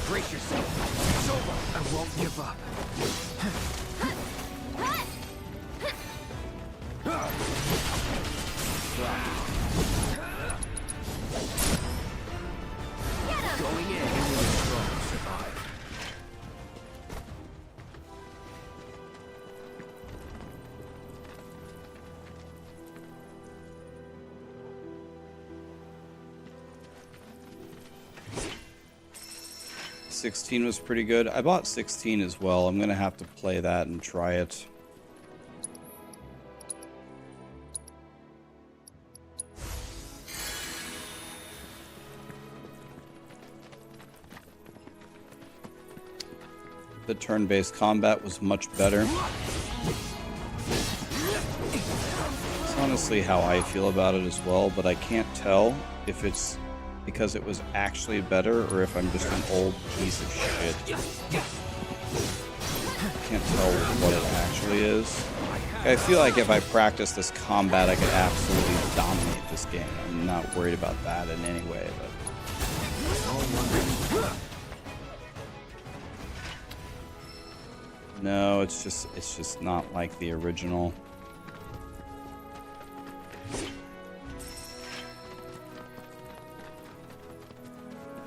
Speaker 5: Brace yourself. It's over. I won't give up. Going in. Only the strong survive.
Speaker 2: $16 was pretty good. I bought 16 as well. I'm gonna have to play that and try it. The turn-based combat was much better. It's honestly how I feel about it as well, but I can't tell if it's because it was actually better or if I'm just an old piece of shit. Can't tell what it actually is. I feel like if I practice this combat, I could absolutely dominate this game. I'm not worried about that in any way, but... No, it's just not like the original.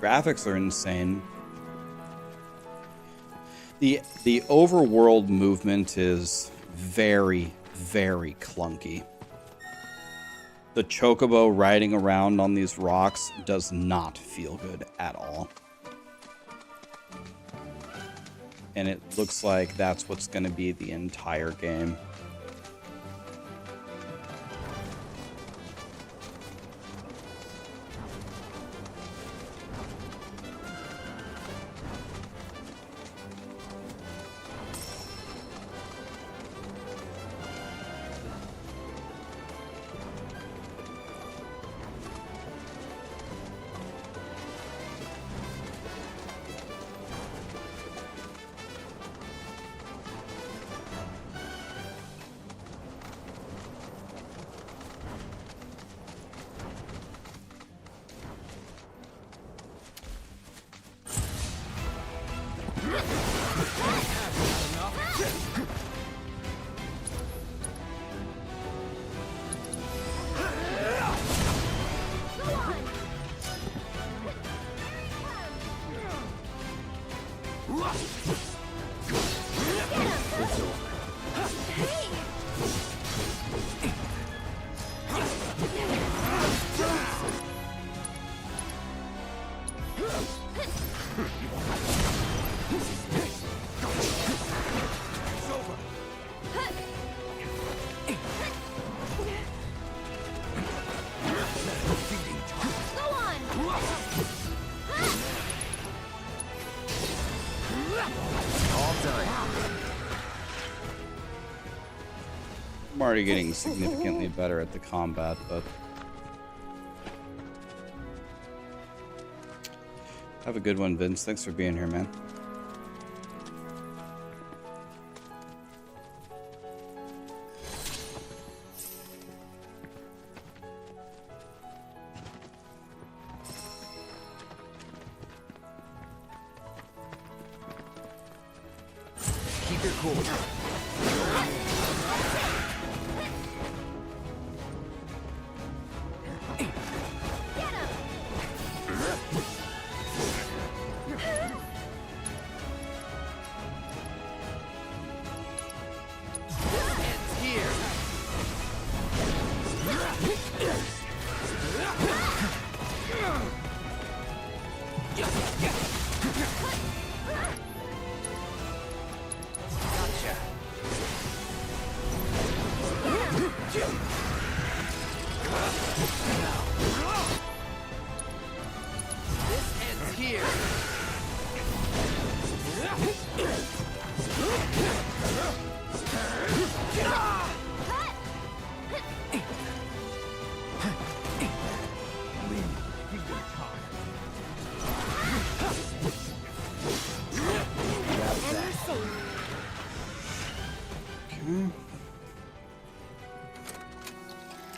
Speaker 2: Graphics are insane. The overworld movement is very, very clunky. The chocobo riding around on these rocks does not feel good at all. And it looks like that's what's going to be the entire game. I'm already getting significantly better at the combat, but have a good one, Vince. Thanks for being here, man.
Speaker 19: Keep your cool.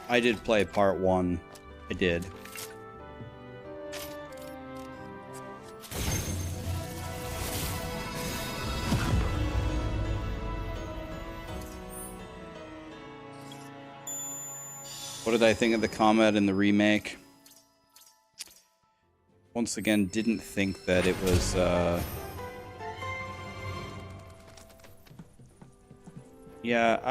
Speaker 2: I did play part 1. I did. What did I think of the combat in the remake? Once again, didn't think that it was, yeah,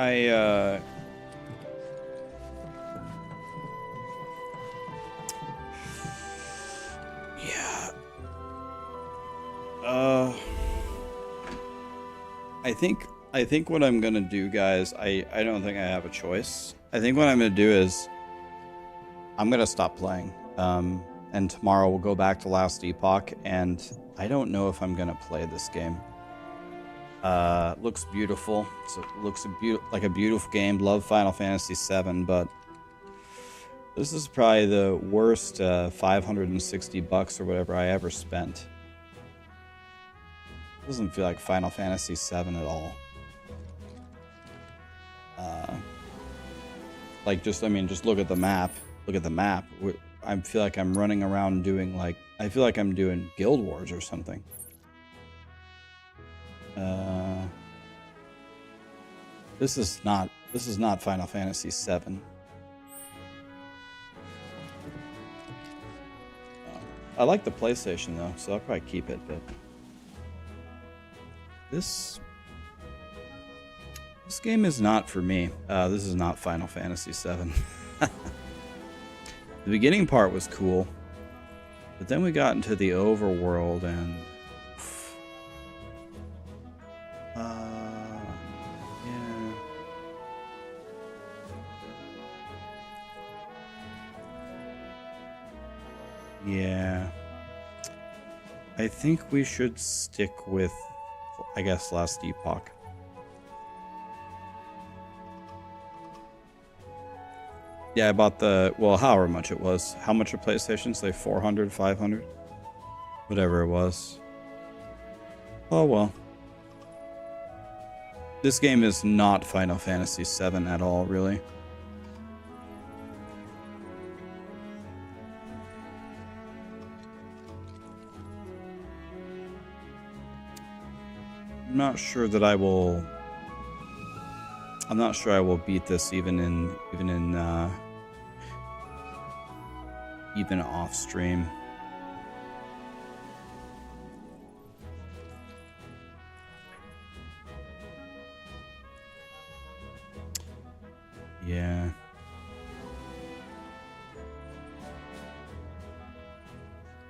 Speaker 2: I think what I'm gonna do, guys, I don't think I have a choice. I think what I'm gonna do is I'm gonna stop playing. And tomorrow we'll go back to Last Epoch, and I don't know if I'm gonna play this game. Looks beautiful. So it looks like a beautiful game. Love Final Fantasy VII, but this is probably the worst $560 or whatever I ever spent. Doesn't feel like Final Fantasy VII at all. Like, just look at the map. Look at the map. I feel like I'm running around doing, like, I feel like I'm doing Guild Wars or something. This is not Final Fantasy VII. I like the PlayStation though, so I'll probably keep it, but this game is not for me. This is not Final Fantasy VII. The beginning part was cool, but then we got into the overworld and yeah. I think we should stick with, I guess, Last Epoch. Yeah, I bought the, well, however much it was. How much a PlayStation? Say 400, 500? Whatever it was. Oh, well. This game is not Final Fantasy VII at all, really. I'm not sure that I will... I'm not sure I will beat this even off stream.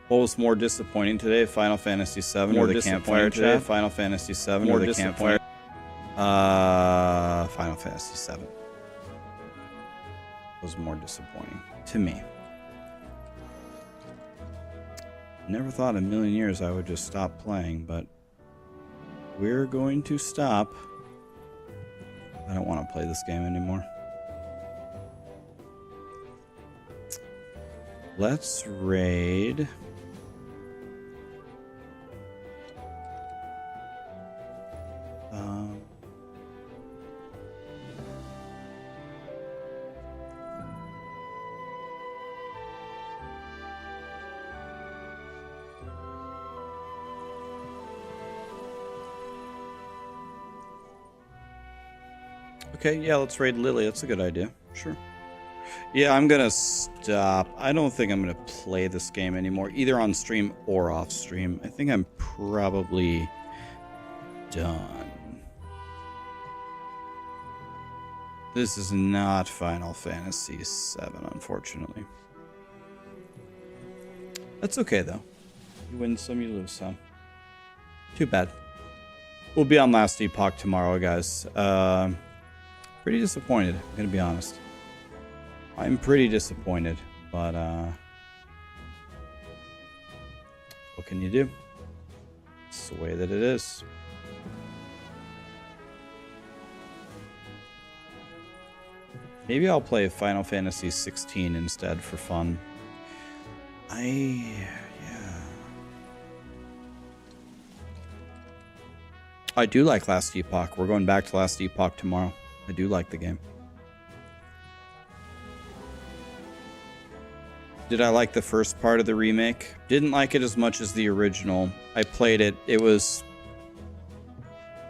Speaker 2: What was more disappointing today? Final Fantasy VII or the campfire today? Final Fantasy VII or the campfire? Final Fantasy VII was more disappointing to me. Never thought in a million years I would just stop playing, but we're going to stop. I don't want to play this game anymore. Let's raid. Okay, yeah, let's raid Lily. That's a good idea. Sure. Yeah, I'm gonna stop. I don't think I'm gonna play this game anymore, either on stream or off stream. I think I'm probably done. This is not Final Fantasy VII, unfortunately. That's okay, though. You win some, you lose some. Too bad. We'll be on Last Epoch tomorrow, guys. Pretty disappointed, I'm gonna be honest. I'm pretty disappointed, but what can you do? It's the way that it is. Maybe I'll play Final Fantasy 16 instead for fun. I do like Last Epoch. We're going back to Last Epoch tomorrow. I do like the game. Did I like the first part of the remake? Didn't like it as much as the original. I played it. It was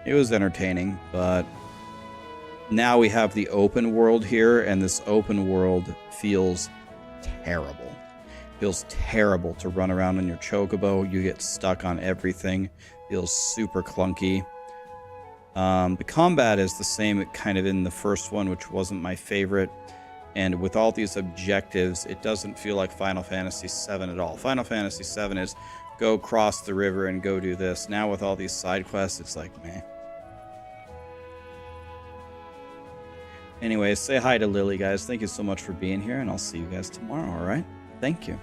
Speaker 2: entertaining, but now we have the open world here, and this open world feels terrible. Feels terrible to run around on your chocobo. You get stuck on everything. Feels super clunky. The combat is the same kind of in the first one, which wasn't my favorite. And with all these objectives, it doesn't feel like Final Fantasy VII at all. Final Fantasy VII is go cross the river and go do this. Now with all these side quests, it's like, meh. Anyways, say hi to Lily, guys. Thank you so much for being here, and I'll see you guys tomorrow, all right? Thank you.